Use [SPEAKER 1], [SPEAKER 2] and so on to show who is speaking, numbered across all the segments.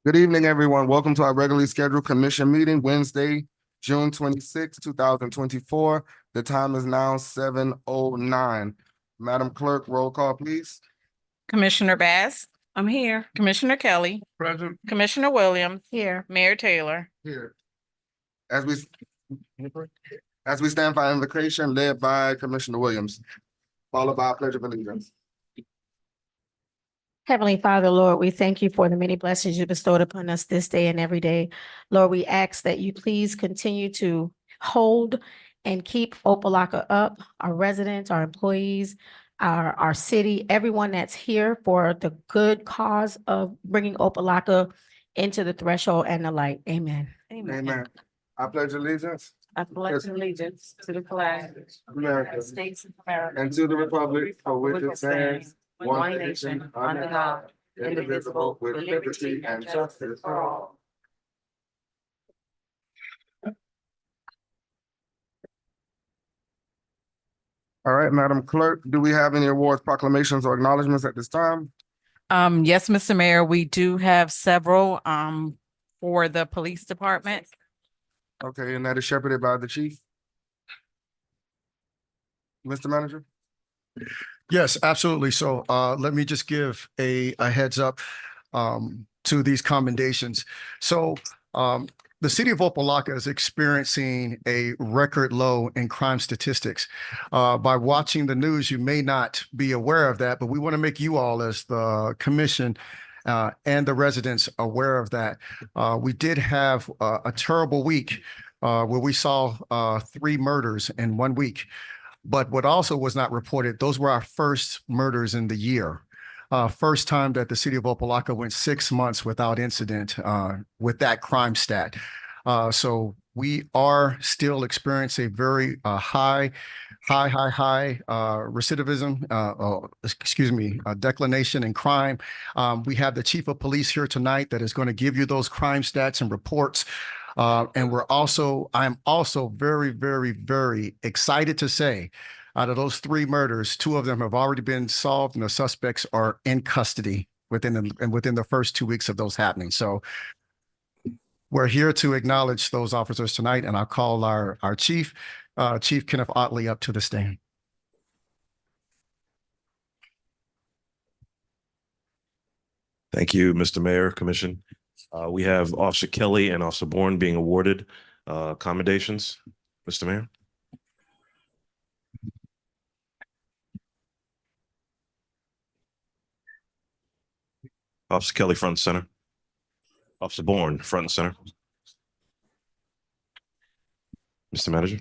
[SPEAKER 1] Good evening, everyone. Welcome to our regularly scheduled commission meeting, Wednesday, June 26, 2024. The time is now 7:09. Madam Clerk, roll call, please.
[SPEAKER 2] Commissioner Bass,
[SPEAKER 3] I'm here.
[SPEAKER 2] Commissioner Kelly,
[SPEAKER 1] Present.
[SPEAKER 2] Commissioner Williams,
[SPEAKER 3] Here.
[SPEAKER 2] Mayor Taylor.
[SPEAKER 1] Here. As we stand for invocation led by Commissioner Williams, followed by a pledge of allegiance.
[SPEAKER 3] Heavenly Father, Lord, we thank you for the many blessings you bestowed upon us this day and every day. Lord, we ask that you please continue to hold and keep Opa-locka up, our residents, our employees, our city, everyone that's here for the good cause of bringing Opa-locka into the threshold and the light. Amen.
[SPEAKER 1] Amen. I pledge allegiance
[SPEAKER 3] I pledge allegiance to the flag
[SPEAKER 1] to
[SPEAKER 3] of the
[SPEAKER 1] America
[SPEAKER 3] United States of America
[SPEAKER 1] and to the republic for which it stands,
[SPEAKER 3] one nation, under God, indivisible, with liberty and justice for all.
[SPEAKER 1] All right, Madam Clerk, do we have any awards, proclamations, or acknowledgements at this time?
[SPEAKER 2] Yes, Mr. Mayor, we do have several, for the police department.
[SPEAKER 1] Okay, and that is shepherded by the chief. Mr. Manager?
[SPEAKER 4] Yes, absolutely. So let me just give a heads up to these commendations. So the city of Opa-locka is experiencing a record low in crime statistics. By watching the news, you may not be aware of that, but we want to make you all as the commission and the residents aware of that. We did have a terrible week where we saw 3 murders in 1 week. But what also was not reported, those were our first murders in the year. First time that the city of Opa-locka went 6 months without incident with that crime stat. So we are still experiencing a very high recidivism, declination in crime. We have the chief of police here tonight that is going to give you those crime stats and reports. And I'm also very, very, very excited to say out of those 3 murders, 2 of them have already been solved and the suspects are in custody within the first 2 weeks of those happening. So we're here to acknowledge those officers tonight, and I'll call our chief, Chief Kenneth Otley, up to the stand.
[SPEAKER 5] Thank you, Mr. Mayor, Commission. We have Officer Kelly and Officer Bourne being awarded commendations. Mr. Mayor. Officer Kelly, front and center. Officer Bourne, front and center. Mr. Manager.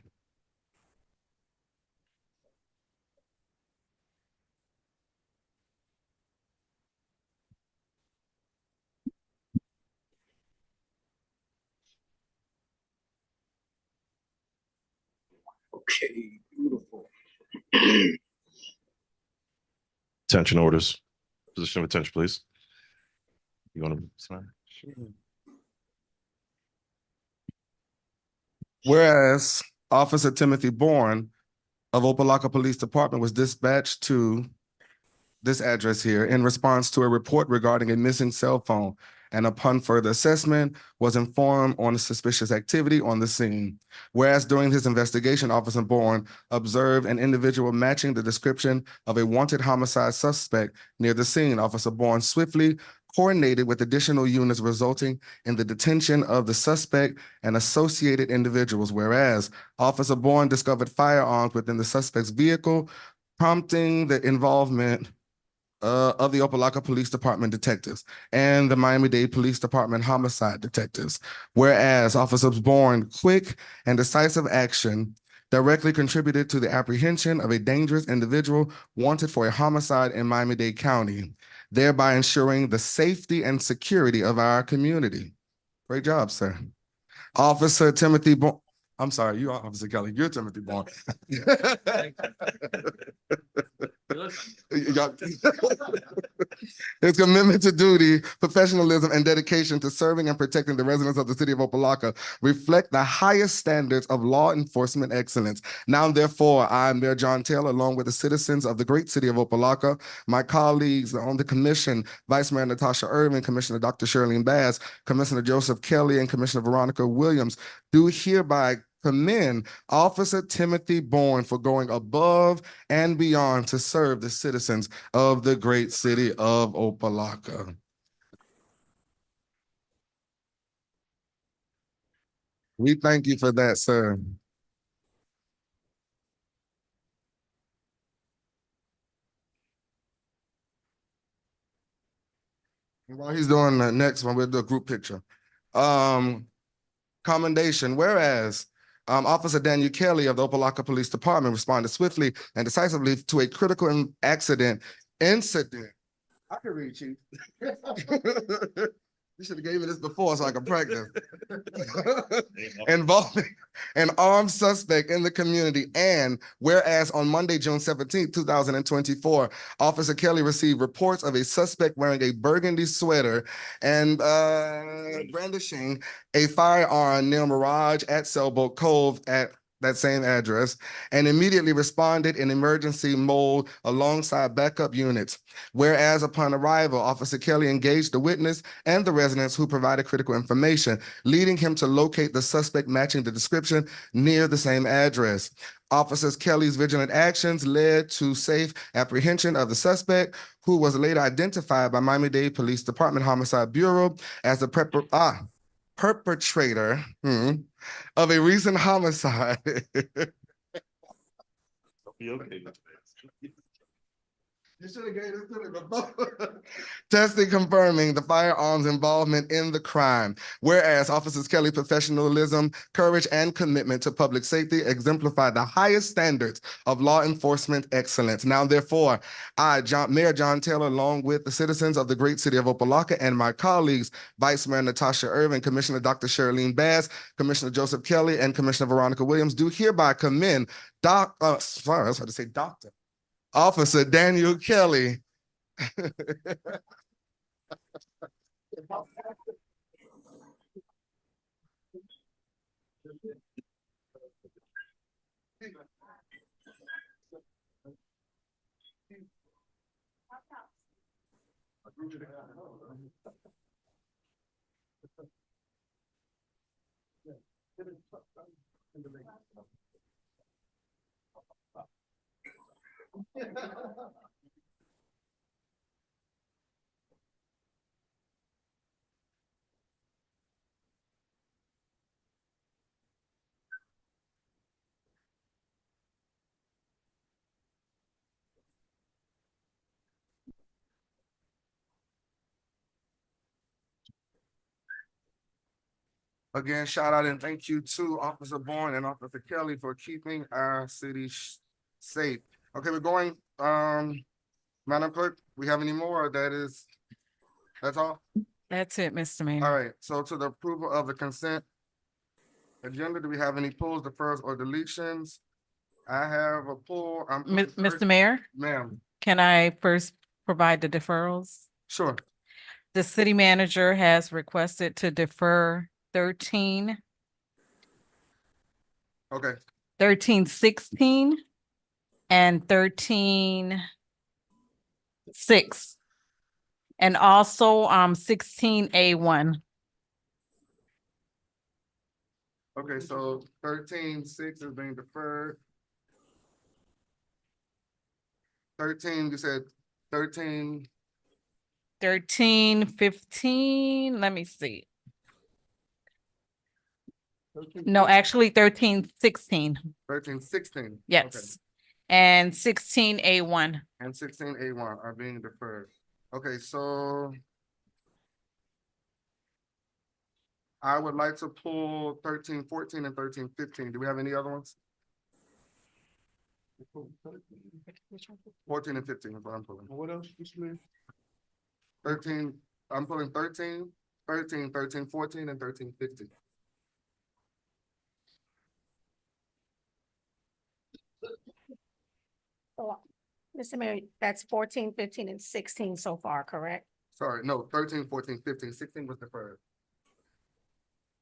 [SPEAKER 6] Okay, beautiful.
[SPEAKER 5] Attention orders. Position of attention, please. You want to sign? Sure.
[SPEAKER 1] Whereas Officer Timothy Bourne of Opa-locka Police Department was dispatched to this address here in response to a report regarding a missing cell phone, and upon further assessment was informed on a suspicious activity on the scene. Whereas during his investigation, Officer Bourne observed an individual matching the description of a wanted homicide suspect near the scene. Officer Bourne swiftly coordinated with additional units, resulting in the detention of the suspect and associated individuals. Whereas Officer Bourne discovered firearms within the suspect's vehicle, prompting the involvement of the Opa-locka Police Department detectives and the Miami-Dade Police Department homicide detectives. Whereas Officers Bourne quick and decisive action directly contributed to the apprehension of a dangerous individual wanted for a homicide in Miami-Dade County, thereby ensuring the safety and security of our community. Great job, sir. Officer Timothy Bourne. I'm sorry, you are Officer Kelly. You're Timothy Bourne. His commitment to duty, professionalism, and dedication to serving and protecting the residents of the city of Opa-locka reflect the highest standards of law enforcement excellence. Now, therefore, I, Mayor John Taylor, along with the citizens of the great city of Opa-locka, my colleagues on the commission, Vice Mayor Natasha Irving, Commissioner Dr. Shirlene Bass, Commissioner Joseph Kelly, and Commissioner Veronica Williams, do hereby commend Officer Timothy Bourne for going above and beyond to serve the citizens of the great city of Opa-locka. We thank you for that, sir. And while he's doing the next one, we'll do a group picture. Commendation, whereas Officer Daniel Kelly of the Opa-locka Police Department responded swiftly and decisively to a critical incident. I can read, Chief. You should have gave me this before so I could practice. Involving an armed suspect in the community. And whereas on Monday, June 17th, 2024, Officer Kelly received reports of a suspect wearing a burgundy sweater and brandishing a firearm near Mirage at Sailboat Cove at that same address, and immediately responded in emergency mode alongside backup units. Whereas upon arrival, Officer Kelly engaged the witness and the residents who provided critical information, leading him to locate the suspect matching the description near the same address. Officers Kelly's vigilant actions led to safe apprehension of the suspect, who was later identified by Miami-Dade Police Department Homicide Bureau as the perpetrator of a recent homicide.
[SPEAKER 5] Be okay.
[SPEAKER 1] You should have gave this to me before. Testing confirming the firearms involvement in the crime. Whereas Officers Kelly's professionalism, courage, and commitment to public safety exemplify the highest standards of law enforcement excellence. Now, therefore, I, Mayor John Taylor, along with the citizens of the great city of Opa-locka and my colleagues, Vice Mayor Natasha Irving, Commissioner Dr. Shirlene Bass, Commissioner Joseph Kelly, and Commissioner Veronica Williams, do hereby commend Dr. Officer Daniel Kelly. Again, shout out and thank you to Officer Bourne and Officer Kelly for keeping our city safe. Okay, we're going, Madam Clerk, we have any more? Or that's all?
[SPEAKER 2] That's it, Mr. Mayor.
[SPEAKER 1] All right, so to the approval of the consent agenda, do we have any pulls, defers, or deletions? I have a pull.
[SPEAKER 2] Mr. Mayor,
[SPEAKER 1] Ma'am,
[SPEAKER 2] can I first provide the deferrals?
[SPEAKER 1] sure.
[SPEAKER 2] The city manager has requested to defer 13,
[SPEAKER 1] Okay,
[SPEAKER 2] 1316 and 13:6. And also 16A1.
[SPEAKER 1] okay, so 13:6 is being deferred. 13, you said 13,
[SPEAKER 2] 1315, let me see. No, actually 1316,
[SPEAKER 1] 13:16.
[SPEAKER 2] yes. And 16A1.
[SPEAKER 1] And 16A1 are being deferred. Okay, so I would like to pull 1314 and 1315. Do we have any other ones? 14 and 15 is what I'm pulling. What else? 13, I'm pulling 13, 13, 13, 14, and 13, 15.
[SPEAKER 3] Mr. Mayor, that's 14, 15, and 16 so far, correct?
[SPEAKER 1] Sorry, no, 13, 14, 15, 16 was deferred.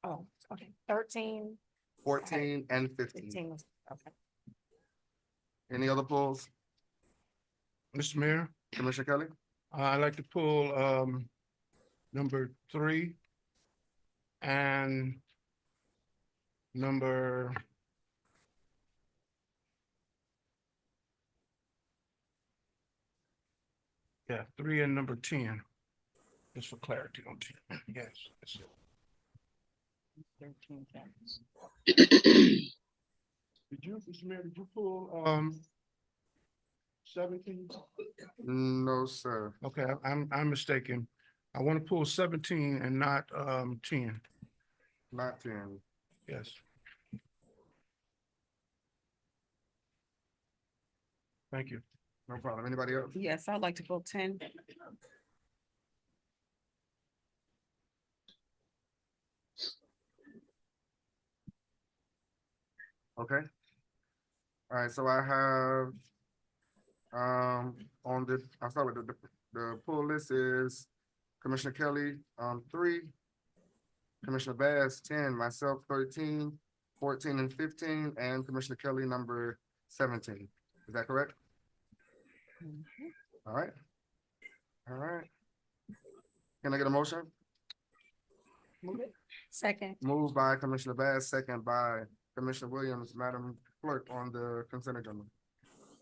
[SPEAKER 3] Oh, okay, 13,
[SPEAKER 1] 14 and 15.
[SPEAKER 3] 15, was- okay.
[SPEAKER 1] Any other pulls?
[SPEAKER 6] Mr. Mayor,
[SPEAKER 1] Commissioner Kelly?
[SPEAKER 6] I'd like to pull number 3 and number yeah, 3 and number 10, just for clarity on 10. Yes. That's it. Did you, Mr. Mayor, did you pull 17?
[SPEAKER 1] No, sir.
[SPEAKER 6] Okay, I'm mistaken. I want to pull 17 and not 10.
[SPEAKER 1] Not 10.
[SPEAKER 6] Yes. Thank you.
[SPEAKER 1] No problem. Anybody else?
[SPEAKER 2] Yes, I'd like to vote 10.
[SPEAKER 1] Okay. All right, so I have, on the, I'll start with the pull list is Commissioner Kelly, 3, Commissioner Bass, 10, myself, 13, 14 and 15, and Commissioner Kelly, number 17. Is that correct? All right. All right. Can I get a motion?
[SPEAKER 3] Second,
[SPEAKER 1] Moved by Commissioner Bass, second by Commissioner Williams. Madam Clerk, on the consent agenda.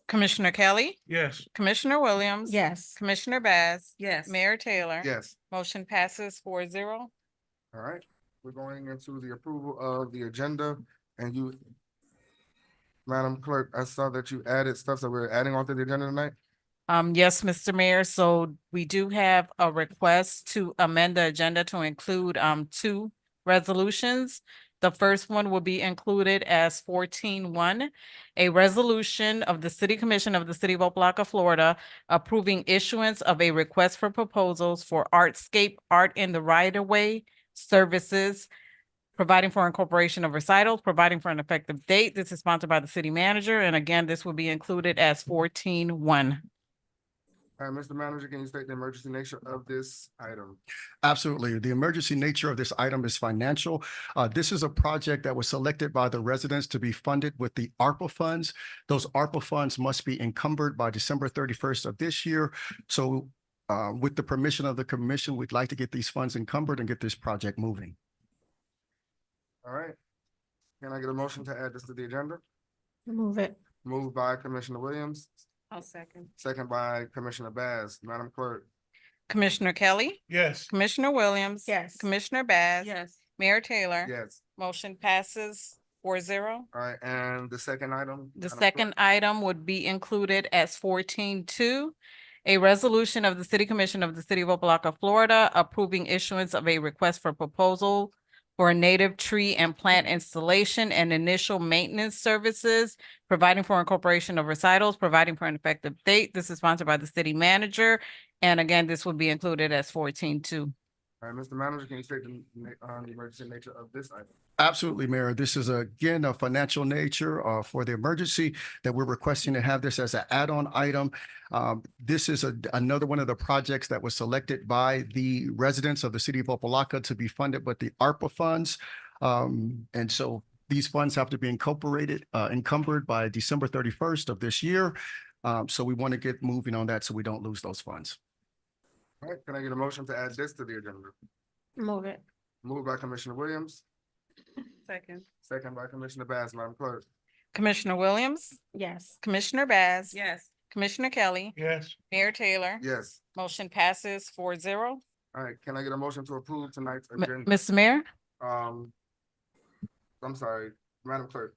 [SPEAKER 2] Commissioner Kelly,
[SPEAKER 6] Yes.
[SPEAKER 2] Commissioner Williams.
[SPEAKER 3] yes.
[SPEAKER 2] Commissioner Bass. Yes. Mayor Taylor.
[SPEAKER 1] Yes.
[SPEAKER 2] Motion passes 4-0.
[SPEAKER 1] All right, we're going into the approval of the agenda and you, Madam Clerk, I saw that you added stuff that we're adding onto the agenda tonight.
[SPEAKER 2] Yes, Mr. Mayor, so we do have a request to amend the agenda to include, 2 resolutions. The first one will be included as 14-1, a resolution of the City Commission of the City of Opa-locka, Florida, approving issuance of a request for proposals for Artscape Art in the Right-of-Way services, providing for incorporation of recitals, providing for an effective date. This is sponsored by the city manager, and again, this will be included as 14-1.
[SPEAKER 1] Mr. Manager, can you state the emergency nature of this item?
[SPEAKER 4] Absolutely. The emergency nature of this item is financial. This is a project that was selected by the residents to be funded with the ARPA funds. Those ARPA funds must be encumbered by December 31st of this year. So with the permission of the commission, we'd like to get these funds encumbered and get this project moving.
[SPEAKER 1] All right. Can I get a motion to add this to the agenda?
[SPEAKER 3] Move it.
[SPEAKER 1] Moved by Commissioner Williams,
[SPEAKER 2] I'll second.
[SPEAKER 1] second by Commissioner Bass. Madam Clerk?
[SPEAKER 2] Commissioner Kelly,
[SPEAKER 6] Yes.
[SPEAKER 2] Commissioner Williams.
[SPEAKER 3] Yes.
[SPEAKER 2] Commissioner Bass.
[SPEAKER 3] Yes.
[SPEAKER 2] Mayor Taylor.
[SPEAKER 1] Yes.
[SPEAKER 2] Motion passes 4-0.
[SPEAKER 1] All right, and the second item?
[SPEAKER 2] The
[SPEAKER 1] Madam
[SPEAKER 2] second
[SPEAKER 1] Clerk?
[SPEAKER 2] item would be included as 14-2, a resolution of the City Commission of the City of Opa-locka, Florida, approving issuance of a request for proposal for native tree and plant installation and initial maintenance services, providing for incorporation of recitals, providing for an effective date. This is sponsored by the city manager. And again, this would be included as 14-2.
[SPEAKER 1] All right, Mr. Manager, can you state the emergency nature of this item?
[SPEAKER 4] Absolutely, Mayor. This is again a financial nature for the emergency that we're requesting to have this as an add-on item. This is another one of the projects that was selected by the residents of the city of Opa-locka to be funded with the ARPA funds. And so these funds have to be encumbered by December 31st of this year. So we want to get moving on that so we don't lose those funds.
[SPEAKER 1] All right, can I get a motion to add this to the agenda?
[SPEAKER 3] Move it.
[SPEAKER 1] Moved by Commissioner Williams,
[SPEAKER 2] Second.
[SPEAKER 1] second by Commissioner Bass. Madam Clerk?
[SPEAKER 2] Commissioner Williams,
[SPEAKER 3] Yes.
[SPEAKER 2] Commissioner Bass. Yes. Commissioner Kelly,
[SPEAKER 6] Yes.
[SPEAKER 2] Mayor Taylor.
[SPEAKER 1] Yes.
[SPEAKER 2] Motion passes 4-0.
[SPEAKER 1] All right, can I get a motion to approve tonight's agenda?
[SPEAKER 2] Mr. Mayor?
[SPEAKER 1] I'm sorry, Madam Clerk.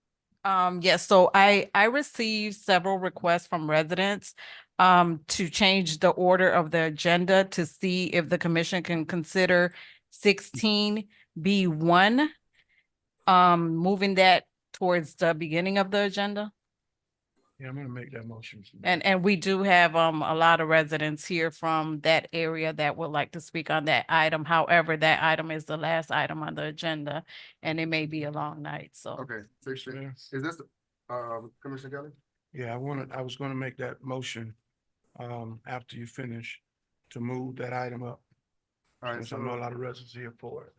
[SPEAKER 2] Yes, so I received several requests from residents to change the order of the agenda to see if the commission can consider 16B1, moving that towards the beginning of the agenda.
[SPEAKER 6] Yeah, I'm gonna make that motion.
[SPEAKER 2] And we do have a lot of residents here from that area that would like to speak on that item. However, that item is the last item on the agenda and it may be a long night, so.
[SPEAKER 1] Okay, 16.
[SPEAKER 6] Yeah.
[SPEAKER 1] Is this, Commissioner Kelly?
[SPEAKER 6] Yeah, I was gonna make that motion after you finish, to move that item up.
[SPEAKER 1] All right,
[SPEAKER 6] Since
[SPEAKER 1] so,
[SPEAKER 6] I know a lot of residents here for it.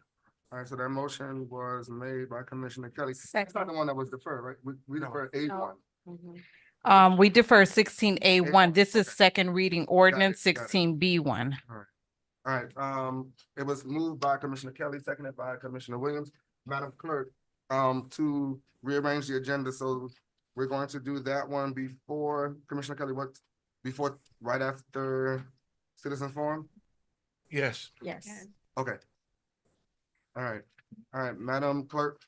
[SPEAKER 1] all right, so that motion was made by Commissioner Kelly. That's
[SPEAKER 3] Second.
[SPEAKER 1] not the one that was deferred, right? We
[SPEAKER 6] No.
[SPEAKER 1] deferred A
[SPEAKER 3] No.
[SPEAKER 1] one.
[SPEAKER 3] Mhm.
[SPEAKER 2] We defer 16A1. This is
[SPEAKER 1] Okay.
[SPEAKER 2] second reading ordinance
[SPEAKER 1] got it.
[SPEAKER 2] 16B1.
[SPEAKER 1] All right, it was moved by Commissioner Kelly, seconded by Commissioner Williams. Madam Clerk, to rearrange the agenda, so we're going to do that one before, Commissioner Kelly, right after citizen forum?
[SPEAKER 6] Yes,
[SPEAKER 3] Yes.
[SPEAKER 1] Okay. All right, Madam Clerk,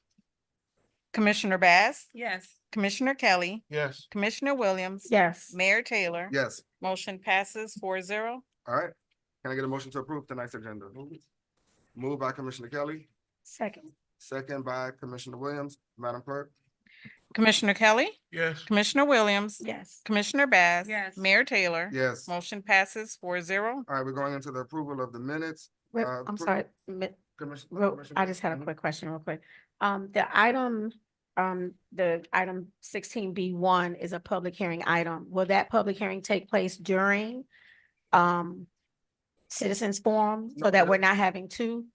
[SPEAKER 2] Commissioner Bass,
[SPEAKER 3] Yes.
[SPEAKER 2] Commissioner Kelly,
[SPEAKER 6] yes.
[SPEAKER 2] Commissioner Williams.
[SPEAKER 3] Yes.
[SPEAKER 2] Mayor Taylor.
[SPEAKER 1] yes,
[SPEAKER 2] Motion passes 4-0.
[SPEAKER 1] all right. Can I get a motion to approve tonight's agenda? Moved by Commissioner Kelly,
[SPEAKER 3] Second.
[SPEAKER 1] second by Commissioner Williams. Madam Clerk?
[SPEAKER 2] Commissioner Kelly,
[SPEAKER 6] Yes,
[SPEAKER 2] Commissioner Williams.
[SPEAKER 3] Yes.
[SPEAKER 2] Commissioner Bass.
[SPEAKER 3] Yes.
[SPEAKER 2] Mayor Taylor.
[SPEAKER 1] Yes.
[SPEAKER 2] Motion passes 4-0.
[SPEAKER 1] All right, we're going into the approval of the minutes.
[SPEAKER 3] I'm sorry,
[SPEAKER 1] Commissioner.
[SPEAKER 3] I just had a quick question real quick. The item 16B1 is a public hearing item. Will that public hearing take place during citizens forum so
[SPEAKER 1] No,
[SPEAKER 3] that we're not having two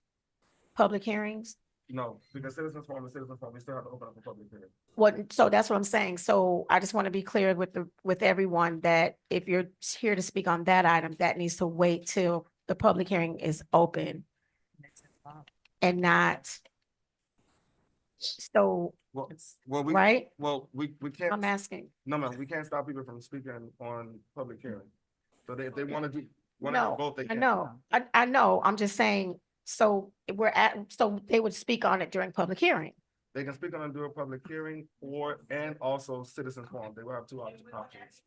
[SPEAKER 3] public hearings?
[SPEAKER 1] No, because citizens forum, we still have to open up a public hearing.
[SPEAKER 3] So that's what I'm saying. So I just want to be clear with everyone that if you're here to speak on that item, that needs to wait till the public hearing is open and not. So,
[SPEAKER 1] Well,
[SPEAKER 3] right?
[SPEAKER 1] we can't,
[SPEAKER 3] I'm asking.
[SPEAKER 1] no, we can't stop people from speaking on public hearing. So if they want to do,
[SPEAKER 3] No,
[SPEAKER 1] vote, they
[SPEAKER 3] I
[SPEAKER 1] can.
[SPEAKER 3] know, I know. I'm just saying, so so they would speak on it during public hearing.
[SPEAKER 1] They can speak on and do a public hearing and also citizens forum. They will have two options.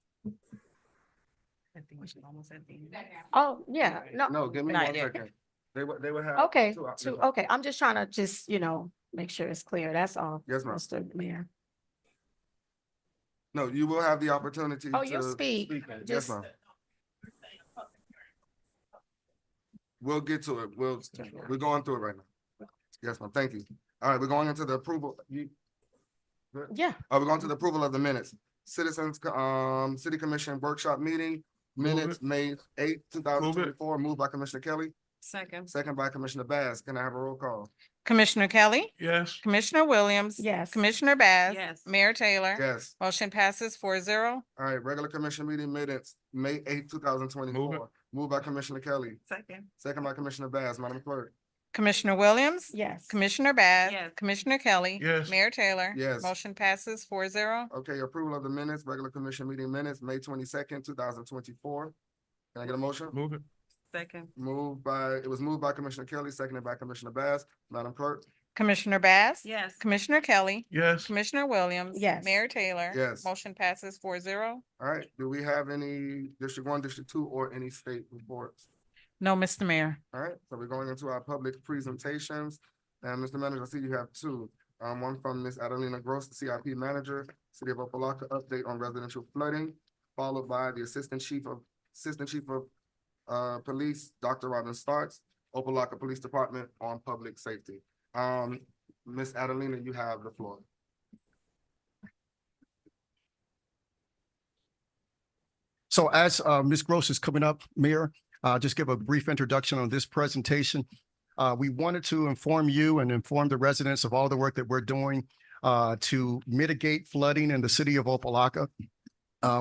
[SPEAKER 3] Oh, yeah,
[SPEAKER 1] No,
[SPEAKER 3] no,
[SPEAKER 1] give me
[SPEAKER 2] Not
[SPEAKER 1] one
[SPEAKER 2] yet.
[SPEAKER 1] second. They would have.
[SPEAKER 3] okay,
[SPEAKER 1] two options.
[SPEAKER 3] okay. I'm just trying to make sure it's clear. That's all.
[SPEAKER 1] Yes, ma'am.
[SPEAKER 3] Mr. Mayor.
[SPEAKER 1] No, you will have the opportunity
[SPEAKER 3] Oh,
[SPEAKER 1] to
[SPEAKER 3] you'll speak.
[SPEAKER 1] Yes,
[SPEAKER 3] Just-
[SPEAKER 1] ma'am. We'll get to it. We're going through it right now. Yes, ma'am. Thank you. All right, we're going into the approval.
[SPEAKER 3] Yeah,
[SPEAKER 1] We're going to the approval of the minutes. Citizens, City Commission Workshop Meeting, minutes May 8th, 2024, moved by Commissioner Kelly,
[SPEAKER 2] Second.
[SPEAKER 1] second by Commissioner Bass. Can I have a roll call?
[SPEAKER 2] Commissioner Kelly,
[SPEAKER 6] yes,
[SPEAKER 2] Commissioner Williams.
[SPEAKER 3] yes.
[SPEAKER 2] Commissioner Bass.
[SPEAKER 3] Yes.
[SPEAKER 2] Mayor Taylor.
[SPEAKER 1] Yes.
[SPEAKER 2] Motion passes 4-0.
[SPEAKER 1] All right, regular commission meeting minutes, May 8th, 2024, moved by Commissioner Kelly,
[SPEAKER 2] Second.
[SPEAKER 1] second by Commissioner Bass. Madam Clerk?
[SPEAKER 2] Commissioner Williams.
[SPEAKER 3] Yes.
[SPEAKER 2] Commissioner Bass.
[SPEAKER 3] Yes.
[SPEAKER 2] Commissioner Kelly.
[SPEAKER 6] Yes.
[SPEAKER 2] Mayor Taylor.
[SPEAKER 1] Yes.
[SPEAKER 2] Motion passes 4-0.
[SPEAKER 1] Okay, approval of the minutes, regular commission meeting minutes, May 22nd, 2024. Can I get a motion?
[SPEAKER 6] move it.
[SPEAKER 2] Second.
[SPEAKER 1] It was moved by Commissioner Kelly, seconded by Commissioner Bass. Madam Clerk?
[SPEAKER 2] Commissioner Bass.
[SPEAKER 3] Yes.
[SPEAKER 2] Commissioner Kelly.
[SPEAKER 6] Yes,
[SPEAKER 2] Commissioner Williams.
[SPEAKER 3] Yes.
[SPEAKER 2] Mayor Taylor.
[SPEAKER 1] Yes.
[SPEAKER 2] Motion passes 4-0.
[SPEAKER 1] All right, do we have any District 1, District 2, or any state reports?
[SPEAKER 2] No, Mr. Mayor.
[SPEAKER 1] All right, so we're going into our public presentations. And Mr. Manager, I see you have two. One from Ms. Adelina Gross, the CIP Manager, City of Opa-locka, update on residential flooding, followed by the Assistant Chief of Police, Dr. Robin Starks, Opa-locka Police Department on public safety. Ms. Adelina, you have the floor.
[SPEAKER 4] So as Ms. Gross is coming up, Mayor, just give a brief introduction on this presentation. We wanted to inform you and inform the residents of all the work that we're doing to mitigate flooding in the city of Opa-locka,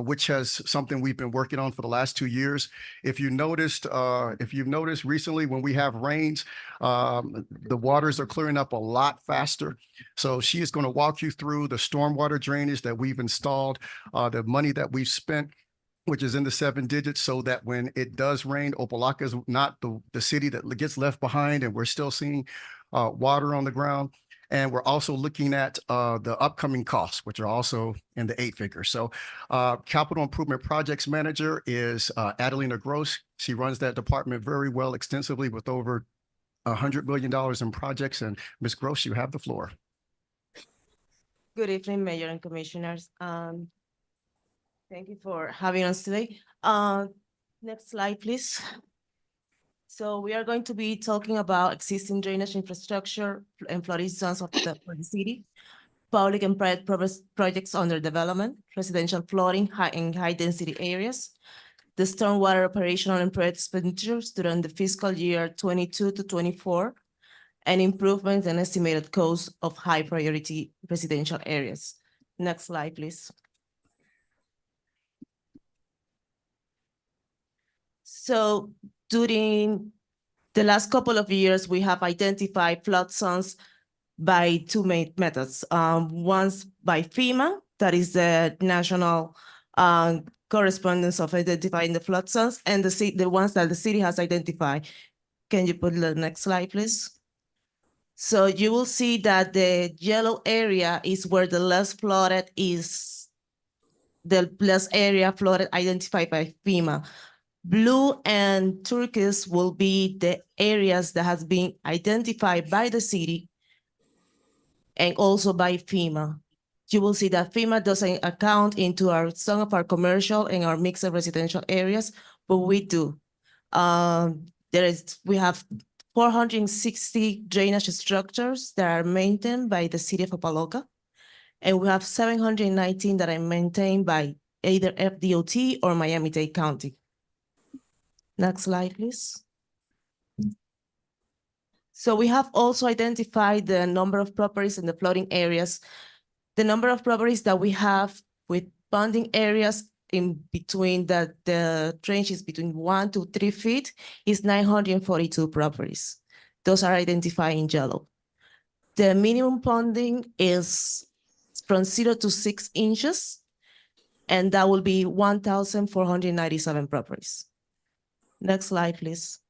[SPEAKER 4] which has something we've been working on for the last 2 years. If you've noticed recently when we have rains, the waters are clearing up a lot faster. So she is going to walk you through the stormwater drainage that we've installed, the money that we've spent, which is in the 7 digits, so that when it does rain, Opa-locka is not the city that gets left behind, and we're still seeing water on the ground. And we're also looking at the upcoming costs, which are also in the 8 figures. So Capital Improvement Projects Manager is Adelina Gross. She runs that department very well, extensively, with over $100 million in projects. And Ms. Gross, you have the floor.
[SPEAKER 7] Good evening, Mayor and Commissioners. Thank you for having us today. Next slide, please. So we are going to be talking about existing drainage infrastructure and flooding zones for the city, public and private projects under development, residential flooding in high density areas, the stormwater operational and project expenditures during the fiscal year 22 to 24, and improvements and estimated costs of high priority residential areas. Next slide, please. So during the last couple of years, we have identified flood zones by two main methods. One's by FEMA, that is the national correspondence of identifying the flood zones, and the ones that the city has identified. Can you put the next slide, please? So you will see that the yellow area is where the less flooded is, the less area flooded identified by FEMA. Blue and turquoise will be the areas that has been identified by the city and also by FEMA. You will see that FEMA doesn't account into some of our commercial and our mixed residential areas, but we do. We have 460 drainage structures that are maintained by the city of Opa-locka, and we have 719 that are maintained by either FDOT or Miami-Dade County. Next slide, please. So we have also identified the number of properties in the flooding areas. The number of properties that we have with bonding areas in between the range is between 1 to 3 feet is 942 properties. Those are identified in yellow. The minimum bonding is from 0 to 6 inches, and that will be 1,497 properties. Next slide, please.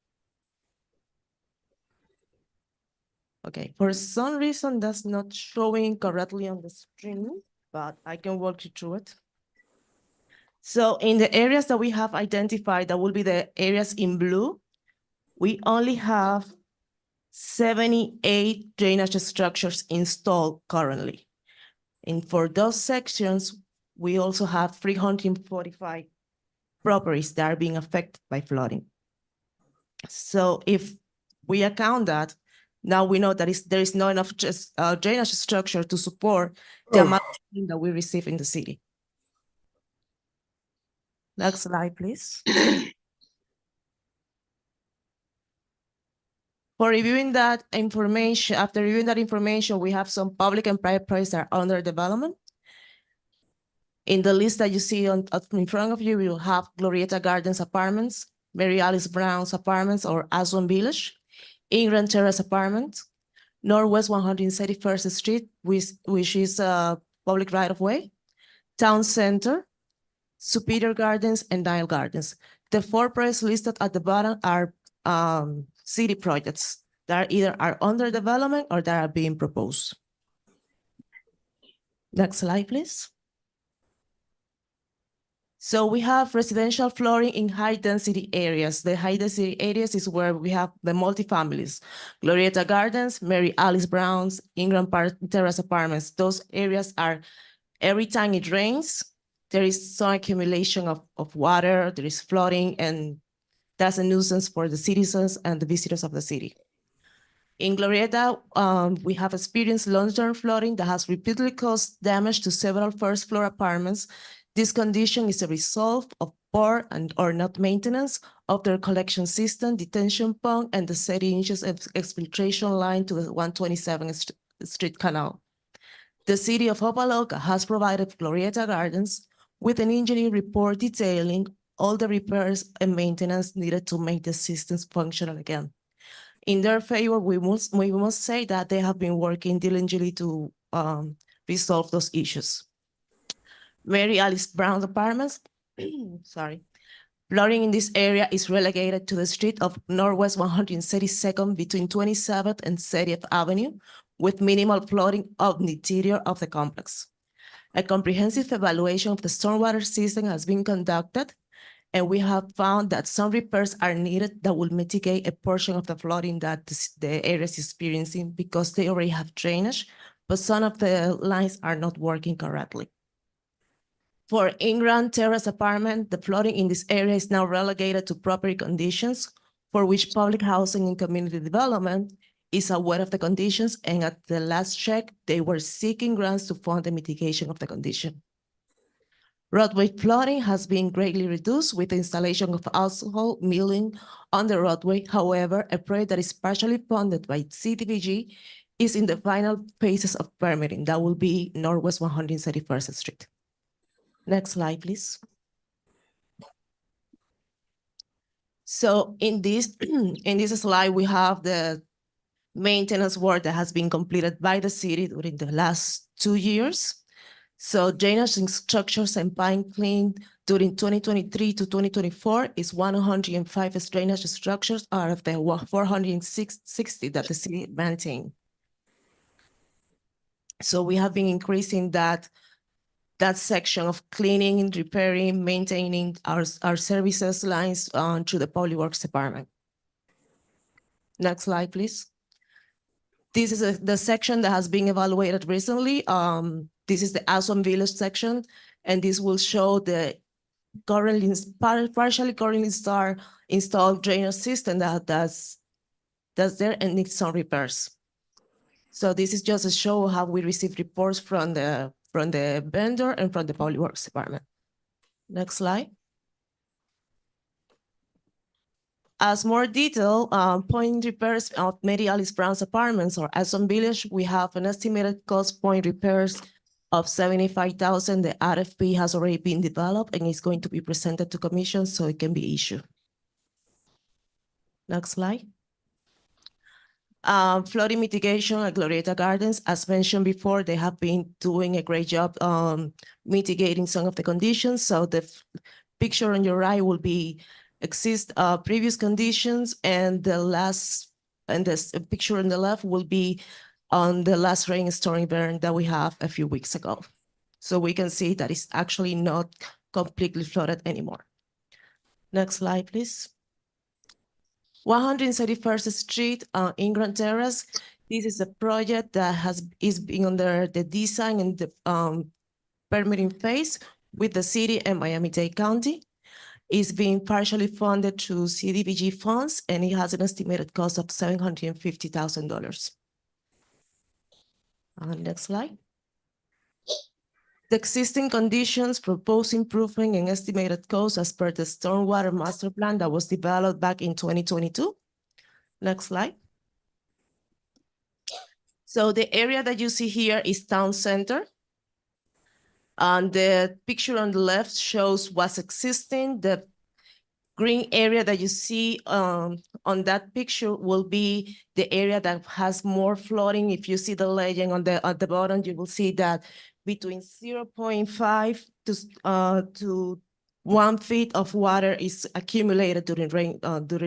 [SPEAKER 7] Okay, for some reason that's not showing correctly on the screen, but I can walk you through it. So in the areas that we have identified, that will be the areas in blue, we only have 78 drainage structures installed currently. And for those sections, we also have 345 properties that are being affected by flooding. So if we account that, now we know that there is not enough drainage structure to support the amount of rain that we receive in the city. Next slide, please. For reviewing that information, after reviewing that information, we have some public and private projects that are under development. In the list that you see in front of you, we will have Glorieta Gardens Apartments, Mary Alice Brown's Apartments or Aswan Village, Ingram Terrace Apartments, Northwest 131st Street, which is a public right-of-way, Town Center, Superior Gardens, and Nile Gardens. The 4 projects listed at the bottom are city projects that either are under development or that are being proposed. Next slide, please. So we have residential flooding in high-density areas. The high-density areas is where we have the multifamilies, Glorieta Gardens, Mary Alice Brown's, Ingram Terrace Apartments. Those areas are, every time it rains, there is some accumulation of water, there is flooding, and that's a nuisance for the citizens and the visitors of the city. In Glorieta, we have experienced long-term flooding that has repeatedly caused damage to several first-floor apartments. This condition is a result of poor or not maintenance of their collection system, detention pond, and the 30 inches of exfiltration line to the 127th Street Canal. The city of Opa-locka has provided Glorieta Gardens with an engineering report detailing all the repairs and maintenance needed to make the systems functional again. In their favor, we must say that they have been working diligently to resolve those issues. Mary Alice Brown's Apartments, sorry. Flooding in this area is relegated to the street of Northwest 132nd between 27th and 30th Avenue, with minimal flooding of the interior of the complex. A comprehensive evaluation of the stormwater system has been conducted, and we have found that some repairs are needed that will mitigate a portion of the flooding that the area is experiencing because they already have drainage, but some of the lines are not working correctly. For Ingram Terrace Apartment, the flooding in this area is now relegated to property conditions for which public housing and community development is aware of the conditions, and at the last check, they were seeking grants to fund the mitigation of the condition. Roadway flooding has been greatly reduced with the installation of asphalt milling on the roadway. However, a project that is partially funded by CDBG is in the final phases of permitting. That will be Northwest 131st Street. Next slide, please. So in this, in this slide, we have the maintenance work that has been completed by the city during the last 2 years. So drainage structures and pipe clean during 2023 to 2024 is 105 drainage structures out of the 460 that the city maintained. So we have been increasing that section of cleaning, repairing, maintaining our services lines to the Public Works Department. Next slide, please. This is the section that has been evaluated recently. This is the Aswan Village section, and this will show the partially currently installed drainage system that's there and needs some repairs. So this is just a show how we received reports from the vendor and from the Public Works Department. Next slide. As more detail, point repairs of Mary Alice Brown's apartments or Aswan Village, we have an estimated cost point repairs of 75,000. The RFP has already been developed and is going to be presented to commission so it can be issued. Next slide. Flooding mitigation at Glorieta Gardens, as mentioned before, they have been doing a great job mitigating some of the conditions. So the picture on your right will be previous conditions, and this picture on the left will be on the last rainstorm event that we have a few weeks ago. So we can see that it's actually not completely flooded anymore. Next slide, please. 131st Street, Ingram Terrace. This is a project that is being under the design and the permitting phase with the city and Miami-Dade County. It's being partially funded through CDBG funds, and it has an estimated cost of $750,000. Next slide. The existing conditions, proposed improvement, and estimated costs as per the Stormwater Master Plan that was developed back in 2022. Next slide. So the area that you see here is Town Center. And the picture on the left shows what's existing. The green area that you see on that picture will be the area that has more flooding. If you see the legend at the bottom, you will see that between 0.5 to 1 feet of water is accumulated during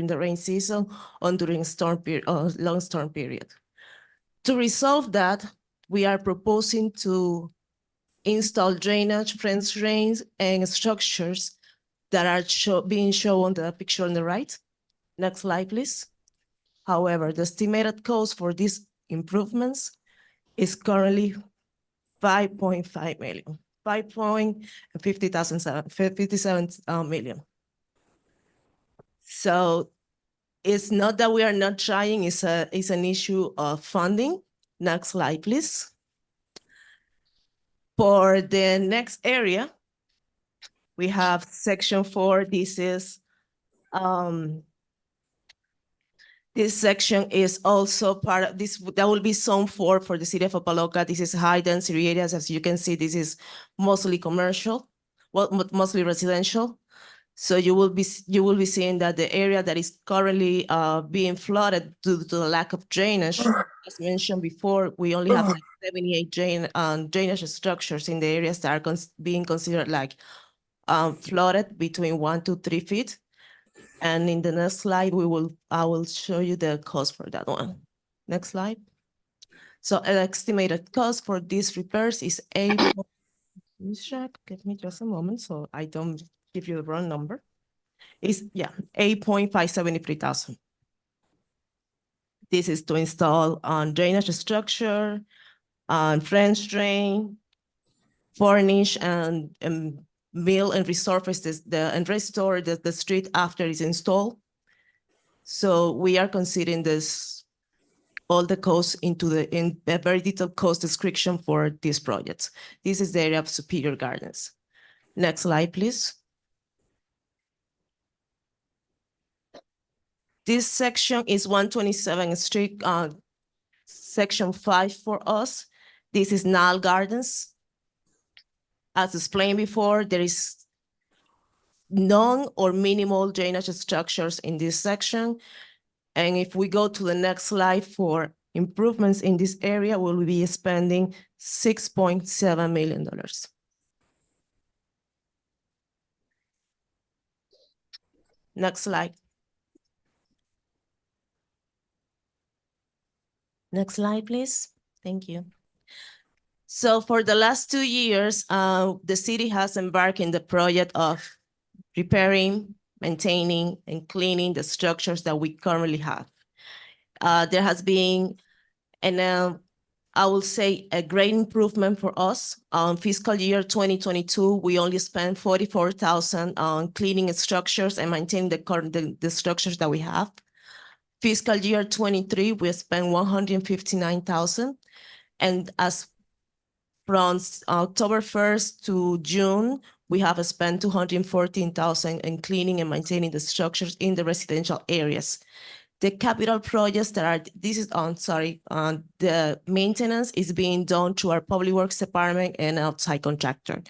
[SPEAKER 7] the rain season or during long storm period. To resolve that, we are proposing to install drainage, French drains, and structures that are being shown on the picture on the right. Next slide, please. However, the estimated cost for these improvements is currently $5.5 million, $5.57 million. So it's not that we are not trying, it's an issue of funding. Next slide, please. For the next area, we have section 4. This section is also part of this. That will be zone 4 for the city of Opa-locka. This is high density areas. As you can see, this is mostly commercial, well, mostly residential. So you will be seeing that the area that is currently being flooded due to the lack of drainage, as mentioned before, we only have like 78 drainage structures in the areas that are being considered like flooded between 1 to 3 feet. And in the next slide, I will show you the cost for that one. Next slide. So an estimated cost for these repairs is give me just a moment so I don't give you the wrong number. Is $8,573,000. This is to install drainage structure, French drain, furnish and mill and resurface and restore the street after it's installed. So we are considering all the costs in a very detailed cost description for these projects. This is the area of Superior Gardens. Next slide, please. This section is 127th Street, section 5 for us. This is Nile Gardens. As explained before, there is none or minimal drainage structures in this section. And if we go to the next slide for improvements in this area, we'll be spending $6.7 million. Next slide. Next slide, please. Thank you. So for the last 2 years, the city has embarked in the project of repairing, maintaining, and cleaning the structures that we currently have. There has been, I will say, a great improvement for us. On fiscal year 2022, we only spent $44,000 on cleaning structures and maintaining the structures that we have. Fiscal year 23, we spent $159,000. And as from October 1st to June, we have spent $214,000 in cleaning and maintaining the structures in the residential areas. The capital projects that are, the maintenance is being done through our Public Works Department and outside contractor.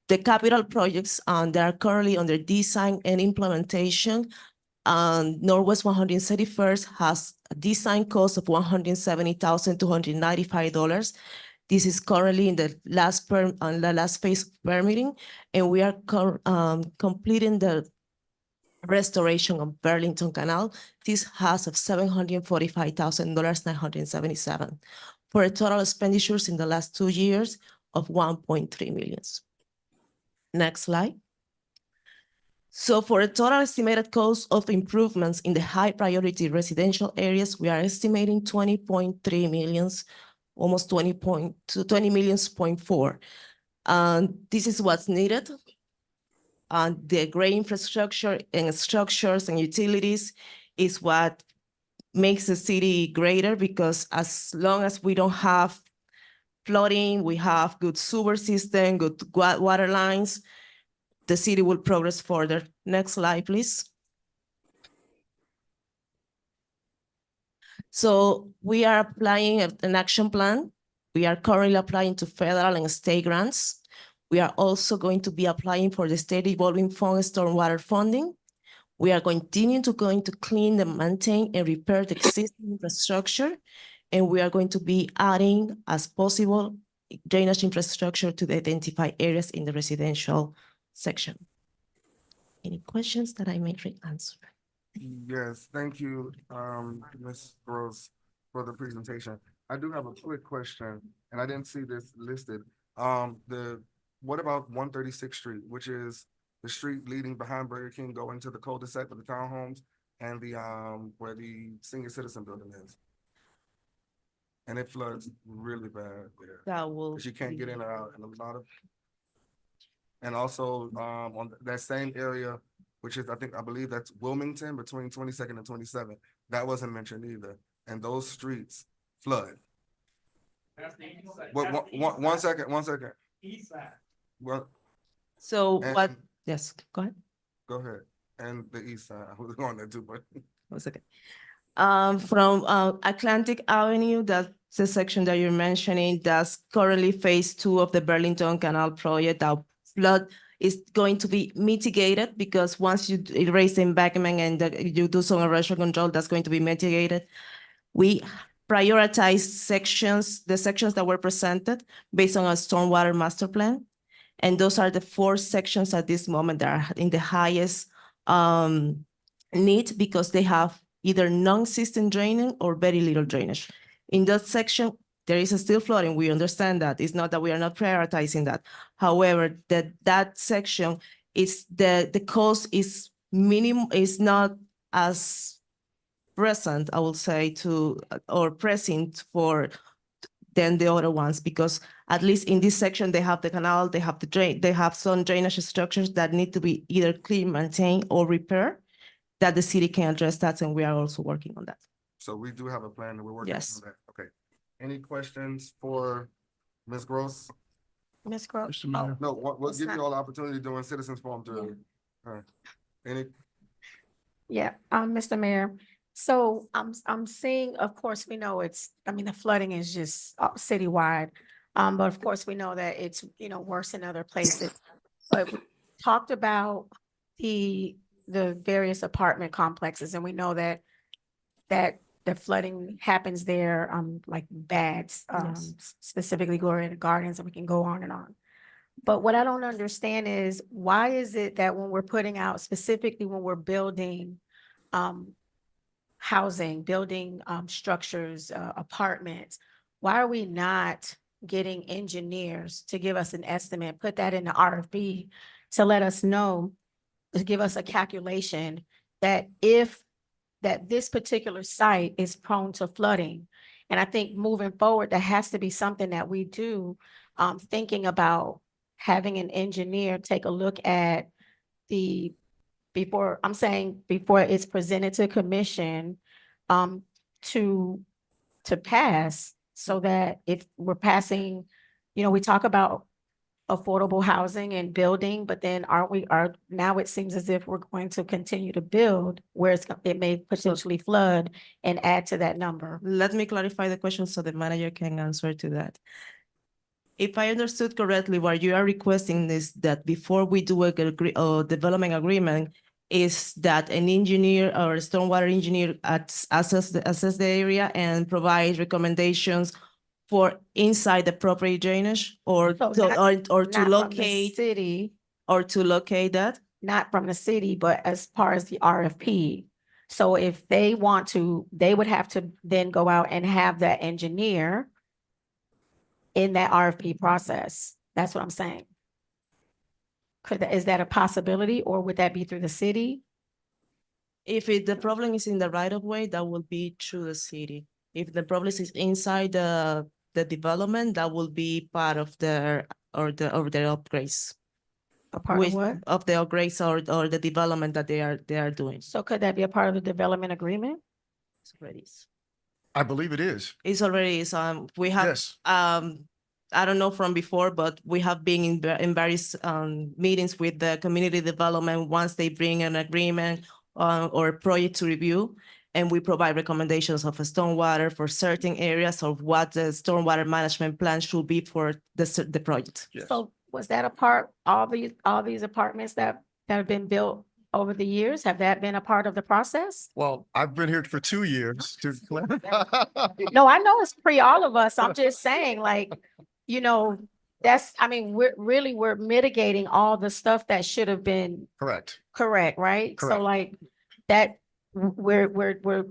[SPEAKER 7] The capital projects that are currently under design and implementation, Northwest 131st has a design cost of $170,295. This is currently in the last phase of permitting, and we are completing the restoration of Burlington Canal. This has of $745,977 for a total expenditures in the last 2 years of $1.3 million. Next slide. So for a total estimated cost of improvements in the high priority residential areas, we are estimating $20.3 million, almost $20.4 million. This is what's needed. The great infrastructure and structures and utilities is what makes the city greater, because as long as we don't have flooding, we have good sewer system, good water lines, the city will progress further. Next slide, please. So we are applying an action plan. We are currently applying to federal and state grants. We are also going to be applying for the State Revolving Fund stormwater funding. We are continuing to clean and maintain and repair the existing infrastructure. And we are going to be adding as possible drainage infrastructure to the identified areas in the residential section. Any questions that I may answer?
[SPEAKER 1] Yes, thank you, Ms. Gross, for the presentation. I do have a quick question, and I didn't see this listed. What about 136th Street, which is the street leading behind Burger King, going to the cul-de-sac for the townhomes and the where the senior citizen building is? And it floods really bad there.
[SPEAKER 7] That will.
[SPEAKER 1] 'Cause you can't get in or out, and a lot of. And also, on that same area, which is, I believe that's Wilmington, between 22nd and 27th, that wasn't mentioned either. And those streets flood. One second.
[SPEAKER 6] East side.
[SPEAKER 1] Well,
[SPEAKER 7] So
[SPEAKER 1] and-
[SPEAKER 7] what, yes, go ahead.
[SPEAKER 1] go ahead. And the east side, I was going there too, but.
[SPEAKER 7] 1 second. From Atlantic Avenue, that's the section that you're mentioning, that's currently phase 2 of the Burlington Canal project. That flood is going to be mitigated, because once you erase the embankment and you do some erosion control, that's going to be mitigated. We prioritize the sections that were presented based on a stormwater master plan. And those are the 4 sections at this moment that are in the highest need, because they have either non-system draining or very little drainage. In that section, there is still flooding. We understand that. It's not that we are not prioritizing that. However, that section is the cost is minimum, is not as present, I will say, or present for than the other ones, because at least in this section, they have the canal, they have the drain, they have some drainage structures that need to be either clean, maintained, or repaired, that the city can address that, and we are also working on that.
[SPEAKER 1] So we do have a plan and we're working on
[SPEAKER 7] Yes.
[SPEAKER 1] that. Okay. Any questions for Ms. Gross?
[SPEAKER 3] Ms. Groves?
[SPEAKER 6] Mr. Mayor.
[SPEAKER 1] No, we'll
[SPEAKER 3] It's
[SPEAKER 1] give
[SPEAKER 3] not-
[SPEAKER 1] you all the opportunity during citizens forum to, any,
[SPEAKER 3] Yeah, Mr. Mayor. So I'm seeing, of course, we know I mean, the flooding is just citywide. But of course, we know that it's, worse in other places. But we talked about the various apartment complexes, and we know that the flooding happens there, like bad,
[SPEAKER 7] Yes.
[SPEAKER 3] specifically Gloria Gardens, and we can go on and on. But what I don't understand is why is it that when we're putting out, specifically when we're building housing, building structures, apartments, why are we not getting engineers to give us an estimate, put that in the RFP to let us know, to give us a calculation that this particular site is prone to flooding? And I think moving forward, that has to be something that we do, thinking about having an engineer take a look at before it's presented to commission, to pass, so that if we're passing, we talk about affordable housing and building, but then now it seems as if we're going to continue to build where it may potentially flood and add to that number.
[SPEAKER 7] Let me clarify the question so the manager can answer to that. If I understood correctly, what you are requesting is that before we do a development agreement, is that an engineer or a stormwater engineer assess the area and provide recommendations for inside the property drainage, or
[SPEAKER 3] So
[SPEAKER 7] to, or to
[SPEAKER 3] Not from the
[SPEAKER 7] locate,
[SPEAKER 3] city,
[SPEAKER 7] or to locate that?
[SPEAKER 3] not from the city, but as far as the RFP. So if they want to, they would have to then go out and have that engineer in that RFP process. That's what I'm saying. Is that a possibility, or would that be through the city?
[SPEAKER 7] If the problem is in the right of way, that will be through the city. If the problem is inside the development, that will be part of their upgrades.
[SPEAKER 3] A part of what?
[SPEAKER 7] Of the upgrades or the development that they are doing.
[SPEAKER 3] So could that be a part of the development agreement?
[SPEAKER 7] It's already.
[SPEAKER 4] I believe it is.
[SPEAKER 7] It's already, we have,
[SPEAKER 4] Yes.
[SPEAKER 7] I don't know from before, but we have been in various meetings with the community development once they bring an agreement or a project to review. And we provide recommendations of a stormwater for certain areas of what the stormwater management plan should be for the project.
[SPEAKER 4] Yes.
[SPEAKER 3] So was that a part, all these apartments that have been built over the years, have that been a part of the process?
[SPEAKER 4] Well, I've been here for 2 years to.
[SPEAKER 3] No, I know it's pre all of us. I'm just saying, like, we're mitigating all the stuff that should have been
[SPEAKER 4] Correct.
[SPEAKER 3] correct, right? So
[SPEAKER 4] Correct.
[SPEAKER 3] like that, we're,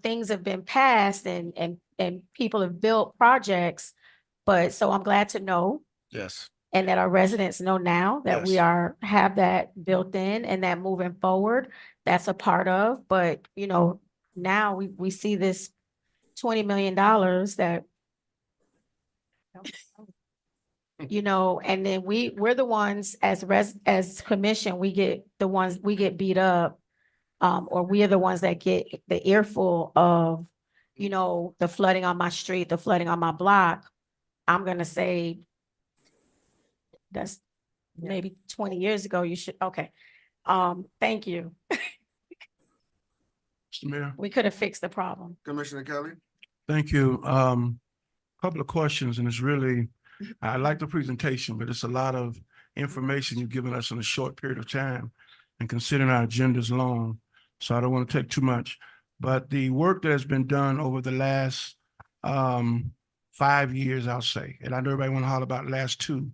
[SPEAKER 3] things have been passed and people have built projects. But so I'm glad to know,
[SPEAKER 4] Yes.
[SPEAKER 3] and that our residents know now that we
[SPEAKER 4] Yes.
[SPEAKER 3] have that built in, and that moving forward, that's a part of. But, now we see this $20 million that, and then we're the ones as commission, we get beat up. Or we are the ones that get the earful of, the flooding on my street, the flooding on my block. I'm gonna say that's maybe 20 years ago, you should, okay. Thank you.
[SPEAKER 6] Mr. Mayor.
[SPEAKER 3] We could have fixed the problem.
[SPEAKER 1] Commissioner Kelly?
[SPEAKER 6] Thank you. Couple of questions, and it's really, I like the presentation, but it's a lot of information you've given us in a short period of time, and considering our agenda is long, so I don't want to take too much. But the work that has been done over the last 5 years, I'll say, and I know everybody want to holler about last 2,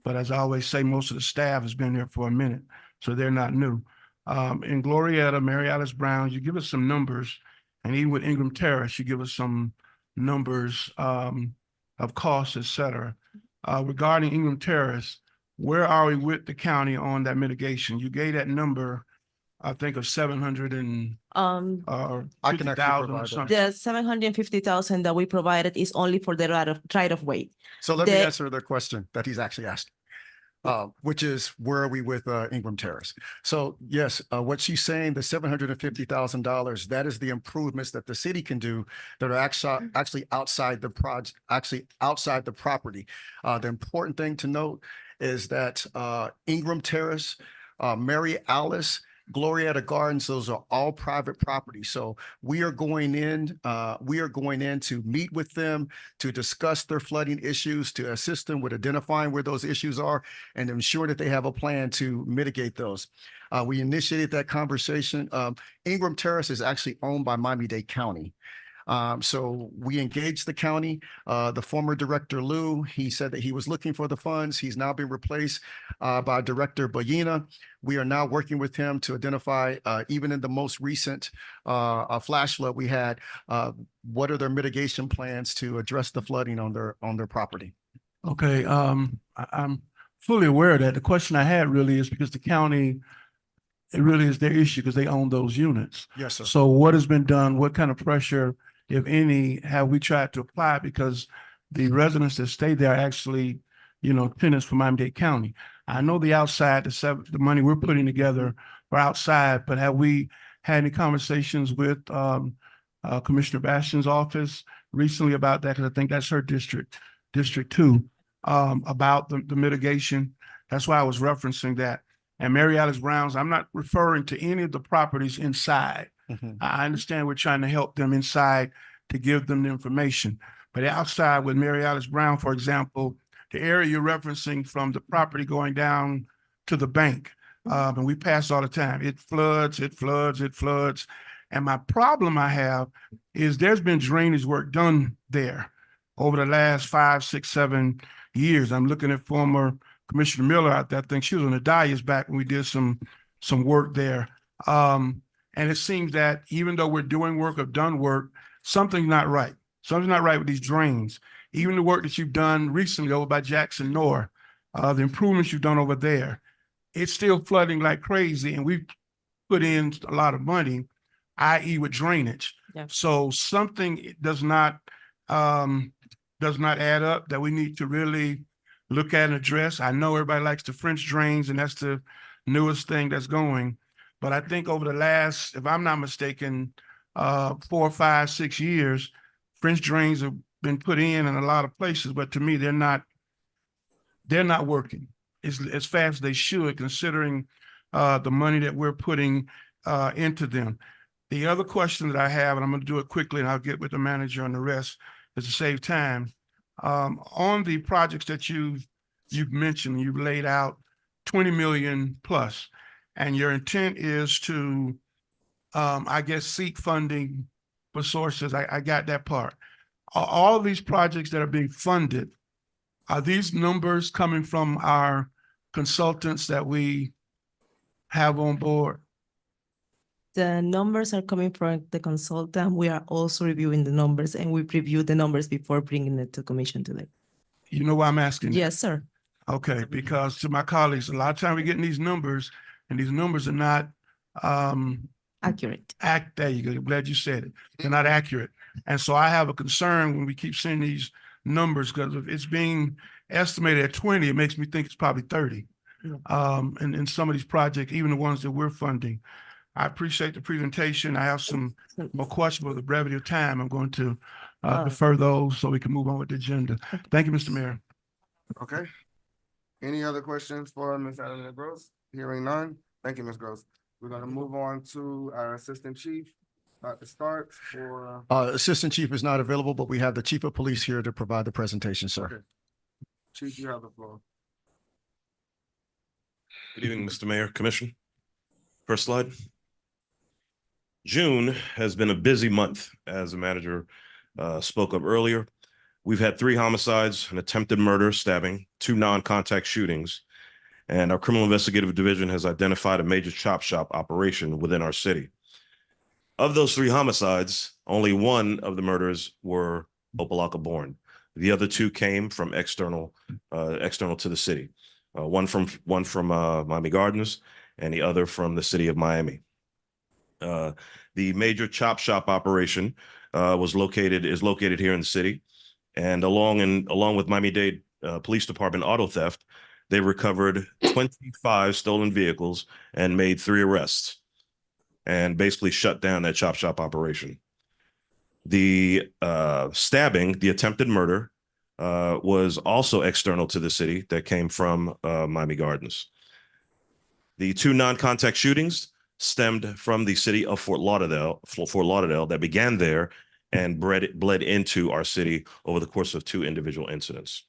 [SPEAKER 6] but as I always say, most of the staff has been there for a minute, so they're not new. In Glorietta, Mary Alice Brown, you give us some numbers, and even with Ingram Terrace, you give us some numbers of costs, et cetera. Regarding Ingram Terrace, where are we with the county on that mitigation? You gave that number, I think, of 700 and
[SPEAKER 4] I can actually
[SPEAKER 6] 50,000 or
[SPEAKER 4] provide that.
[SPEAKER 6] something.
[SPEAKER 7] The 750,000 that we provided is only for the right of way.
[SPEAKER 4] So let me
[SPEAKER 7] The-
[SPEAKER 4] answer the question that he's actually asked. which is where are we with Ingram Terrace? So yes, what she's saying, the $750,000, that is the improvements that the city can do that are actually outside the project, actually outside the property. The important thing to note is that Ingram Terrace, Mary Alice, Glorietta Gardens, those are all private property. So we are going in to meet with them, to discuss their flooding issues, to assist them with identifying where those issues are and ensure that they have a plan to mitigate those. We initiated that conversation. Ingram Terrace is actually owned by Miami-Dade County. So we engaged the county, the former director Lou, he said that he was looking for the funds. He's now been replaced by Director Bayina. We are now working with him to identify, even in the most recent flash flood we had, what are their mitigation plans to address the flooding on their property.
[SPEAKER 6] Okay, I'm fully aware of that. The question I had really is because the county, it really is their issue because they own those units.
[SPEAKER 4] Yes, sir.
[SPEAKER 6] So what has been done? What kind of pressure, if any, have we tried to apply? Because the residents that stay there are actually, tenants from Miami-Dade County. I know the outside, the money we're putting together for outside, but have we had any conversations with Commissioner Bastian's office recently about that? Because I think that's her District 2, about the mitigation. That's why I was referencing that. And Mary Alice Brown's, I'm not referring to any of the properties inside. I understand we're trying to help them inside to give them the information. But outside with Mary Alice Brown, for example, the area you're referencing from the property going down to the bank, and we pass all the time, it floods, it floods, it floods. And my problem I have is there's been drainage work done there over the last 5, 6, 7 years. I'm looking at former Commissioner Miller out there. I think she was on the dais back when we did some work there. And it seems that even though we're doing work or done work, something's not right. Something's not right with these drains. Even the work that you've done recently over by Jackson North, the improvements you've done over there, it's still flooding like crazy. And we've put in a lot of money, i.e. with drainage.
[SPEAKER 7] Yeah.
[SPEAKER 6] So something does not add up that we need to really look at and address. I know everybody likes the French drains, and that's the newest thing that's going. But I think over the last, if I'm not mistaken, 4, 5, 6 years, French drains have been put in a lot of places. But to me, they're not working as fast as they should, considering the money that we're putting into them. The other question that I have, and I'm going to do it quickly, and I'll get with the manager on the rest, is to save time. On the projects that you've mentioned, you've laid out 20 million plus, and your intent is to, I guess, seek funding for sources. I got that part. All of these projects that are being funded, are these numbers coming from our consultants that we have on board?
[SPEAKER 7] The numbers are coming from the consultant. We are also reviewing the numbers, and we review the numbers before bringing it to commission today.
[SPEAKER 6] You know why I'm asking?
[SPEAKER 7] Yes, sir.
[SPEAKER 6] Okay, because to my colleagues, a lot of time we're getting these numbers, and these numbers are not
[SPEAKER 7] Accurate.
[SPEAKER 6] there you go. I'm glad you said it. They're not accurate. And so I have a concern when we keep seeing these numbers, because if it's being estimated at 20, it makes me think it's probably 30. And in some of these projects, even the ones that we're funding. I appreciate the presentation. I have some more questions, but the brevity of time, I'm going to defer those so we can move on with the agenda. Thank you, Mr. Mayor.
[SPEAKER 1] Okay. Any other questions for Ms. Adelina Gross? Hearing none. Thank you, Ms. Gross. We're gonna move on to our Assistant Chief, Dr. Starks, for.
[SPEAKER 4] Assistant Chief is not available, but we have the Chief of Police here to provide the presentation, sir.
[SPEAKER 1] Okay. Chief, you have the floor.
[SPEAKER 5] Good evening, Mr. Mayor, Commission. First slide. June has been a busy month, as the manager spoke of earlier. We've had 3 homicides, an attempted murder, stabbing, 2 non-contact shootings, and our criminal investigative division has identified a major chop shop operation within our city. Of those 3 homicides, only 1 of the murders were Opa-locka born. The other 2 came from external to the city. One from Miami Gardens, and the other from the city of Miami. The major chop shop operation is located here in the city, and along with Miami-Dade Police Department auto theft, they recovered 25 stolen vehicles and made 3 arrests and basically shut down that chop shop operation. The stabbing, the attempted murder, was also external to the city that came from Miami Gardens. The 2 non-contact shootings stemmed from the city of Fort Lauderdale that began there and bled into our city over the course of 2 individual incidents.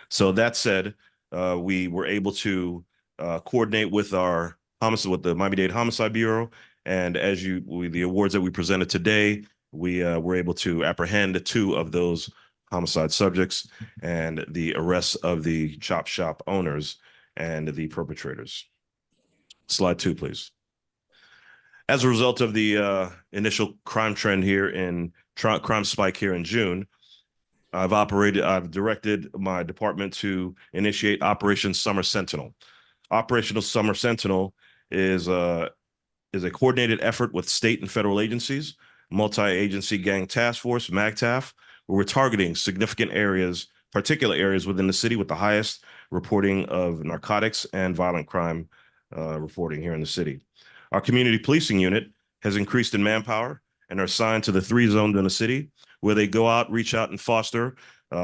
[SPEAKER 5] So that said, we were able to coordinate with the Miami-Dade Homicide Bureau, and the awards that we presented today, we were able to apprehend 2 of those homicide subjects and the arrests of the chop shop owners and the perpetrators. Slide 2, please. As a result of the initial crime trend here in crime spike here in June, I've directed my department to initiate Operation Summer Sentinel. Operational Summer Sentinel is a coordinated effort with state and federal agencies, multi-agency gang task force, MAGTAF, where we're targeting significant areas, particular areas within the city with the highest reporting of narcotics and violent crime reporting here in the city. Our community policing unit has increased in manpower and are assigned to the 3 zones in the city where they go out, reach out, and foster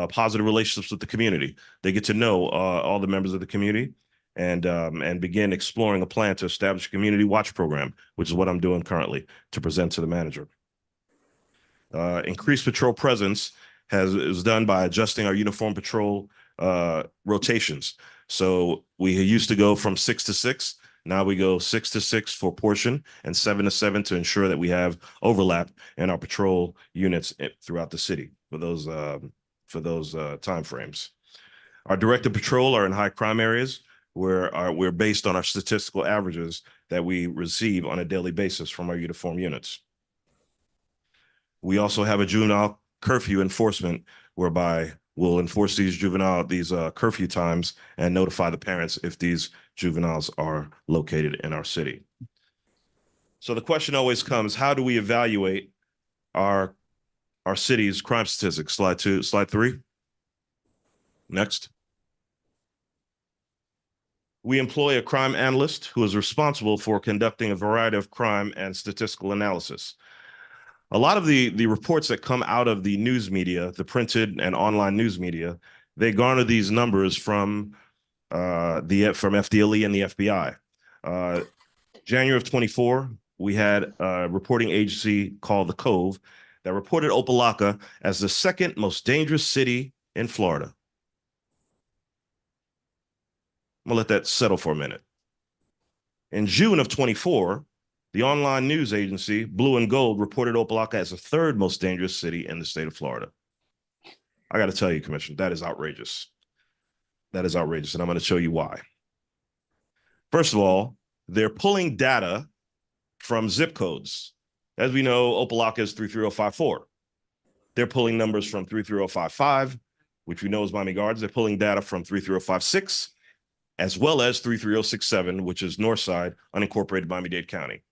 [SPEAKER 5] positive relationships with the community. They get to know all the members of the community and begin exploring a plan to establish a community watch program, which is what I'm doing currently to present to the manager. Increased patrol presence is done by adjusting our uniform patrol rotations. So we used to go from 6 to 6. Now we go 6 to 6 for portion and 7 to 7 to ensure that we have overlap in our patrol units throughout the city for those timeframes. Our directed patrol are in high crime areas where we're based on our statistical averages that we receive on a daily basis from our uniform units. We also have a juvenile curfew enforcement whereby we'll enforce these curfew times and notify the parents if these juveniles are located in our city. So the question always comes, how do we evaluate our city's crime statistics? Slide 3. Next. We employ a crime analyst who is responsible for conducting a variety of crime and statistical analysis. A lot of the reports that come out of the news media, the printed and online news media, they garner these numbers from FDLE and the FBI. January of 24, we had a reporting agency called The Cove that reported Opa-locka as the 2nd most dangerous city in Florida. I'm gonna let that settle for a minute. In June of 24, the online news agency Blue and Gold reported Opa-locka as the 3rd most dangerous city in the state of Florida. I got to tell you, Commissioner, that is outrageous. That is outrageous, and I'm going to show you why. First of all, they're pulling data from zip codes. As we know, Opa-locka is 33054. They're pulling numbers from 33055, which we know is Miami Gardens. They're pulling data from 33056, as well as 33067, which is Northside, unincorporated Miami-Dade County.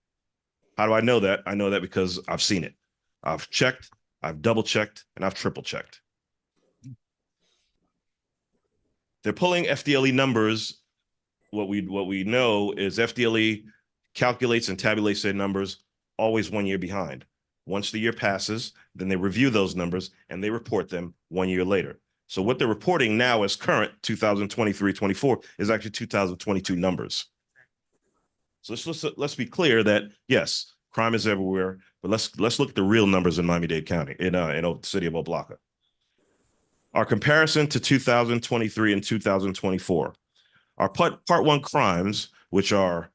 [SPEAKER 5] How do I know that? I know that because I've seen it. I've checked, I've double-checked, and I've triple-checked. They're pulling FDLE numbers. What we know is FDLE calculates and tabulates their numbers always 1 year behind. Once the year passes, then they review those numbers and they report them 1 year later. So what they're reporting now as current 2023-24 is actually 2022 numbers. So let's be clear that yes, crime is everywhere, but let's look at the real numbers in Miami-Dade County, in the city of Opa-locka. Our comparison to 2023 and 2024. Our part 1 crimes, which are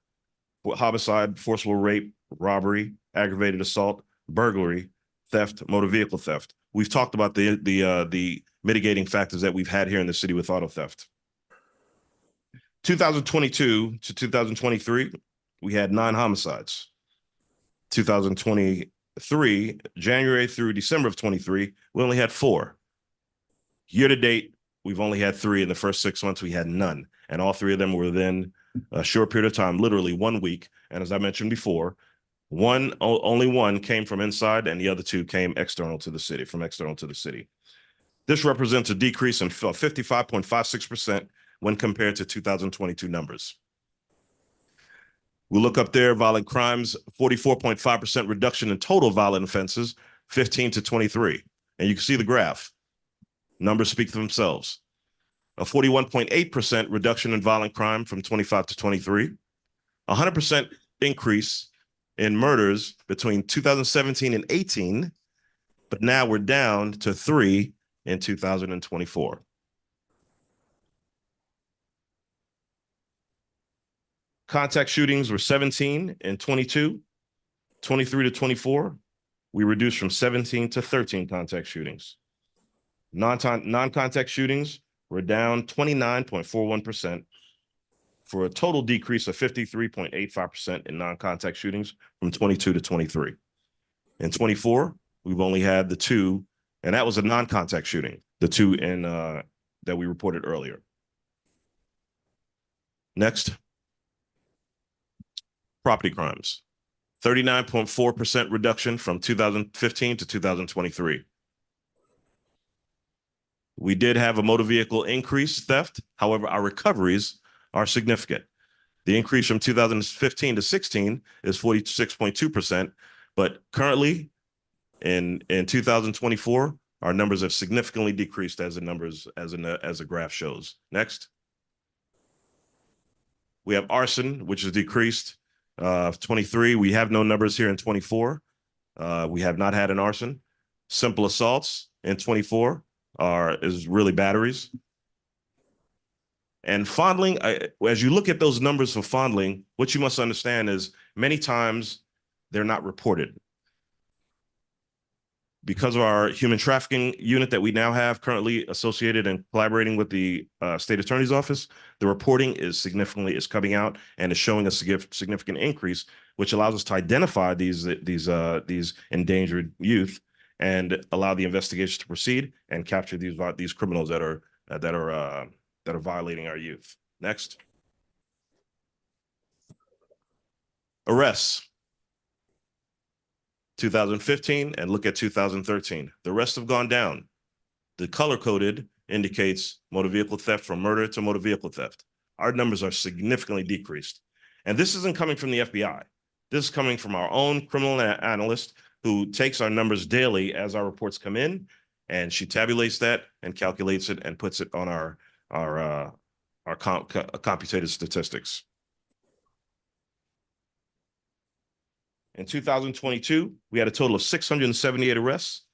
[SPEAKER 5] homicide, forcible rape, robbery, aggravated assault, burglary, theft, motor vehicle theft. We've talked about the mitigating factors that we've had here in the city with auto theft. 2022 to 2023, we had 9 homicides. 2023, January through December of 23, we only had 4. Year to date, we've only had 3. In the first 6 months, we had none. And all 3 of them were within a short period of time, literally 1 week. And as I mentioned before, only one came from inside and the other 2 came external to the city, This represents a decrease in 55.56% when compared to 2022 numbers. We look up there, violent crimes, 44.5% reduction in total violent offenses, 15 to 23. And you can see the graph. Numbers speak for themselves. A 41.8% reduction in violent crime from 25 to 23. 100% increase in murders between 2017 and 18, but now we're down to 3 in 2024. Contact shootings were 17 and 22, 23 to 24. We reduced from 17 to 13 contact shootings. Non-contact shootings were down 29.41% for a total decrease of 53.85% in non-contact shootings from 22 to 23. In 24, we've only had the 2, and that was a non-contact shooting, the 2 in that we reported earlier. Next. Property crimes, 39.4% reduction from 2015 to 2023. We did have a motor vehicle increase theft. However, our recoveries are significant. The increase from 2015 to 16 is 46.2%, but currently in 2024, our numbers have significantly decreased as the graph shows. Next. We have arson, which has decreased 23. We have no numbers here in 24. We have not had an arson. Simple assaults in 24 is really batteries. And fondling, as you look at those numbers for fondling, what you must understand is many times they're not reported. Because of our human trafficking unit that we now have currently associated and collaborating with the state attorney's office, the reporting is coming out and is showing a significant increase, which allows us to identify these endangered youth and allow the investigation to proceed and capture these criminals that are violating our youth. Next. Arrests. 2015 and look at 2013. The rest have gone down. The color coded indicates motor vehicle theft from murder to motor vehicle theft. Our numbers are significantly decreased. And this isn't coming from the FBI. This is coming from our own criminal analyst who takes our numbers daily as our reports come in, and she tabulates that and calculates it and puts it on our computed statistics. In 2022, we had a total of 678 arrests.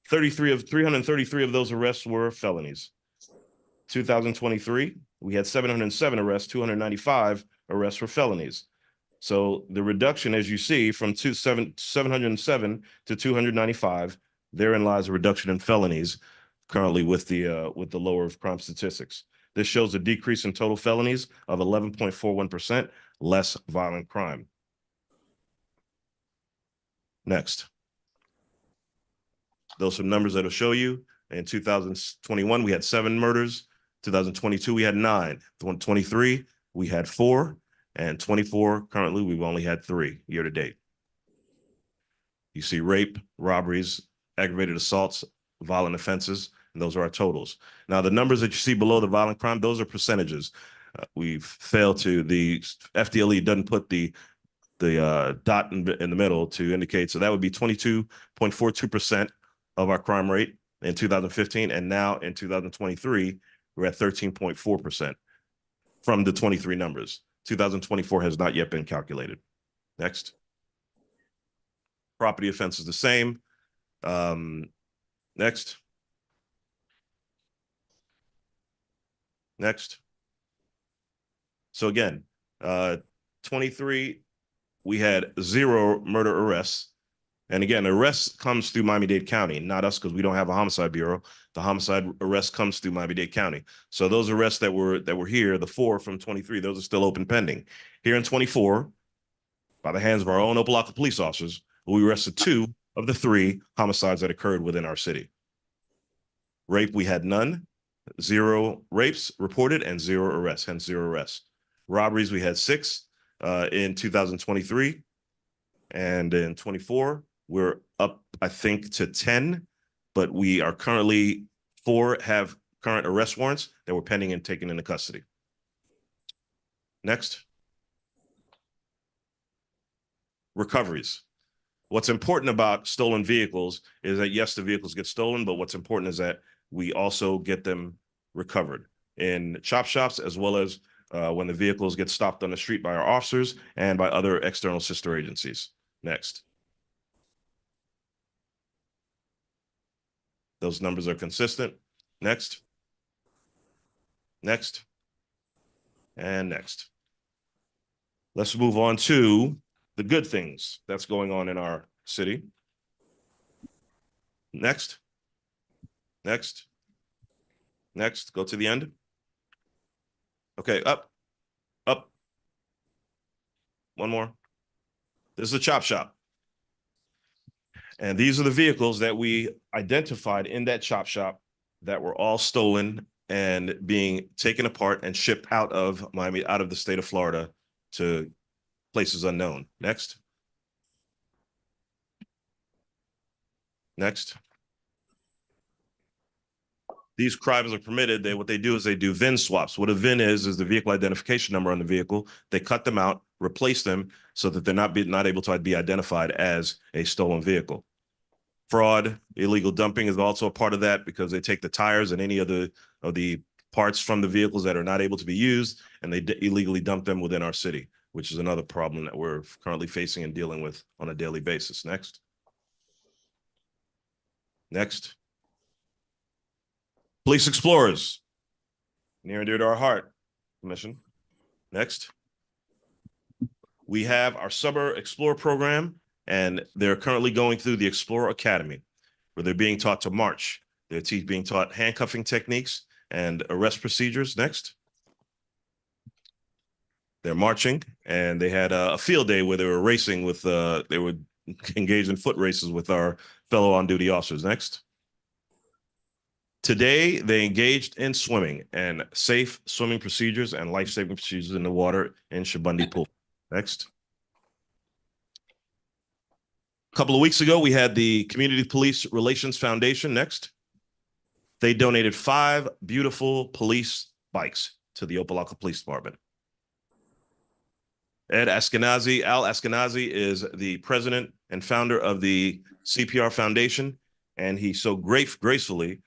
[SPEAKER 5] 333 of those arrests were felonies. 2023, we had 707 arrests, 295 arrests for felonies. So the reduction, as you see, from 707 to 295, therein lies a reduction in felonies currently with the lower of crime statistics. This shows a decrease in total felonies of 11.41%, less violent crime. Next. Those are numbers that'll show you. In 2021, we had 7 murders. 2022, we had 9. 2023, we had 4. And 24, currently, we've only had 3 year to date. You see rape, robberies, aggravated assaults, violent offenses, and those are our totals. Now, the numbers that you see below the violent crime, those are percentages. We've failed to, the FDLE doesn't put the dot in the middle to indicate. So that would be 22.42% of our crime rate in 2015. And now in 2023, we're at 13.4% from the 23 numbers. 2024 has not yet been calculated. Next. Property offense is the same. Next. Next. So again, 23, we had 0 murder arrests. And again, arrests comes through Miami-Dade County, not us, because we don't have a homicide bureau. The homicide arrest comes through Miami-Dade County. So those arrests that were here, the 4 from 23, those are still open pending. Here in 24, by the hands of our own Opa-locka police officers, we arrested 2 of the 3 homicides that occurred within our city. Rape, we had none. 0 rapes reported and 0 arrests, hence 0 arrests. Robberies, we had 6 in 2023. And in 24, we're up, I think, to 10, but we are currently 4 have current arrest warrants that were pending and taken into custody. Next. Recoveries. What's important about stolen vehicles is that, yes, the vehicles get stolen, but what's important is that we also get them recovered in chop shops, as well as when the vehicles get stopped on the street by our officers and by other external sister agencies. Next. Those numbers are consistent. Next. Next. And next. Let's move on to the good things that's going on in our city. Next. Next. Next. Go to the end. Okay, up. Up. One more. This is a chop shop. And these are the vehicles that we identified in that chop shop that were all stolen and being taken apart and shipped out of Miami, out of the state of Florida to places unknown. Next. Next. These crimes are permitted. What they do is they do VIN swaps. What a VIN is the vehicle identification number on the vehicle. They cut them out, replace them so that they're not able to be identified as a stolen vehicle. Fraud, illegal dumping is also a part of that, because they take the tires and any of the parts from the vehicles that are not able to be used, and they illegally dump them within our city, which is another problem that we're currently facing and dealing with on a daily basis. Next. Next. Police explorers, near and dear to our heart, Commission. Next. We have our Summer Explorer program, and they're currently going through the Explorer Academy, where they're being taught to march. They're being taught handcuffing techniques and arrest procedures. Next. They're marching, and they had a field day where they were racing with, they were engaged in foot races with our fellow on-duty officers. Next. Today, they engaged in swimming and safe swimming procedures and life-saving procedures in the water in Shabundi Pool. Next. A couple of weeks ago, we had the Community Police Relations Foundation. Next. They donated 5 beautiful police bikes to the Opa-locka Police Department. Al Askenazi is the president and founder of the CPR Foundation, and he so gracefully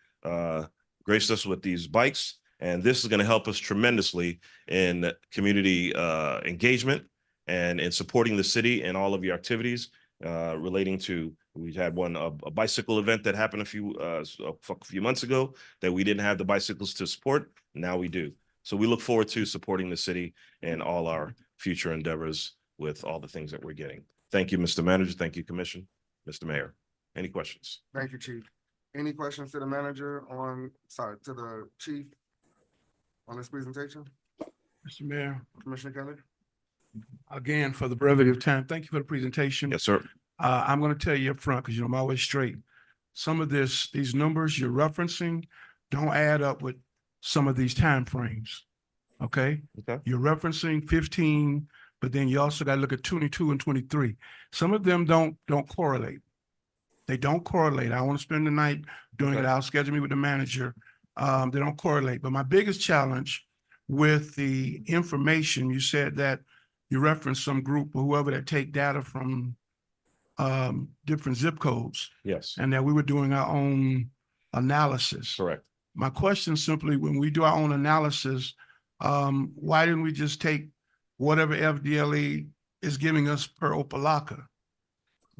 [SPEAKER 5] graced us with these bikes. And this is going to help us tremendously in community engagement and in supporting the city and all of your activities relating to, we had a bicycle event that happened a few months ago that we didn't have the bicycles to support. Now we do. So we look forward to supporting the city and all our future endeavors with all the things that we're getting. Thank you, Mr. Manager. Thank you, Commission. Mr. Mayor, any questions?
[SPEAKER 1] Thank you, Chief. Any questions to the manager to the chief on this presentation?
[SPEAKER 6] Mr. Mayor,
[SPEAKER 1] Commissioner Kelly?
[SPEAKER 6] again, for the brevity of time, thank you for the presentation.
[SPEAKER 5] Yes, sir.
[SPEAKER 6] I'm going to tell you up front, because I'm always straight. Some of these numbers you're referencing don't add up with some of these timeframes. Okay?
[SPEAKER 5] Okay.
[SPEAKER 6] You're referencing 15, but then you also got to look at 22 and 23. Some of them don't correlate. They don't correlate. I want to spend the night doing it. I'll schedule me with the manager. They don't correlate. But my biggest challenge with the information, you said that you referenced some group or whoever that take data from different zip codes,
[SPEAKER 5] Yes,
[SPEAKER 6] and that we were doing our own analysis.
[SPEAKER 5] correct.
[SPEAKER 6] My question simply, when we do our own analysis, why didn't we just take whatever FDLE is giving us per Opa-locka?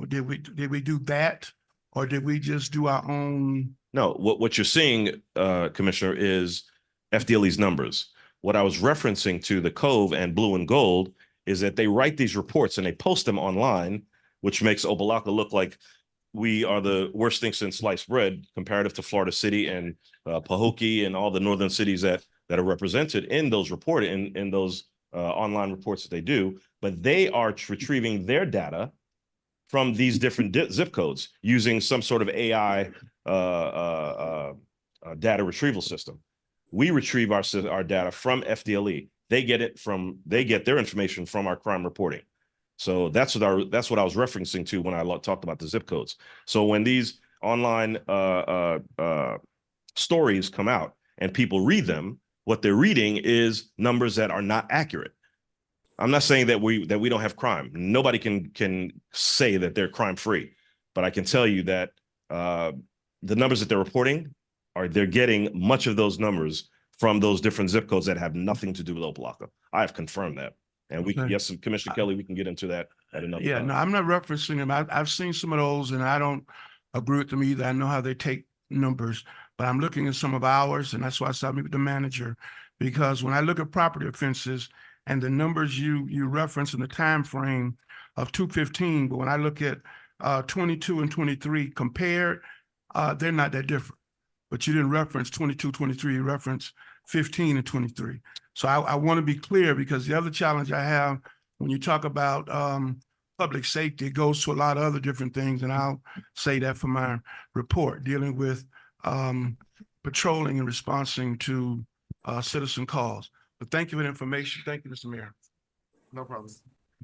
[SPEAKER 6] Did we do that, or did we just do our own?
[SPEAKER 5] No, what you're seeing, Commissioner, is FDLE's numbers. What I was referencing to the Cove and Blue and Gold is that they write these reports and they post them online, which makes Opa-locka look like we are the worst thing since sliced bread comparative to Florida City and Pahokee and all the northern cities that are represented in those in those online reports that they do. But they are retrieving their data from these different zip codes using some sort of AI data retrieval system. We retrieve our data from FDLE. They get their information from our crime reporting. So that's what I was referencing to when I talked about the zip codes. So when these online stories come out and people read them, what they're reading is numbers that are not accurate. I'm not saying that we don't have crime. Nobody can say that they're crime free, but I can tell you that the numbers that they're reporting they're getting much of those numbers from those different zip codes that have nothing to do with Opa-locka. I have confirmed that, and
[SPEAKER 6] Okay.
[SPEAKER 5] yes, Commissioner Kelly, we can get into that at another
[SPEAKER 6] Yeah,
[SPEAKER 5] time.
[SPEAKER 6] no, I'm not referencing them. I've seen some of those and I don't agree with them either. I know how they take numbers, but I'm looking at some of ours, and that's why I saw me with the manager. Because when I look at property offenses and the numbers you reference in the time frame of 215, but when I look at 22 and 23 compared, they're not that different. But you didn't reference 22, 23, you reference 15 and 23. So I want to be clear, because the other challenge I have when you talk about public safety, it goes to a lot of other different things, and I'll say that for my report dealing with patrolling and responding to citizen calls. But thank you for the information. Thank you, Mr. Mayor.
[SPEAKER 1] No problem.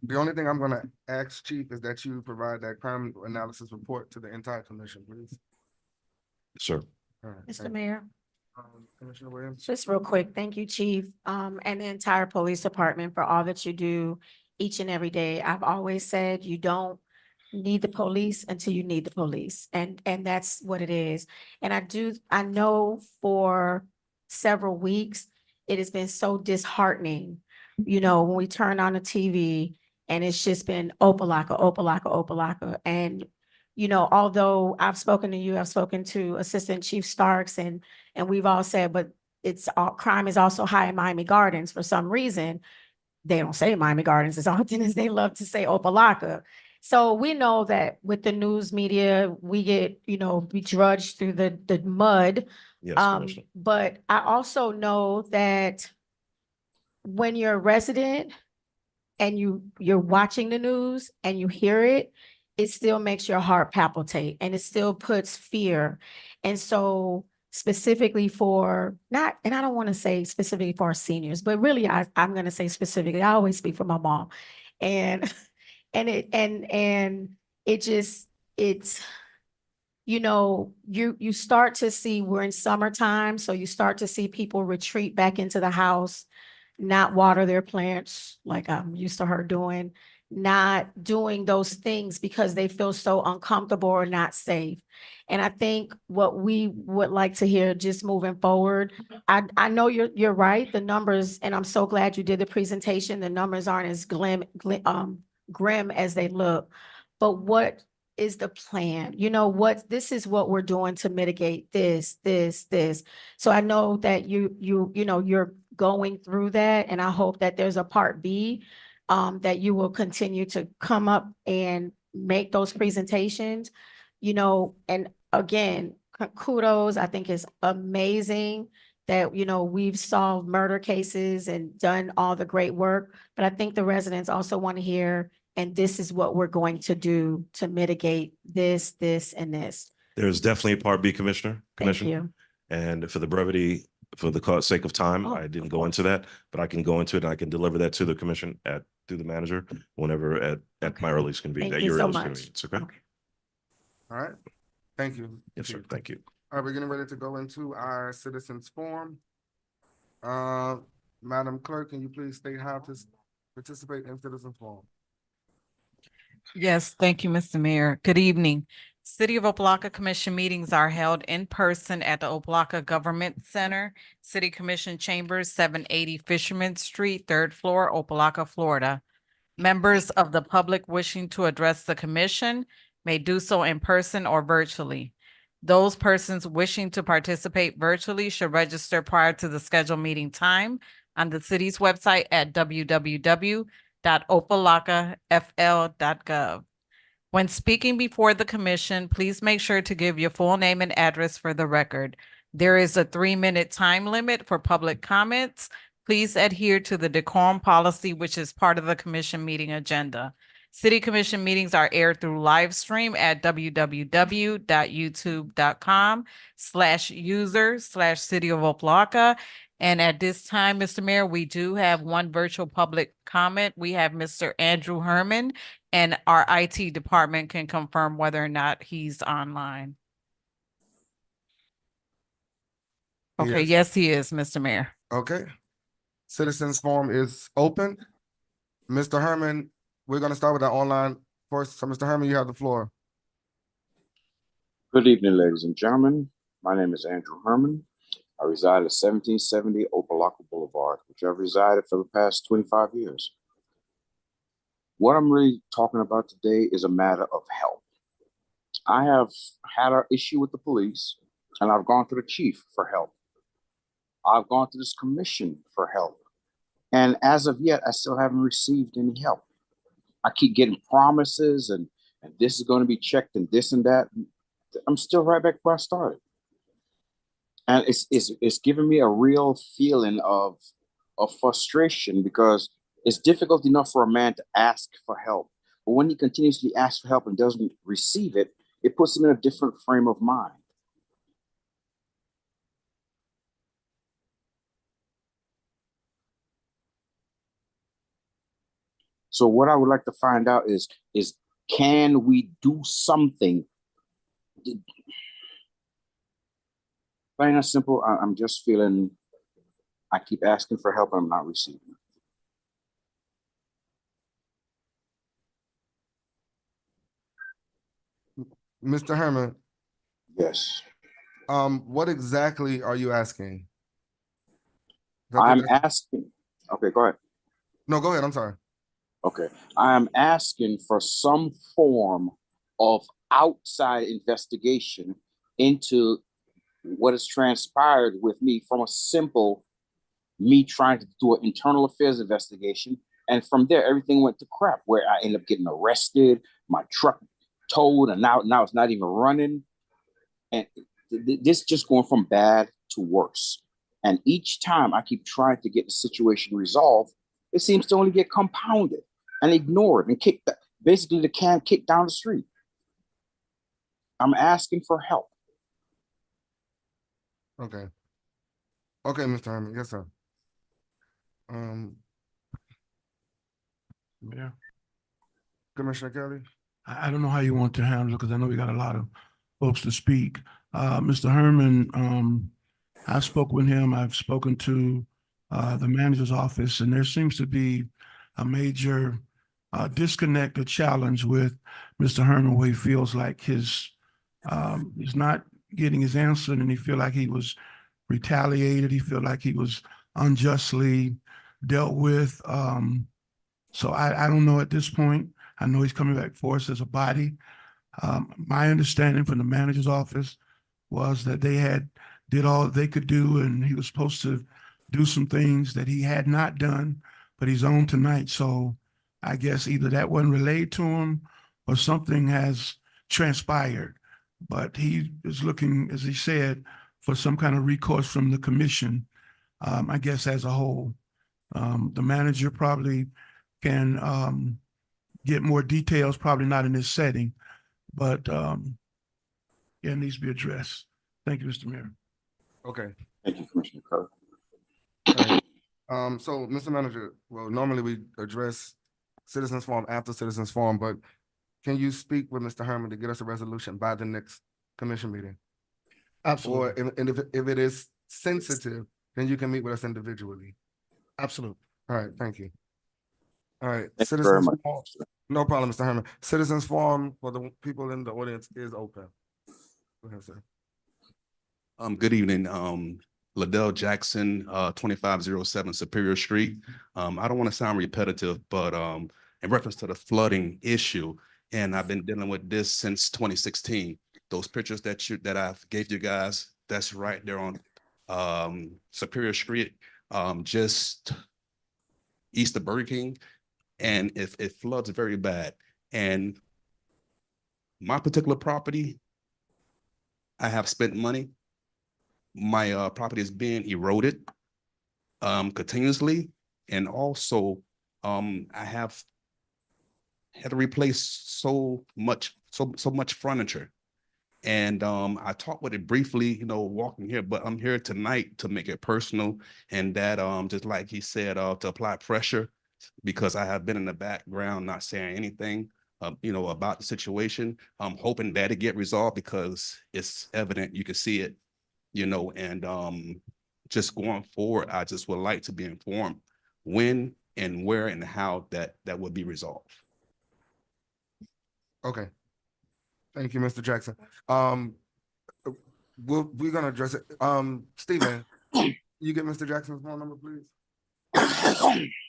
[SPEAKER 1] The only thing I'm gonna ask, Chief, is that you provide that crime analysis report to the entire commission, please.
[SPEAKER 5] Sir.
[SPEAKER 1] All right,
[SPEAKER 3] Mr.
[SPEAKER 1] thank you.
[SPEAKER 3] Mayor,
[SPEAKER 1] Commissioner Williams?
[SPEAKER 3] just real quick, thank you, Chief, and the entire police department for all that you do each and every day. I've always said you don't need the police until you need the police, and that's what it is. And I know for several weeks, it has been so disheartening, when we turn on the TV and it's just been Opa-locka, Opa-locka, Opa-locka. And, although I've spoken to you, I've spoken to Assistant Chief Starks, and we've all said, but crime is also high in Miami Gardens. For some reason, they don't say Miami Gardens as often as they love to say Opa-locka. So we know that with the news media, we get, we drudge through the mud.
[SPEAKER 5] Yes, Commissioner.
[SPEAKER 3] But I also know that when you're a resident and you're watching the news and you hear it, it still makes your heart palpitate, and it still puts fear. And so specifically for not, and I don't want to say specifically for our seniors, but really I'm going to say specifically, I always speak for my mom, and it's, you start to see, we're in summertime, so you start to see people retreat back into the house, not water their plants like I'm used to her doing, not doing those things because they feel so uncomfortable or not safe. And I think what we would like to hear just moving forward, I know you're right, the numbers, and I'm so glad you did the presentation. The numbers aren't as grim as they look, but what is the plan? This is what we're doing to mitigate this. So I know that you're going through that, and I hope that there's a part B, that you will continue to come up and make those presentations, and again, kudos. I think it's amazing that, we've solved murder cases and done all the great work, but I think the residents also want to hear, and this is what we're going to do to mitigate this, and this.
[SPEAKER 5] There's definitely a part B, Commissioner.
[SPEAKER 3] Thank you.
[SPEAKER 5] And for the brevity, for the sake of time,
[SPEAKER 3] Oh,
[SPEAKER 5] I didn't
[SPEAKER 3] of
[SPEAKER 5] go into that, but I can go into it and I can deliver that to the commission through the manager whenever at
[SPEAKER 3] Okay.
[SPEAKER 5] my earliest convenience,
[SPEAKER 3] Thank
[SPEAKER 5] at
[SPEAKER 3] you
[SPEAKER 5] your
[SPEAKER 3] so
[SPEAKER 5] earliest
[SPEAKER 3] much.
[SPEAKER 5] convenience. Okay.
[SPEAKER 3] Okay.
[SPEAKER 1] All right, thank you.
[SPEAKER 5] Yes, sir.
[SPEAKER 1] Chief.
[SPEAKER 5] Thank you.
[SPEAKER 1] All right, we're getting ready to go into our citizens forum. Madam Clerk, can you please state how to participate in citizens forum?
[SPEAKER 2] Yes, thank you, Mr. Mayor. Good evening. City of Opa-locka Commission meetings are held in person at the Opa-locka Government Center, City Commission Chambers, 780 Fisherman Street, 3rd floor, Opa-locka, Florida. Members of the public wishing to address the commission may do so in person or virtually. Those persons wishing to participate virtually should register prior to the scheduled meeting time on the city's website at www.opalockafl.gov. When speaking before the commission, please make sure to give your full name and address for the record. There is a 3-minute time limit for public comments. Please adhere to the decorum policy, which is part of the commission meeting agenda. City commission meetings are aired through live stream at www.youtube.com/user/City of Opa-locka. And at this time, Mr. Mayor, we do have one virtual public comment. We have Mr. Andrew Herman, and our IT department can confirm whether or not he's online. Okay,
[SPEAKER 1] Yes.
[SPEAKER 2] yes, he is, Mr. Mayor.
[SPEAKER 1] Okay. Citizens forum is open. Mr. Herman, we're gonna start with our online first. So Mr. Herman, you have the floor.
[SPEAKER 8] Good evening, ladies and gentlemen. My name is Andrew Herman. I reside at 1770 Opa-locka Boulevard, which I've resided for the past 25 years. What I'm really talking about today is a matter of help. I have had an issue with the police, and I've gone to the chief for help. I've gone to this commission for help. And as of yet, I still haven't received any help. I keep getting promises and this is going to be checked and this and that. I'm still right back where I started. And it's giving me a real feeling of frustration, because it's difficult enough for a man to ask for help. But when he continuously asks for help and doesn't receive it, it puts him in a different frame of mind. So what I would like to find out is can we do something? Plain and simple, I'm just feeling I keep asking for help and I'm not receiving it.
[SPEAKER 1] Mr. Herman,
[SPEAKER 8] Yes.
[SPEAKER 1] what exactly are you asking?
[SPEAKER 8] I'm asking. Okay, go ahead.
[SPEAKER 1] No, go ahead. I'm sorry.
[SPEAKER 8] Okay. I'm asking for some form of outside investigation into what has transpired with me, from a simple me trying to do an internal affairs investigation. And from there, everything went to crap, where I ended up getting arrested, my truck towed, and now it's not even running. And this just going from bad to worse. And each time I keep trying to get the situation resolved, it seems to only get compounded and ignored and kicked, basically the can kicked down the street. I'm asking for help.
[SPEAKER 1] Okay. Okay, Mr. Herman. Yes, sir.
[SPEAKER 6] Yeah.
[SPEAKER 1] Commissioner Kelly.
[SPEAKER 6] I don't know how you want to handle it, because I know we got a lot of folks to speak. Mr. Herman, I've spoken with him. I've spoken to the manager's office, and there seems to be a major disconnect or challenge with Mr. Herman, where he feels like he's not getting his answer, and he feel like he was retaliated. He feel like he was unjustly dealt with. So I don't know at this point. I know he's coming back for us as a body. My understanding from the manager's office was that they did all they could do, and he was supposed to do some things that he had not done, but he's on tonight. So I guess either that wasn't relayed to him or something has transpired. But he is looking, as he said, for some kind of recourse from the commission, I guess as a whole. The manager probably can get more details, probably not in this setting, but it needs to be addressed. Thank you, Mr. Mayor.
[SPEAKER 1] Okay.
[SPEAKER 8] Thank you, Commissioner Carter.
[SPEAKER 1] All right. So, Mr. Manager, well, normally we address citizens forum after citizens forum, but can you speak with Mr. Herman to get us a resolution by the next commission meeting?
[SPEAKER 4] Absolutely.
[SPEAKER 1] Or if it is sensitive, then you can meet with us individually.
[SPEAKER 4] Absolutely.
[SPEAKER 1] All right, thank you. All right,
[SPEAKER 8] Thank you very
[SPEAKER 1] citizens
[SPEAKER 8] much.
[SPEAKER 1] forum. No problem, Mr. Herman. Citizens forum for the people in the audience is open. Go ahead, sir.
[SPEAKER 9] Good evening, Liddell Jackson, 2507 Superior Street. I don't want to sound repetitive, but in reference to the flooding issue, and I've been dealing with this since 2016. Those pictures that I gave you guys, that's right there on Superior Street, just east of Burger King, and it floods very bad. And my particular property, I have spent money. My property is being eroded continuously, and also I have had to replace so much furniture. And I talked with it briefly, walking here, but I'm here tonight to make it personal, and that just like he said, to apply pressure, because I have been in the background not saying anything about the situation. I'm hoping that it get resolved, because it's evident, you can see it. and just going forward, I just would like to be informed when and where and how that would be resolved.
[SPEAKER 1] Okay. Thank you, Mr. Jackson. We're gonna address it. Stephen, you get Mr. Jackson's phone number, please?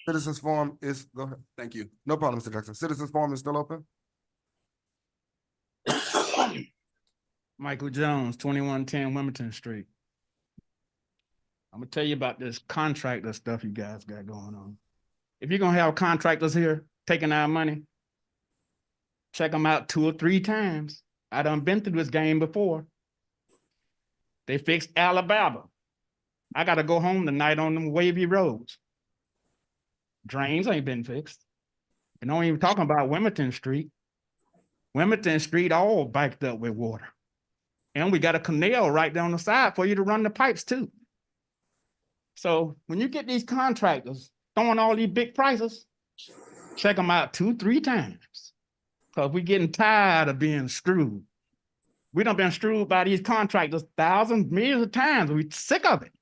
[SPEAKER 1] Citizens Forum is, go ahead.
[SPEAKER 9] Thank you.
[SPEAKER 1] No problem, Mr. Jackson. Citizens Forum is still open?
[SPEAKER 10] Michael Jones, 2110 Wilmington Street. I'm gonna tell you about this contractor stuff you guys got going on. If you're gonna have contractors here taking our money, check them out 2 or 3 times. I done been through this game before. They fixed Alabama. I gotta go home tonight on them wavy roads. Drains ain't been fixed. And don't even talking about Wilmington Street. Wilmington Street all backed up with water. And we got a canal right down the side for you to run the pipes too. So when you get these contractors throwing all these big prices, check them out 2, 3 times. Because we're getting tired of being screwed. We done been screwed by these contractors thousands, millions of times. We sick of it.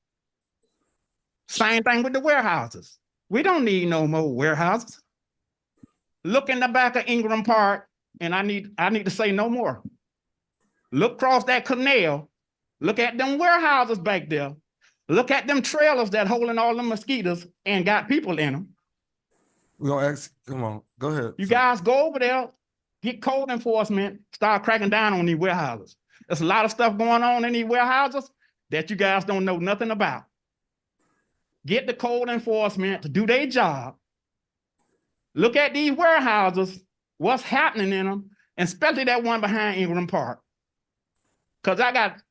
[SPEAKER 10] Same thing with the warehouses. We don't need no more warehouses. Look in the back of Ingram Park, and I need to say no more. Look across that canal. Look at them warehouses back there. Look at them trailers that holding all them mosquitoes and got people in them.
[SPEAKER 1] We gonna ask, come on, go ahead.
[SPEAKER 10] You
[SPEAKER 1] sir.
[SPEAKER 10] guys go over there, get code enforcement, start cracking down on these warehouses. There's a lot of stuff going on in these warehouses that you guys don't know nothing about. Get the code enforcement to do their job. Look at these warehouses, what's happening in them, and especially that one behind Ingram Park. Because I got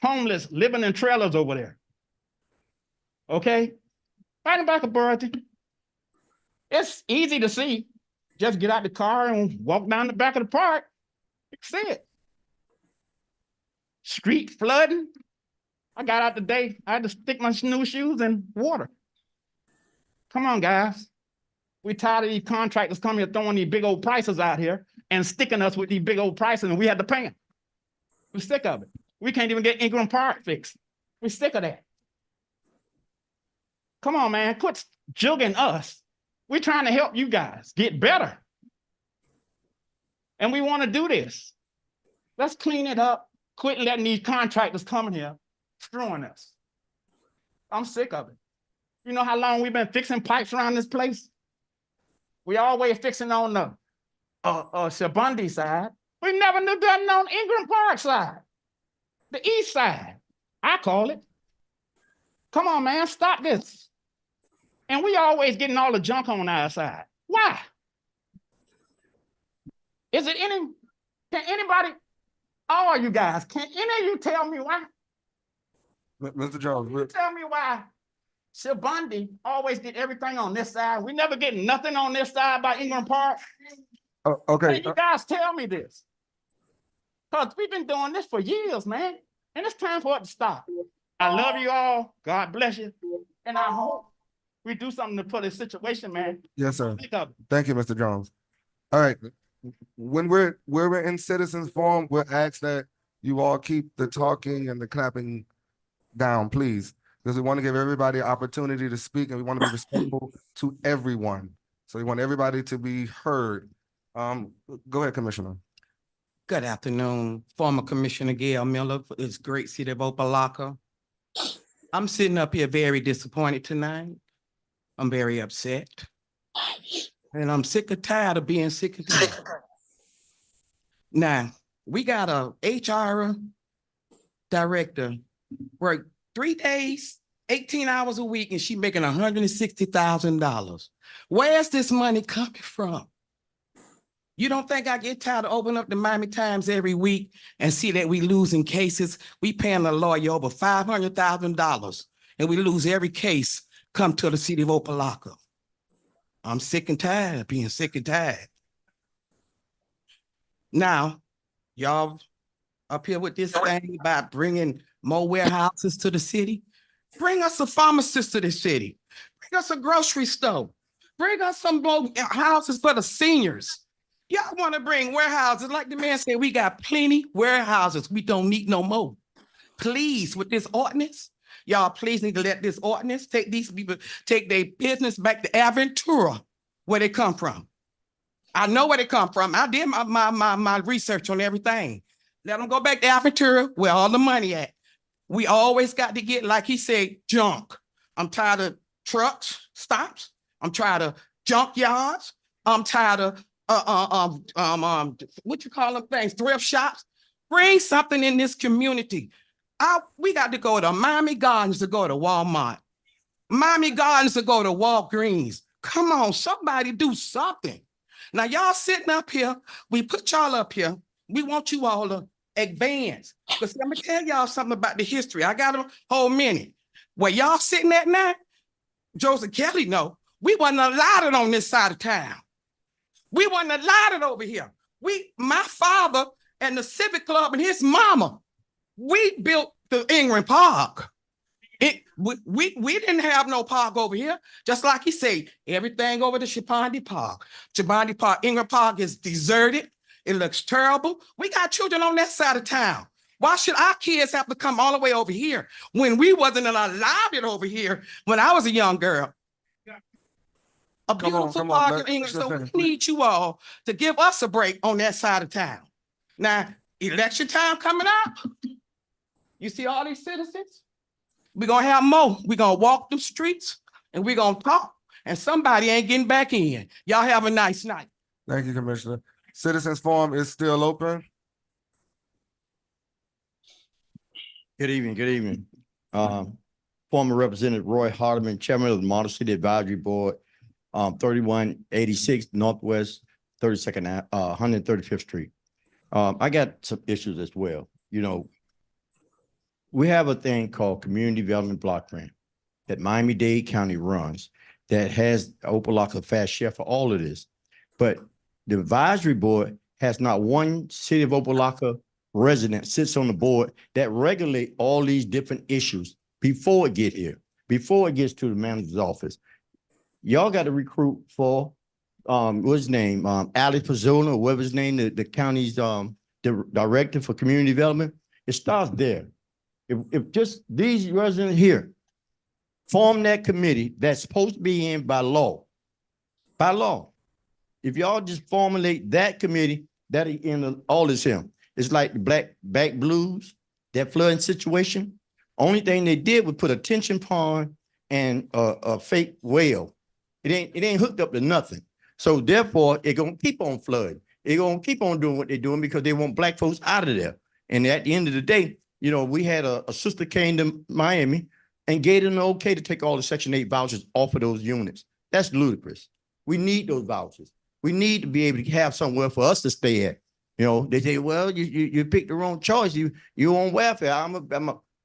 [SPEAKER 10] homeless living in trailers over there. Okay? Right in the back of Burlington. It's easy to see. Just get out the car and walk down the back of the park. You can see it. Street flooding. I got out today. I had to stick my new shoes in water. Come on, guys. We tired of these contractors coming here throwing these big old prices out here and sticking us with these big old prices, and we had to pay them. We're sick of it. We can't even get Ingram Park fixed. We're sick of that. Come on, man. Quit jugging us. We're trying to help you guys get better. And we want to do this. Let's clean it up. Quit letting these contractors come in here screwing us. I'm sick of it. You know how long we've been fixing pipes around this place? We always fixing on the Shabundi side. We never knew nothing on Ingram Park side. The east side, I call it. Come on, man, stop this. And we always getting all the junk on our side. Why? Can anybody, all you guys, can any of you tell me why?
[SPEAKER 1] Mr. Jones,
[SPEAKER 10] Tell me why Shabundi always get everything on this side. We never get nothing on this side by Ingram Park.
[SPEAKER 1] okay,
[SPEAKER 10] Hey, you guys tell me this. Because we've been doing this for years, man. And it's time for it to stop. I love you all. God bless you. And I hope we do something to put this situation, man.
[SPEAKER 1] yes, sir.
[SPEAKER 10] Think of it.
[SPEAKER 1] Thank you, Mr. Jones. All right, when we're in citizens forum, we're asked that you all keep the talking and the clapping down, please, because we want to give everybody an opportunity to speak, and we want to be respectful to everyone. So we want everybody to be heard. Go ahead, Commissioner.
[SPEAKER 11] Good afternoon, former Commissioner Gail Miller for this great city of Opa-locka. I'm sitting up here very disappointed tonight. I'm very upset. And I'm sick and tired of being sick and tired. Now, we got a HR director, work 3 days, 18 hours a week, and she making $160,000. Where's this money coming from? You don't think I get tired of opening up the Miami Times every week and see that we losing cases? We paying a lawyer over $500,000 and we lose every case come to the city of Opa-locka. I'm sick and tired of being sick and tired. Now, y'all up here with this thing about bringing more warehouses to the city. Bring us a pharmacist to the city. Bring us a grocery store. Bring us some more houses for the seniors. Y'all want to bring warehouses. Like the man said, we got plenty warehouses. We don't need no more. please, with this ordinance, y'all please need to let this ordinance take these people, take their business back to Aventura, where they come from. I know where they come from. I did my research on everything. Let them go back to Aventura, where all the money at. We always got to get, like he said, junk. I'm tired of trucks stops. I'm tired of junkyards. I'm tired of what you call them things, thrift shops. Bring something in this community. We got to go to Miami Gardens to go to Walmart. Miami Gardens to go to Walgreens. Come on, somebody do something. Now y'all sitting up here, we put y'all up here. We want you all to advance. Because I'm gonna tell y'all something about the history. I got a whole minute. Where y'all sitting at now, Joseph Kelly know, we wasn't allowed it on this side of town. We wasn't allowed it over here. My father and the Civic Club and his mama, we built the Ingram Park. We didn't have no park over here. Just like he said, everything over to Chapandi Park. Chapandi Park, Ingram Park is deserted. It looks terrible. We got children on that side of town. Why should our kids have to come all the way over here when we wasn't allowed it over here when I was a young girl? A beautiful park in Ingram. So we need you all to give us a break on that side of town. Now, election time coming up. You see all these citizens? We're gonna have more. We're gonna walk the streets and we're gonna talk, and somebody ain't getting back in. Y'all have a nice night.
[SPEAKER 1] Thank you, Commissioner. Citizens Forum is still open.
[SPEAKER 12] Good evening, good evening. Former Representative Roy Hardeman, Chairman of the Model City Advisory Board, 3186 Northwest 32nd, 135th Street. I got some issues as well. You know, we have a thing called Community Development Block Grant that Miami-Dade County runs that has Opa-locka fast share for all of this. But the advisory board has not one City of Opa-locka resident sits on the board that regulate all these different issues before it get here, before it gets to the manager's office. Y'all got to recruit for, what's his name? Ali Pazzola, or whatever his name, the county's the director for community development. It starts there. If just these residents here form that committee that's supposed to be in by law, if y'all just formulate that committee, that in all is him. It's like the back blues, that flooding situation. Only thing they did was put a tension pond and a fake well. It ain't hooked up to nothing. So therefore, it gonna keep on flooding. It gonna keep on doing what they're doing because they want black folks out of there. And at the end of the day, you know, we had a sister came to Miami and gave them the okay to take all the Section 8 vouchers off of those units. That's ludicrous. We need those vouchers. We need to be able to have somewhere for us to stay at. You know, they say, well, you picked the wrong choice. You on welfare.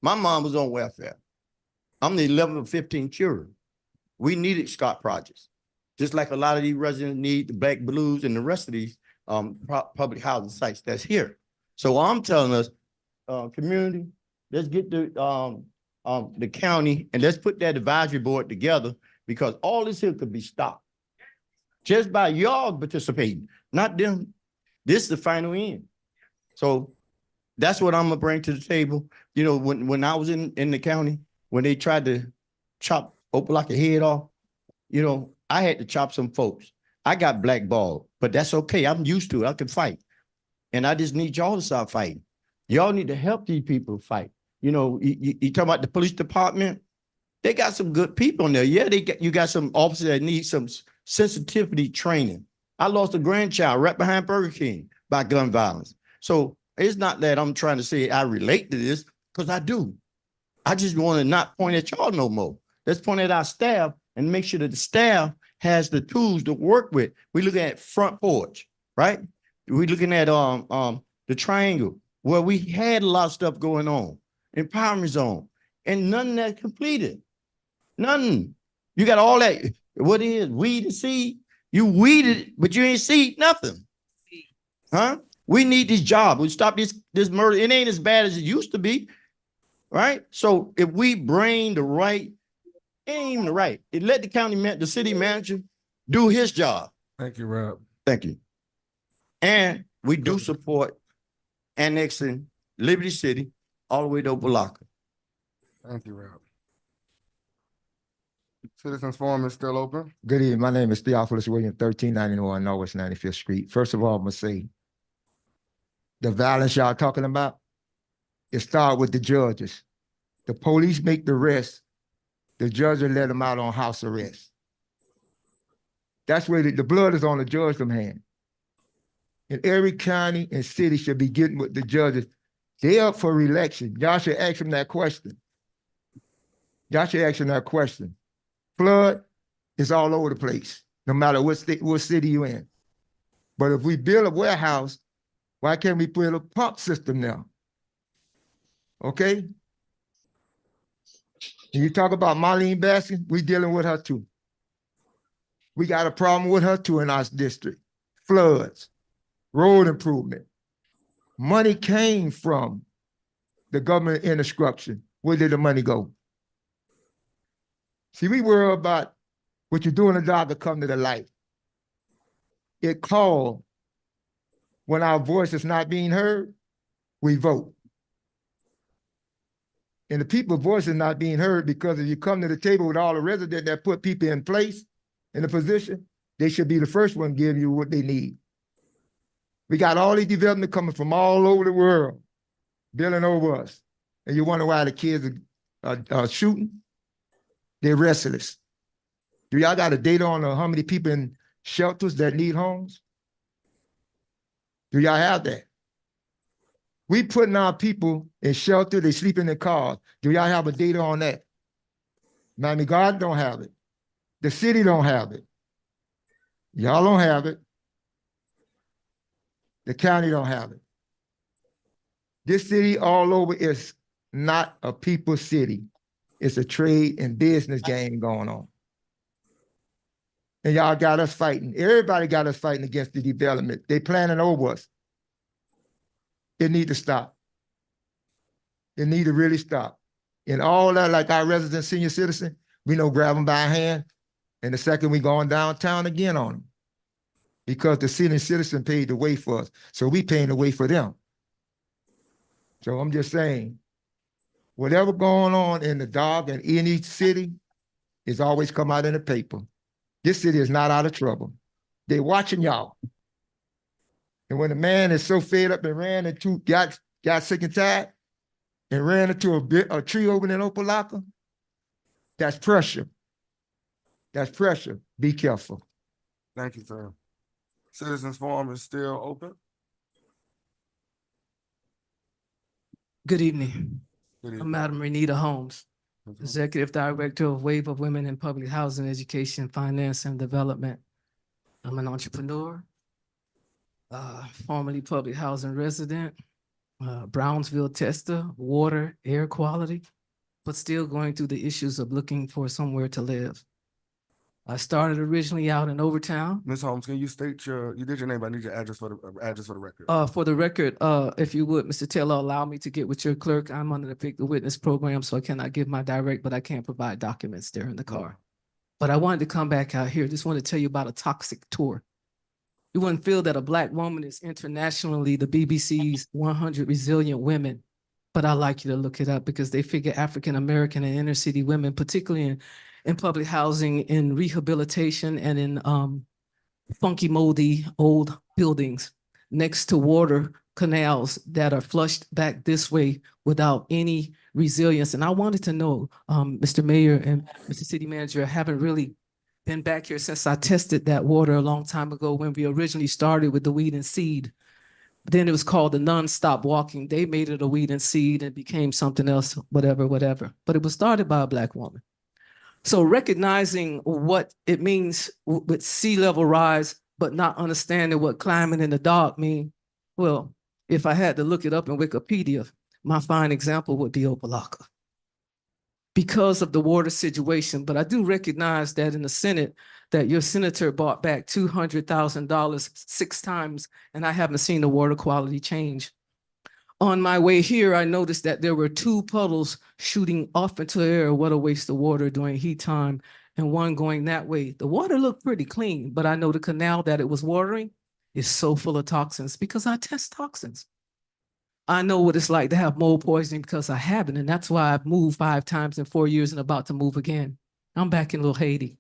[SPEAKER 12] My mom was on welfare. I'm the 11th of 15 children. We needed Scott projects, just like a lot of these residents need the Black Blues and the rest of these public housing sites that's here. So I'm telling us, community, let's get the county and let's put that advisory board together because all this here could be stopped just by y'all participating, not them. This is the final end. So that's what I'm gonna bring to the table. You know, when I was in the county, when they tried to chop Opa-locka head off, you know, I had to chop some folks. I got blackballed, but that's okay. I'm used to it. I can fight. And I just need y'all to start fighting. Y'all need to help these people fight. You know, you talk about the police department, they got some good people in there. Yeah, you got some officers that need some sensitivity training. I lost a grandchild right behind Burger King by gun violence. So it's not that I'm trying to say I relate to this, because I do. I just want to not point at y'all no more. Let's point at our staff and make sure that the staff has the tools to work with. We look at front porch, right? We're looking at the triangle where we had a lot of stuff going on, empowerment zone, and none of that completed. None. You got all that. What is weed and seed? You weeded, but you ain't seed nothing. Huh? We need this job. We stop this murder. It ain't as bad as it used to be, right? So if we bring the right, it ain't even the right. It let the city manager do his job.
[SPEAKER 1] Thank you, Rob.
[SPEAKER 12] Thank you. And we do support annexing Liberty City all the way to Opa-locka.
[SPEAKER 1] Thank you, Rob. Citizens Forum is still open.
[SPEAKER 13] Good evening. My name is Theophilus Williams, 1391 Northwest 95th Street. First of all, I'm gonna say the violence y'all talking about, it started with the judges. The police make the arrest, the judge will let them out on house arrest. That's where the blood is on the judge's hand. And every county and city should be getting with the judges. They up for re-election. Y'all should ask them that question. Y'all should ask them that question. Flood is all over the place, no matter what state, what city you in. But if we build a warehouse, why can't we build a pump system now? Okay? And you talk about Marlene Baskin, we dealing with her too. We got a problem with her too in our district. Floods, road improvement. Money came from the government infrastructure. Where did the money go? See, we worry about what you do in the dark to come to the light. It called when our voice is not being heard, we vote. And the people's voice is not being heard because if you come to the table with all the residents that put people in place, in a position, they should be the first one to give you what they need. We got all these development coming from all over the world, building over us. And you wonder why the kids are shooting? They're restless. Do y'all got a data on how many people in shelters that need homes? Do y'all have that? We putting our people in shelter, they sleeping in cars. Do y'all have a data on that? Miami Garden don't have it. The city don't have it. Y'all don't have it. The county don't have it. This city all over is not a people city. It's a trade and business game going on. And y'all got us fighting. Everybody got us fighting against the development. They planning over us. It need to stop. It need to really stop. And all that, like our resident senior citizen, we know grab them by a hand. And the second we going downtown again on them. Because the senior citizen paid the way for us. So we paying the way for them. So I'm just saying, whatever going on in the dark in any city is always come out in the paper. This city is not out of trouble. They watching y'all. And when a man is so fed up and ran into, got sick and tired and ran into a tree over in Opa-locka, that's pressure. That's pressure. Be careful.
[SPEAKER 1] Thank you, sir. Citizens Forum is still open.
[SPEAKER 14] Good evening.
[SPEAKER 1] Good
[SPEAKER 14] I'm
[SPEAKER 1] evening.
[SPEAKER 14] Madam Renita Holmes,
[SPEAKER 1] Mhm.
[SPEAKER 14] Executive Director of Wave of Women in Public Housing, Education, Finance, and Development. I'm an entrepreneur, formerly public housing resident, Brownsville tester, water, air quality, but still going through the issues of looking for somewhere to live. I started originally out in Overtown.
[SPEAKER 1] Ms. Holmes, can you state you did your name, but I need your address for the record.
[SPEAKER 14] For the record, if you would, Mr. Taylor, allow me to get with your clerk. I'm under the Pick the Witness program, so I cannot give my direct, but I can't provide documents there in the car. But I wanted to come back out here. Just want to tell you about a toxic tour. You wouldn't feel that a Black woman is internationally the BBC's 100 Resilient Women, but I'd like you to look it up because they figure African-American and inner city women, particularly in public housing, in rehabilitation, and in funky, moldy, old buildings next to water canals that are flushed back this way without any resilience. And I wanted to know, Mr. Mayor and Mr. City Manager, I haven't really been back here since I tested that water a long time ago when we originally started with the weed and seed. Then it was called the nonstop walking. They made it a weed and seed and became something else, whatever. But it was started by a Black woman. So recognizing what it means with sea level rise, but not understanding what climate in the dark mean, well, if I had to look it up in Wikipedia, my fine example would be Opa-locka because of the water situation. But I do recognize that in the Senate, that your senator bought back $200,000 6 times, and I haven't seen the water quality change. On my way here, I noticed that there were 2 puddles shooting off into the air. What a waste of water during heat time, and one going that way. The water looked pretty clean, but I know the canal that it was watering is so full of toxins because I test toxins. I know what it's like to have mold poisoning because I haven't, and that's why I've moved 5 times in 4 years and about to move again. I'm back in Little Haiti.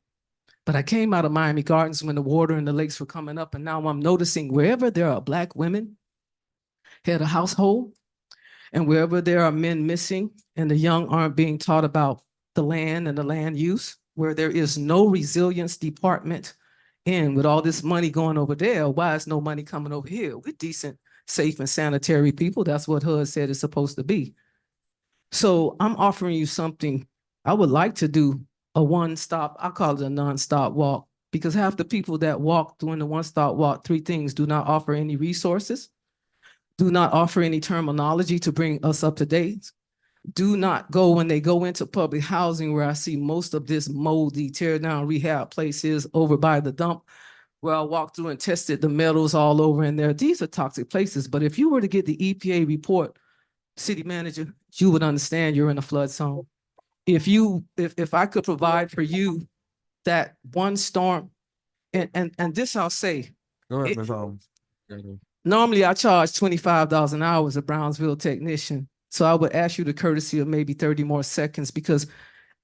[SPEAKER 14] But I came out of Miami Gardens when the water and the lakes were coming up, and now I'm noticing wherever there are Black women, head of household, and wherever there are men missing and the young aren't being taught about the land and the land use, where there is no resilience department in with all this money going over there, why is no money coming over here? We're decent, safe, and sanitary people. That's what HUD said it's supposed to be. So I'm offering you something. I would like to do a one-stop, I call it a non-stop walk, because half the people that walk during the one-stop walk, 3 things: do not offer any resources, do not offer any terminology to bring us up to date, do not go when they go into public housing where I see most of this moldy tear down rehab places over by the dump, where I walked through and tested the metals all over in there. These are toxic places. But if you were to get the EPA report, city manager, you would understand you're in a flood zone. If I could provide for you that one storm, and this I'll say,
[SPEAKER 1] Go ahead,
[SPEAKER 14] It-
[SPEAKER 1] Ms. Holmes.
[SPEAKER 14] normally I charge $25 an hour as a Brownsville technician. So I would ask you the courtesy of maybe 30 more seconds, because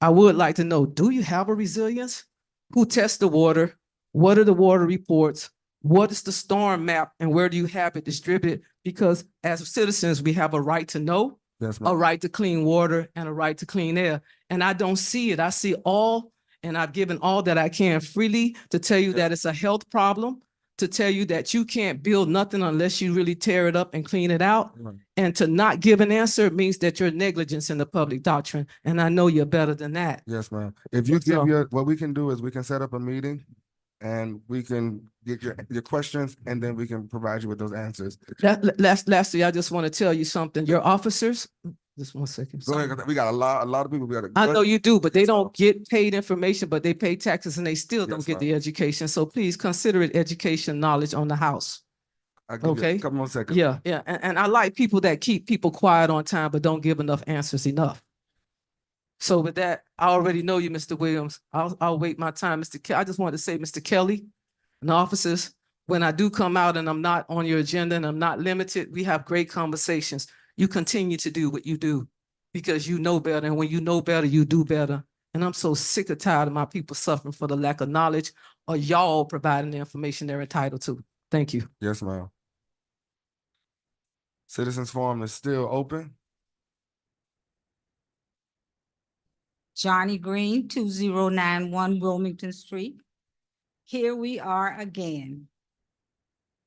[SPEAKER 14] I would like to know, do you have a resilience? Who tests the water? What are the water reports? What is the storm map, and where do you have it distributed? Because as citizens, we have a right to know,
[SPEAKER 1] Yes,
[SPEAKER 14] a
[SPEAKER 1] ma'am.
[SPEAKER 14] right to clean water, and a right to clean air. And I don't see it. I see all, and I've given all that I can freely to tell you that it's a health problem, to tell you that you can't build nothing unless you really tear it up and clean it out.
[SPEAKER 1] Right.
[SPEAKER 14] And to not give an answer means that you're negligence in the public doctrine. And I know you're better than that.
[SPEAKER 1] Yes, ma'am. If you
[SPEAKER 14] So-
[SPEAKER 1] give your, what we can do is we can set up a meeting and we can get your questions, and then we can provide you with those answers.
[SPEAKER 14] Lastly, I just want to tell you something. Your officers, just one second.
[SPEAKER 1] Go ahead, 'cause we got a lot of people. We got to.
[SPEAKER 14] I know you do, but they don't get paid information, but they pay taxes and they still don't
[SPEAKER 1] Yes,
[SPEAKER 14] get the education. So please consider it education knowledge on the house.
[SPEAKER 1] I'll give you
[SPEAKER 14] Okay.
[SPEAKER 1] a couple more seconds.
[SPEAKER 14] Yeah, yeah. And I like people that keep people quiet on time, but don't give enough answers enough. So with that, I already know you, Mr. Williams. I'll wait my time, Mr. I just wanted to say, Mr. Kelly and officers, when I do come out and I'm not on your agenda and I'm not limited, we have great conversations. You continue to do what you do because you know better. And when you know better, you do better. And I'm so sick and tired of my people suffering for the lack of knowledge or y'all providing the information they're entitled to. Thank you.
[SPEAKER 1] Yes, ma'am. Citizens Forum is still open.
[SPEAKER 15] Johnny Green, 2091 Wilmington Street. Here we are again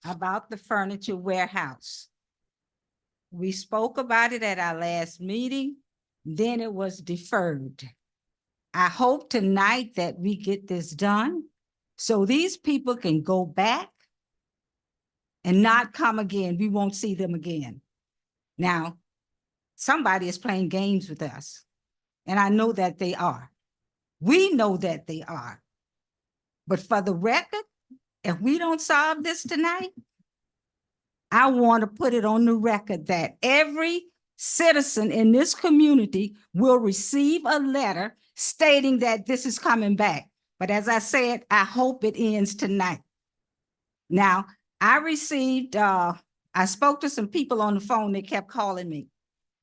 [SPEAKER 15] about the furniture warehouse. We spoke about it at our last meeting, then it was deferred. I hope tonight that we get this done so these people can go back and not come again. We won't see them again. Now, somebody is playing games with us. And I know that they are. We know that they are. But for the record, if we don't solve this tonight, I want to put it on the record that every citizen in this community will receive a letter stating that this is coming back. But as I said, I hope it ends tonight. Now, I received, I spoke to some people on the phone, they kept calling me.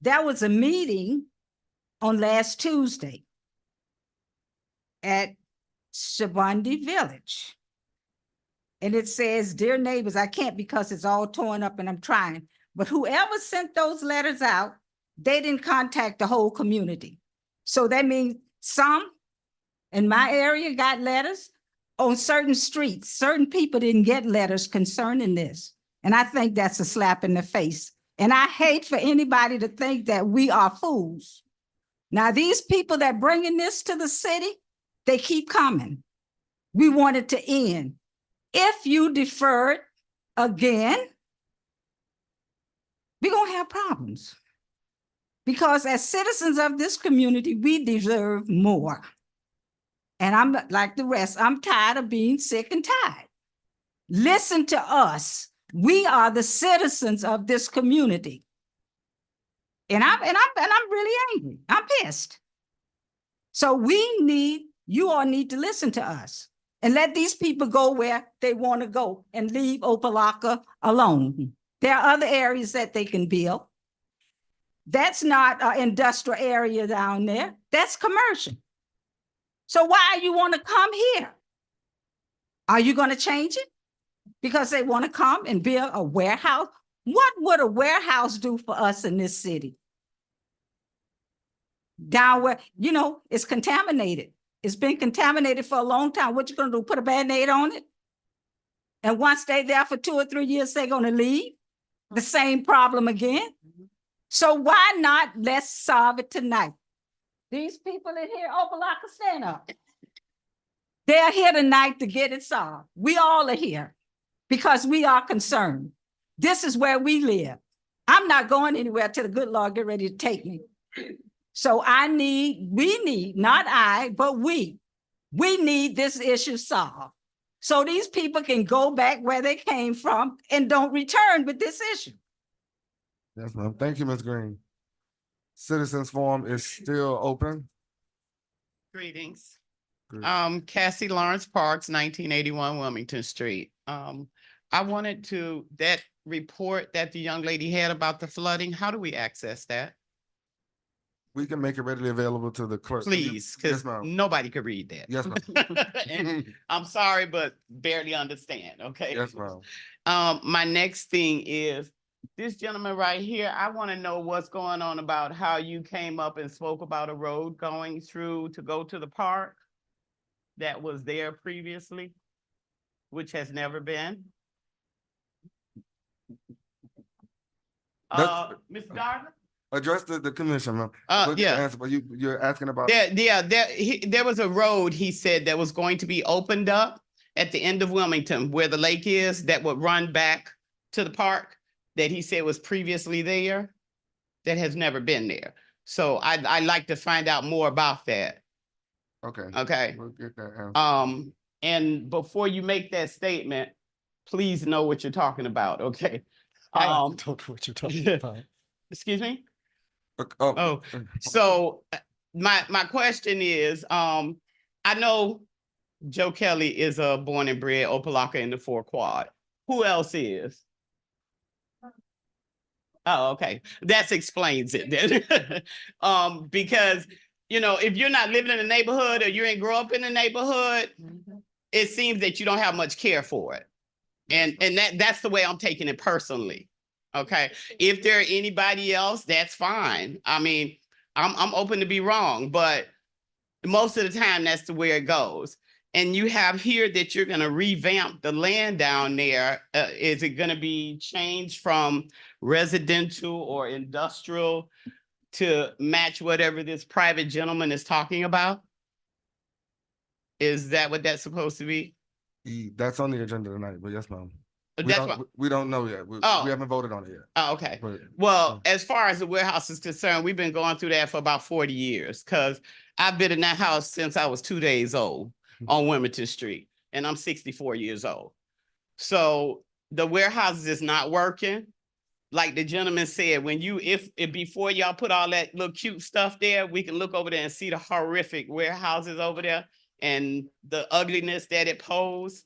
[SPEAKER 15] There was a meeting on last Tuesday at Shabundi Village. And it says, dear neighbors, I can't because it's all torn up and I'm trying. But whoever sent those letters out, they didn't contact the whole community. So that means some in my area got letters on certain streets. Certain people didn't get letters concerning this. And I think that's a slap in the face. And I hate for anybody to think that we are fools. Now, these people that bringing this to the city, they keep coming. We want it to end. If you defer it again, we're gonna have problems. Because as citizens of this community, we deserve more. And I'm like the rest, I'm tired of being sick and tired. Listen to us. We are the citizens of this community. And I'm really angry. I'm pissed. So you all need to listen to us and let these people go where they want to go and leave Opa-locka alone. There are other areas that they can build. That's not an industrial area down there. That's commercial. So why you want to come here? Are you going to change it? Because they want to come and build a warehouse? What would a warehouse do for us in this city? Down where, you know, it's contaminated. It's been contaminated for a long time. What you gonna do, put a Band-Aid on it? And once they're there for 2 or 3 years, they're gonna leave? The same problem again? So why not, let's solve it tonight? These people in here, Opa-locka, stand up. They're here tonight to get it solved. We all are here because we are concerned. This is where we live. I'm not going anywhere till the good Lord get ready to take me. So we need, not I, but we need this issue solved. So these people can go back where they came from and don't return with this issue.
[SPEAKER 1] Yes, ma'am. Thank you, Ms. Green. Citizens Forum is still open.
[SPEAKER 16] Greetings.
[SPEAKER 1] Good.
[SPEAKER 16] Cassie Lawrence Parks, 1981 Wilmington Street. I wanted to, that report that the young lady had about the flooding, how do we access that?
[SPEAKER 1] We can make it readily available to the clerk.
[SPEAKER 16] Please,
[SPEAKER 1] Yes,
[SPEAKER 16] because
[SPEAKER 1] ma'am.
[SPEAKER 16] nobody could read that.
[SPEAKER 1] Yes, ma'am.
[SPEAKER 16] And I'm sorry, but barely understand, okay?
[SPEAKER 1] Yes, ma'am.
[SPEAKER 16] My next thing is, this gentleman right here, I want to know what's going on about how you came up and spoke about a road going through to go to the park that was there previously, which has never been. Ms. Gardner?
[SPEAKER 1] Address the commission, ma'am.
[SPEAKER 16] Yeah.
[SPEAKER 1] Answer, but you're asking about.
[SPEAKER 16] There was a road, he said, that was going to be opened up at the end of Wilmington where the lake is, that would run back to the park, that he said was previously there, that has never been there. So I'd like to find out more about that.
[SPEAKER 1] Okay.
[SPEAKER 16] Okay.
[SPEAKER 1] We'll get that answer.
[SPEAKER 16] And before you make that statement, please know what you're talking about, okay?
[SPEAKER 4] Don't know what you're talking about.
[SPEAKER 16] Excuse me?
[SPEAKER 1] Oh.
[SPEAKER 16] So my question is, I know Joe Kelly is a born and bred Opa-locka in the 4 Quad. Who else is? Oh, okay. That explains it then. Because, you know, if you're not living in the neighborhood or you ain't grow up in the neighborhood, it seems that you don't have much care for it. And that's the way I'm taking it personally. Okay. If there anybody else, that's fine. I mean, I'm open to be wrong, but most of the time that's the way it goes. And you have here that you're going to revamp the land down there. Is it going to be changed from residential or industrial to match whatever this private gentleman is talking about? Is that what that's supposed to be?
[SPEAKER 1] That's on the agenda tonight, but yes, ma'am. We
[SPEAKER 16] That's
[SPEAKER 1] don't know yet. We
[SPEAKER 16] Oh.
[SPEAKER 1] haven't voted on it yet.
[SPEAKER 16] Oh, okay.
[SPEAKER 1] But,
[SPEAKER 16] Well, as far as the warehouse is concerned, we've been going through that for about 40 years because I've been in that house since I was 2 days old on Wilmington Street, and I'm 64 years old. So the warehouse is not working. Like the gentleman said, when if before y'all put all that little cute stuff there, we can look over there and see the horrific warehouses over there and the ugliness that it posed.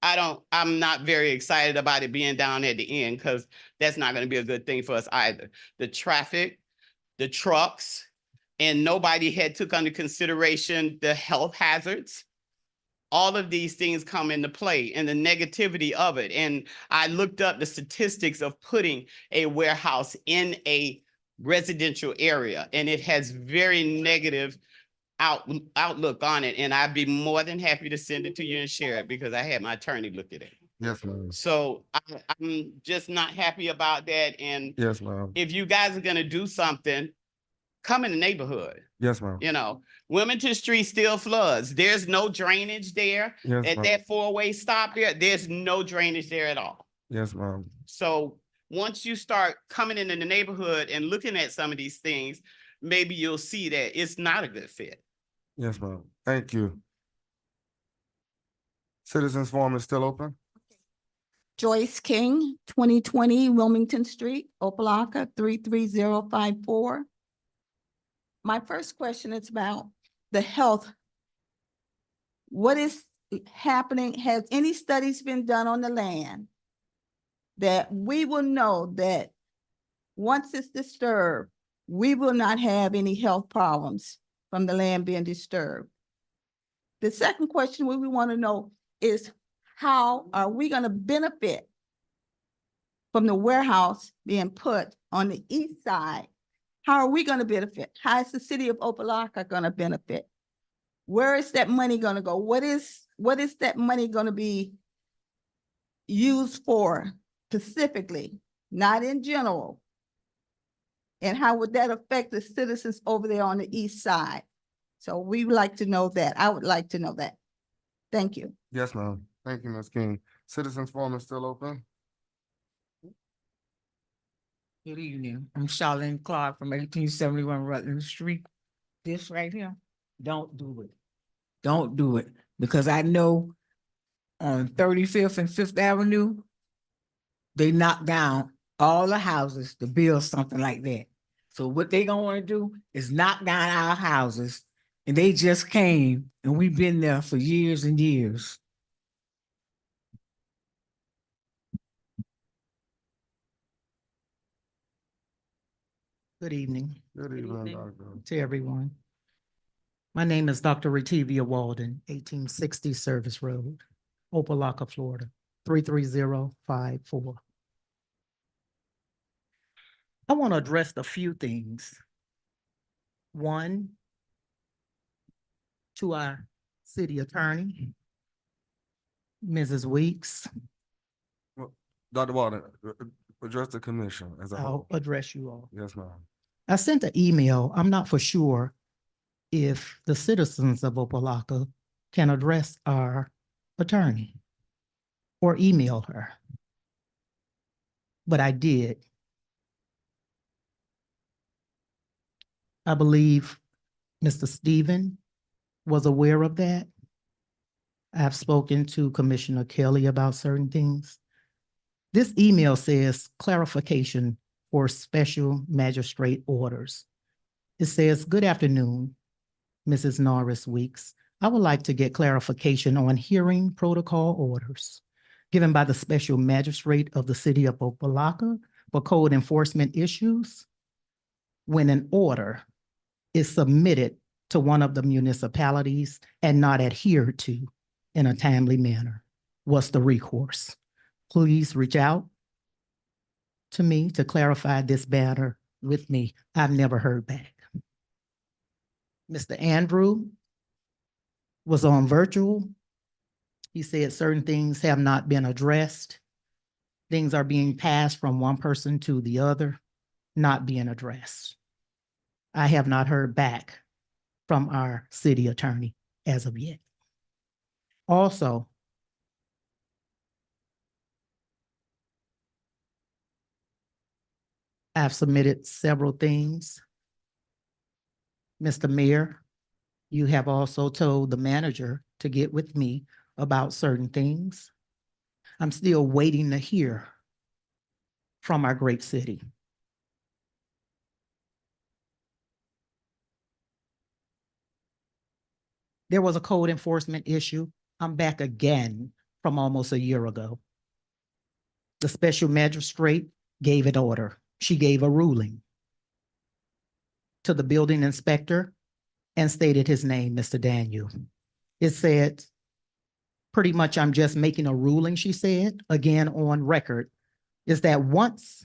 [SPEAKER 16] I'm not very excited about it being down at the end because that's not going to be a good thing for us either. The traffic, the trucks, and nobody had took under consideration the health hazards. All of these things come into play and the negativity of it. And I looked up the statistics of putting a warehouse in a residential area, and it has very negative outlook on it. And I'd be more than happy to send it to you and share it because I had my attorney look at it.
[SPEAKER 1] yes, ma'am.
[SPEAKER 16] So I'm just not happy about that. And
[SPEAKER 1] Yes, ma'am.
[SPEAKER 16] if you guys are gonna do something, come in the neighborhood.
[SPEAKER 1] Yes, ma'am.
[SPEAKER 16] You know, Wilmington Street still floods. There's no drainage there.
[SPEAKER 1] Yes,
[SPEAKER 16] At
[SPEAKER 1] ma'am.
[SPEAKER 16] that 4-way stop there, there's no drainage there at all.
[SPEAKER 1] Yes, ma'am.
[SPEAKER 16] So once you start coming into the neighborhood and looking at some of these things, maybe you'll see that it's not a good fit.
[SPEAKER 1] Yes, ma'am. Thank you. Citizens Forum is still open.
[SPEAKER 15] Joyce King, 2020 Wilmington Street, Opa-locka, 33054. My first question is about the health. What is happening? Has any studies been done on the land that we will know that once it's disturbed,
[SPEAKER 17] we will not have any health problems from the land being disturbed. The second question we want to know is, how are we going to benefit from the warehouse being put on the east side? How are we going to benefit? How is the city of Opa-locka going to benefit? Where is that money going to go? What is that money going to be used for specifically, not in general? And how would that affect the citizens over there on the east side? So we would like to know that. I would like to know that. Thank you.
[SPEAKER 1] Yes, ma'am. Thank you, Ms. King. Citizens Forum is still open?
[SPEAKER 11] Good evening. I'm Charlene Clark from 1871 Rutland Street. This right here, don't do it. Don't do it, because I know on 35th and 5th Avenue, they knocked down all the houses to build something like that. So what they gonna wanna do is knock down our houses, and they just came, and we've been there for years and years.
[SPEAKER 18] Good evening
[SPEAKER 1] Good evening, Doctor.
[SPEAKER 18] to everyone. My name is Dr. Retevia Walden, 1860 Service Road, Opa-locka, Florida, 33054. I want to address a few things. One, to our city attorney, Mrs. Weeks.
[SPEAKER 1] Dr. Walden, address the commission as a
[SPEAKER 18] I'll
[SPEAKER 1] whole.
[SPEAKER 18] address you all.
[SPEAKER 1] Yes, ma'am.
[SPEAKER 18] I sent an email. I'm not for sure if the citizens of Opa-locka can address our attorney or email her. But I did. I believe Mr. Stephen was aware of that. I've spoken to Commissioner Kelly about certain things. This email says clarification for special magistrate orders. It says, "Good afternoon, Mrs. Norris Weeks. I would like to get clarification on hearing protocol orders given by the special magistrate of the city of Opa-locka for code enforcement issues. When an order is submitted to one of the municipalities and not adhered to in a timely manner, what's the recourse? Please reach out to me to clarify this matter with me. I've never heard back." Mr. Andrew was on virtual. He said certain things have not been addressed. Things are being passed from one person to the other, not being addressed. I have not heard back from our city attorney as of yet. Also, I've submitted several things. Mr. Mayor, you have also told the manager to get with me about certain things. I'm still waiting to hear from our great city. There was a code enforcement issue. I'm back again from almost a year ago. The special magistrate gave an order. She gave a ruling to the building inspector and stated his name, Mr. Daniel. It said, pretty much, I'm just making a ruling, she said, again on record, is that once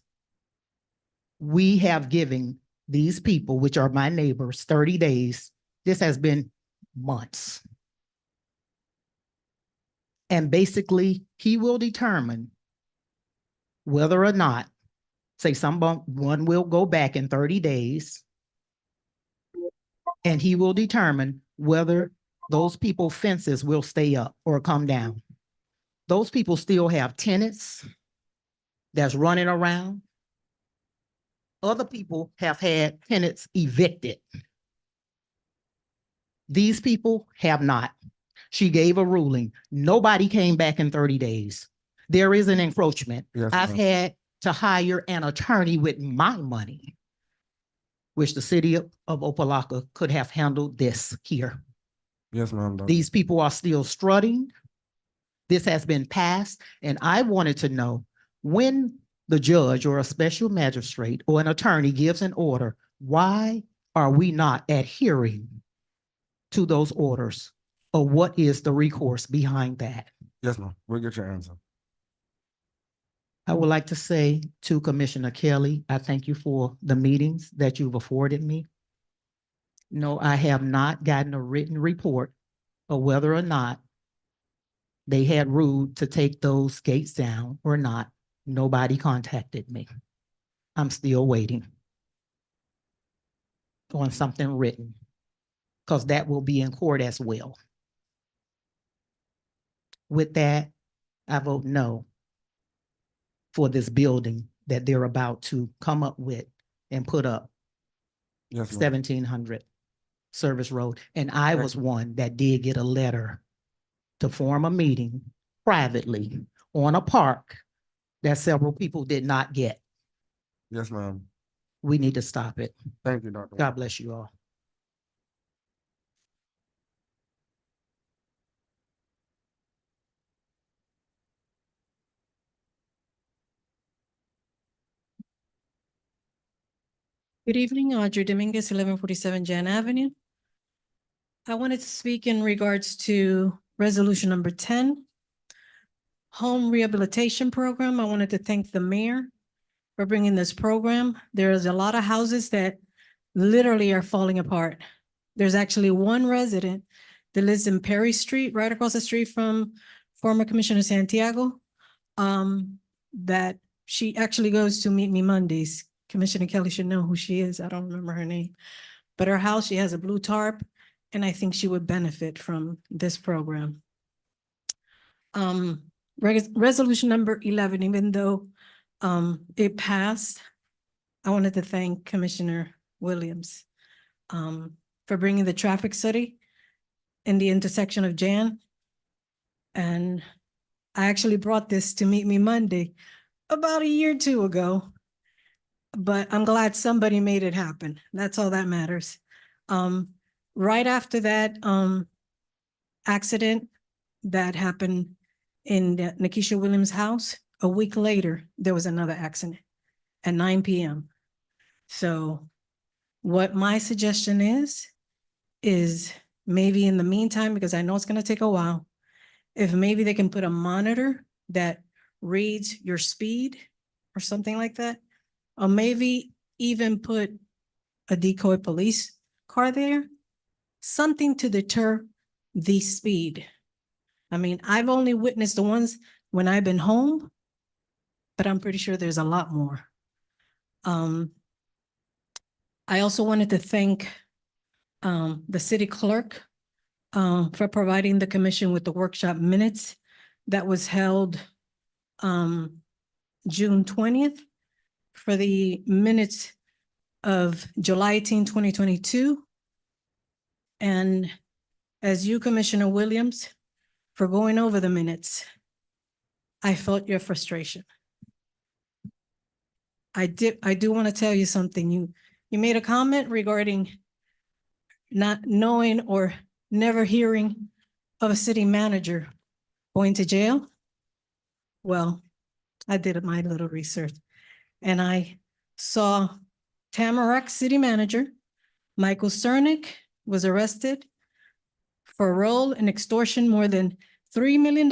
[SPEAKER 18] we have given these people, which are my neighbors, 30 days, this has been months. And basically, he will determine whether or not, say one will go back in 30 days, and he will determine whether those people fences will stay up or come down. Those people still have tenants that's running around. Other people have had tenants evicted. These people have not. She gave a ruling. Nobody came back in 30 days. There is an encroachment.
[SPEAKER 1] Yes,
[SPEAKER 18] I've
[SPEAKER 1] ma'am.
[SPEAKER 18] had to hire an attorney with my money, which the city of Opa-locka could have handled this here.
[SPEAKER 1] Yes, ma'am. Doctor.
[SPEAKER 18] These people are still strutting. This has been passed, and I wanted to know when the judge or a special magistrate or an attorney gives an order, Why are we not adhering to those orders? Or what is the recourse behind that?
[SPEAKER 1] Yes, ma'am. We'll get your answer.
[SPEAKER 18] I would like to say to Commissioner Kelly, I thank you for the meetings that you've afforded me. No, I have not gotten a written report of whether or not they had ruled to take those gates down or not. Nobody contacted me. I'm still waiting on something written, because that will be in court as well. With that, I vote no for this building that they're about to come up with and put up,
[SPEAKER 1] Yes, ma'am.
[SPEAKER 18] 1700 Service Road. And I was one that did get a letter to form a meeting privately on a park that several people did not get.
[SPEAKER 1] Yes, ma'am.
[SPEAKER 18] We need to stop it.
[SPEAKER 1] Thank you, Dr.
[SPEAKER 18] God bless you all.
[SPEAKER 19] Good evening, Audrey Dominguez, 1147 Jan Avenue. I wanted to speak in regards to resolution number 10, home rehabilitation program. I wanted to thank the mayor for bringing this program. There's a lot of houses that literally are falling apart. There's actually one resident that lives in Perry Street, right across the street from former Commissioner Santiago, that she actually goes to Meet Me Mondays. Commissioner Kelly should know who she is. I don't remember her name. But her house, she has a blue tarp, and I think she would benefit from this program. Resolution number 11, even though it passed, I wanted to thank Commissioner Williams for bringing the traffic study in the intersection of Jan. And I actually brought this to Meet Me Monday about a year or two ago. But I'm glad somebody made it happen. That's all that matters. Right after that accident that happened in the Nikisha Williams' house, a week later, there was another accident at 9 p.m. So what my suggestion is maybe in the meantime, because I know it's going to take a while, if maybe they can put a monitor that reads your speed or something like that, or maybe even put a decoy police car there, something to deter the speed. I mean, I've only witnessed the ones when I've been home, but I'm pretty sure there's a lot more. I also wanted to thank the city clerk for providing the commission with the workshop minutes that was held June 20th. For the minutes of July 18, 2022. And as you, Commissioner Williams, for going over the minutes, I felt your frustration. I do want to tell you something. You made a comment regarding not knowing or never hearing of a city manager going to jail. Well, I did my little research. And I saw Tamarack City Manager Michael Cernick was arrested for a role in extortion more than $3 million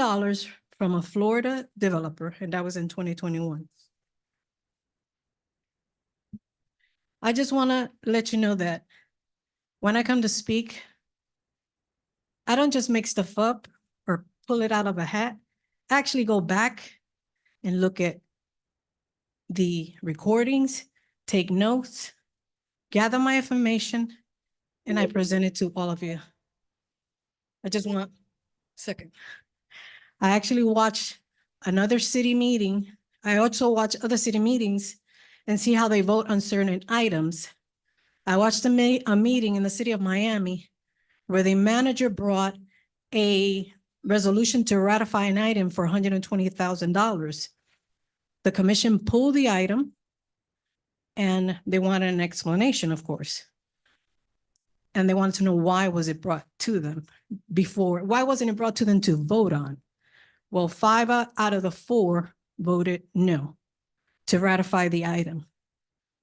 [SPEAKER 19] from a Florida developer, and that was in 2021. I just want to let you know that when I come to speak, I don't just make stuff up or pull it out of a hat. I actually go back and look at the recordings, take notes, gather my information, and I present it to all of you. I just want a second. I actually watched another city meeting. I also watch other city meetings and see how they vote on certain items. I watched a meeting in the city of Miami where the manager brought a resolution to ratify an item for $120,000. The commission pulled the item and they wanted an explanation, of course. And they wanted to know why was it brought to them before, why wasn't it brought to them to vote on? Well, 5 out of the 4 voted no to ratify the item.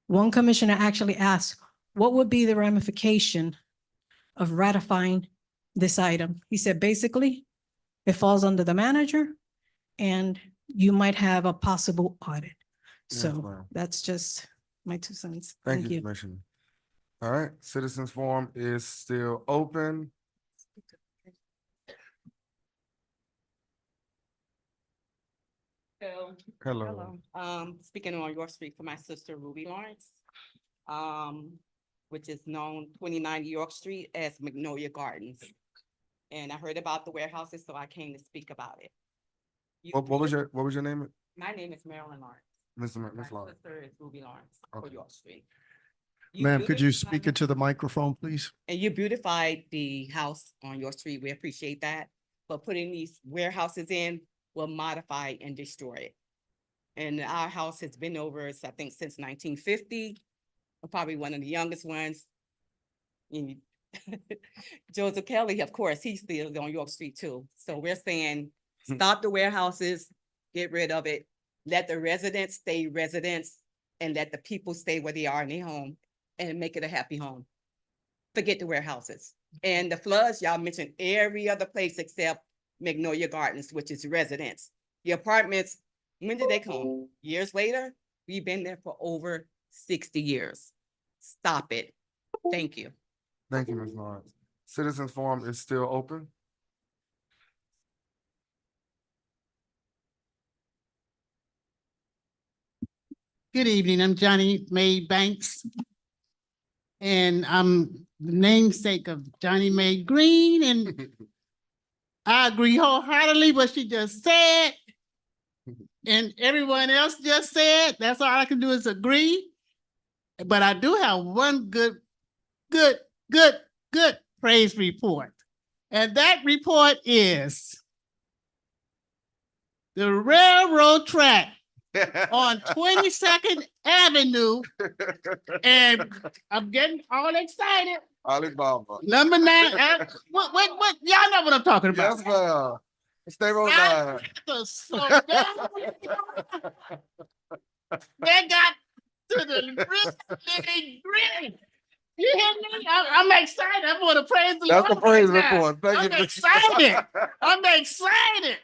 [SPEAKER 19] One commissioner actually asked, what would be the ramification of ratifying this item? He said, basically, it falls under the manager and you might have a possible audit.
[SPEAKER 1] Yes,
[SPEAKER 19] So
[SPEAKER 1] ma'am.
[SPEAKER 19] that's just my 2 cents.
[SPEAKER 1] Thank you, Commissioner. All right, citizens forum is still open. Hello.
[SPEAKER 20] Speaking on your street for my sister Ruby Lawrence, which is known 29 York Street as Magnolia Gardens. And I heard about the warehouses, so I came to speak about it.
[SPEAKER 1] What was your name?
[SPEAKER 20] My name is Marilyn Lawrence.
[SPEAKER 1] Miss
[SPEAKER 20] My
[SPEAKER 1] Lawrence.
[SPEAKER 20] sister is Ruby Lawrence for
[SPEAKER 1] Okay.
[SPEAKER 20] York Street.
[SPEAKER 4] Ma'am, could you speak into the microphone, please?
[SPEAKER 20] And you beautified the house on your street. We appreciate that. But putting these warehouses in will modify and destroy it. And our house has been over, I think, since 1950. We're probably one of the youngest ones. And Joseph Kelly, of course, he still on York Street too. So we're saying, stop the warehouses, get rid of it. Let the residents stay residents and let the people stay where they are in their home and make it a happy home. Forget the warehouses. And the floods, y'all mentioned every other place except Magnolia Gardens, which is residents. The apartments, when did they come? Years later? We've been there for over 60 years. Stop it. Thank you.
[SPEAKER 1] Thank you, Ms. Lawrence. Citizens forum is still open.
[SPEAKER 21] Good evening, I'm Johnny Mae Banks. And I'm the namesake of Johnny Mae Green, and I agree wholeheartedly what she just said. And everyone else just said, that's all I can do is agree. But I do have one good praise report. And that report is the railroad track on 22nd Avenue. And I'm getting all excited.
[SPEAKER 1] Alibaba.
[SPEAKER 21] Number 9, what, y'all know what I'm talking about.
[SPEAKER 1] Yes, ma'am. Stay roll line.
[SPEAKER 21] They got to the gritty. You hear me? I'm excited. I'm going to praise the Lord.
[SPEAKER 1] That's the praise
[SPEAKER 21] right now.
[SPEAKER 1] report. Thank you.
[SPEAKER 21] I'm excited. I'm excited.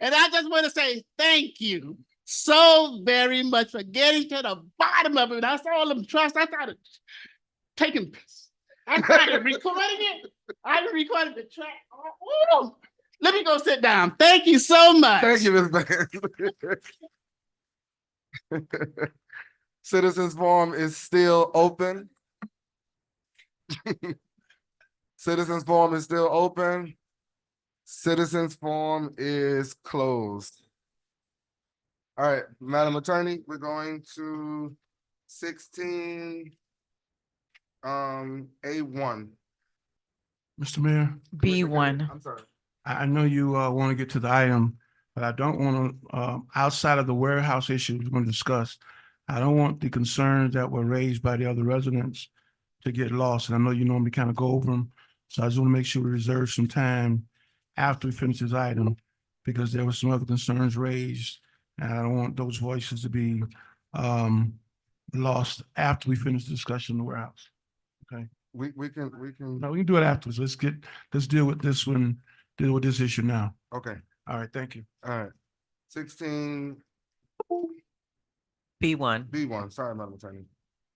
[SPEAKER 21] And I just want to say thank you so very much for getting to the bottom of it. I saw all them trusts. I started taking, I started recording it. I recorded the track. Oh, let me go sit down. Thank you so much.
[SPEAKER 1] Thank you, Ms. Banks. Citizens forum is still open. Citizens forum is still open. Citizens forum is closed. All right, Madam Attorney, we're going to 16 A1.
[SPEAKER 6] Mr. Mayor,
[SPEAKER 2] B1.
[SPEAKER 1] I'm sorry.
[SPEAKER 6] I know you want to get to the item, but I don't want to, outside of the warehouse issue we're going to discuss, I don't want the concerns that were raised by the other residents to get lost. And I know you normally kind of go over them. So I just want to make sure we reserve some time after we finish this item, because there were some other concerns raised. And I don't want those voices to be lost after we finish the discussion in the warehouse. Okay.
[SPEAKER 1] We can.
[SPEAKER 6] No, we can do it afterwards. Let's deal with this one, deal with this issue now.
[SPEAKER 1] Okay.
[SPEAKER 6] All right, thank you.
[SPEAKER 1] All right. 16
[SPEAKER 2] B1.
[SPEAKER 1] B1. Sorry, Madam Attorney.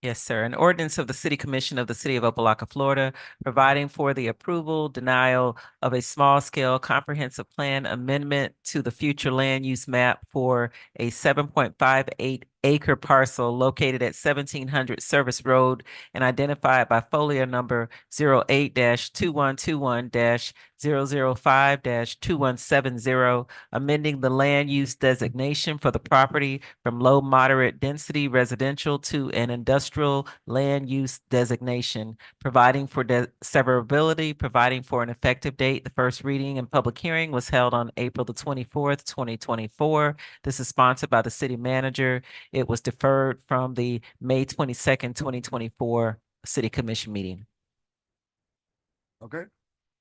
[SPEAKER 2] Yes, sir. An ordinance of the City Commission of the City of Opa-locka, Florida, providing for the approval, denial of a small-scale comprehensive plan amendment to the future land use map for a 7.58 acre parcel located at 1700 Service Road and identified by folio number 08-2121-005-2170, amending the land use designation for the property from low moderate density residential to an industrial land use designation, providing for severability, providing for an effective date. The first reading and public hearing was held on April the 24th, 2024. This is sponsored by the city manager. It was deferred from the May 22nd, 2024 City Commission meeting.
[SPEAKER 1] Okay,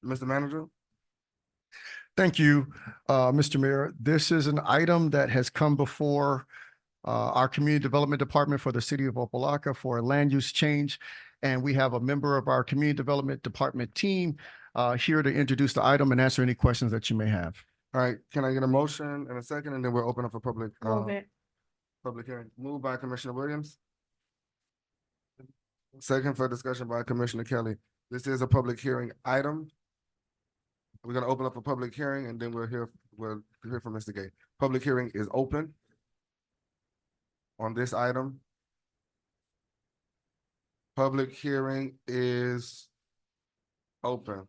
[SPEAKER 1] Mr. Manager.
[SPEAKER 4] Thank you, Mr. Mayor. This is an item that has come before our Community Development Department for the city of Opa-locka for a land use change. And we have a member of our Community Development Department team here to introduce the item and answer any questions that you may have.
[SPEAKER 1] All right, can I get a motion and a second, and then we'll open up for public,
[SPEAKER 3] Move it.
[SPEAKER 1] public hearing. Moved by Commissioner Williams. Second for discussion by Commissioner Kelly. This is a public hearing item. We're gonna open up a public hearing and then we'll hear from Mr. Gay. Public hearing is open on this item. Public hearing is open.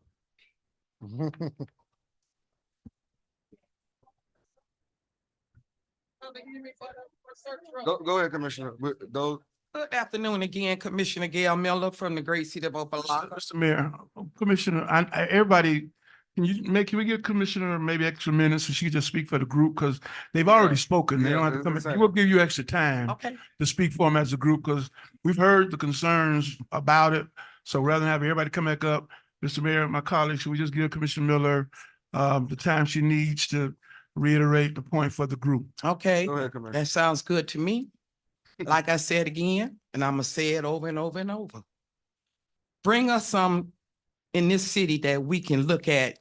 [SPEAKER 1] Go ahead, Commissioner. Those,
[SPEAKER 11] Good afternoon again, Commissioner Gail Miller from the great city of Opa-locka.
[SPEAKER 6] Mr. Mayor, Commissioner, everybody, can we give Commissioner maybe extra minutes so she can just speak for the group? Because they've already spoken. They
[SPEAKER 1] Yeah,
[SPEAKER 6] don't have to
[SPEAKER 1] it's
[SPEAKER 6] come
[SPEAKER 1] the
[SPEAKER 6] in.
[SPEAKER 1] same.
[SPEAKER 6] We'll give you extra time
[SPEAKER 11] Okay.
[SPEAKER 6] to speak for them as a group because we've heard the concerns about it. So rather than have everybody come back up, Mr. Mayor, my colleagues, should we just give Commissioner Miller the time she needs to reiterate the point for the group?
[SPEAKER 11] Okay,
[SPEAKER 1] go ahead, Commissioner.
[SPEAKER 11] that sounds good to me. Like I said again, and I'm gonna say it over and over and over. Bring us some in this city that we can look at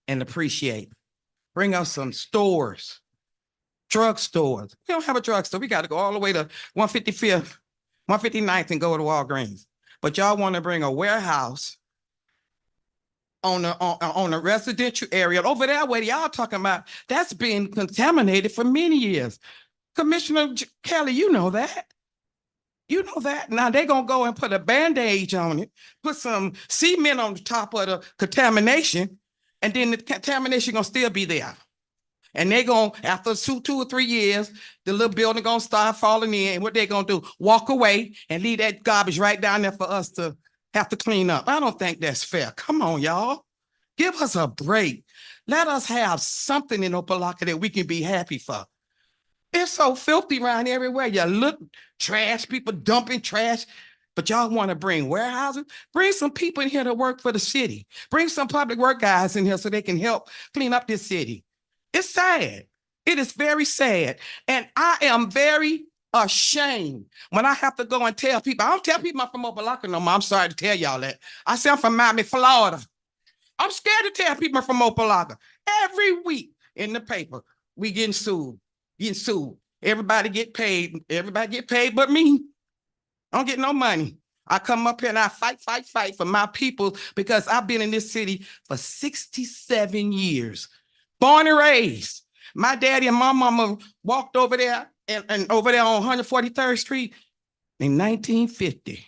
[SPEAKER 11] and appreciate. Bring us some stores, drugstores. We don't have a drugstore. We got to go all the way to 155th, 159th and go to Walgreens. But y'all want to bring a warehouse on a residential area over there where y'all talking about, that's been contaminated for many years. Commissioner Kelly, you know that. You know that. Now they gonna go and put a bandage on it, put some cement on the top of the contamination, and then the contamination gonna still be there. And they gonna, after two or 3 years, the little building gonna start falling in. And what they gonna do? Walk away and leave that garbage right down there for us to have to clean up. I don't think that's fair. Come on, y'all. Give us a break. Let us have something in Opa-locka that we can be happy for. It's so filthy around everywhere. You look, trash, people dumping trash, but y'all want to bring warehouses? Bring some people in here to work for the city. Bring some public work guys in here so they can help clean up this city. It's sad. It is very sad. And I am very ashamed when I have to go and tell people. I don't tell people I'm from Opa-locka no more. I'm sorry to tell y'all that. I say I'm from Miami, Florida. I'm scared to tell people I'm from Opa-locka. Every week in the paper, we getting sued. Everybody get paid. Everybody get paid but me. I don't get no money. I come up here and I fight for my people because I've been in this city for 67 years. Born and raised. My daddy and my mama walked over there and over there on 143rd Street in 1950.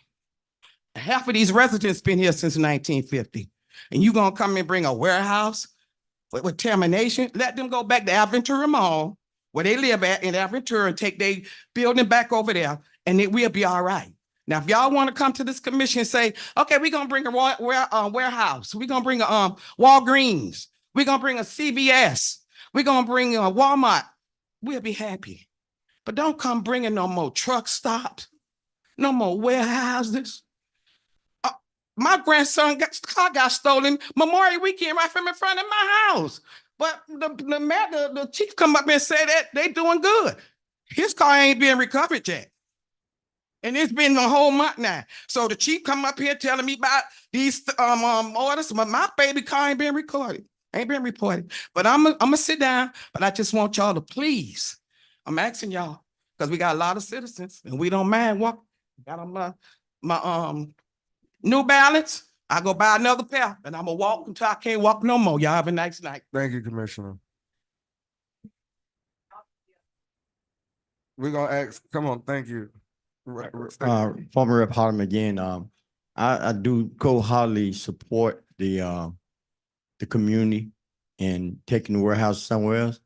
[SPEAKER 11] Half of these residents been here since 1950. And you gonna come and bring a warehouse with termination? Let them go back to Aventura Mall where they live at in Aventura and take their building back over there, and it will be all right. Now, if y'all want to come to this commission and say, okay, we're going to bring a warehouse. We're going to bring a Walgreens. We're going to bring a CVS. We're going to bring a Walmart. We'll be happy. But don't come bringing no more truck stops, no more warehouses. My grandson car got stolen Memorial Weekend right from in front of my house. But the chief come up and say that they doing good. His car ain't being recovered yet. And it's been a whole month now. So the chief come up here telling me about these orders, but my baby car ain't being recorded. Ain't been reported. But I'm gonna sit down, but I just want y'all to please. I'm asking y'all, because we got a lot of citizens and we don't mind walking. Got on my New Balance. I go buy another pair and I'm gonna walk until I can't walk no more. Y'all have a nice night.
[SPEAKER 1] Thank you, Commissioner. We're gonna ask, come on, thank you.
[SPEAKER 12] Former Rep Harlem again. I do wholeheartedly support the community and taking the warehouse somewhere else,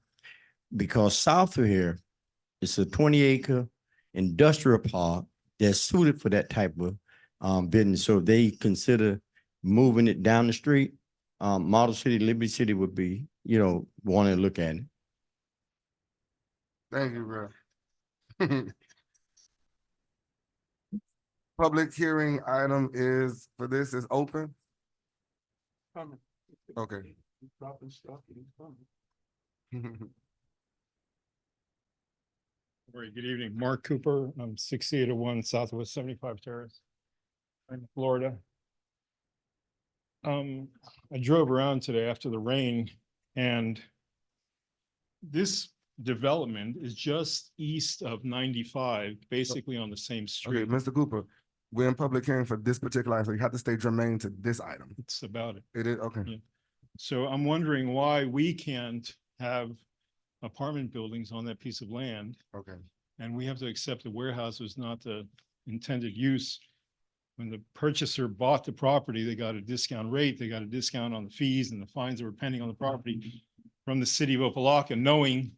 [SPEAKER 12] because south of here, it's a 20-acre industrial park that's suited for that type of business. So if they consider moving it down the street, Model City, Liberty City would be, want to look at it.
[SPEAKER 1] Thank you, bro. Public hearing item is, for this is open. Okay.
[SPEAKER 7] All right, good evening. Mark Cooper. I'm 6801 Southwest 75 Terrace. I'm in Florida. I drove around today after the rain, and this development is just east of 95, basically on the same
[SPEAKER 1] Okay,
[SPEAKER 7] street.
[SPEAKER 1] Mr. Cooper, we're in public hearing for this particular item, so you have to stay germane to this item.
[SPEAKER 7] It's about it.
[SPEAKER 1] It is, okay.
[SPEAKER 7] Yeah. So I'm wondering why we can't have apartment buildings on that piece of land,
[SPEAKER 1] Okay.
[SPEAKER 7] and we have to accept the warehouse was not the intended use. When the purchaser bought the property, they got a discount rate, they got a discount on the fees and the fines that were pending on the property from the city of Opa-locka, knowing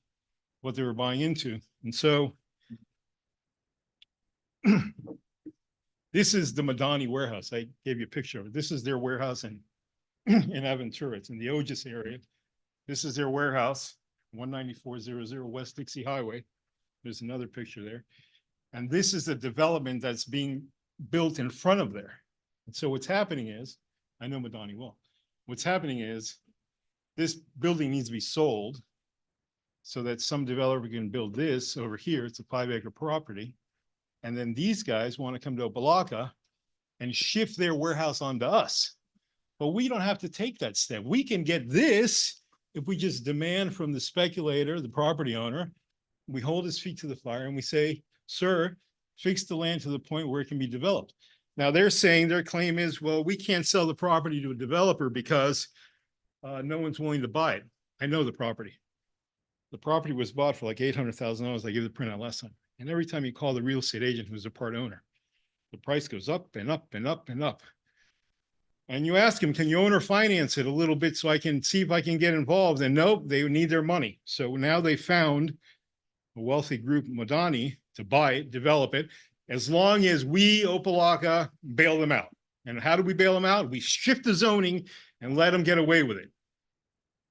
[SPEAKER 7] what they were buying into. And so this is the Madani warehouse. I gave you a picture of it. This is their warehouse in Aventura. It's in the Ogis area. This is their warehouse, 19400 West Dixie Highway. There's another picture there. And this is the development that's being built in front of there. And so what's happening is, I know Madani well, what's happening is this building needs to be sold so that some developer can build this over here. It's a 5-acre property. And then these guys want to come to Opa-locka and shift their warehouse onto us. But we don't have to take that step. We can get this if we just demand from the speculator, the property owner, we hold his feet to the fire and we say, sir, fix the land to the point where it can be developed. Now they're saying, their claim is, well, we can't sell the property to a developer because no one's willing to buy it. I know the property. The property was bought for like $800,000. I gave the printout last time. And every time you call the real estate agent who's a part owner, the price goes up and up and up and up. And you ask him, can you owner finance it a little bit so I can see if I can get involved? And nope, they need their money. So now they found a wealthy group, Madani, to buy it, develop it, as long as we, Opa-locka, bail them out. And how do we bail them out? We shift the zoning and let them get away with it.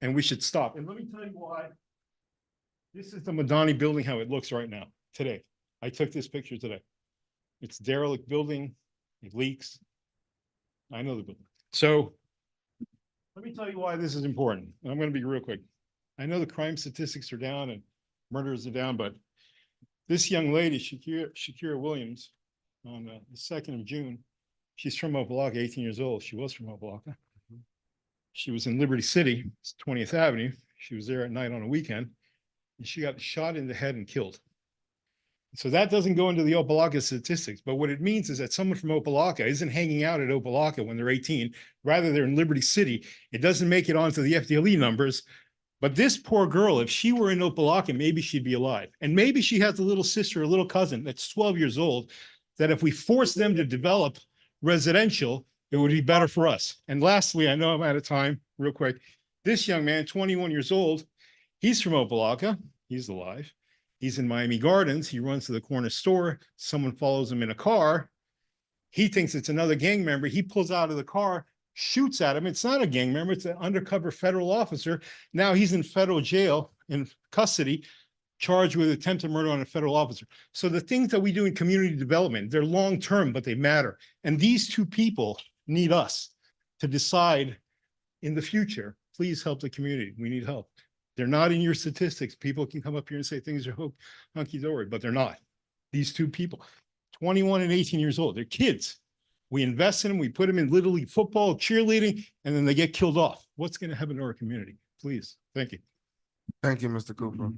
[SPEAKER 7] And we should stop. And let me tell you why. This is the Madani building, how it looks right now, today. I took this picture today. It's derelict building, it leaks. I know the building. So let me tell you why this is important. And I'm going to be real quick. I know the crime statistics are down and murders are down, but this young lady, Shakira Williams, on the 2nd of June, she's from Opa-locka, 18 years old. She was from Opa-locka. She was in Liberty City, it's 20th Avenue. She was there at night on a weekend, and she got shot in the head and killed. So that doesn't go into the Opa-locka statistics, but what it means is that someone from Opa-locka isn't hanging out at Opa-locka when they're 18, rather they're in Liberty City. It doesn't make it onto the FDLE numbers. But this poor girl, if she were in Opa-locka, maybe she'd be alive. And maybe she has a little sister, a little cousin that's 12 years old, that if we force them to develop residential, it would be better for us. And lastly, I know I'm out of time, real quick. This young man, 21 years old, he's from Opa-locka, he's alive. He's in Miami Gardens, he runs to the corner store, someone follows him in a car. He thinks it's another gang member, he pulls out of the car, shoots at him. It's not a gang member, it's an undercover federal officer. Now he's in federal jail, in custody, charged with attempted murder on a federal officer. So the things that we do in community development, they're long-term, but they matter. And these two people need us to decide in the future, please help the community, we need help. They're not in your statistics. People can come up here and say things are hunky-dory, but they're not. These two people, 21 and 18 years old, they're kids. We invest in them, we put them in Little League football, cheerleading, and then they get killed off. What's going to happen to our community? Please, thank you.
[SPEAKER 1] Thank you, Mr. Cooper.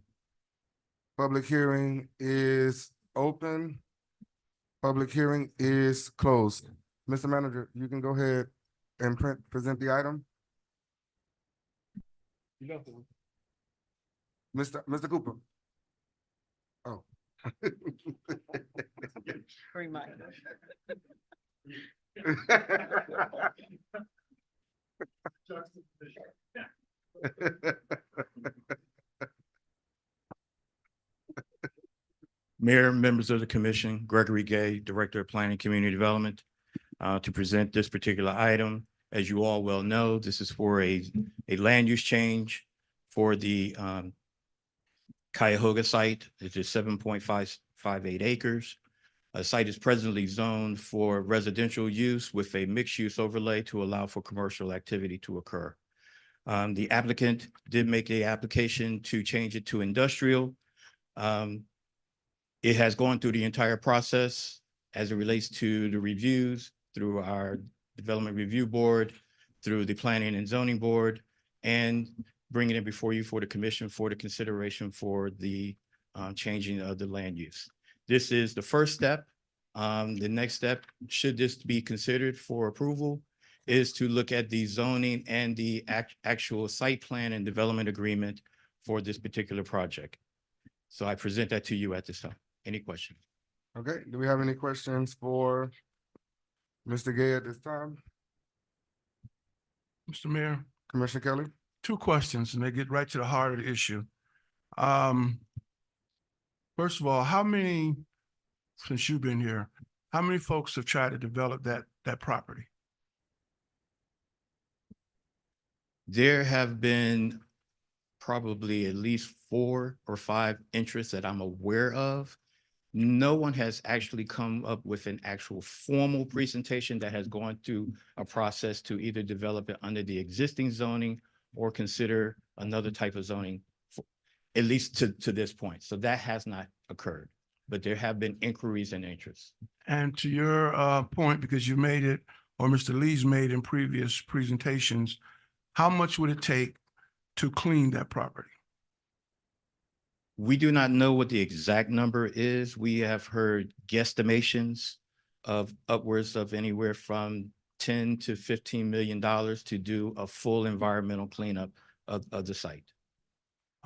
[SPEAKER 1] Public hearing is open. Public hearing is closed. Mr. Manager, you can go ahead and present the item. Mr. Cooper. Oh.
[SPEAKER 2] Reminder.
[SPEAKER 22] Mayor, members of the commission, Gregory Gay, Director of Planning and Community Development, to present this particular item. As you all well know, this is for a land use change for the Cuyahoga site. It is 7.558 acres. The site is presently zoned for residential use with a mixed use overlay to allow for commercial activity to occur. The applicant did make the application to change it to industrial. It has gone through the entire process as it relates to the reviews through our Development Review Board, through the Planning and Zoning Board, and bringing it before you for the commission for the consideration for the changing of the land use. This is the first step. The next step, should this be considered for approval, is to look at the zoning and the actual site plan and development agreement for this particular project. So I present that to you at this time. Any questions?
[SPEAKER 1] Okay, do we have any questions for Mr. Gay at this time?
[SPEAKER 6] Mr. Mayor,
[SPEAKER 1] Commissioner Kelly?
[SPEAKER 6] 2 questions, and they get right to the heart of the issue. First of all, how many, since you've been here, how many folks have tried to develop that property?
[SPEAKER 22] There have been probably at least 4 or 5 interests that I'm aware of. No one has actually come up with an actual formal presentation that has gone through a process to either develop it under the existing zoning or consider another type of zoning, at least to this point. So that has not occurred, but there have been inquiries and interests.
[SPEAKER 6] And to your point, because you made it, or Mr. Lee's made in previous presentations, how much would it take to clean that property?
[SPEAKER 22] We do not know what the exact number is. We have heard guesstimations of upwards of anywhere from $10 to $15 million to do a full environmental cleanup of the site.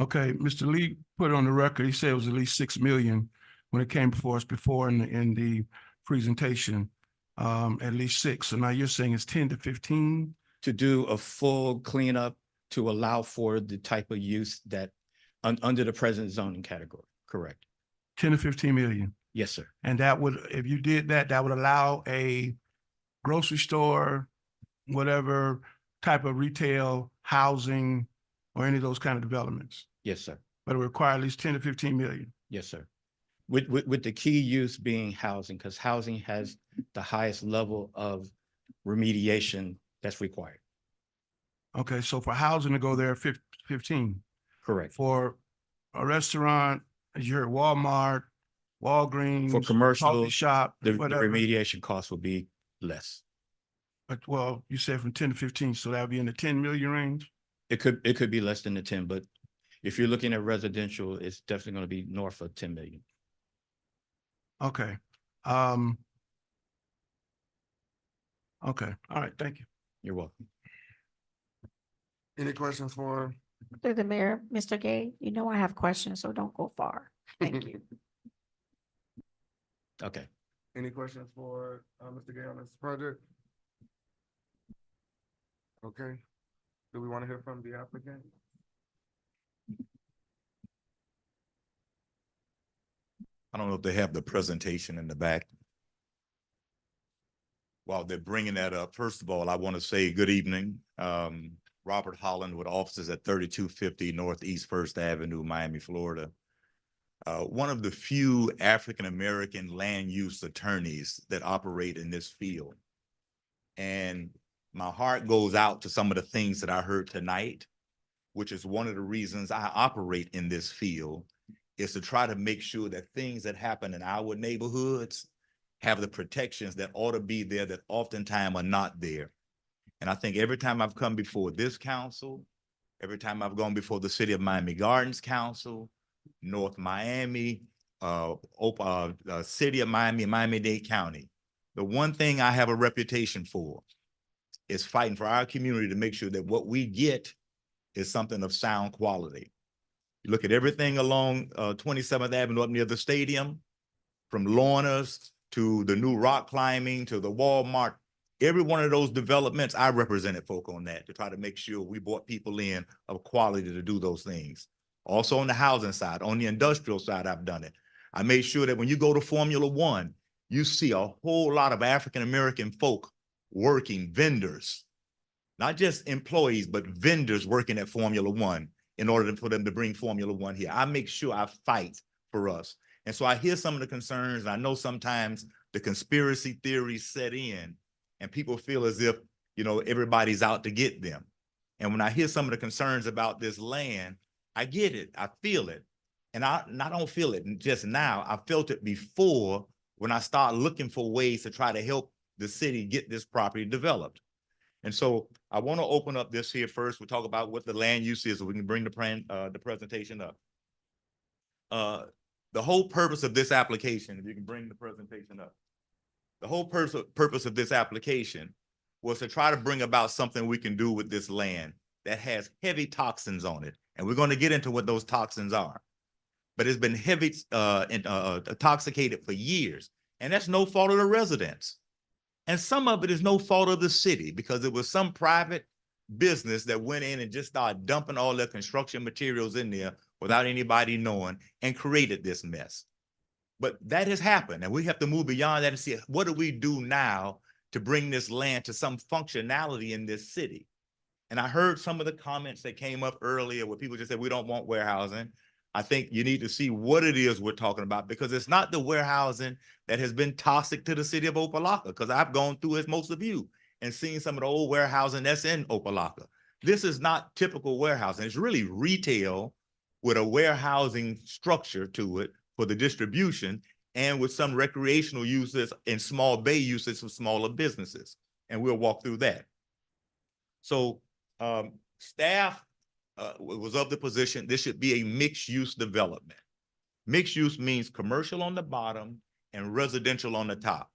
[SPEAKER 6] Okay, Mr. Lee put it on the record, he said it was at least 6 million when it came before us before in the presentation, at least 6. So now you're saying it's 10 to 15?
[SPEAKER 22] To do a full cleanup to allow for the type of use that under the present zoning category, correct?
[SPEAKER 6] 10 to 15 million.
[SPEAKER 22] Yes, sir.
[SPEAKER 6] And that would, if you did that, that would allow a grocery store, whatever type of retail, housing, or any of those kind of developments.
[SPEAKER 22] Yes, sir.
[SPEAKER 6] But it would require at least 10 to 15 million.
[SPEAKER 22] Yes, sir. With the key use being housing, because housing has the highest level of remediation that's required.
[SPEAKER 6] Okay, so for housing to go there, 15.
[SPEAKER 22] Correct.
[SPEAKER 6] For a restaurant, as you heard, Walmart, Walgreens.
[SPEAKER 22] For commercial,
[SPEAKER 6] coffee shop,
[SPEAKER 22] the
[SPEAKER 6] whatever.
[SPEAKER 22] remediation cost will be less.
[SPEAKER 6] But well, you said from 10 to 15, so that would be in the 10 million range?
[SPEAKER 22] It could be less than the 10, but if you're looking at residential, it's definitely going to be north of 10 million.
[SPEAKER 6] Okay. Okay, all right, thank you.
[SPEAKER 22] You're welcome.
[SPEAKER 1] Any questions for?
[SPEAKER 3] Through the mayor, Mr. Gay, you know I have questions, so don't go far. Thank you.
[SPEAKER 22] Okay.
[SPEAKER 1] Any questions for Mr. Gay on this project? Okay. Do we want to hear from the applicant?
[SPEAKER 5] I don't know if they have the presentation in the back. While they're bringing that up, first of all, I want to say good evening. Robert Holland with offices at 3250 Northeast First Avenue, Miami, Florida. One of the few African-American land use attorneys that operate in this field. And my heart goes out to some of the things that I heard tonight, which is one of the reasons I operate in this field, is to try to make sure that things that happen in our neighborhoods have the protections that ought to be there that oftentimes are not there. And I think every time I've come before this council, every time I've gone before the City of Miami Gardens Council, North Miami, City of Miami, Miami-Dade County, the one thing I have a reputation for is fighting for our community to make sure that what we get is something of sound quality. You look at everything along 27th Avenue up near the stadium, from Lorna's to the new rock climbing to the Walmart, every one of those developments, I represented folk on that to try to make sure we brought people in of quality to do those things. Also on the housing side, on the industrial side, I've done it. I made sure that when you go to Formula One, you see a whole lot of African-American folk working, vendors, not just employees, but vendors working at Formula One in order for them to bring Formula One here. I make sure I fight for us. And so I hear some of the concerns, and I know sometimes the conspiracy theories set in and people feel as if, you know, everybody's out to get them. And when I hear some of the concerns about this land, I get it, I feel it. And I don't feel it just now. I felt it before when I started looking for ways to try to help the city get this property developed. And so I want to open up this here first. We'll talk about what the land use is so we can bring the presentation up. The whole purpose of this application, if you can bring the presentation up, the whole purpose of this application was to try to bring about something we can do with this land that has heavy toxins on it. And we're going to get into what those toxins are. But it's been heavy intoxicated for years. And that's no fault of the residents. And some of it is no fault of the city because it was some private business that went in and just started dumping all their construction materials in there without anybody knowing and created this mess. But that has happened and we have to move beyond that and see what do we do now to bring this land to some functionality in this city. And I heard some of the comments that came up earlier where people just said, we don't want warehousing. I think you need to see what it is we're talking about because it's not the warehousing that has been toxic to the city of Opa-locka because I've gone through as most of you and seen some of the old warehousing that's in Opa-locka. This is not typical warehousing. It's really retail with a warehousing structure to it for the distribution and with some recreational uses and small bay uses for smaller businesses. And we'll walk through that. So staff was of the position, this should be a mixed use development. Mixed use means commercial on the bottom and residential on the top.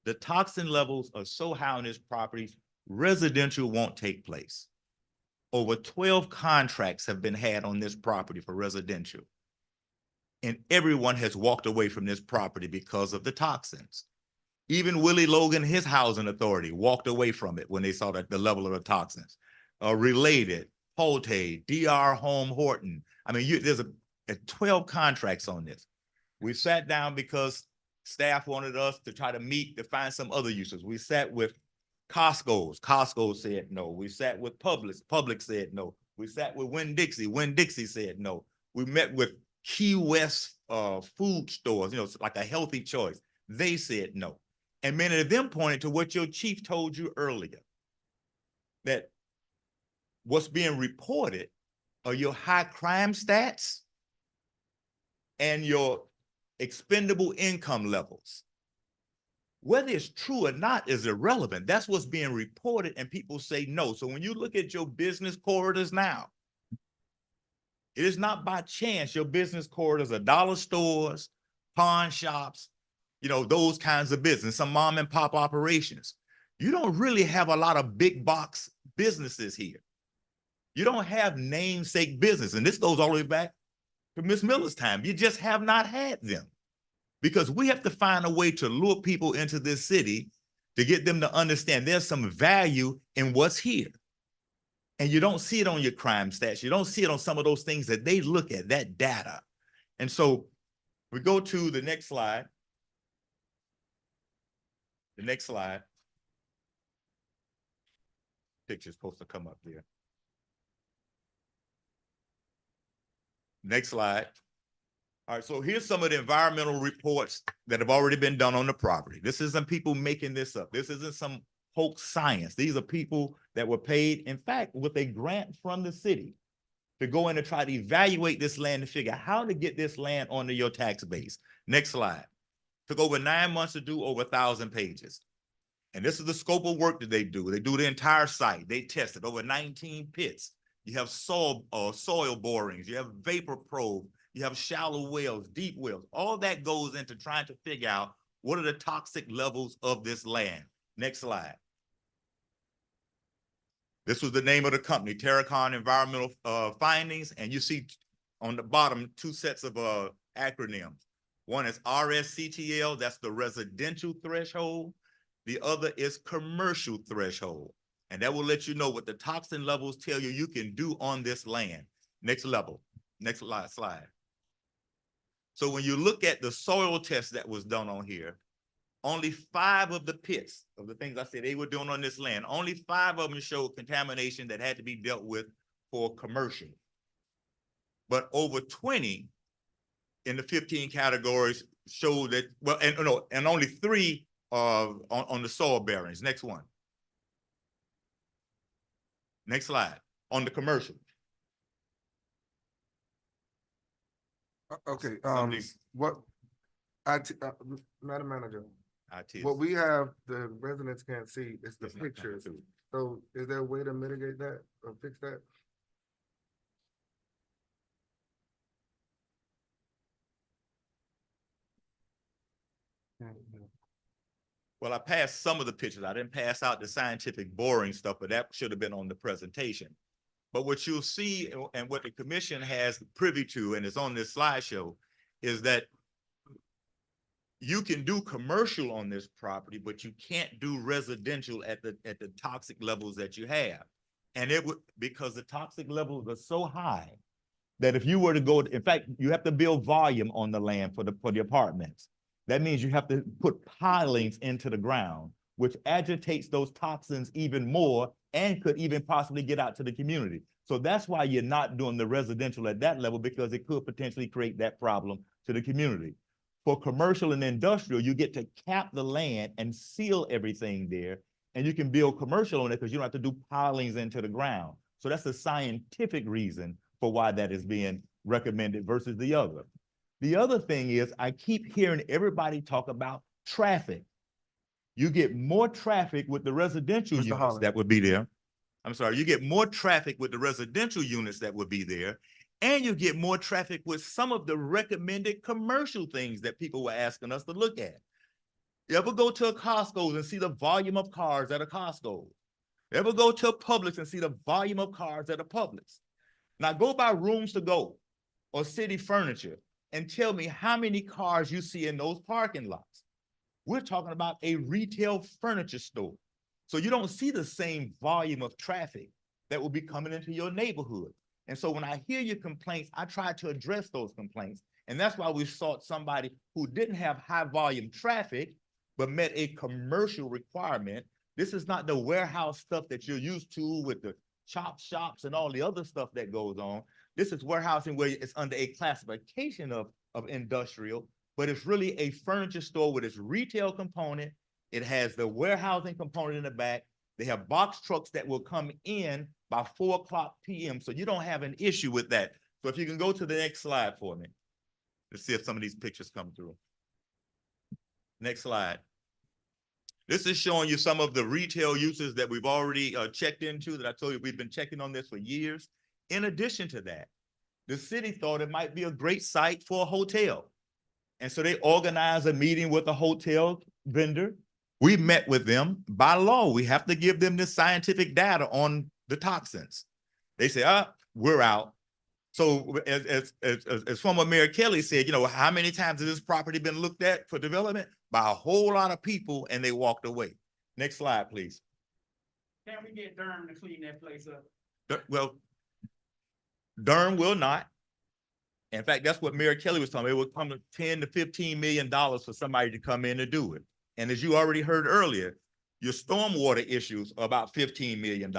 [SPEAKER 5] The toxin levels are so high on this property, residential won't take place. Over 12 contracts have been had on this property for residential. And everyone has walked away from this property because of the toxins. Even Willie Logan, his housing authority, walked away from it when they saw that the level of the toxins. Related, Holte, DR Home Horton. I mean, there's 12 contracts on this. We sat down because staff wanted us to try to meet to find some other uses. We sat with Costco's. Costco said no. We sat with Publix. Publix said no. We sat with Winn-Dixie. Winn-Dixie said no. We met with Key West food stores, like a healthy choice. They said no. And many of them pointed to what your chief told you earlier, that what's being reported are your high crime stats and your expendable income levels. Whether it's true or not is irrelevant. That's what's being reported and people say no. So when you look at your business corridors now, it is not by chance your business corridors are dollar stores, pawn shops, those kinds of business, some mom and pop operations. You don't really have a lot of big box businesses here. You don't have namesake business. And this goes all the way back to Miss Miller's time. You just have not had them because we have to find a way to lure people into this city to get them to understand there's some value in what's here. And you don't see it on your crime stats. You don't see it on some of those things that they look at, that data. And so we go to the next slide. The next slide. Picture's supposed to come up there. Next slide. All right, so here's some of the environmental reports that have already been done on the property. This isn't people making this up. This isn't some hoax science. These are people that were paid, in fact, with a grant from the city to go in and try to evaluate this land and figure out how to get this land onto your tax base. Next slide. Took over 9 months to do, over 1,000 pages. And this is the scope of work that they do. They do the entire site. They tested over 19 pits. You have soil borings. You have vapor probe. You have shallow wells, deep wells. All that goes into trying to figure out what are the toxic levels of this land. Next slide. This was the name of the company, Terracon Environmental Findings. And you see on the bottom 2 sets of acronyms. One is RSCTL, that's the residential threshold. The other is commercial threshold. And that will let you know what the toxin levels tell you you can do on this land. Next level, next slide. So when you look at the soil test that was done on here, only 5 of the pits of the things I said they were doing on this land, only 5 of them showed contamination that had to be dealt with for commercial. But over 20 in the 15 categories showed that, well, and only 3 on the soil bearings. Next one. Next slide. On the commercial.
[SPEAKER 1] Okay,
[SPEAKER 5] Some of these-
[SPEAKER 1] what, Madam Manager,
[SPEAKER 5] IT
[SPEAKER 1] what
[SPEAKER 5] is-
[SPEAKER 1] we have, the residents can't see is the
[SPEAKER 5] It's not coming
[SPEAKER 1] pictures.
[SPEAKER 5] through.
[SPEAKER 1] So is there a way to mitigate that or fix that?
[SPEAKER 5] Well, I passed some of the pictures. I didn't pass out the scientific boring stuff, but that should have been on the presentation. But what you'll see and what the commission has privy to, and is on this slideshow, is that you can do commercial on this property, but you can't do residential at the toxic levels that you have. And it would, because the toxic levels are so high that if you were to go, in fact, you have to build volume on the land for the apartments. That means you have to put pilings into the ground, which agitates those toxins even more and could even possibly get out to the community. So that's why you're not doing the residential at that level, because it could potentially create that problem to the community. For commercial and industrial, you get to cap the land and seal everything there, and you can build commercial on it because you don't have to do pilings into the ground. So that's a scientific reason for why that is being recommended versus the other. The other thing is, I keep hearing everybody talk about traffic. You get more traffic with the residential
[SPEAKER 1] Mr.
[SPEAKER 5] units
[SPEAKER 1] Holland.
[SPEAKER 5] that would be there. I'm sorry, you get more traffic with the residential units that would be there, and you get more traffic with some of the recommended commercial things that people were asking us to look at. You ever go to a Costco and see the volume of cars at a Costco? You ever go to a Publix and see the volume of cars at a Publix? Now go by Rooms to Go or City Furniture and tell me how many cars you see in those parking lots. We're talking about a retail furniture store. So you don't see the same volume of traffic that will be coming into your neighborhood. And so when I hear your complaints, I try to address those complaints. And that's why we sought somebody who didn't have high volume traffic, but met a commercial requirement. This is not the warehouse stuff that you're used to with the chop shops and all the other stuff that goes on. This is warehousing where it's under a classification of industrial, but it's really a furniture store with its retail component. It has the warehousing component in the back. They have box trucks that will come in by 4:00 p.m. So you don't have an issue with that. So if you can go to the next slide for me. Let's see if some of these pictures come through. Next slide. This is showing you some of the retail uses that we've already checked into, that I told you we've been checking on this for years. In addition to that, the city thought it might be a great site for a hotel. And so they organized a meeting with a hotel vendor. We met with them. By law, we have to give them this scientific data on the toxins. They say, we're out. So as former Mayor Kelly said, you know, how many times has this property been looked at for development? By a whole lot of people, and they walked away. Next slide, please.
[SPEAKER 10] Can we get Durham to clean that place up?
[SPEAKER 5] Well, Durham will not. In fact, that's what Mayor Kelly was talking about. It would come to $10 to $15 million for somebody to come in and do it. And as you already heard earlier, your stormwater issues are about $15 million.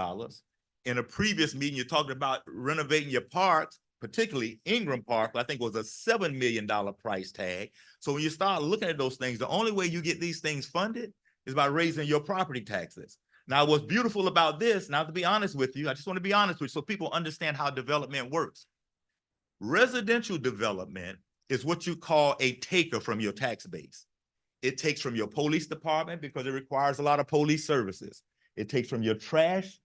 [SPEAKER 5] In a previous meeting, you're talking about renovating your parks, particularly Ingram Park, I think was a $7 million price tag. So when you start looking at those things, the only way you get these things funded is by raising your property taxes. Now, what's beautiful about this, now to be honest with you, I just want to be honest with you so people understand how development works. Residential development is what you call a taker from your tax base. It takes from your police department because it requires a lot of police services. It takes from your trash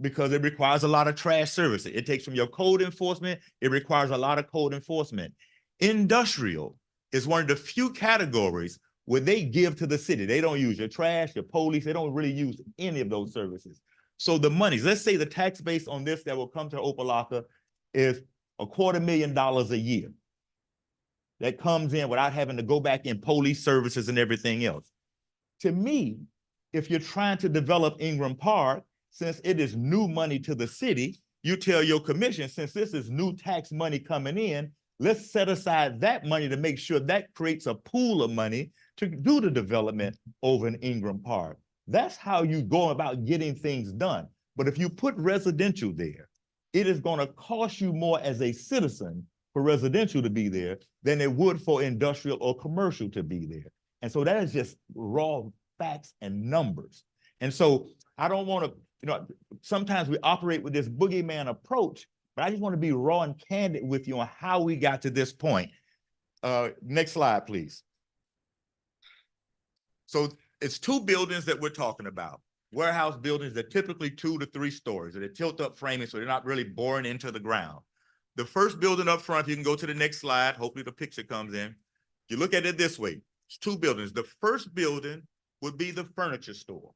[SPEAKER 5] because it requires a lot of trash services. It takes from your code enforcement. It requires a lot of code enforcement. Industrial is one of the few categories where they give to the city. They don't use your trash, your police. They don't really use any of those services. So the monies, let's say the tax base on this that will come to Opa-locka is $250,000 a year. That comes in without having to go back in police services and everything else. To me, if you're trying to develop Ingram Park, since it is new money to the city, you tell your commission, since this is new tax money coming in, let's set aside that money to make sure that creates a pool of money to do the development over in Ingram Park. That's how you go about getting things done. But if you put residential there, it is going to cost you more as a citizen for residential to be there than it would for industrial or commercial to be there. And so that is just raw facts and numbers. And so I don't want to, you know, sometimes we operate with this boogeyman approach, but I just want to be raw and candid with you on how we got to this point. Next slide, please. So it's two buildings that we're talking about. Warehouse buildings that typically 2 to 3 stories, and they tilt up framing so they're not really boring into the ground. The first building up front, you can go to the next slide. Hopefully the picture comes in. You look at it this way. It's 2 buildings. The first building would be the furniture store.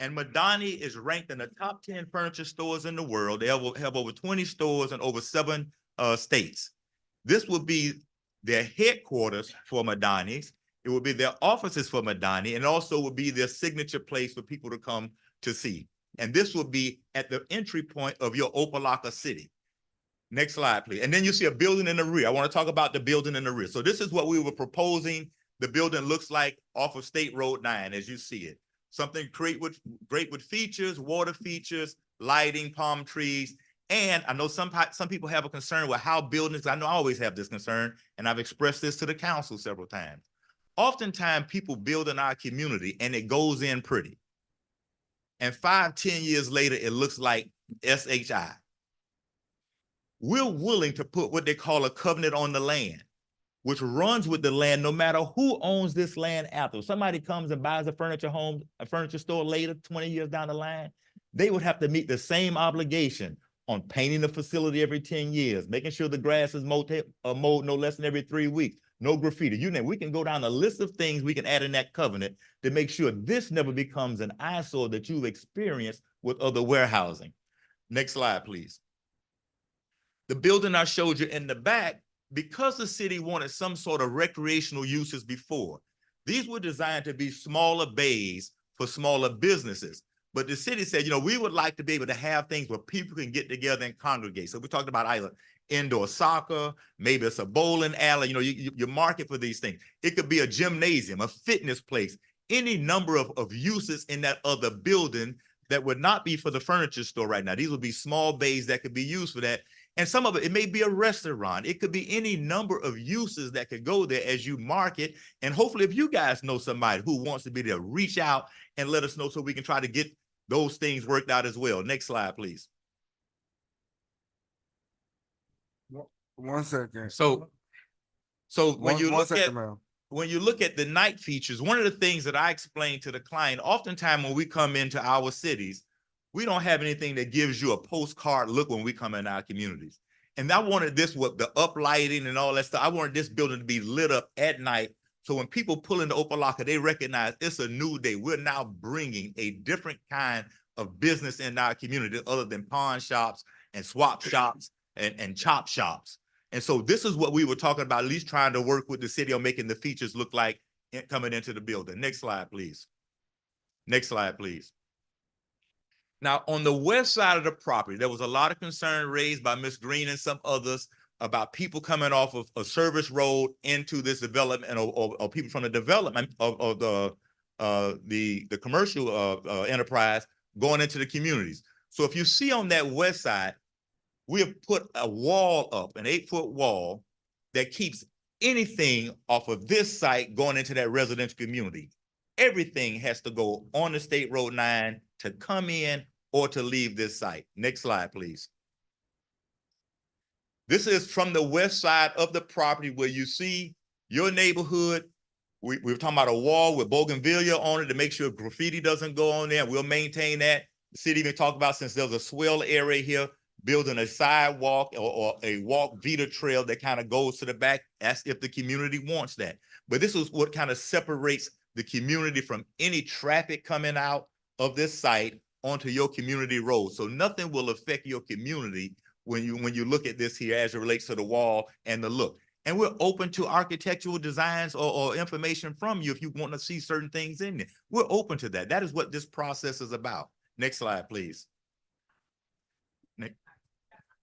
[SPEAKER 5] And Madani is ranked in the top 10 furniture stores in the world. They have over 20 stores in over 7 states. This would be their headquarters for Madani's. It would be their offices for Madani, and also would be their signature place for people to come to see. And this would be at the entry point of your Opa-locka city. Next slide, please. And then you see a building in the rear. I want to talk about the building in the rear. So this is what we were proposing. The building looks like off of State Road 9, as you see it. Something great with features, water features, lighting, palm trees. And I know some people have a concern with how buildings, I know I always have this concern, and I've expressed this to the council several times. Oftentimes people build in our community and it goes in pretty. And 5-10 years later, it looks like SHI. We're willing to put what they call a covenant on the land, which runs with the land no matter who owns this land after. If somebody comes and buys a furniture store later, 20 years down the line, they would have to meet the same obligation on painting the facility every 10 years, making sure the grass is mowed no less than every 3 weeks, no graffiti. You know, we can go down a list of things we can add in that covenant to make sure this never becomes an eyesore that you've experienced with other warehousing. Next slide, please. The building I showed you in the back, because the city wanted some sort of recreational uses before, these were designed to be smaller bays for smaller businesses. But the city said, you know, we would like to be able to have things where people can get together and congregate. So we talked about either indoor soccer, maybe it's a bowling alley, you know, you market for these things. It could be a gymnasium, a fitness place, any number of uses in that other building that would not be for the furniture store right now. These would be small bays that could be used for that. And some of it may be a restaurant. It could be any number of uses that could go there as you market. And hopefully if you guys know somebody who wants to be there, reach out and let us know so we can try to get those things worked out as well. Next slide, please.
[SPEAKER 1] 1 second.
[SPEAKER 5] So when you
[SPEAKER 1] One
[SPEAKER 5] look
[SPEAKER 1] second,
[SPEAKER 5] at
[SPEAKER 1] ma'am.
[SPEAKER 5] when you look at the night features, one of the things that I explain to the client, oftentimes when we come into our cities, we don't have anything that gives you a postcard look when we come in our communities. And I wanted this with the uplighting and all that stuff. I wanted this building to be lit up at night. So when people pull into Opa-locka, they recognize it's a new day. We're now bringing a different kind of business in our community other than pawn shops and swap shops and chop shops. And so this is what we were talking about, at least trying to work with the city on making the features look like coming into the building. Next slide, please. Next slide, please. Now, on the west side of the property, there was a lot of concern raised by Ms. Green and some others about people coming off of a service road into this development, or people from the development of the commercial enterprise going into the communities. So if you see on that west side, we have put a wall up, an 8-foot wall that keeps anything off of this site going into that residential community. Everything has to go on the State Road 9 to come in or to leave this site. Next slide, please. This is from the west side of the property where you see your neighborhood. We're talking about a wall with bougainvillea on it to make sure graffiti doesn't go on there. We'll maintain that. The city even talked about, since there's a swell area here, building a sidewalk or a walk Vita trail that kind of goes to the back, as if the community wants that. But this is what kind of separates the community from any traffic coming out of this site onto your community road. So nothing will affect your community when you look at this here as it relates to the wall and the look. And we're open to architectural designs or information from you if you want to see certain things in there. We're open to that. That is what this process is about. Next slide, please.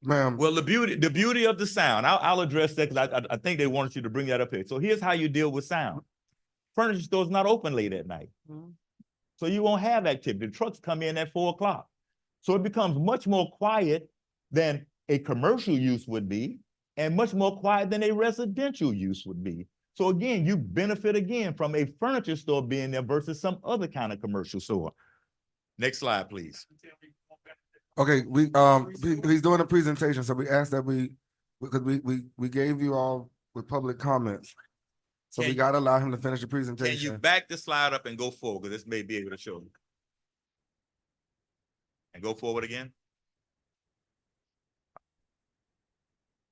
[SPEAKER 1] Ma'am.
[SPEAKER 5] Well, the beauty of the sound, I'll address that because I think they wanted you to bring that up here. So here's how you deal with sound. Furniture stores not open late at night. So you won't have activity. The trucks come in at 4 o'clock. So it becomes much more quiet than a commercial use would be, and much more quiet than a residential use would be. So again, you benefit again from a furniture store being there versus some other kind of commercial store. Next slide, please.
[SPEAKER 1] Okay, he's doing a presentation, so we asked that because we gave you all with public comments. So we
[SPEAKER 5] Can-
[SPEAKER 1] gotta allow him to finish the
[SPEAKER 5] Can you
[SPEAKER 1] presentation.
[SPEAKER 5] back the slide up and go forward? Because this may be able to show you. And go forward again. I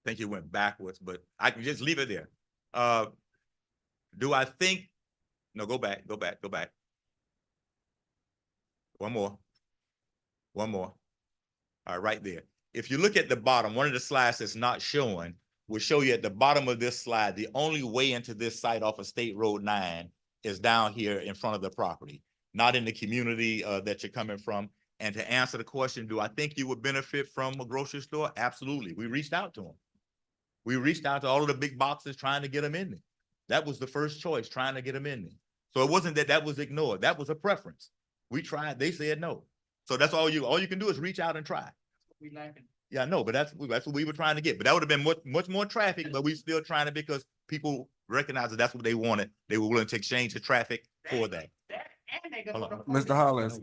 [SPEAKER 5] think you went backwards, but I can just leave it there. Do I think, no, go back. One more. All right, right there. If you look at the bottom, one of the slides that's not showing will show you at the bottom of this slide, the only way into this site off of State Road 9 is down here in front of the property, not in the community that you're coming from. And to answer the question, do I think you would benefit from a grocery store? Absolutely. We reached out to them. We reached out to all of the big boxes trying to get them in there. That was the first choice, trying to get them in there. So it wasn't that that was ignored. That was a preference. We tried, they said no. So that's all you can do is reach out and try.
[SPEAKER 10] We lacking.
[SPEAKER 5] Yeah, no, but that's what we were trying to get. But that would have been much more traffic, but we still trying to, because people recognize that that's what they wanted. They were willing to exchange the traffic for that. Hold on.
[SPEAKER 1] Mr. Hollins,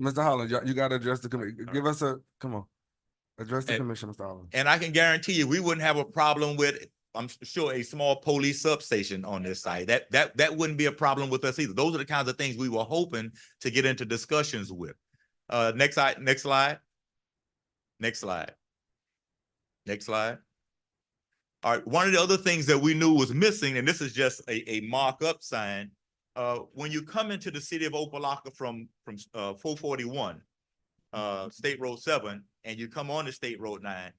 [SPEAKER 1] you gotta address the committee. Give us come on. Address the commission, Mr. Hollins.
[SPEAKER 5] And I can guarantee you, we wouldn't have a problem with, I'm sure, a small police substation on this site. That wouldn't be a problem with us either. Those are the kinds of things we were hoping to get into discussions with. Next slide. All right, one of the other things that we knew was missing, and this is just a markup sign. When you come into the city of Opa-locka from 441, State Road 7, and you come on to State Road 9,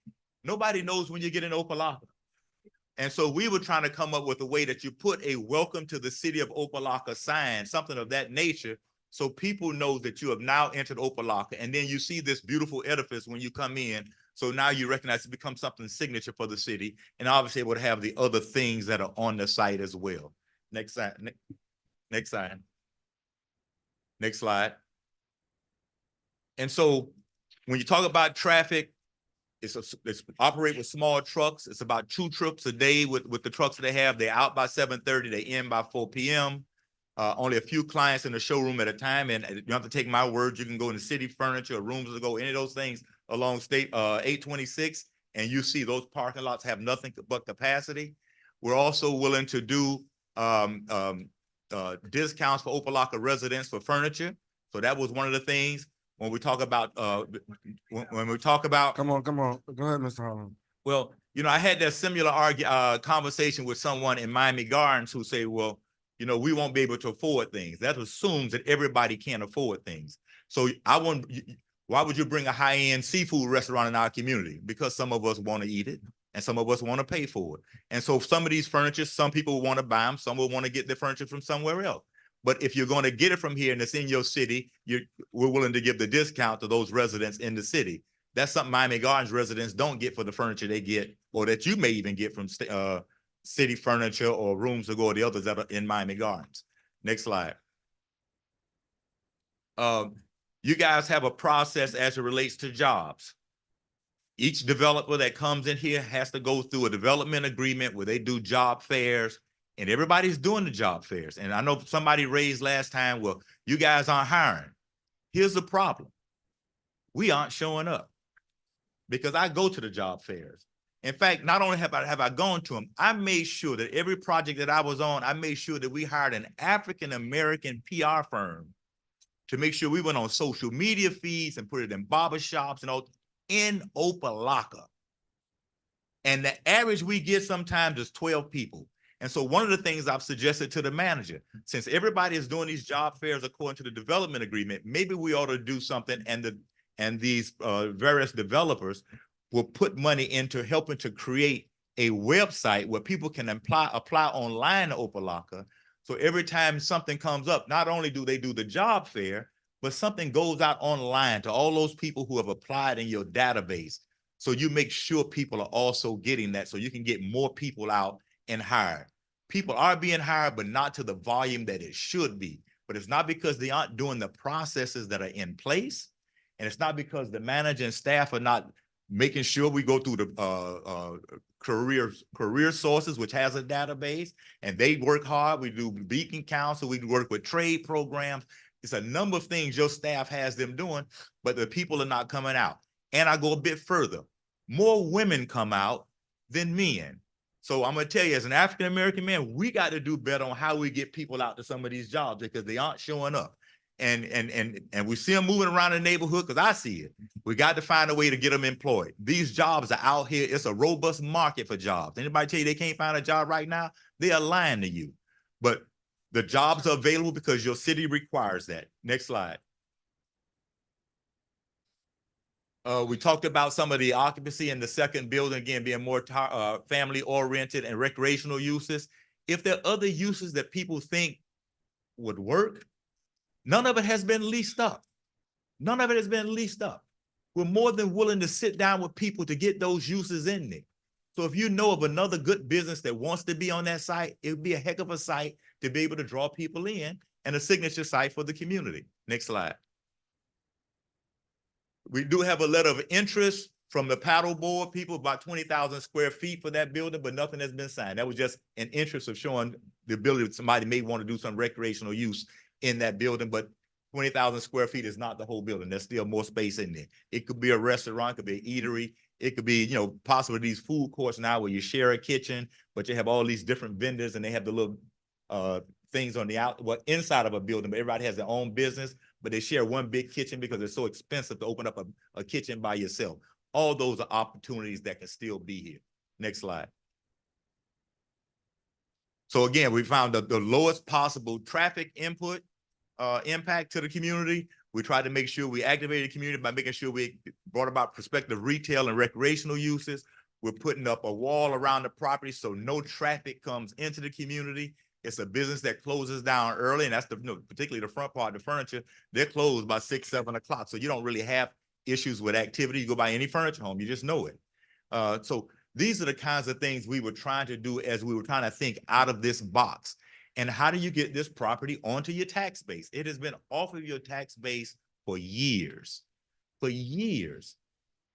[SPEAKER 5] nobody knows when you get in Opa-locka. And so we were trying to come up with a way that you put a welcome to the city of Opa-locka sign, something of that nature, so people know that you have now entered Opa-locka. And then you see this beautiful edifice when you come in. So now you recognize it becomes something signature for the city. And obviously it would have the other things that are on the site as well. Next slide. Next slide. And so when you talk about traffic, it's operate with small trucks. It's about 2 trips a day with the trucks that they have. They're out by 7:30. They end by 4 p.m. Only a few clients in the showroom at a time. And you don't have to take my word. You can go into City Furniture or Rooms to Go, any of those things along State 826. And you see those parking lots have nothing but capacity. We're also willing to do discounts for Opa-locka residents for furniture. So that was one of the things. When we talk about, when we talk about.
[SPEAKER 1] Come on. Go ahead, Mr. Hollins.
[SPEAKER 5] Well, you know, I had that similar conversation with someone in Miami Gardens who say, well, you know, we won't be able to afford things. That assumes that everybody can't afford things. So why would you bring a high-end seafood restaurant in our community? Because some of us want to eat it and some of us want to pay for it. And so some of these furniture, some people want to buy them, some will want to get their furniture from somewhere else. But if you're going to get it from here and it's in your city, we're willing to give the discount to those residents in the city. That's something Miami Gardens residents don't get for the furniture they get, or that you may even get from City Furniture or Rooms to Go, or the others that are in Miami Gardens. Next slide. You guys have a process as it relates to jobs. Each developer that comes in here has to go through a development agreement where they do job fairs. And everybody's doing the job fairs. And I know somebody raised last time, well, you guys aren't hiring. Here's the problem. We aren't showing up because I go to the job fairs. In fact, not only have I gone to them, I made sure that every project that I was on, I made sure that we hired an African-American PR firm to make sure we went on social media feeds and put it in barbershops and all in Opa-locka. And the average we get sometimes is 12 people. And so one of the things I've suggested to the manager, since everybody is doing these job fairs according to the development agreement, maybe we ought to do something, and these various developers will put money into helping to create a website where people can apply online to Opa-locka. So every time something comes up, not only do they do the job fair, but something goes out online to all those people who have applied in your database. So you make sure people are also getting that, so you can get more people out and hired. People are being hired, but not to the volume that it should be. But it's not because they aren't doing the processes that are in place. And it's not because the manager and staff are not making sure we go through the career sources, which has a database, and they work hard. We do Beacon Council, we work with trade programs. It's a number of things your staff has them doing, but the people are not coming out. And I go a bit further. More women come out than men. So I'm gonna tell you, as an African-American man, we got to do better on how we get people out to some of these jobs because they aren't showing up. And we see them moving around the neighborhood because I see it. We got to find a way to get them employed. These jobs are out here. It's a robust market for jobs. Anybody tell you they can't find a job right now? They are lying to you. But the jobs are available because your city requires that. Next slide. We talked about some of the occupancy in the second building, again, being more family oriented and recreational uses. If there are other uses that people think would work, none of it has been leased up. None of it has been leased up. We're more than willing to sit down with people to get those uses in there. So if you know of another good business that wants to be on that site, it would be a heck of a site to be able to draw people in and a signature site for the community. Next slide. We do have a letter of interest from the paddle board people, about 20,000 square feet for that building, but nothing has been signed. That was just an interest of showing the ability that somebody may want to do some recreational use in that building, but 20,000 square feet is not the whole building. There's still more space in there. It could be a restaurant, it could be an eatery. It could be, possibly these food courts now where you share a kitchen, but you have all these different vendors and they have the little things on the inside of a building, but everybody has their own business, but they share one big kitchen because it's so expensive to open up a kitchen by yourself. All those are opportunities that can still be here. Next slide. So again, we found the lowest possible traffic input impact to the community. We tried to make sure we activated the community by making sure we brought about prospective retail and recreational uses. We're putting up a wall around the property so no traffic comes into the community. It's a business that closes down early, and that's particularly the front part, the furniture. They're closed by 6, 7 o'clock, so you don't really have issues with activity. You go by any furniture home, you just know it. So these are the kinds of things we were trying to do as we were trying to think out of this box. And how do you get this property onto your tax base? It has been off of your tax base for years.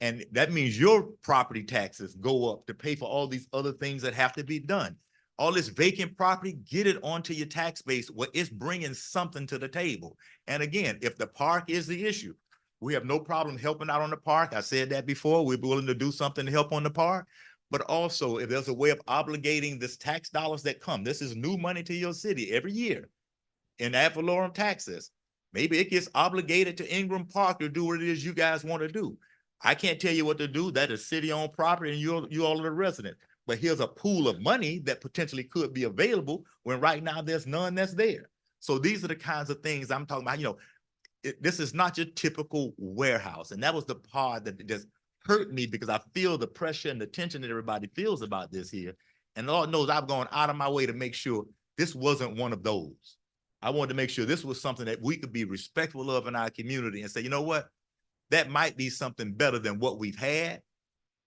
[SPEAKER 5] And that means your property taxes go up to pay for all these other things that have to be done. All this vacant property, get it onto your tax base where it's bringing something to the table. And again, if the park is the issue, we have no problem helping out on the park. I said that before. We're willing to do something to help on the park. But also, if there's a way of obligating this tax dollars that come, this is new money to your city every year in ad valorem taxes. Maybe it gets obligated to Ingram Park to do what it is you guys want to do. I can't tell you what to do. That is city-owned property and you all are the residents. But here's a pool of money that potentially could be available when right now there's none that's there. So these are the kinds of things I'm talking about. This is not your typical warehouse. And that was the part that just hurt me because I feel the pressure and the tension that everybody feels about this here. And Lord knows I've gone out of my way to make sure this wasn't one of those. I wanted to make sure this was something that we could be respectful of in our community and say, you know what? That might be something better than what we've had.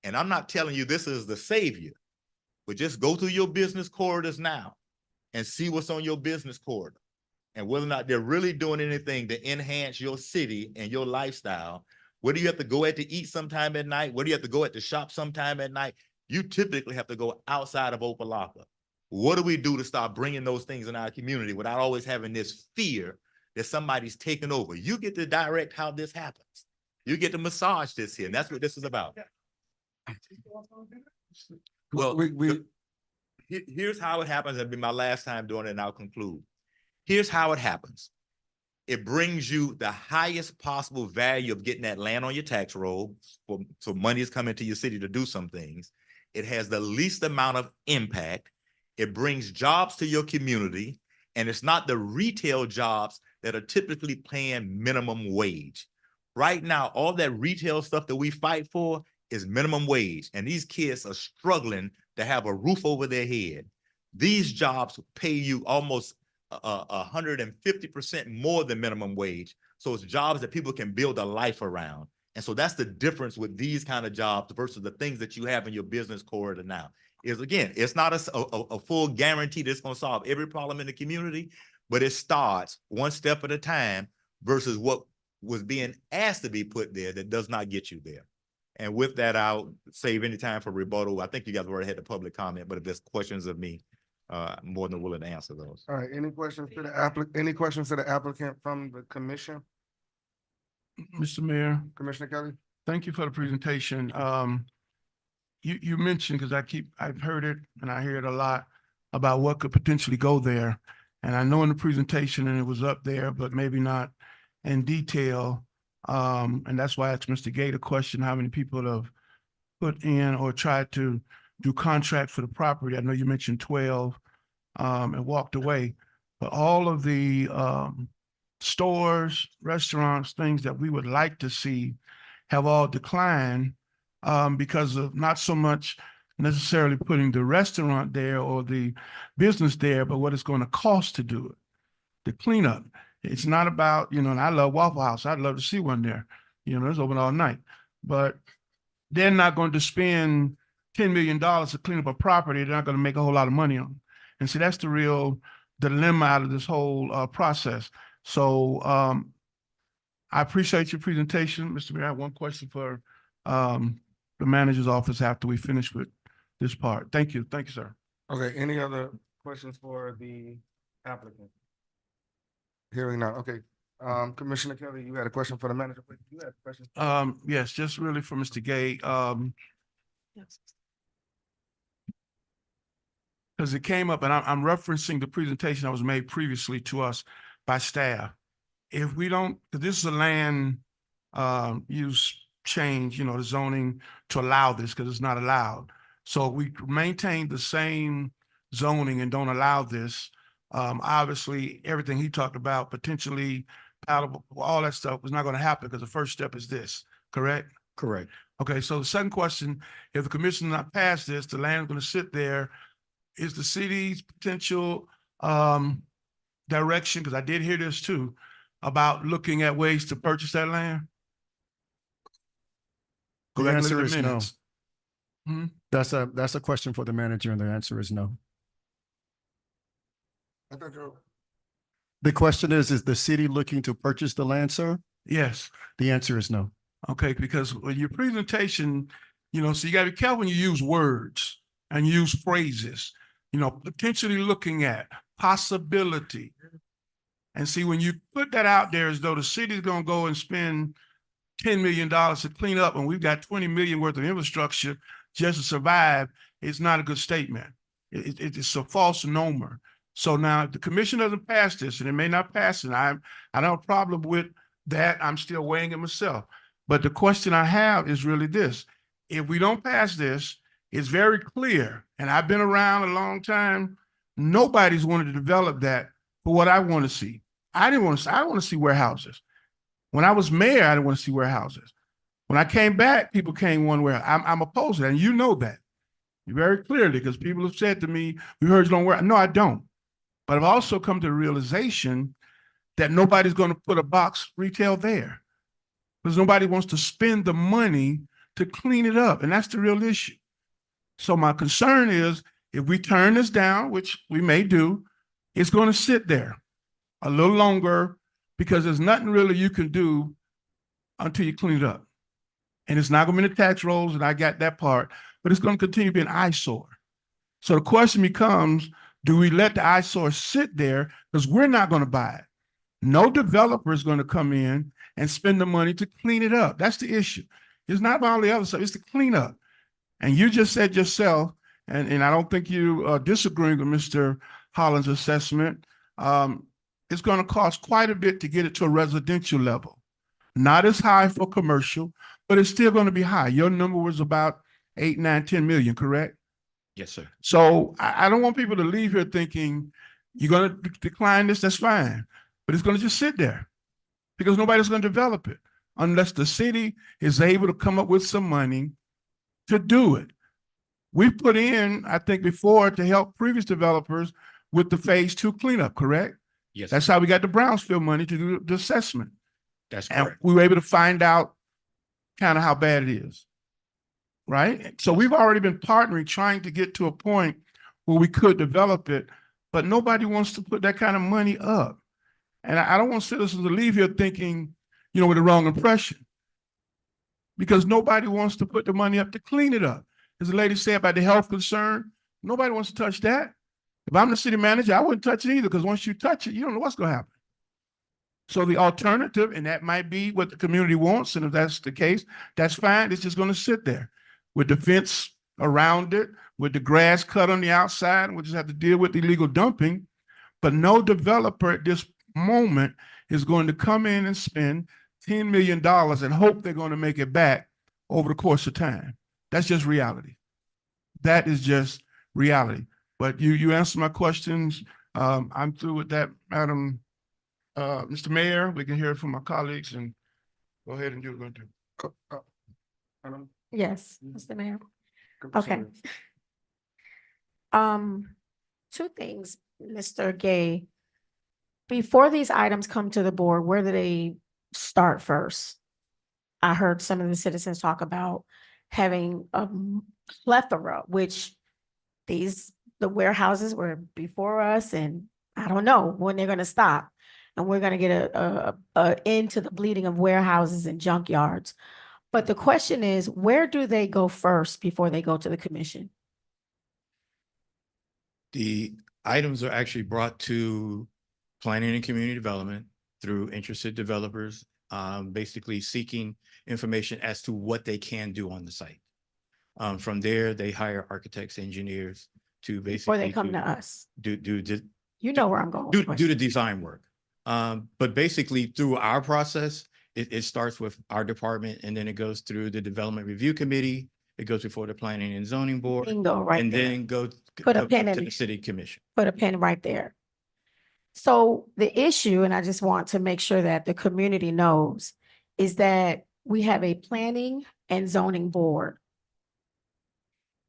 [SPEAKER 5] And I'm not telling you this is the savior, but just go through your business corridors now and see what's on your business corridor and whether or not they're really doing anything to enhance your city and your lifestyle. Where do you have to go to eat sometime at night? Where do you have to go to shop sometime at night? You typically have to go outside of Opa-locka. What do we do to start bringing those things in our community without always having this fear that somebody's taking over? You get to direct how this happens. You get to massage this here, and that's what this is about. Well, here's how it happens. That'll be my last time doing it, and I'll conclude. Here's how it happens. It brings you the highest possible value of getting that land on your tax roll, so money is coming to your city to do some things. It has the least amount of impact. It brings jobs to your community, and it's not the retail jobs that are typically paying minimum wage. Right now, all that retail stuff that we fight for is minimum wage, and these kids are struggling to have a roof over their head. These jobs pay you almost 150% more than minimum wage. So it's jobs that people can build a life around. And so that's the difference with these kind of jobs versus the things that you have in your business corridor now. Is again, it's not a full guarantee that's going to solve every problem in the community, but it starts one step at a time versus what was being asked to be put there that does not get you there. And with that, I'll save any time for rebuttal. I think you guys already had the public comment, but if there's questions of me, I'm more than willing to answer those.
[SPEAKER 1] All right, any questions to the applicant from the commission?
[SPEAKER 6] Mr. Mayor,
[SPEAKER 1] Commissioner Kelly?
[SPEAKER 6] thank you for the presentation. you mentioned, because I've heard it and I hear it a lot about what could potentially go there. And I know in the presentation and it was up there, but maybe not in detail. And that's why I asked Mr. Gay the question, how many people have put in or tried to do contract for the property? I know you mentioned 12 and walked away, but all of the stores, restaurants, things that we would like to see have all declined because of not so much necessarily putting the restaurant there or the business there, but what it's going to cost to do it, the cleanup. It's not about, and I love Waffle House. I'd love to see one there. It's open all night, but they're not going to spend $10 million to clean up a property. They're not going to make a whole lot of money on it. And see, that's the real dilemma out of this whole process. So I appreciate your presentation, Mr. Mayor. I have one question for the manager's office after we finish with this part. Thank you. Thank you, sir.
[SPEAKER 1] Okay, any other questions for the applicant? Hearing none, okay. Commissioner Kelly, you had a question for the manager, please. You had a question?
[SPEAKER 6] Yes, just really for Mr. Gay. Because it came up, and I'm referencing the presentation that was made previously to us by staff. If we don't, because this is a land use change, the zoning to allow this, because it's not allowed. So we maintain the same zoning and don't allow this. Obviously, everything he talked about, potentially palatable, all that stuff was not going to happen because the first step is this, correct?
[SPEAKER 4] Correct.
[SPEAKER 6] Okay, so the second question, if the commission not pass this, the land is going to sit there. Is the city's potential direction, because I did hear this too, about looking at ways to purchase that land? Go
[SPEAKER 4] The
[SPEAKER 6] back and look
[SPEAKER 4] answer
[SPEAKER 6] at
[SPEAKER 4] is
[SPEAKER 6] the
[SPEAKER 4] no.
[SPEAKER 6] minutes. Hmm?
[SPEAKER 4] That's a question for the manager, and the answer is no.
[SPEAKER 1] I thought you-
[SPEAKER 4] The question is the city looking to purchase the land, sir?
[SPEAKER 6] Yes.
[SPEAKER 4] The answer is no.
[SPEAKER 6] Okay, because with your presentation, so you gotta be careful when you use words and use phrases, potentially looking at, possibility. And see, when you put that out there as though the city's gonna go and spend $10 million to clean up and we've got 20 million worth of infrastructure just to survive, it's not a good statement. It's a false number. So now if the commission doesn't pass this, and it may not pass it, I don't have a problem with that. I'm still weighing it myself. But the question I have is really this. If we don't pass this, it's very clear, and I've been around a long time, nobody's wanted to develop that for what I want to see. I want to see warehouses. When I was mayor, I didn't want to see warehouses. When I came back, people came one way. I'm opposed to that, and you know that very clearly because people have said to me, we heard you don't wear. No, I don't. But I've also come to the realization that nobody's going to put a box retail there because nobody wants to spend the money to clean it up. And that's the real issue. So my concern is if we turn this down, which we may do, it's going to sit there a little longer because there's nothing really you can do until you clean it up. And it's not going to be in the tax rolls, and I got that part, but it's going to continue to be an eyesore. So the question becomes, do we let the eyesore sit there? Because we're not going to buy it. No developer is going to come in and spend the money to clean it up. That's the issue. It's not about all the other stuff. It's the cleanup. And you just said yourself, and I don't think you disagreeing with Mr. Holland's assessment, it's going to cost quite a bit to get it to a residential level. Not as high for commercial, but it's still going to be high. Your number was about 8, 9, 10 million, correct?
[SPEAKER 22] Yes, sir.
[SPEAKER 6] So I don't want people to leave here thinking you're going to decline this, that's fine. But it's going to just sit there because nobody's going to develop it unless the city is able to come up with some money to do it. We've put in, I think before, to help previous developers with the phase 2 cleanup, correct?
[SPEAKER 22] Yes.
[SPEAKER 6] That's how we got the Brownsfield money to do the assessment.
[SPEAKER 22] That's
[SPEAKER 6] And
[SPEAKER 22] correct.
[SPEAKER 6] we were able to find out kind of how bad it is. Right? So we've already been partnering, trying to get to a point where we could develop it, but nobody wants to put that kind of money up. And I don't want citizens to leave here thinking, with the wrong impression. Because nobody wants to put the money up to clean it up. As the lady said about the health concern, nobody wants to touch that. If I'm the city manager, I wouldn't touch it either, because once you touch it, you don't know what's going to happen. So the alternative, and that might be what the community wants, and if that's the case, that's fine. It's just going to sit there with the fence around it with the grass cut on the outside, and we'll just have to deal with illegal dumping. But no developer at this moment is going to come in and spend $10 million and hope they're going to make it back over the course of time. That's just reality. That is just reality. But you answered my questions. I'm through with that, Madam. Mr. Mayor, we can hear it from my colleagues and go ahead and do what we're going to do.
[SPEAKER 3] Yes, Mr. Mayor.
[SPEAKER 6] Okay.
[SPEAKER 3] Okay. Two things, Mr. Gay. Before these items come to the board, where do they start first? I heard some of the citizens talk about having a plethora, which the warehouses were before us, and I don't know when they're gonna stop. And we're gonna get a end to the bleeding of warehouses and junkyards. But the question is, where do they go first before they go to the commission?
[SPEAKER 22] The items are actually brought to planning and community development through interested developers, basically seeking information as to what they can do on the site. From there, they hire architects, engineers to basically.
[SPEAKER 3] Before they come to us? You know where I'm going.
[SPEAKER 22] Do the design work. But basically through our process, it starts with our department, and then it goes through the development review committee. It goes before the planning and zoning board.
[SPEAKER 3] Bingo, right
[SPEAKER 22] and
[SPEAKER 3] there.
[SPEAKER 22] then go
[SPEAKER 3] Put a
[SPEAKER 22] up
[SPEAKER 3] pin
[SPEAKER 22] to
[SPEAKER 3] in
[SPEAKER 22] the
[SPEAKER 3] it.
[SPEAKER 22] city commission.
[SPEAKER 3] Put a pin right there. So the issue, and I just want to make sure that the community knows, is that we have a planning and zoning board.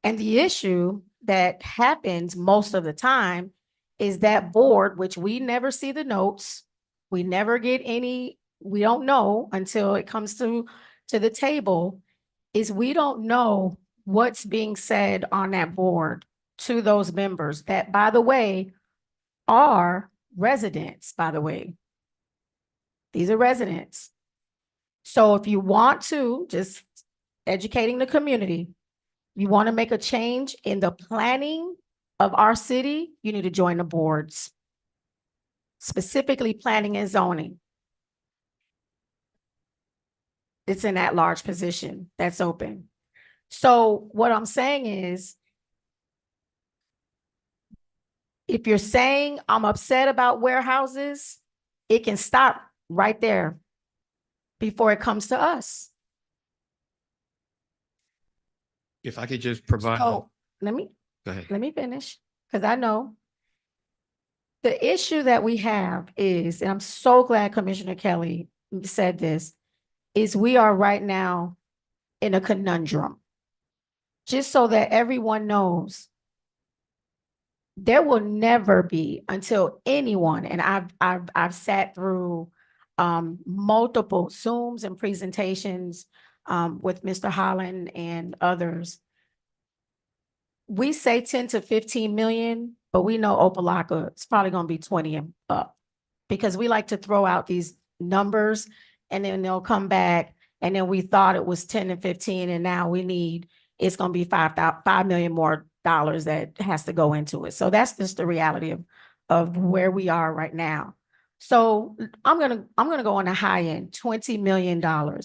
[SPEAKER 3] And the issue that happens most of the time is that board, which we never see the notes, we never get any, we don't know until it comes to the table, is we don't know what's being said on that board to those members that, by the way, are residents, by the way. These are residents. So if you want to, just educating the community, you want to make a change in the planning of our city, you need to join the boards, specifically planning and zoning. It's in that large position that's open. So what I'm saying is, if you're saying I'm upset about warehouses, it can stop right there before it comes to us.
[SPEAKER 22] If I could just provide.
[SPEAKER 3] So
[SPEAKER 22] Go ahead.
[SPEAKER 3] let me finish, because I know the issue that we have is, and I'm so glad Commissioner Kelly said this, is we are right now in a conundrum. Just so that everyone knows, there will never be, until anyone, and I've sat through multiple Zooms and presentations with Mr. Holland and others. We say 10 to 15 million, but we know Opa-locka, it's probably gonna be 20 and up. Because we like to throw out these numbers and then they'll come back, and then we thought it was 10 and 15, and now it's gonna be $5 million more dollars that has to go into it. So that's just the reality of where we are right now. So I'm gonna go on the high end, $20 million,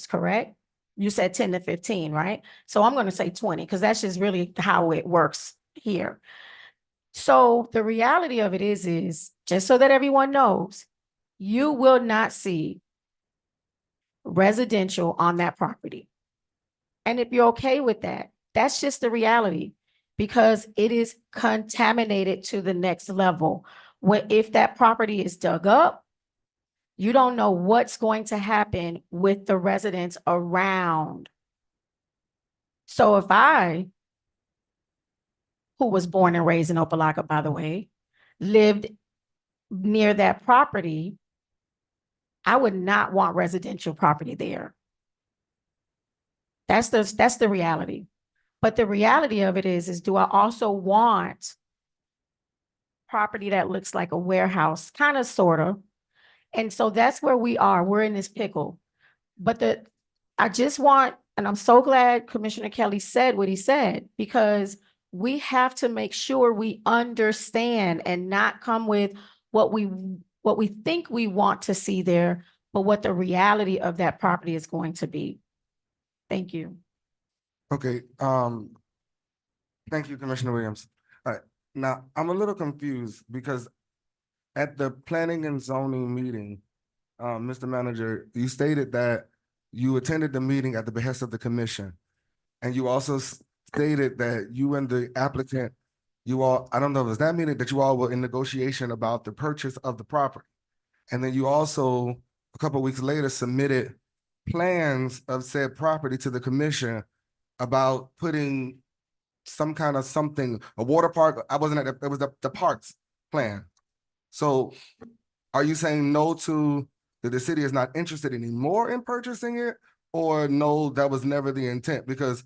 [SPEAKER 3] correct? You said 10 to 15, right? So I'm gonna say 20, because that's just really how it works here. So the reality of it is just so that everyone knows, you will not see residential on that property. And if you're okay with that, that's just the reality, because it is contaminated to the next level. If that property is dug up, you don't know what's going to happen with the residents around. So if I, who was born and raised in Opa-locka, by the way, lived near that property, I would not want residential property there. That's the reality. But the reality of it is do I also want property that looks like a warehouse, kind of, sort of. And so that's where we are. We're in this pickle. But I just want, and I'm so glad Commissioner Kelly said what he said, because we have to make sure we understand and not come with what we think we want to see there, but what the reality of that property is going to be. Thank you.
[SPEAKER 1] Okay, Thank you, Commissioner Williams. All right, now, I'm a little confused because at the planning and zoning meeting, Mr. Manager, you stated that you attended the meeting at the behest of the commission. And you also stated that you and the applicant, you all, I don't know, was that meeting that you all were in negotiation about the purchase of the property? And then you also, a couple of weeks later, submitted plans of said property to the commission about putting some kind of something, a water park. I wasn't at, it was the parks plan. So are you saying no to, that the city is not interested anymore in purchasing it? Or no, that was never the intent? Because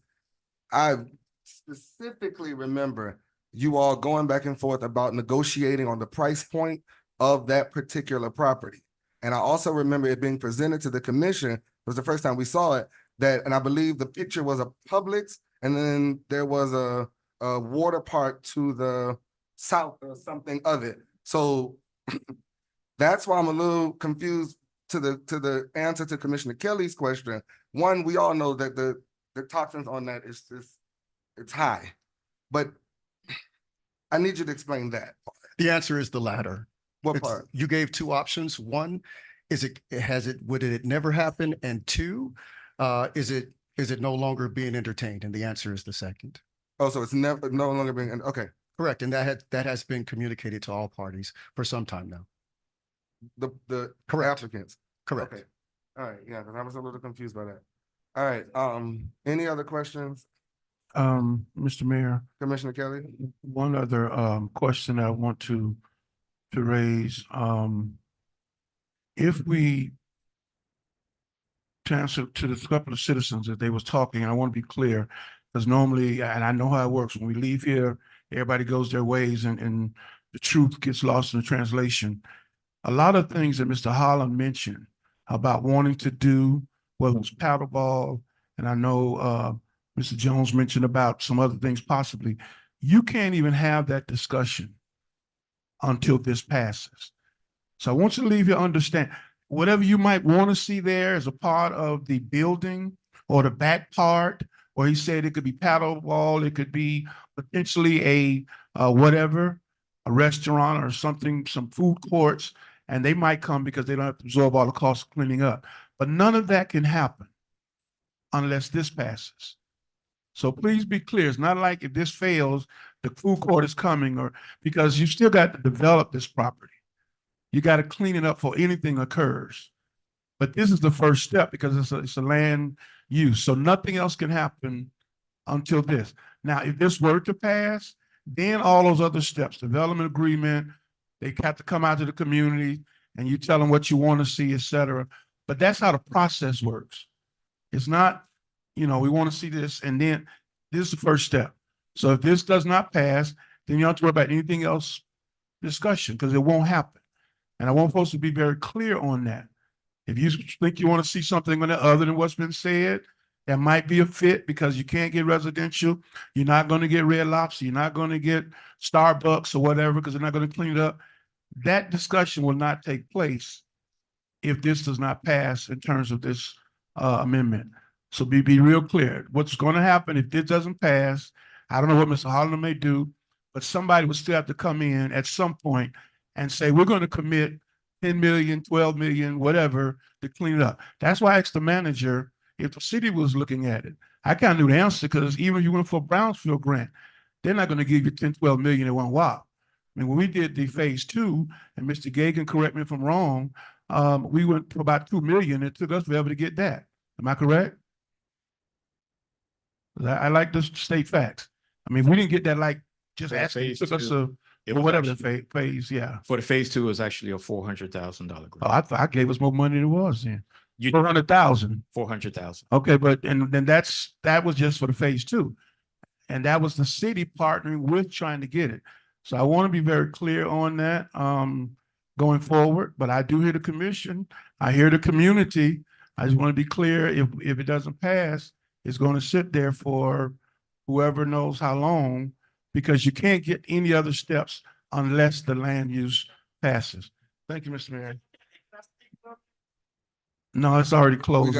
[SPEAKER 1] I specifically remember you all going back and forth about negotiating on the price point of that particular property. And I also remember it being presented to the commission, it was the first time we saw it, that, and I believe the picture was a Publix, and then there was a water park to the south or something of it. So that's why I'm a little confused to the answer to Commissioner Kelly's question. One, we all know that the toxins on that is just, it's high, but I need you to explain that.
[SPEAKER 4] The answer is the latter.
[SPEAKER 1] What
[SPEAKER 4] It's-
[SPEAKER 1] part?
[SPEAKER 4] You gave two options. One, would it never happen? And two, is it no longer being entertained? And the answer is the second.
[SPEAKER 1] Oh, so it's never, no longer being, okay.
[SPEAKER 4] Correct. And that has been communicated to all parties for some time now.
[SPEAKER 1] The
[SPEAKER 4] Correct.
[SPEAKER 1] applicants.
[SPEAKER 4] Correct.
[SPEAKER 1] Okay. All right, yeah, because I was a little confused by that. All right, any other questions,
[SPEAKER 6] Mr. Mayor,
[SPEAKER 1] Commissioner Kelly?
[SPEAKER 6] one other question I want to raise. If we transfer to the couple of citizens that they was talking, I want to be clear, because normally, and I know how it works, when we leave here, everybody goes their ways and the truth gets lost in the translation. A lot of things that Mr. Holland mentioned about wanting to do, whether it was paddleball, and I know Mr. Jones mentioned about some other things possibly. You can't even have that discussion until this passes. So I want you to leave here understand, whatever you might want to see there as a part of the building or the back part, or he said it could be paddleball, it could be potentially a whatever, a restaurant or something, some food courts, and they might come because they don't have to absorb all the costs of cleaning up. But none of that can happen unless this passes. So please be clear. It's not like if this fails, the food court is coming, or because you still got to develop this property. You got to clean it up before anything occurs. But this is the first step because it's a land use. So nothing else can happen until this. Now, if this were to pass, then all those other steps, development agreement, they have to come out to the community and you tell them what you want to see, et cetera. But that's how the process works. It's not, we want to see this, and then this is the first step. So if this does not pass, then you don't have to worry about anything else discussion, because it won't happen. And I want folks to be very clear on that. If you think you want to see something on it other than what's been said, that might be a fit because you can't get residential. You're not going to get Red Lobster. You're not going to get Starbucks or whatever because they're not going to clean it up. That discussion will not take place if this does not pass in terms of this amendment. So be real clear. What's going to happen if this doesn't pass, I don't know what Mr. Holland may do, but somebody will still have to come in at some point and say, we're going to commit 10 million, 12 million, whatever, to clean it up. That's why I asked the manager if the city was looking at it. I kind of knew the answer because even if you went for a Brownsfield grant, they're not going to give you 10, 12 million in one whop. I mean, when we did the phase 2, and Mr. Gay can correct me if I'm wrong, we went for about 2 million. It took us forever to get that. Am I correct? I like to state facts. I mean, we didn't get that like just asking. It took us whatever the phase, yeah.
[SPEAKER 22] For the phase 2, it was actually a $400,000 grant.
[SPEAKER 6] Oh, I thought I gave us more money than it was then. 400,000.
[SPEAKER 22] 400,000.
[SPEAKER 6] Okay, but and then that was just for the phase 2. And that was the city partnering with trying to get it. So I want to be very clear on that going forward. But I do hear the commission. I hear the community. I just want to be clear, if it doesn't pass, it's going to sit there for whoever knows how long, because you can't get any other steps unless the land use passes. Thank you, Mr. Mayor. No, it's already closed.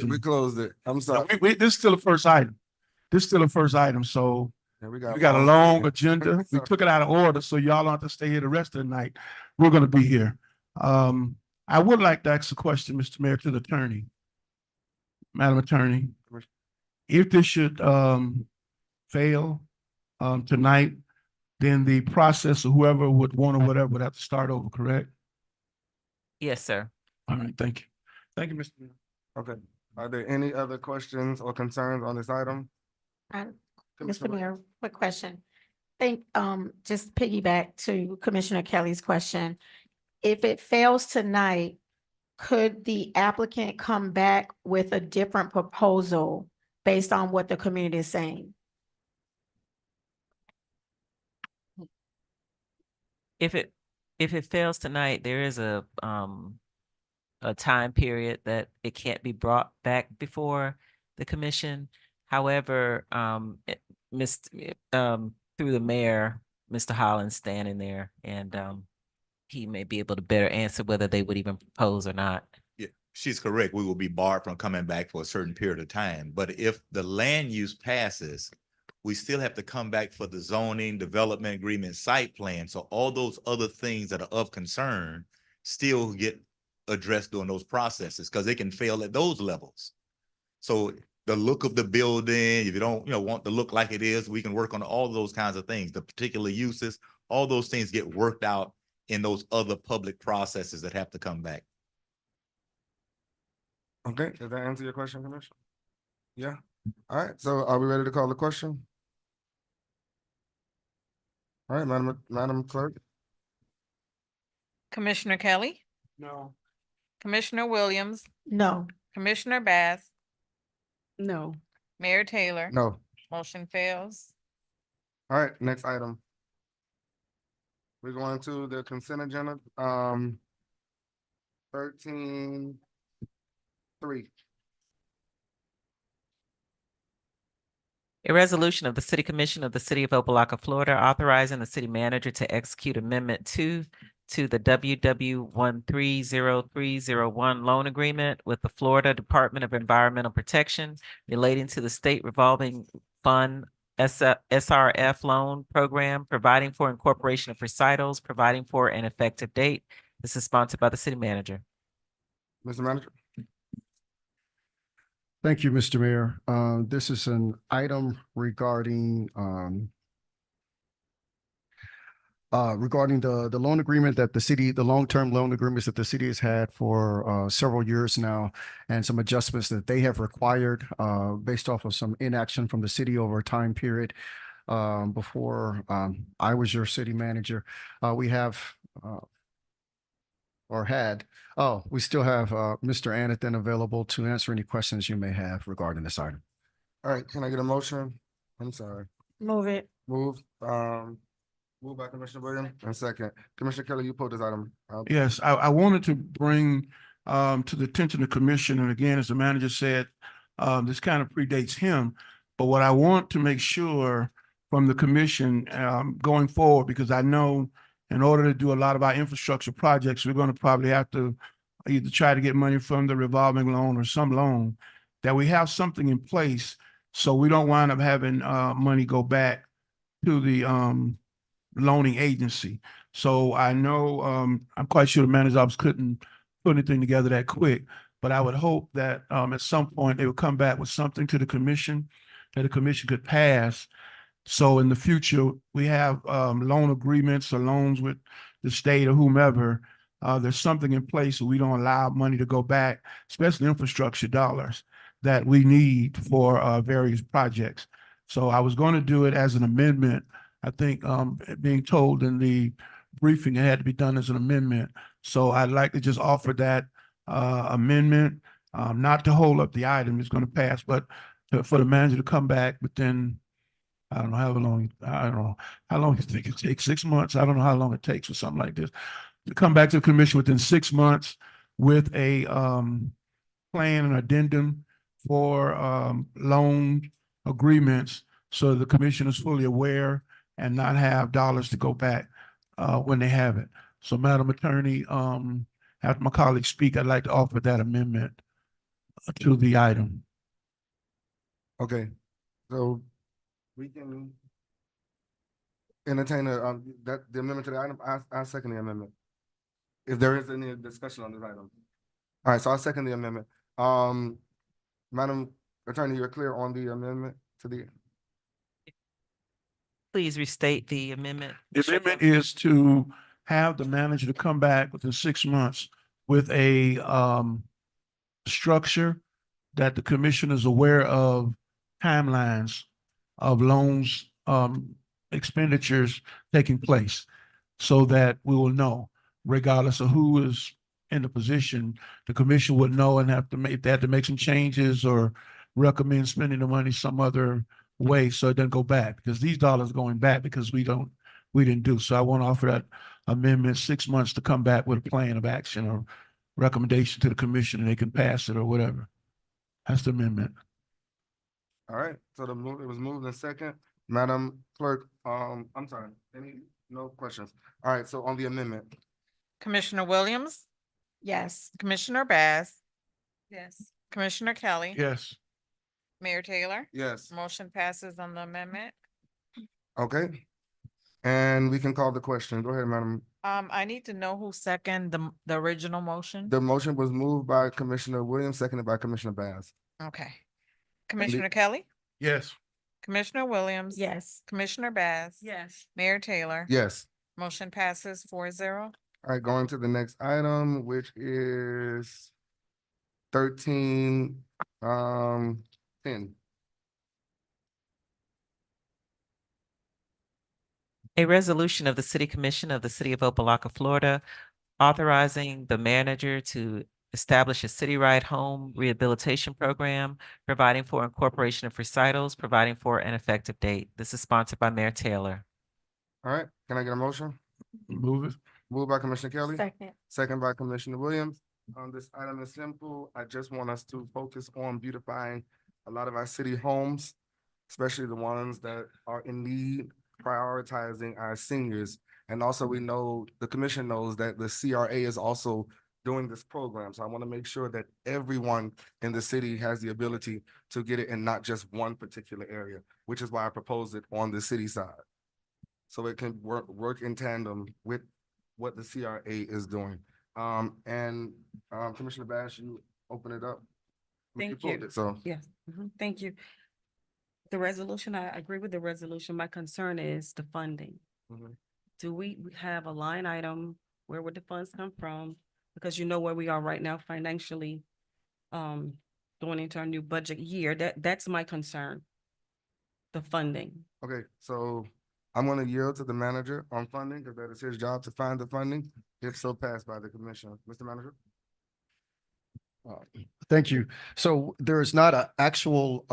[SPEAKER 1] We closed it. I'm sorry.
[SPEAKER 6] This is still the first item. So
[SPEAKER 1] Yeah, we
[SPEAKER 6] We got a long agenda. We took it out of order, so y'all don't have to stay here the rest of the night. We're gonna be here. I would like to ask a question, Mr. Mayor, to the attorney. Madam Attorney, if this should fail tonight, then the process of whoever would want or whatever would have to start over, correct?
[SPEAKER 2] Yes, sir.
[SPEAKER 6] All right, thank you. Thank you, Mr. Mayor.
[SPEAKER 1] Okay. Are there any other questions or concerns on this item?
[SPEAKER 3] Mr. Mayor, quick question. Think, just piggyback to Commissioner Kelly's question. If it fails tonight, could the applicant come back with a different proposal based on what the community is saying?
[SPEAKER 8] If it fails tonight, there is a time period that it can't be brought back before the commission. However, through the mayor, Mr. Holland's standing there, and he may be able to better answer whether they would even propose or not.
[SPEAKER 5] Yeah, she's correct. We will be barred from coming back for a certain period of time. But if the land use passes, we still have to come back for the zoning, development agreement, site plan. So all those other things that are of concern still get addressed during those processes, because they can fail at those levels. So the look of the building, if you don't, want the look like it is, we can work on all those kinds of things. The particular uses, all those things get worked out in those other public processes that have to come back.
[SPEAKER 1] Okay, does that answer your question, Commissioner? Yeah. All right, so are we ready to call the question? All right, Madam Clerk?
[SPEAKER 2] Commissioner Kelly,
[SPEAKER 6] No.
[SPEAKER 2] Commissioner Williams,
[SPEAKER 3] No.
[SPEAKER 2] Commissioner Bass,
[SPEAKER 19] No.
[SPEAKER 2] Mayor Taylor.
[SPEAKER 1] No.
[SPEAKER 2] Motion fails.
[SPEAKER 1] All right, next item. We're going to the consent agenda, 13-3.
[SPEAKER 8] A resolution of the City Commission of the City of Opa-locka, Florida, authorizing the city manager to execute Amendment 2 to the WW 130301 loan agreement with the Florida Department of Environmental Protection relating to the State Revolving Fund SRF loan program, providing for incorporation of recitals, providing for an effective date. This is sponsored by the city manager.
[SPEAKER 1] Mr. Manager?
[SPEAKER 4] Thank you, Mr. Mayor. This is an item regarding the loan agreement that the long-term loan agreements that the city has had for several years now, and some adjustments that they have required based off of some inaction from the city over a time period before I was your city manager. We have we still have Mr. Anathan available to answer any questions you may have regarding this item.
[SPEAKER 1] All right, can I get a motion? I'm sorry.
[SPEAKER 3] Move it.
[SPEAKER 1] Moved by Commissioner Williams, and second. Commissioner Kelly, you pulled this item.
[SPEAKER 6] Yes, I wanted to bring to the attention of the commission, and again, as the manager said, this kind of predates him. But what I want to make sure from the commission going forward, because I know in order to do a lot of our infrastructure projects, we're going to probably have to either try to get money from the revolving loan or some loan, that we have something in place so we don't wind up having money go back to the loaning agency. So I know I'm quite sure the manager's office couldn't put anything together that quick, but I would hope that at some point they would come back with something to the commission that the commission could pass. So in the future, we have loan agreements or loans with the state or whomever. There's something in place so we don't allow money to go back, especially infrastructure dollars that we need for various projects. So I was going to do it as an amendment. I think being told in the briefing it had to be done as an amendment. So I'd like to just offer that amendment, not to hold up the item it's going to pass, but for the manager to come back within, I don't know how long you think it takes, 6 months. I don't know how long it takes for something like this to come back to the commission within 6 months with a plan and addendum for loan agreements, so the commission is fully aware and not have dollars to go back when they have it. So Madam Attorney, after my colleagues speak, I'd like to offer that amendment to the item.
[SPEAKER 1] Okay, so we can entertain the amendment to the item. I second the amendment. If there is any discussion on this item. All right, so I second the amendment. Madam Attorney, you're clear on the amendment to the,
[SPEAKER 8] Please restate the amendment.
[SPEAKER 6] The amendment is to have the manager to come back within 6 months with a structure that the commission is aware of timelines of loans, expenditures taking place, so that we will know, regardless of who is in the position, the commission would know and have to make, if they have to make some changes or recommend spending the money some other way, so it doesn't go back, because these dollars are going back because we didn't do. So I want to offer that amendment, 6 months to come back with a plan of action or recommendation to the commission, and they can pass it or whatever. That's the amendment.
[SPEAKER 1] all right, so it was moved in second. Madam Clerk, I'm sorry, no questions. All right, so on the amendment,
[SPEAKER 2] Commissioner Williams,
[SPEAKER 3] Yes.
[SPEAKER 2] Commissioner Bass,
[SPEAKER 15] Yes.
[SPEAKER 2] Commissioner Kelly.
[SPEAKER 6] Yes.
[SPEAKER 2] Mayor Taylor.
[SPEAKER 1] yes,
[SPEAKER 2] Motion passes on the amendment.
[SPEAKER 1] okay. And we can call the question. Go ahead, Madam.
[SPEAKER 2] I need to know who seconded the original motion.
[SPEAKER 1] The motion was moved by Commissioner Williams, seconded by Commissioner Bass.
[SPEAKER 2] Okay. Commissioner Kelly,
[SPEAKER 6] Yes.
[SPEAKER 2] Commissioner Williams.
[SPEAKER 3] Yes.
[SPEAKER 2] Commissioner Bass.
[SPEAKER 15] Yes.
[SPEAKER 2] Mayor Taylor.
[SPEAKER 1] Yes.
[SPEAKER 2] Motion passes 4-0.
[SPEAKER 1] All right, going to the next item, which is 13, 10.
[SPEAKER 8] A resolution of the City Commission of the City of Opa-locka, Florida, authorizing the manager to establish a citywide home rehabilitation program, providing for incorporation of recitals, providing for an effective date. This is sponsored by Mayor Taylor.
[SPEAKER 1] All right, can I get a motion?
[SPEAKER 6] Move it.
[SPEAKER 1] Moved by Commissioner Kelly.
[SPEAKER 3] Second.
[SPEAKER 1] Second by Commissioner Williams. This item is simple. I just want us to focus on beautifying a lot of our city homes, especially the ones that are in need, prioritizing our seniors. And also we know, the commission knows that the CRA is also doing this program. So I want to make sure that everyone in the city has the ability to get it in not just one particular area, which is why I proposed it on the city side. So it can work in tandem with what the CRA is doing. Commissioner Bash, you open it up.
[SPEAKER 20] Thank
[SPEAKER 1] pulled
[SPEAKER 20] you.
[SPEAKER 1] it, So,
[SPEAKER 20] Yes, thank you. The resolution, I agree with the resolution. My concern is the funding.
[SPEAKER 1] Mhm.
[SPEAKER 20] Do we have a line item? Where would the funds come from? Because you know where we are right now financially, going into our new budget year. That's my concern. The funding.
[SPEAKER 1] okay, so I'm gonna yield to the manager on funding, because that is his job to find the funding, if so passed by the commission. Mr. Manager?
[SPEAKER 4] Thank you. So there is not an actual,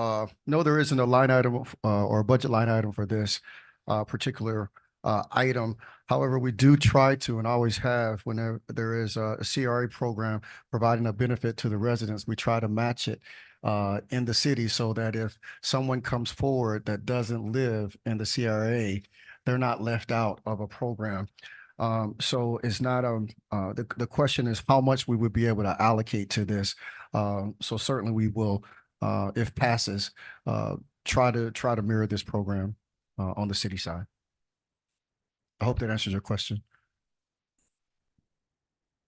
[SPEAKER 4] no, there isn't a line item or a budget line item for this particular item. However, we do try to and always have, whenever there is a CRA program providing a benefit to the residents, we try to match it in the city, so that if someone comes forward that doesn't live in the CRA, they're not left out of a program. So it's not the question is how much we would be able to allocate to this. So certainly we will, if passes, try to mirror this program on the city side. I hope that answers your question.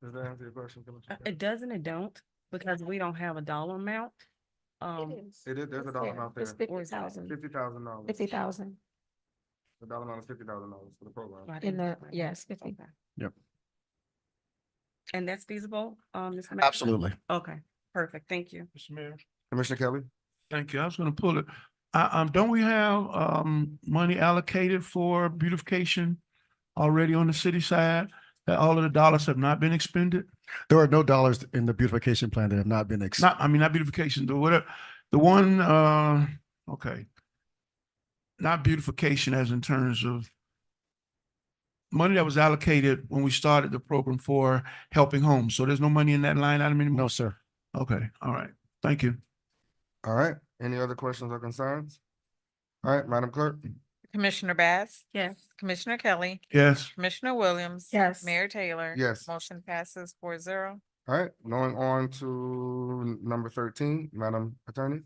[SPEAKER 1] Does that answer your question, Commissioner?
[SPEAKER 20] It does and it don't, because we don't have a dollar amount.
[SPEAKER 1] It is, there's a dollar amount there.
[SPEAKER 3] It's 50,000.
[SPEAKER 1] $50,000.
[SPEAKER 3] 50,000
[SPEAKER 1] The dollar amount is $50,000 for the program.
[SPEAKER 3] in the, yes, 50.
[SPEAKER 4] Yep.
[SPEAKER 20] And that's feasible, Mr. Mayor?
[SPEAKER 4] Absolutely.
[SPEAKER 20] Okay, perfect. Thank you.
[SPEAKER 6] Mr. Mayor.
[SPEAKER 1] Commissioner Kelly?
[SPEAKER 6] Thank you. I was gonna pull it. Don't we have money allocated for beautification already on the city side? That all of the dollars have not been expended?
[SPEAKER 4] There are no dollars in the beautification plan that have not been
[SPEAKER 6] Not beautification, the whatever, the one, okay. Not beautification as in terms of money that was allocated when we started the program for helping homes. So there's no money in that line item anymore?
[SPEAKER 4] No, sir.
[SPEAKER 6] Okay, all right. Thank you.
[SPEAKER 1] All right, any other questions or concerns? All right, Madam Clerk?
[SPEAKER 2] Commissioner Bass.
[SPEAKER 20] Yes.
[SPEAKER 2] Commissioner Kelly.
[SPEAKER 6] Yes.
[SPEAKER 2] Commissioner Williams.
[SPEAKER 3] Yes.
[SPEAKER 2] Mayor Taylor.
[SPEAKER 1] Yes.
[SPEAKER 2] Motion passes 4-0.
[SPEAKER 1] All right, going on to number 13, Madam Attorney.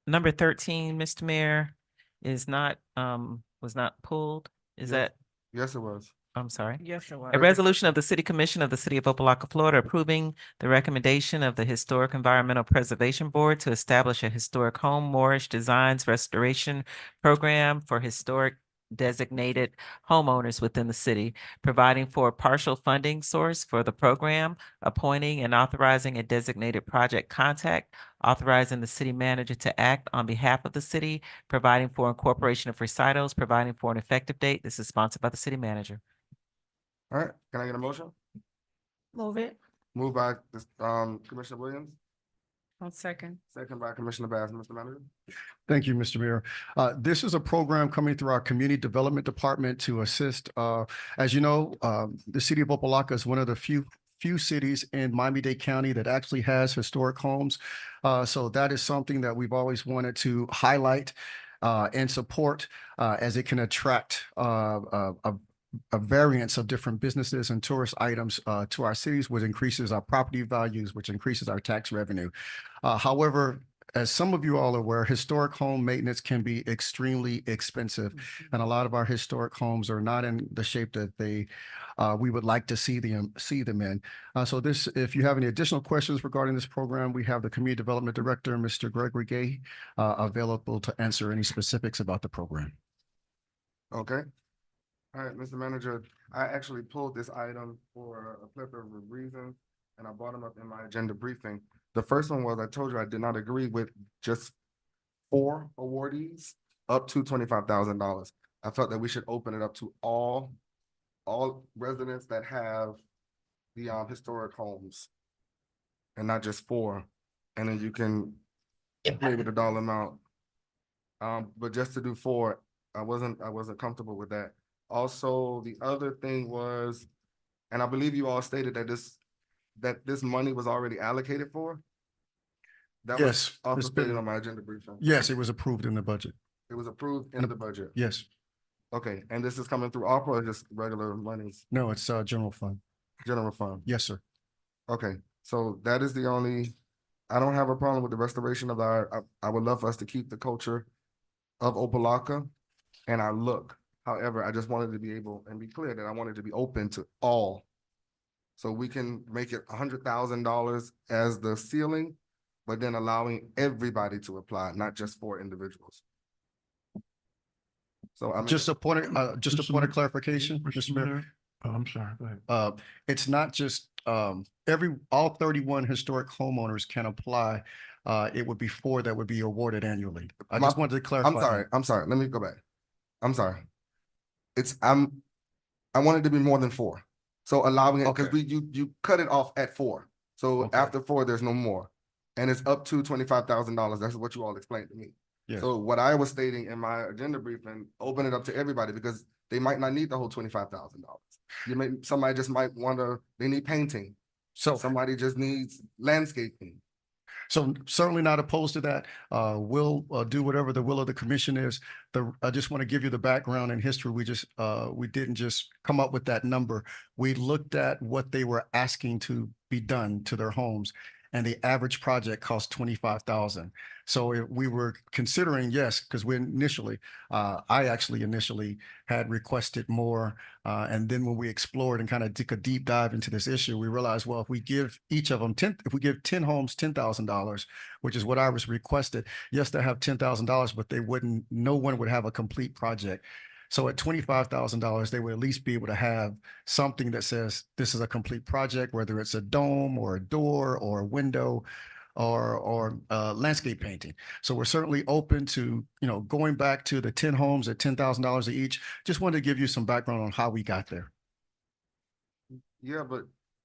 [SPEAKER 8] number 13, Mr. Mayor, is not, was not pulled. Is
[SPEAKER 1] Yes.
[SPEAKER 8] that,
[SPEAKER 1] Yes, it was.
[SPEAKER 8] I'm sorry.
[SPEAKER 2] Yes, it was.
[SPEAKER 8] A resolution of the City Commission of the City of Opa-locka, Florida, approving the recommendation of the Historic Environmental Preservation Board to establish a historic home Moorish designs restoration program for historic designated homeowners within the city, providing for a partial funding source for the program, appointing and authorizing a designated project contact, authorizing the city manager to act on behalf of the city, providing for incorporation of recitals, providing for an effective date. This is sponsored by the city manager.
[SPEAKER 1] All right, can I get a motion?
[SPEAKER 3] Move it.
[SPEAKER 1] Moved by Commissioner Williams,
[SPEAKER 2] One second.
[SPEAKER 1] second by Commissioner Bass. Mr. Manager?
[SPEAKER 4] Thank you, Mr. Mayor. This is a program coming through our Community Development Department to assist. As you know, the city of Opa-locka is one of the few cities in Miami-Dade County that actually has historic homes. So that is something that we've always wanted to highlight and support as it can attract a variance of different businesses and tourist items to our cities, which increases our property values, which increases our tax revenue. However, as some of you all are aware, historic home maintenance can be extremely expensive, and a lot of our historic homes are not in the shape that we would like to see them in. So if you have any additional questions regarding this program, we have the Community Development Director, Mr. Gregory Gay, available to answer any specifics about the program.
[SPEAKER 1] Okay. All right, Mr. Manager, I actually pulled this item for a plethora of reasons, and I brought them up in my agenda briefing. The first one was, I told you I did not agree with just 4 awardees up to $25,000. I felt that we should open it up to all residents that have the historic homes, and not just 4. And then you can play with the dollar amount. But just to do 4, I wasn't comfortable with that. Also, the other thing was, and I believe you all stated that this money was already allocated for. That was
[SPEAKER 4] Yes,
[SPEAKER 1] also
[SPEAKER 4] it's been-
[SPEAKER 1] stated on my agenda briefing.
[SPEAKER 4] Yes, it was approved in the budget.
[SPEAKER 1] It was approved in the budget.
[SPEAKER 4] Yes.
[SPEAKER 1] Okay, and this is coming through ARPA or just regular monies,
[SPEAKER 4] No, it's general fund.
[SPEAKER 1] general fund?
[SPEAKER 4] Yes, sir.
[SPEAKER 1] Okay, so that is the only, I don't have a problem with the restoration of I would love for us to keep the culture of Opa-locka and our look. However, I just wanted to be able and be clear that I wanted to be open to all. So we can make it $100,000 as the ceiling, but then allowing everybody to apply, not just 4 individuals. So I'm
[SPEAKER 4] Just a point of clarification, Mr. Mayor.
[SPEAKER 6] Oh, I'm sorry, go ahead.
[SPEAKER 4] It's not just all 31 historic homeowners can apply. It would be 4 that would be awarded annually. I just wanted to clarify.
[SPEAKER 1] I'm sorry. Let me go back. I'm sorry. I want it to be more than 4. So allowing it, because
[SPEAKER 4] Okay.
[SPEAKER 1] you cut it off at 4. So
[SPEAKER 4] Okay.
[SPEAKER 1] after 4, there's no more. And it's up to $25,000. That's what you all explained to me.
[SPEAKER 4] Yeah.
[SPEAKER 1] So what I was stating in my agenda briefing, open it up to everybody because they might not need the whole $25,000. Somebody just might they need painting.
[SPEAKER 4] So
[SPEAKER 1] Somebody just needs landscaping.
[SPEAKER 4] So certainly not opposed to that. We'll do whatever the will of the commission is. I just want to give you the background and history. We didn't just come up with that number. We looked at what they were asking to be done to their homes, and the average project cost $25,000. So we were considering, yes, because I actually initially had requested more. And then when we explored and kind of took a deep dive into this issue, we realized, well, if we give each of them if we give 10 homes $10,000, which is what I was requested, yes, they have $10,000, but no one would have a complete project. So at $25,000, they would at least be able to have something that says this is a complete project, whether it's a dome or a door or a window or landscape painting. So we're certainly open to, going back to the 10 homes at $10,000 each. Just wanted to give you some background on how we got there.
[SPEAKER 1] Yeah, but,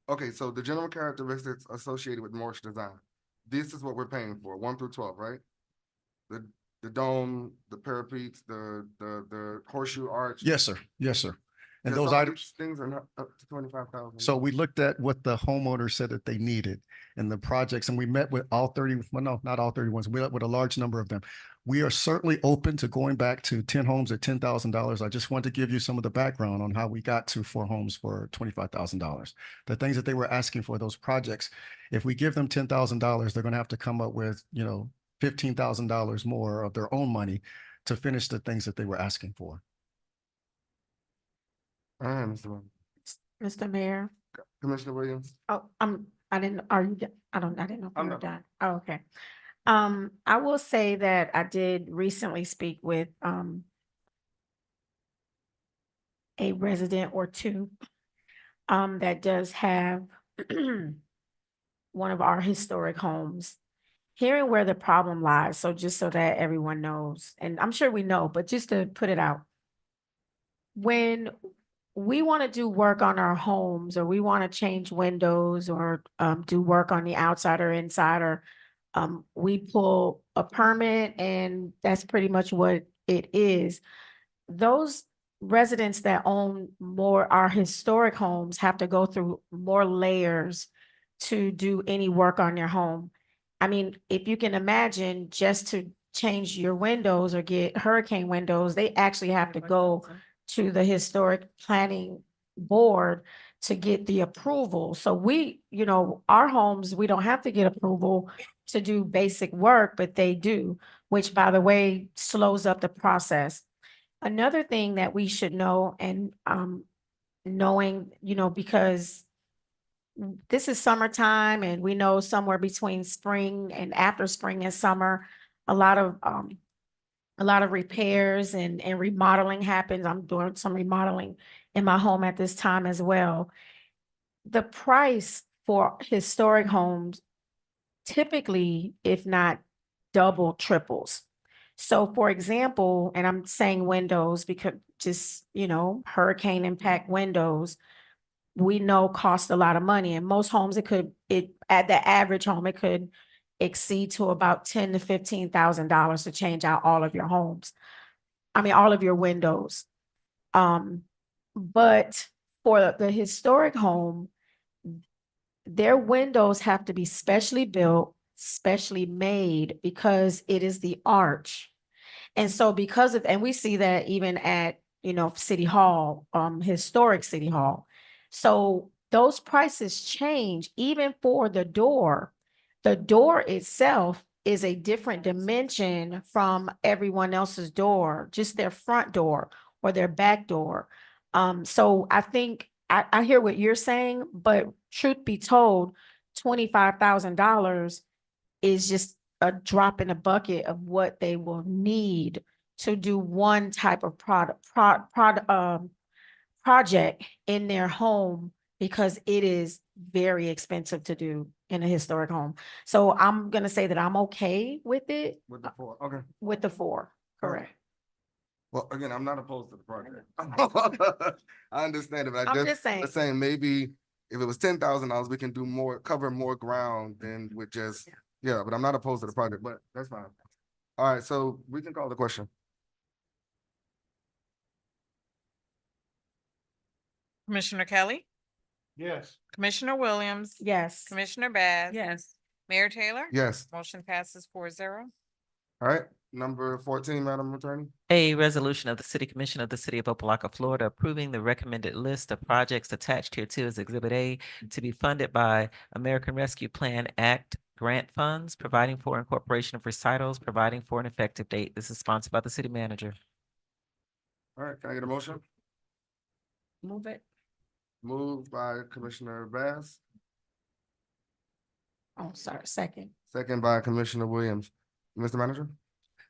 [SPEAKER 1] okay, so the general characteristics associated with Moorish design, this is what we're paying for, 1 through 12, right? The dome, the parapets, the horseshoe arch.
[SPEAKER 4] Yes, sir. Yes, sir. And
[SPEAKER 1] Yeah,
[SPEAKER 4] those
[SPEAKER 1] some of
[SPEAKER 4] items.
[SPEAKER 1] these things are not up to 25,000.
[SPEAKER 4] So we looked at what the homeowner said that they needed in the projects, and we met with all 30, well, no, not all 31. We met with a large number of them. We are certainly open to going back to 10 homes at $10,000. I just want to give you some of the background on how we got to 4 homes for $25,000. The things that they were asking for those projects, if we give them $10,000, they're going to have to come up with, $15,000 more of their own money to finish the things that they were asking for.
[SPEAKER 1] All right, Mr. Williams.
[SPEAKER 3] Mr. Mayor.
[SPEAKER 1] Commissioner Williams.
[SPEAKER 3] Oh, I didn't, are you, I didn't know if
[SPEAKER 1] I'm
[SPEAKER 3] you were
[SPEAKER 1] not.
[SPEAKER 3] done. Oh, okay. I will say that I did recently speak with, a resident or two, that does have one of our historic homes. Hearing where the problem lies, so just so that everyone knows, and I'm sure we know, but just to put it out. When we want to do work on our homes, or we want to change windows, or do work on the outside or inside, or we pull a permit, and that's pretty much what it is. Those residents that own more our historic homes have to go through more layers to do any work on their home. I mean, if you can imagine, just to change your windows or get hurricane windows, they actually have to go to the historic planning board to get the approval. So we, our homes, we don't have to get approval to do basic work, but they do, which, by the way, slows up the process. Another thing that we should know, and knowing, because this is summertime, and we know somewhere between spring and after spring and summer, a lot of repairs and remodeling happens. I'm doing some remodeling in my home at this time as well. The price for historic homes typically, if not double, triples. So for example, and I'm saying windows because just, hurricane impact windows, we know cost a lot of money. And most homes, at the average home, it could exceed to about $10,000 to $15,000 to change out all of your homes. I mean, all of your windows. But for the historic home, their windows have to be specially built, specially made, because it is the arch. And so and we see that even at, City Hall, historic City Hall. So those prices change even for the door. The door itself is a different dimension from everyone else's door, just their front door or their back door. So I think I hear what you're saying, but truth be told, $25,000 is just a drop in a bucket of what they will need to do one type of project in their home, because it is very expensive to do in a historic home. So I'm gonna say that I'm okay with it.
[SPEAKER 1] With the four, okay.
[SPEAKER 3] With the four, correct.
[SPEAKER 1] Well, again, I'm not opposed to the project. I understand it, but
[SPEAKER 3] I'm just saying.
[SPEAKER 1] I'm saying maybe if it was $10,000, we can do more, cover more ground than with just, but I'm not opposed to the project, but that's fine. All right, so we can call the question.
[SPEAKER 2] Commissioner Kelly,
[SPEAKER 7] Yes.
[SPEAKER 2] Commissioner Williams,
[SPEAKER 3] Yes.
[SPEAKER 2] Commissioner Bass.
[SPEAKER 8] Yes.
[SPEAKER 2] Mayor Taylor.
[SPEAKER 1] Yes.
[SPEAKER 2] Motion passes 4-0.
[SPEAKER 1] All right, number 14, Madam Attorney.
[SPEAKER 8] A resolution of the City Commission of the City of Opa-locka, Florida, approving the recommended list of projects attached hereto as Exhibit A to be funded by American Rescue Plan Act grant funds, providing for incorporation of recitals, providing for an effective date. This is sponsored by the city manager.
[SPEAKER 1] All right, can I get a motion?
[SPEAKER 3] Move it.
[SPEAKER 1] Moved by Commissioner Bass,
[SPEAKER 3] Oh, sorry, second.
[SPEAKER 1] second by Commissioner Williams. Mr. Manager?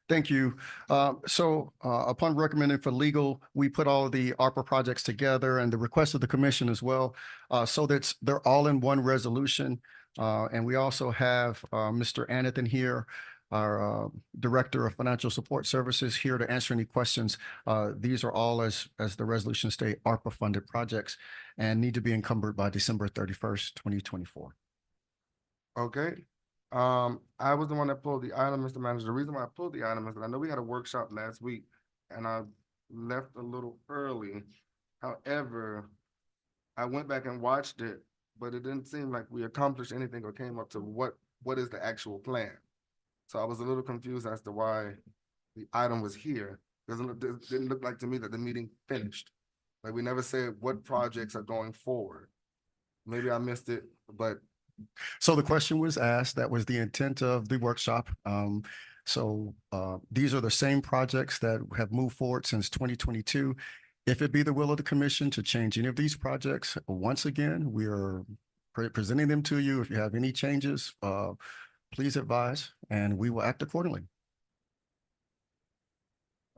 [SPEAKER 4] Thank you. Upon recommending for legal, we put all of the ARPA projects together and the request of the commission as well, so that they're all in one resolution. And we also have Mr. Anathan here, our Director of Financial Support Services, here to answer any questions. These are all, as the resolution state, ARPA funded projects and need to be encumbered by December 31st, 2024.
[SPEAKER 1] Okay. I was the one that pulled the item, Mr. Manager. The reason why I pulled the item is that I know we had a workshop last week and I left a little early. However, I went back and watched it, but it didn't seem like we accomplished anything or came up to what is the actual plan. So I was a little confused as to why the item was here. It didn't look like to me that the meeting finished. Like we never said what projects are going forward. Maybe I missed it, but
[SPEAKER 4] So the question was asked, that was the intent of the workshop. These are the same projects that have moved forward since 2022. If it be the will of the commission to change any of these projects, once again, we are presenting them to you. If you have any changes, please advise and we will act accordingly.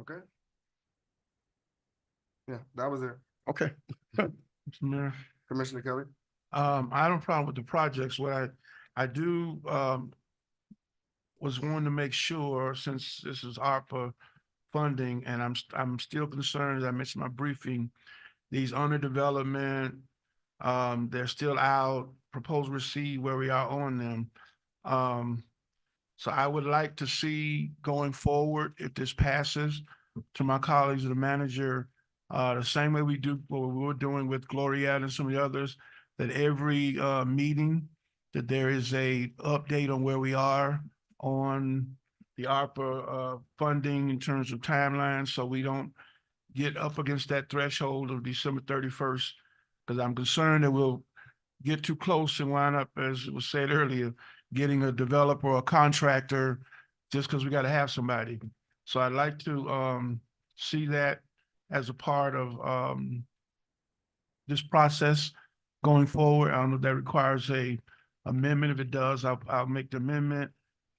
[SPEAKER 1] Okay. Yeah, that was it.
[SPEAKER 4] Okay.
[SPEAKER 6] Mr. Mayor.
[SPEAKER 1] Commissioner Kelly?
[SPEAKER 6] I don't have a problem with the projects. What I do, was wanting to make sure, since this is ARPA funding, and I'm still concerned, as I mentioned in my briefing, these under development, they're still out, proposed receipt, where we are on them. So I would like to see going forward, if this passes, to my colleagues, the manager, the same way we do what we were doing with Glorietta and some of the others, that every meeting, that there is a update on where we are on the ARPA funding in terms of timeline, so we don't get up against that threshold of December 31st, because I'm concerned that we'll get too close and wind up, as was said earlier, getting a developer or a contractor just because we got to have somebody. So I'd like to see that as a part of this process going forward. I don't know if that requires a amendment. If it does, I'll make the amendment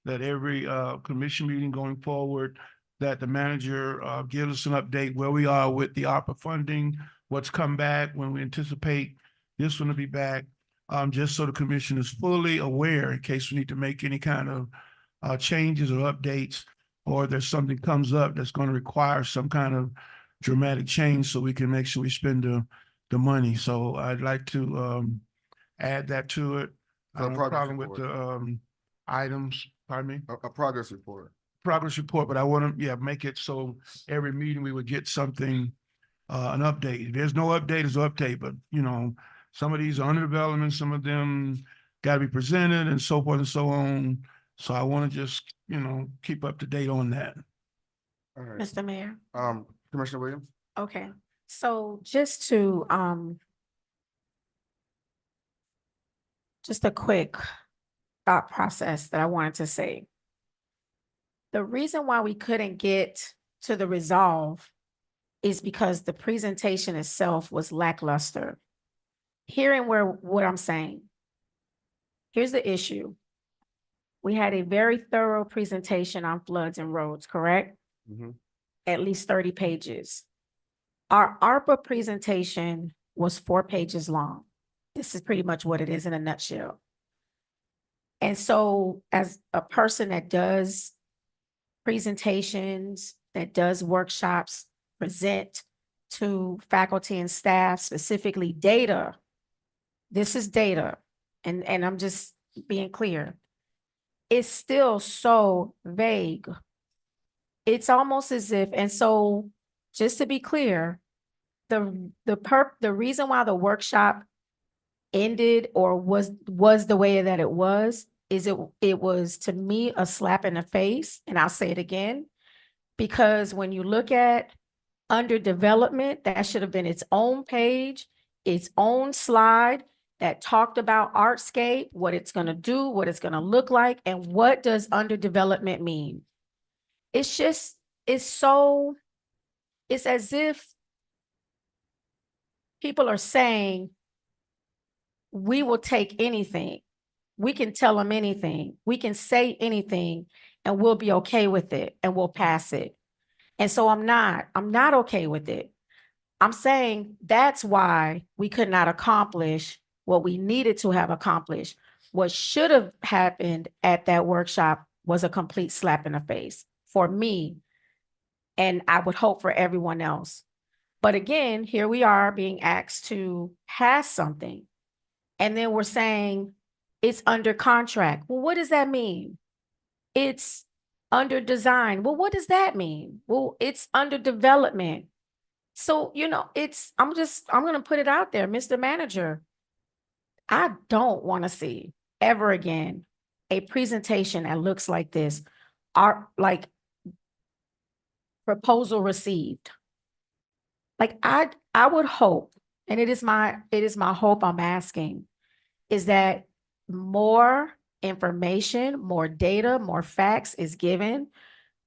[SPEAKER 6] that every commission meeting going forward, that the manager gives us an update where we are with the ARPA funding, what's come back, when we anticipate this one to be back, just so the commission is fully aware in case we need to make any kind of changes or updates, or there's something comes up that's going to require some kind of dramatic change, so we can make sure we spend the money. So I'd like to add that to it. I don't have a problem with the items, pardon me?
[SPEAKER 1] A progress report.
[SPEAKER 6] Progress report, but I want to, make it so every meeting we would get something, an update. If there's no update, it's an update, but some of these are under development, some of them got to be presented and so forth and so on. So I want to just, keep up to date on that.
[SPEAKER 1] All right.
[SPEAKER 3] Mr. Mayor.
[SPEAKER 1] Commissioner Williams?
[SPEAKER 3] Okay, so just to, just a quick thought process that I wanted to say. The reason why we couldn't get to the resolve is because the presentation itself was lackluster. Hearing what I'm saying. Here's the issue. We had a very thorough presentation on floods and roads, correct?
[SPEAKER 1] Mm-hmm.
[SPEAKER 3] At least 30 pages. Our ARPA presentation was 4 pages long. This is pretty much what it is in a nutshell. And so as a person that does presentations, that does workshops, present to faculty and staff, specifically data, this is data, and I'm just being clear. It's still so vague. It's almost as if, and so just to be clear, the reason why the workshop ended or was the way that it was, is it was, to me, a slap in the face, and I'll say it again, because when you look at under development, that should have been its own page, its own slide that talked about Artscape, what it's going to do, what it's going to look like, and what does under development mean. It's just, it's as if people are saying, we will take anything. We can tell them anything. We can say anything and we'll be okay with it and we'll pass it. And so I'm not okay with it. I'm saying that's why we could not accomplish what we needed to have accomplished. What should have happened at that workshop was a complete slap in the face for me. And I would hope for everyone else. But again, here we are being asked to pass something. And then we're saying it's under contract. Well, what does that mean? It's under design. Well, what does that mean? Well, it's under development. So, I'm going to put it out there, Mr. Manager. I don't want to see ever again a presentation that looks like this, like proposal received. Like I would hope, and it is my hope I'm asking, is that more information, more data, more facts is given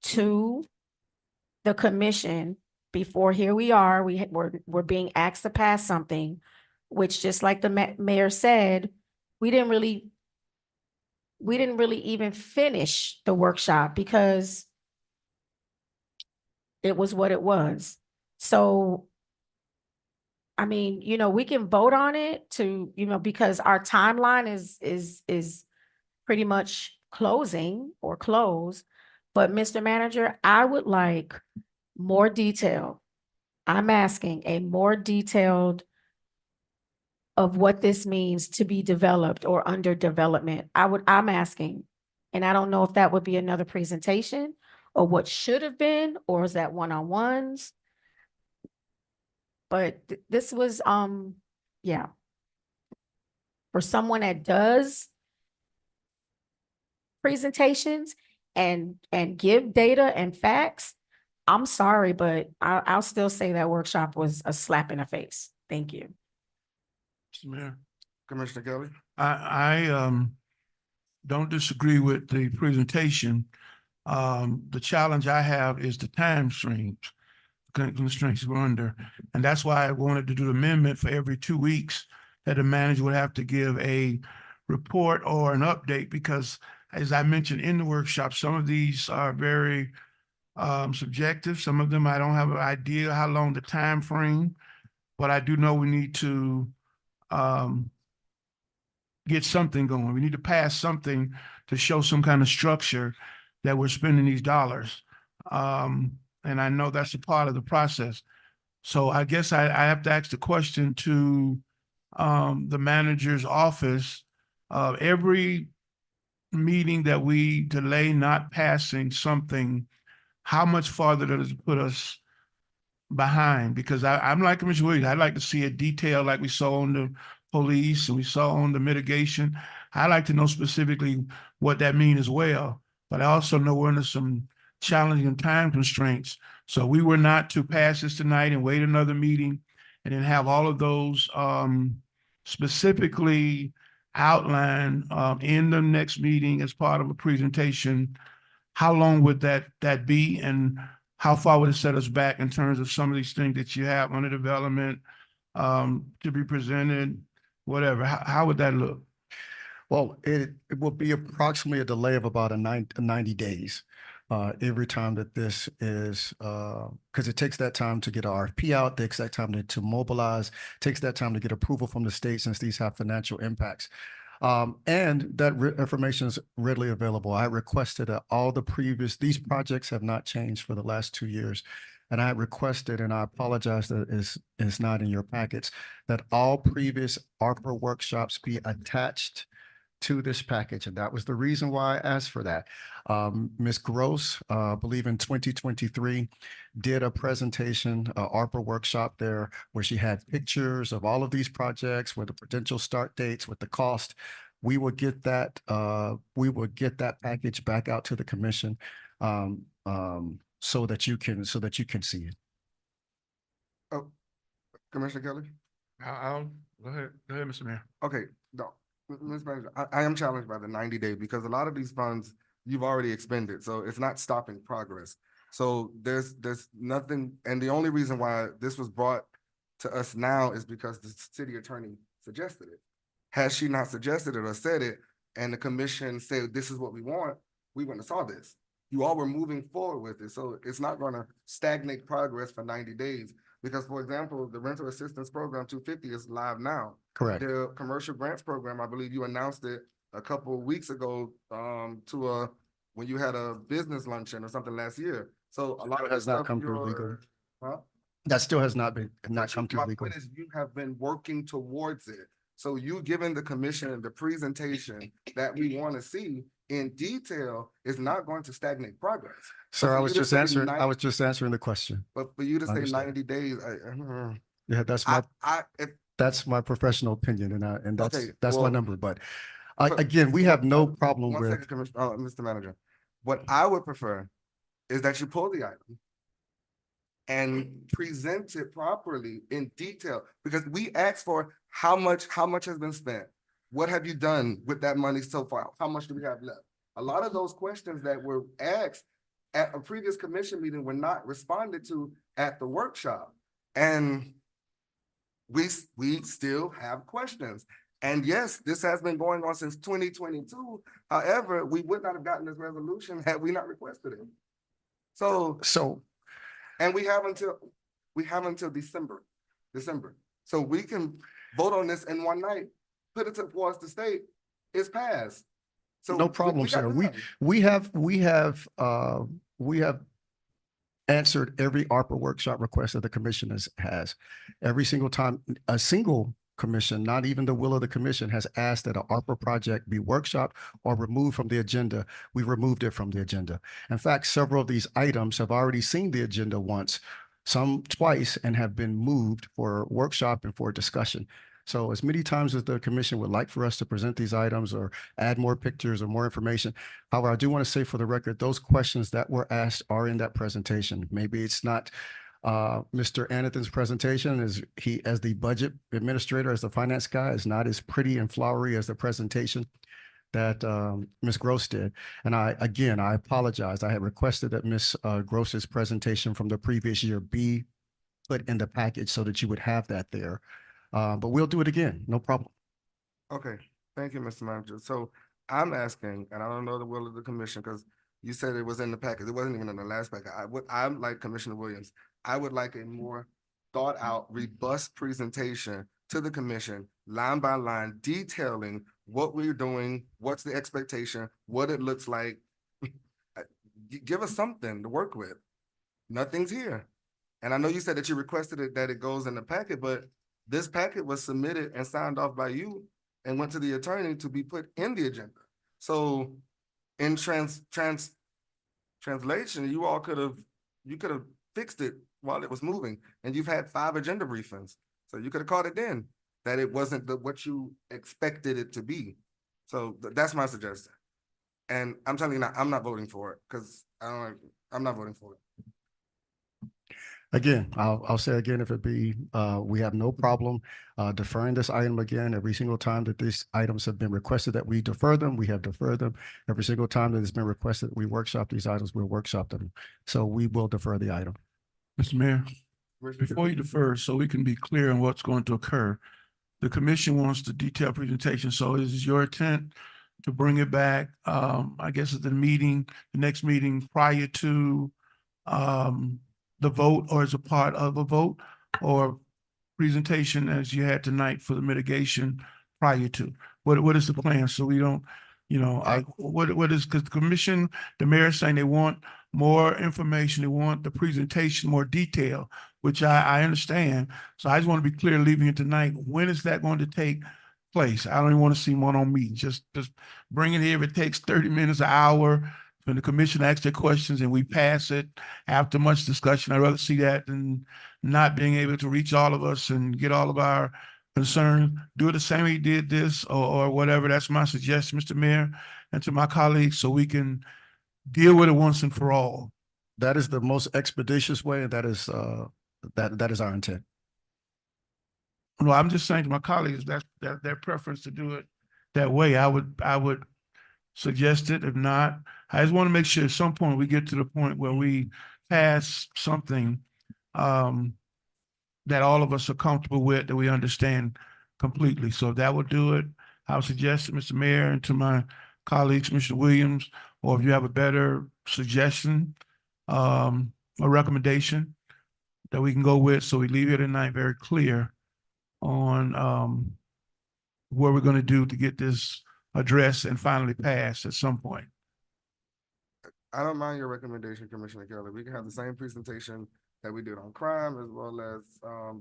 [SPEAKER 3] to the commission before here we are, we're being asked to pass something, which just like the mayor said, we didn't really even finish the workshop because it was what it was. So, I mean, we can vote on it to, because our timeline is pretty much closing or close. But Mr. Manager, I would like more detail. I'm asking a more detailed of what this means to be developed or under development. I'm asking, and I don't know if that would be another presentation or what should have been, or is that one-on-ones? But this was, yeah. For someone that does presentations and give data and facts, I'm sorry, but I'll still say that workshop was a slap in the face. Thank you.
[SPEAKER 6] Mr. Mayor,
[SPEAKER 1] Commissioner Kelly?
[SPEAKER 6] I don't disagree with the presentation. The challenge I have is the time constraints we're under. And that's why I wanted to do the amendment for every 2 weeks that the manager would have to give a report or an update, because as I mentioned in the workshop, some of these are very subjective. Some of them I don't have an idea how long the time frame, but I do know we need to get something going. We need to pass something to show some kind of structure that we're spending these dollars. And I know that's a part of the process. So I guess I have to ask the question to the manager's office. Every meeting that we delay not passing something, how much farther does it put us behind? Because I'm like Commissioner Williams, I'd like to see a detail like we saw on the police and we saw on the mitigation. I'd like to know specifically what that means as well. But I also know we're under some challenging time constraints. So we were not to pass this tonight and wait another meeting and then have all of those specifically outlined in the next meeting as part of a presentation. How long would that be, and how far would it set us back in terms of some of these things that you have under development to be presented, whatever? How would that look?
[SPEAKER 4] Well, it will be approximately a delay of about 90 days. Every time that this is, because it takes that time to get an RFP out, takes that time to mobilize, takes that time to get approval from the state since these have financial impacts. And that information is readily available. I requested that all these projects have not changed for the last 2 years. And I requested, and I apologize that it's not in your packets, that all previous ARPA workshops be attached to this package. And that was the reason why I asked for that. Ms. Gross, I believe in 2023, did a presentation, ARPA workshop there, where she had pictures of all of these projects with the potential start dates, with the cost. We will get that package back out to the commission so that you can see it.
[SPEAKER 1] Oh, Commissioner Kelly?
[SPEAKER 6] I'll go ahead, Mr. Mayor.
[SPEAKER 1] Okay, no, Ms. Manager, I am challenged by the 90 day because a lot of these funds you've already expended, so it's not stopping progress. So there's nothing, and the only reason why this was brought to us now is because the city attorney suggested it. Had she not suggested it or said it, and the commission said, this is what we want, we wouldn't have saw this. You all were moving forward with it, so it's not gonna stagnate progress for 90 days. Because, for example, the rental assistance program 250 is live now.
[SPEAKER 4] Correct.
[SPEAKER 1] The commercial grants program, I believe you announced it a couple of weeks ago when you had a business luncheon or something last year. So a lot of
[SPEAKER 4] has not come through legal.
[SPEAKER 1] Huh?
[SPEAKER 4] That still has not come through
[SPEAKER 1] My
[SPEAKER 4] legal.
[SPEAKER 1] point is you have been working towards it. So you giving the commission the presentation that we want to see in detail is not going to stagnate progress.
[SPEAKER 4] Sir, I was just answering the question.
[SPEAKER 1] But for you to say
[SPEAKER 4] Understand.
[SPEAKER 1] 90 days,
[SPEAKER 4] Yeah, that's my professional opinion, and that's my number. But again, we have no problem
[SPEAKER 1] One
[SPEAKER 4] with.
[SPEAKER 1] second, Mr. Manager. What I would prefer is that you pull the item and present it properly in detail, because we asked for how much has been spent, What have you done with that money so far? How much do we have left? A lot of those questions that were asked at a previous commission meeting were not responded to at the workshop. And we still have questions. And yes, this has been going on since 2022. However, we would not have gotten this resolution had we not requested it. So, and we have until December. So we can vote on this in one night, put it towards the state, it's passed. So
[SPEAKER 4] No problem,
[SPEAKER 1] got
[SPEAKER 4] sir.
[SPEAKER 1] done.
[SPEAKER 4] We have answered every ARPA workshop request that the commission has. Every single time, a single commission, not even the will of the commission, has asked that an ARPA project be workshopped or removed from the agenda. We removed it from the agenda. In fact, several of these items have already seen the agenda once, some twice, and have been moved for workshop and for discussion. So as many times as the commission would like for us to present these items or add more pictures or more information. However, I do want to say for the record, those questions that were asked are in that presentation. Maybe it's not Mr. Anathan's presentation, as the budget administrator, as the finance guy, is not as pretty and flowery as the presentation that Ms. Gross did. And I apologize. I had requested that Ms. Gross's presentation from the previous year be put in the package so that you would have that there. But we'll do it again, no problem.
[SPEAKER 1] Okay, thank you, Mr. Manager. So I'm asking, and I don't know the will of the commission, because you said it was in the package. It wasn't even in the last packet. I'm like Commissioner Williams. I would like a more thought out, robust presentation to the commission, line by line, detailing what we're doing, what's the expectation, what it looks like. Give us something to work with. Nothing's here. And I know you said that you requested it, that it goes in the packet, but this packet was submitted and signed off by you and went to the attorney to be put in the agenda. So in translation, you could have fixed it while it was moving, and you've had 5 agenda briefings. So you could have caught it then, that it wasn't what you expected it to be. So that's my suggestion. And I'm telling you now, I'm not voting for it, because I'm not voting for it.
[SPEAKER 4] Again, I'll say again, if it be, we have no problem deferring this item again. Every single time that these items have been requested that we defer them, we have deferred them. Every single time that it's been requested that we workshop these items, we'll workshop them. So we will defer the item.
[SPEAKER 6] Mr. Mayor, before you defer, so we can be clear on what's going to occur, the commission wants the detailed presentation. So is your intent to bring it back, I guess at the next meeting prior to the vote, or as a part of a vote, or presentation as you had tonight for the mitigation prior to? What is the plan? So we don't, what is, because the commission, the mayor is saying they want more information, they want the presentation more detail, which I understand. So I just want to be clear, leaving it tonight, when is that going to take place? I don't even want to see one on me. Just bring it here. If it takes 30 minutes, an hour, when the commission asks their questions and we pass it after much discussion, I'd rather see that than not being able to reach all of us and get all of our concerns. Do it the same way you did this or whatever. That's my suggestion, Mr. Mayor, and to my colleagues, so we can deal with it once and for all.
[SPEAKER 4] That is the most expeditious way, and that is our intent.
[SPEAKER 6] No, I'm just saying to my colleagues, that's their preference to do it that way. I would suggest it. If not, I just want to make sure at some point we get to the point where we pass something that all of us are comfortable with, that we understand completely. So if that would do it, I would suggest it, Mr. Mayor, and to my colleagues, Mr. Williams, or if you have a better suggestion, a recommendation that we can go with, so we leave here tonight very clear on what we're going to do to get this addressed and finally passed at some point.
[SPEAKER 1] I don't mind your recommendation, Commissioner Kelly. We can have the same presentation that we did on crime as well as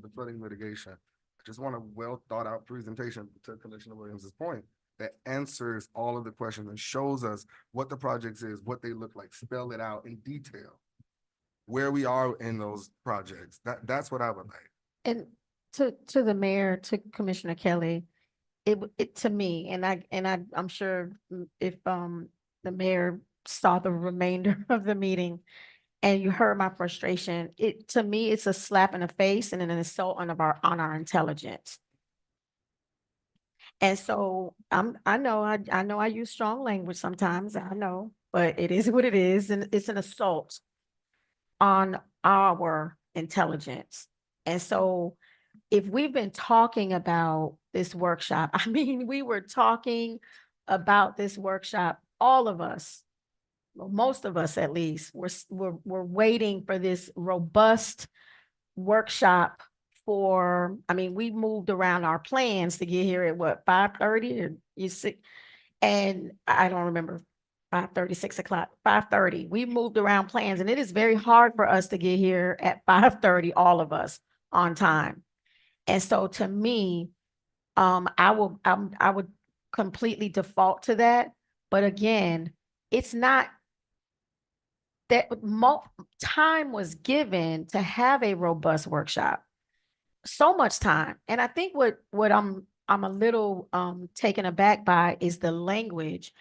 [SPEAKER 1] the flooding mitigation. I just want a well thought out presentation, to Commissioner Williams's point, that answers all of the questions and shows us what the projects is, what they look like, spell it out in detail, where we are in those projects. That's what I would like.
[SPEAKER 3] And to the mayor, to Commissioner Kelly, it to me, and I'm sure if the mayor saw the remainder of the meeting and you heard my frustration, to me, it's a slap in the face and an assault on our intelligence. And so I know, I know I use strong language sometimes, I know, but it is what it is, and it's an assault on our intelligence. And so if we've been talking about this workshop, I mean, we were talking about this workshop, all of us, well, most of us at least, we're waiting for this robust workshop for, I mean, we moved around our plans to get here at what, 5:30 or you see, and I don't remember, 5:30, 6 o'clock, 5:30. We moved around plans, and it is very hard for us to get here at 5:30, all of us on time. And so to me, I would completely default to that. But again, it's not that time was given to have a robust workshop. So much time. And I think what I'm a little taken aback by is the language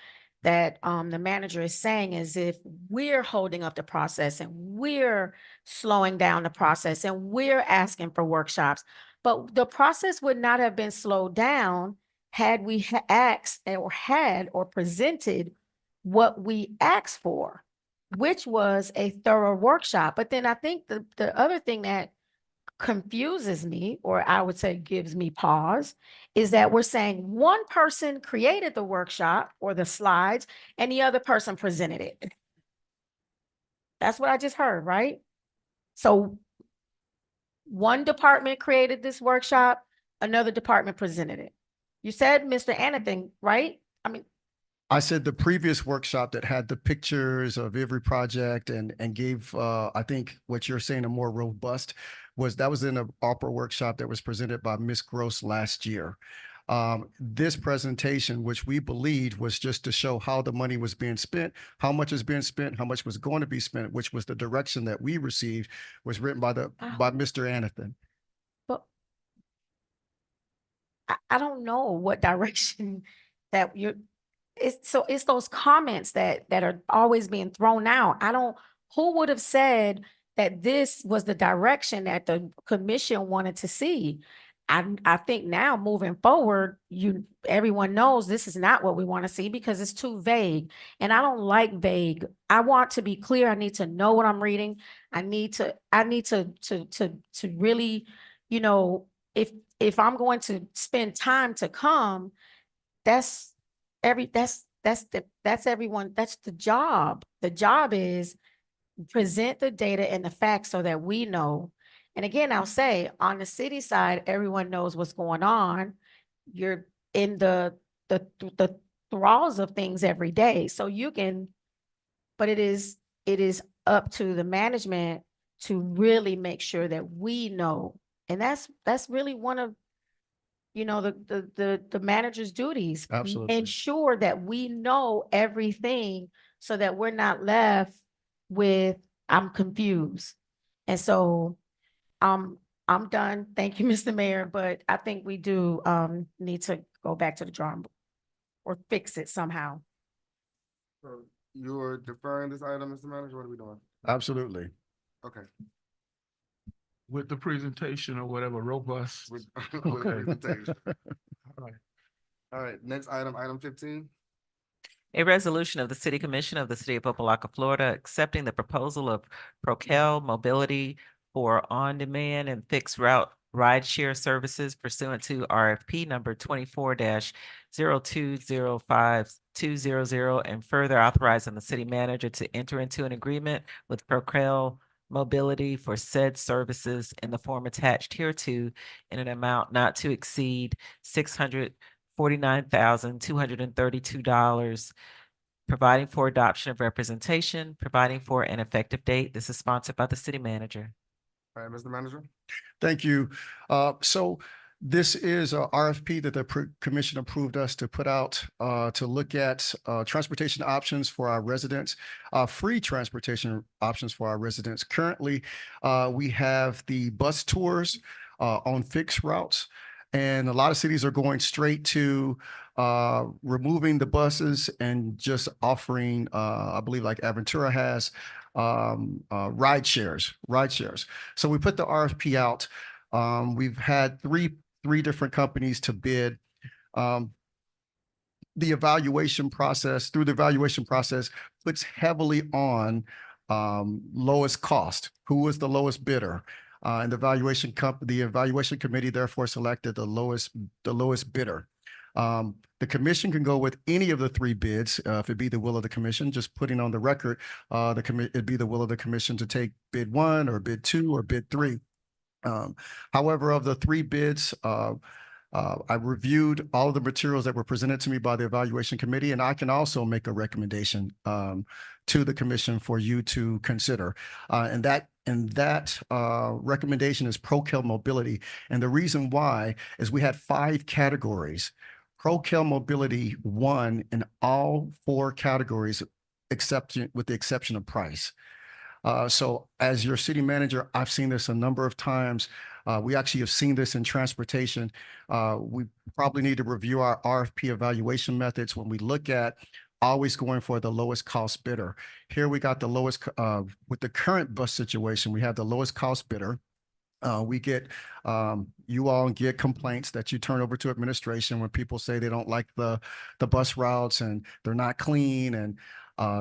[SPEAKER 3] that the manager is saying, as if we're holding up the process and we're slowing down the process and we're asking for workshops. But the process would not have been slowed down had we asked or presented what we asked for, which was a thorough workshop. But then I think the other thing that confuses me, or I would say gives me pause, is that we're saying one person created the workshop or the slides and the other person presented it. That's what I just heard, right? So one department created this workshop, another department presented it. You said Mr. Anything, right? I mean,
[SPEAKER 4] I said the previous workshop that had the pictures of every project and gave, I think what you're saying, a more robust that was in an opera workshop that was presented by Ms. Gross last year. This presentation, which we believed was just to show how the money was being spent, how much is being spent, how much was going to be spent, which was the direction that we received, was written by Mr. Anathan.
[SPEAKER 3] but I don't know what direction that you're, it's those comments that are always being thrown out. Who would have said that this was the direction that the commission wanted to see? I think now moving forward, everyone knows this is not what we want to see because it's too vague. And I don't like vague. I want to be clear. I need to know what I'm reading. I need to really, if I'm going to spend time to come, that's everyone, that's the job. The job is present the data and the facts so that we know. And again, I'll say on the city side, everyone knows what's going on. You're in the thralls of things every day. So you can, but it is up to the management to really make sure that we know. And that's really one of the manager's duties.
[SPEAKER 4] Absolutely.
[SPEAKER 3] Ensure that we know everything so that we're not left with, I'm confused. And so I'm done. Thank you, Mr. Mayor, but I think we do need to go back to the drawing board or fix it somehow.
[SPEAKER 1] So you're deferring this item, Mr. Manager, what are we doing?
[SPEAKER 4] Absolutely.
[SPEAKER 1] Okay.
[SPEAKER 6] With the presentation or whatever, robust.
[SPEAKER 1] With
[SPEAKER 6] Okay.
[SPEAKER 1] presentation.
[SPEAKER 6] All right.
[SPEAKER 1] All right, next item, item 15.
[SPEAKER 8] A resolution of the City Commission of the City of Opa-locka, Florida, accepting the proposal of Procel Mobility for on-demand and fixed route rideshare services pursuant to RFP number 24-0205-200, and further authorizing the city manager to enter into an agreement with Procel Mobility for said services in the form attached hereto in an amount not to exceed $649,232, providing for adoption of representation, providing for an effective date. This is sponsored by the city manager.
[SPEAKER 1] All right, Mr. Manager.
[SPEAKER 4] Thank you. So this is a RFP that the commission approved us to put out to look at transportation options for our residents, free transportation options for our residents. Currently, we have the bus tours on fixed routes, and a lot of cities are going straight to removing the buses and just offering, I believe like Aventura has, ride shares. So we put the RFP out. We've had three different companies to bid. the evaluation process, through the evaluation process, puts heavily on lowest cost. Who was the lowest bidder? And the evaluation committee therefore selected the lowest bidder. The commission can go with any of the three bids, if it be the will of the commission. Just putting on the record, it'd be the will of the commission to take bid 1 or bid 2 or bid 3. However, of the three bids, I reviewed all of the materials that were presented to me by the evaluation committee, and I can also make a recommendation to the commission for you to consider. And that recommendation is ProCal Mobility. And the reason why is we had 5 categories. ProCal Mobility won in all 4 categories, with the exception of price. So as your city manager, I've seen this a number of times. We actually have seen this in transportation. We probably need to review our RFP evaluation methods when we look at always going for the lowest cost bidder. Here we got the lowest, with the current bus situation, we have the lowest cost bidder. You all get complaints that you turn over to administration when people say they don't like the bus routes and they're not clean and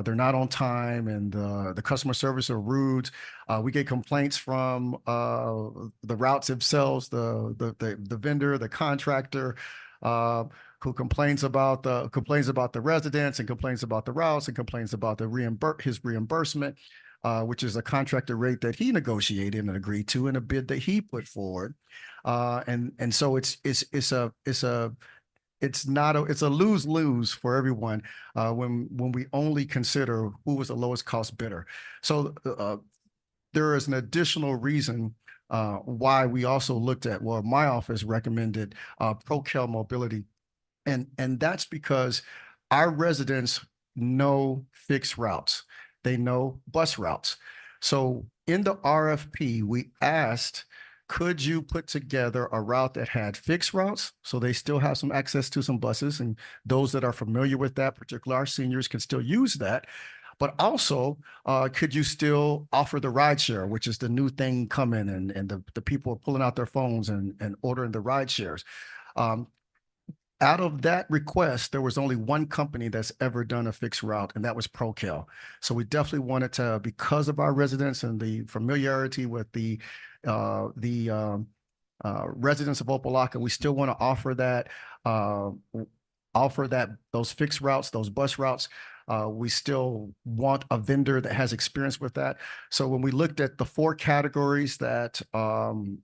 [SPEAKER 4] they're not on time and the customer service are rude. We get complaints from the routes themselves, the vendor, the contractor, who complains about the residents and complains about the routes and complains about his reimbursement, which is a contractor rate that he negotiated and agreed to in a bid that he put forward. And so it's a lose-lose for everyone when we only consider who was the lowest cost bidder. So there is an additional reason why we also looked at, well, my office recommended ProCal Mobility. And that's because our residents know fixed routes. They know bus routes. So in the RFP, we asked, could you put together a route that had fixed routes so they still have some access to some buses, and those that are familiar with that, particularly our seniors, can still use that. But also, could you still offer the rideshare, which is the new thing coming, and the people are pulling out their phones and ordering the rideshares. Out of that request, there was only one company that's ever done a fixed route, and that was ProCal. So we definitely wanted to, because of our residents and the familiarity with the residents of Opa-locka, we still want to offer those fixed routes, those bus routes. We still want a vendor that has experience with that. So when we looked at the 4 categories that ProCal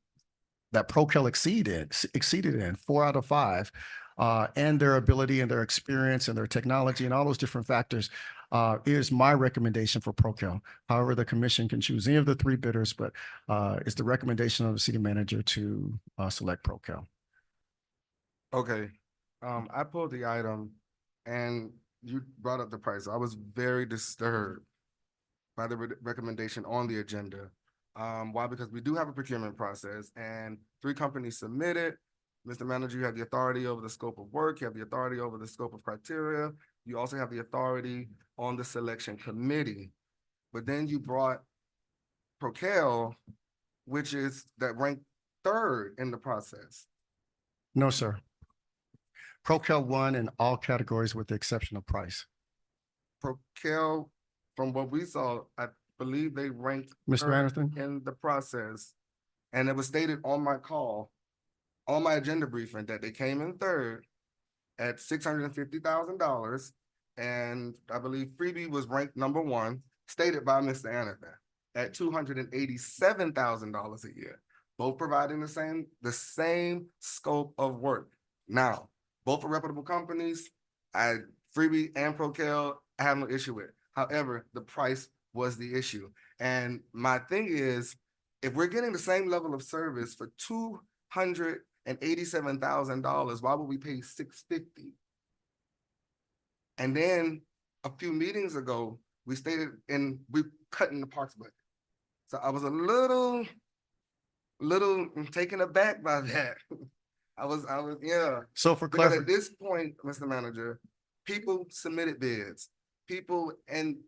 [SPEAKER 4] exceeded in 4 out of 5, and their ability and their experience and their technology and all those different factors, is my recommendation for ProCal. However, the commission can choose any of the 3 bidders, but it's the recommendation of the city manager to select ProCal.
[SPEAKER 1] Okay, I pulled the item and you brought up the price. I was very disturbed by the recommendation on the agenda. Why? Because we do have a procurement process and 3 companies submitted. Mr. Manager, you have the authority over the scope of work. You have the authority over the scope of criteria. You also have the authority on the selection committee. But then you brought ProCal, which is that ranked 3rd in the process.
[SPEAKER 4] No, sir. ProCal won in all categories with the exception of price.
[SPEAKER 1] ProCal, from what we saw, I believe they ranked
[SPEAKER 4] Mr.
[SPEAKER 1] 3rd
[SPEAKER 4] Anderson?
[SPEAKER 1] in the process. And it was stated on my call, on my agenda briefing, that they came in 3rd at $650,000. And I believe Freebie was ranked number 1, stated by Mr. Anderson, at $287,000 a year, both providing the same scope of work. Now, both are reputable companies. Freebie and ProCal, I have no issue with. However, the price was the issue. And my thing is, if we're getting the same level of service for $287,000, why would we pay $650? And then a few meetings ago, we stated we cutting the parks budget. So I was a little taken aback by that. I was, yeah.
[SPEAKER 4] So for
[SPEAKER 1] Because
[SPEAKER 4] clarity,
[SPEAKER 1] at this point, Mr. Manager, people submitted bids. And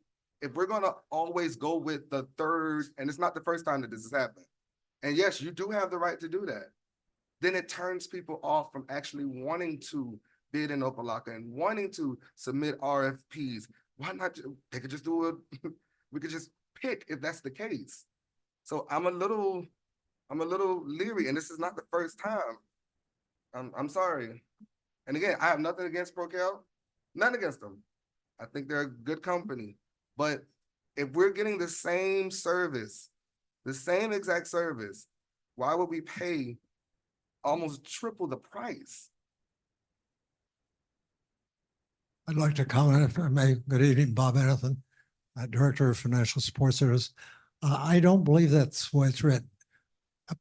[SPEAKER 1] if we're gonna always go with the 3rd, and it's not the first time that this has happened, and yes, you do have the right to do that, then it turns people off from actually wanting to bid in Opa-locka and wanting to submit RFPs, why not, they could just do it, we could just pick if that's the case. So I'm a little leery, and this is not the first time. I'm sorry. And again, I have nothing against Procel, nothing against them. I think they're a good company, but if we're getting the same service, the same exact service, why would we pay almost triple the price?
[SPEAKER 9] I'd like to comment if I may. Good evening, Bob Anathan, Director of Financial Support Service. I don't believe that's the way it's written.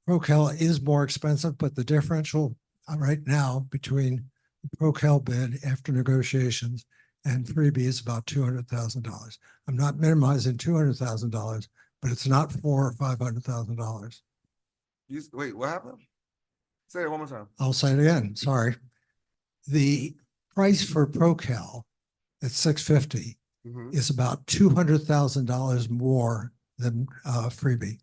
[SPEAKER 9] Procel is more expensive, but the differential right now between the Procel bid after negotiations and freebie is about $200,000. I'm not minimizing $200,000, but it's not $400,000 or $500,000.
[SPEAKER 1] Wait, what happened? Say it one more time.
[SPEAKER 9] I'll say it again. Sorry. The price for Procel at $650 is about $200,000 more than freebie.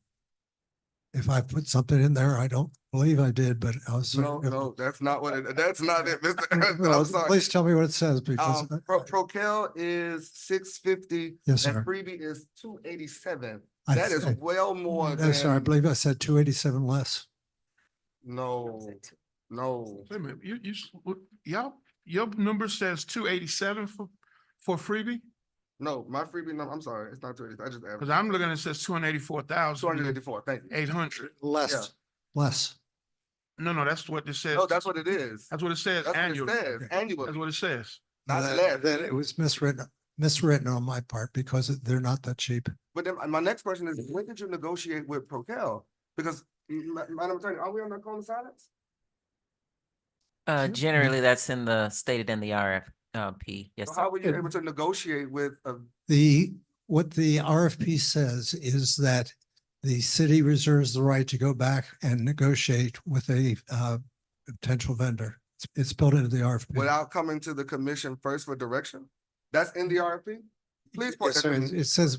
[SPEAKER 9] If I put something in there, I don't believe I did, but I was.
[SPEAKER 1] No, that's not what it, that's not it, Mr.
[SPEAKER 9] Well,
[SPEAKER 1] I'm sorry.
[SPEAKER 9] please tell me what it says because.
[SPEAKER 1] Procel is $650.
[SPEAKER 9] Yes,
[SPEAKER 1] and
[SPEAKER 9] sir.
[SPEAKER 1] freebie is $287.
[SPEAKER 9] I
[SPEAKER 1] That is
[SPEAKER 9] th-
[SPEAKER 1] well more
[SPEAKER 9] No, sir, I
[SPEAKER 1] than,
[SPEAKER 9] believe I said 287 less.
[SPEAKER 1] no.
[SPEAKER 6] Wait a minute, your number says 287 for freebie?
[SPEAKER 1] No, my freebie number, I'm sorry, it's not 280, I just averaged.
[SPEAKER 6] Cause I'm looking, it says 284,000.
[SPEAKER 1] 284, thank you.
[SPEAKER 6] 800.
[SPEAKER 9] Less. Less.
[SPEAKER 6] No, that's what it says.
[SPEAKER 1] No, that's what it is.
[SPEAKER 6] That's what it says,
[SPEAKER 1] That's what it
[SPEAKER 6] annual.
[SPEAKER 1] says, annually.
[SPEAKER 6] That's what it says.
[SPEAKER 1] Not
[SPEAKER 9] That-
[SPEAKER 1] less.
[SPEAKER 9] that it was miswritten on my part because they're not that cheap.
[SPEAKER 1] But then my next question is, when did you negotiate with Procel? Because, Madam Attorney, are we on the cone of silence?
[SPEAKER 8] Generally, that's stated in the RFP. Yes,
[SPEAKER 1] So
[SPEAKER 8] sir.
[SPEAKER 1] how were you able to negotiate with
[SPEAKER 9] What the RFP says is that the city reserves the right to go back and negotiate with a potential vendor. It's built into the RFP.
[SPEAKER 1] without coming to the commission first for direction? That's in the RFP? Please point
[SPEAKER 9] Yes,
[SPEAKER 1] that
[SPEAKER 9] sir.
[SPEAKER 1] to me.
[SPEAKER 9] It says,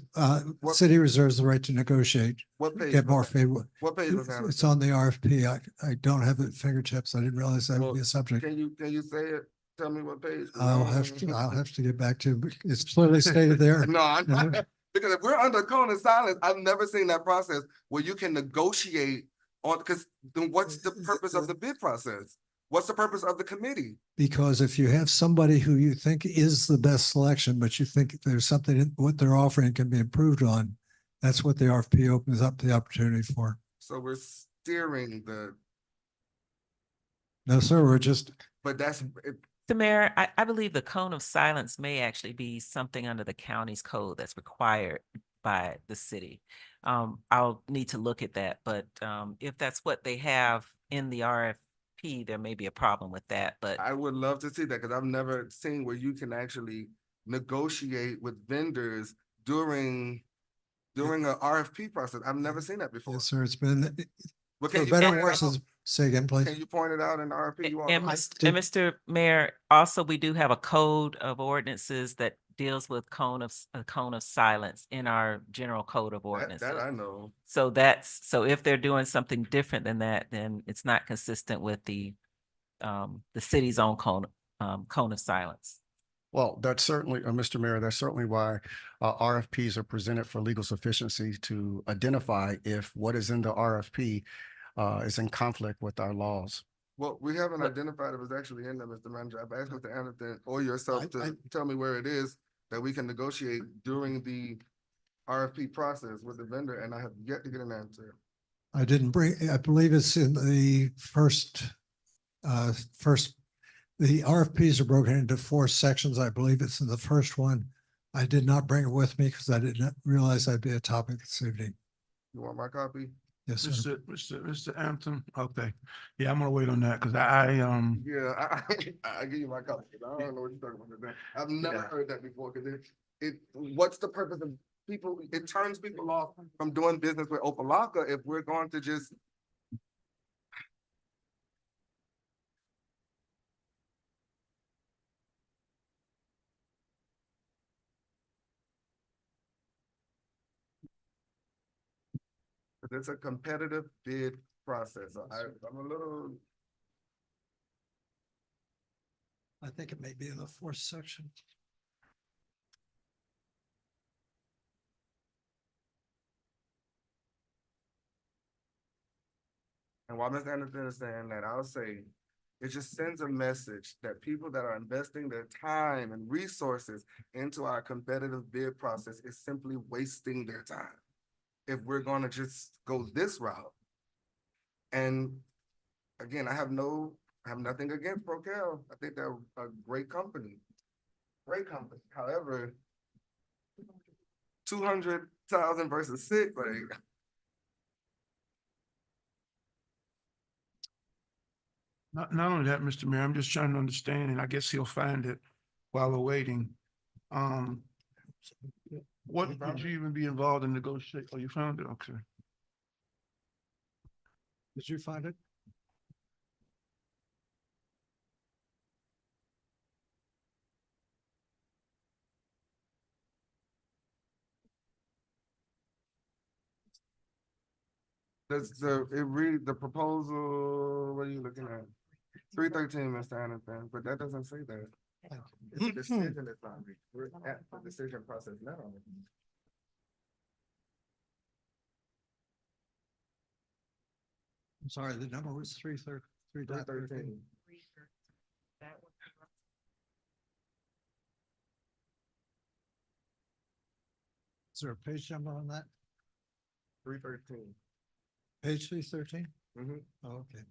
[SPEAKER 1] What-
[SPEAKER 9] city reserves the right to negotiate,
[SPEAKER 1] What page?
[SPEAKER 9] get more
[SPEAKER 1] was that?
[SPEAKER 9] favorable.
[SPEAKER 1] What page was that?
[SPEAKER 9] It's on the RFP. I don't have it at fingertips. I didn't realize that would be a subject.
[SPEAKER 1] Can you say it? Tell me what page?
[SPEAKER 9] I'll have to get back to, it's clearly stated there.
[SPEAKER 1] No, I'm not, because if we're under cone of silence, I've never seen that process where you can negotiate on, because then what's the purpose of the bid process? What's the purpose of the committee?
[SPEAKER 9] Because if you have somebody who you think is the best selection, but you think there's something in what they're offering can be improved on, that's what the RFP opens up the opportunity for.
[SPEAKER 1] So we're steering the,
[SPEAKER 9] No, sir, we're just,
[SPEAKER 1] but that's,
[SPEAKER 8] The mayor, I believe the cone of silence may actually be something under the county's code that's required by the city. I'll need to look at that, but if that's what they have in the RFP, there may be a problem with that, but
[SPEAKER 1] I would love to see that, because I've never seen where you can actually negotiate with vendors during a RFP process. I've never seen that before.
[SPEAKER 9] yes, sir, it's been,
[SPEAKER 1] But
[SPEAKER 9] for
[SPEAKER 1] can you
[SPEAKER 9] better
[SPEAKER 1] point
[SPEAKER 9] or
[SPEAKER 1] it
[SPEAKER 9] worse,
[SPEAKER 1] out?
[SPEAKER 9] say again, please.
[SPEAKER 1] Can you point it out in the RFP? You
[SPEAKER 8] And
[SPEAKER 1] want?
[SPEAKER 8] Mr. Mayor, also, we do have a code of ordinances that deals with cone of silence in our general code of ordinances.
[SPEAKER 1] That I know.
[SPEAKER 8] So if they're doing something different than that, then it's not consistent with the city's own cone of silence.
[SPEAKER 4] Well, that's certainly, Mr. Mayor, that's certainly why RFPs are presented for legal sufficiency to identify if what is in the RFP is in conflict with our laws.
[SPEAKER 1] Well, we haven't identified if it's actually in there, Mr. Manager. I've asked Mr. Anderson or yourself to tell me where it is that we can negotiate during the RFP process with the vendor, and I have yet to get an answer.
[SPEAKER 9] I didn't bring, I believe it's in the first, the RFPs are broken into 4 sections. I believe it's in the first one. I did not bring it with me because I did not realize that'd be a topic this evening.
[SPEAKER 1] You want my copy?
[SPEAKER 9] Yes, sir.
[SPEAKER 6] Mr. Hampton, okay. Yeah, I'm gonna wait on that, cause
[SPEAKER 1] Yeah, I give you my copy. I don't know what you're talking about today. I've never heard that before, because what's the purpose of people? It turns people off from doing business with Opa-locka if we're going to just. It's a competitive bid process. I'm a little.
[SPEAKER 9] I think it may be in the fourth section.
[SPEAKER 1] And while Mr. Anderson is saying that, I'll say, it just sends a message that people that are investing their time and resources into our competitive bid process is simply wasting their time. If we're gonna just go this route. And again, I have nothing against Procel. I think they're a great company. Great company. However, 200,000 versus 6, like.
[SPEAKER 6] Not only that, Mr. Mayor, I'm just trying to understand, and I guess he'll find it while we're waiting. What would you even be involved in negotiate? Oh, you found it? Okay.
[SPEAKER 9] Did you find it?
[SPEAKER 1] The proposal, what are you looking at? 313, Mr. Anderson, but that doesn't say that. It's a decision that's not reached. We're at the decision process now.
[SPEAKER 9] I'm sorry, the number was 313. Is there a page number on that?
[SPEAKER 1] 313.
[SPEAKER 9] Page 313?
[SPEAKER 1] Mm-hmm.
[SPEAKER 9] Oh, okay.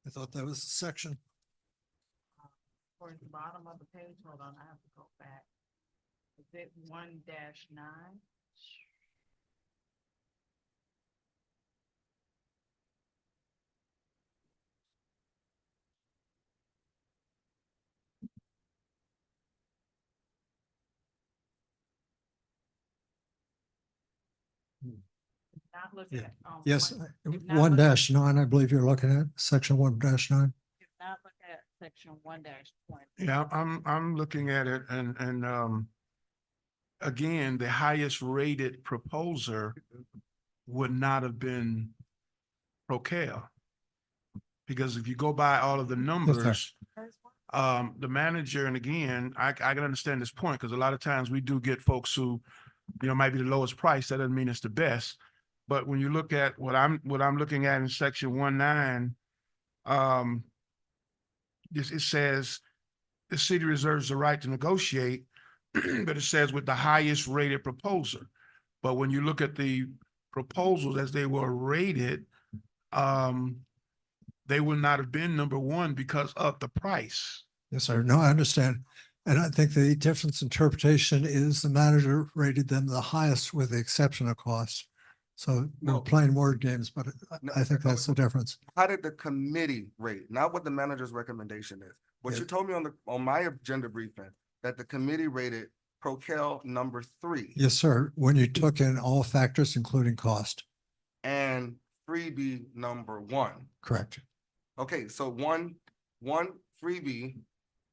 [SPEAKER 9] I thought that was a section.
[SPEAKER 2] Towards the bottom of the page, hold on, I have to go back. Is it 1-9?
[SPEAKER 9] Hmm.
[SPEAKER 2] Not looking
[SPEAKER 9] Yeah.
[SPEAKER 2] at.
[SPEAKER 9] Yes,
[SPEAKER 2] if not
[SPEAKER 9] 1-9, I believe you're looking at, section 1-9.
[SPEAKER 2] If not look at section 1-20.
[SPEAKER 6] Yeah, I'm looking at it and again, the highest rated proposer would not have been Procel. Because if you go by all of the numbers, the manager, and again, I can understand this point, because a lot of times we do get folks who, might be the lowest price. That doesn't mean it's the best. But when you look at what I'm looking at in section 1-9, it says the city reserves the right to negotiate, but it says with the highest rated proposer. But when you look at the proposals as they were rated, they would not have been number one because of the price.
[SPEAKER 9] Yes, sir. No, I understand. And I think the difference interpretation is the manager rated them the highest with the exception of cost. So we're playing word games, but I think that's the difference.
[SPEAKER 1] How did the committee rate? Not what the manager's recommendation is. What
[SPEAKER 9] Yeah.
[SPEAKER 1] you told me on my agenda briefing, that the committee rated Procel number 3.
[SPEAKER 9] Yes, sir. When you took in all factors, including cost.
[SPEAKER 1] And freebie number 1.
[SPEAKER 9] Correct.
[SPEAKER 1] Okay, so one freebie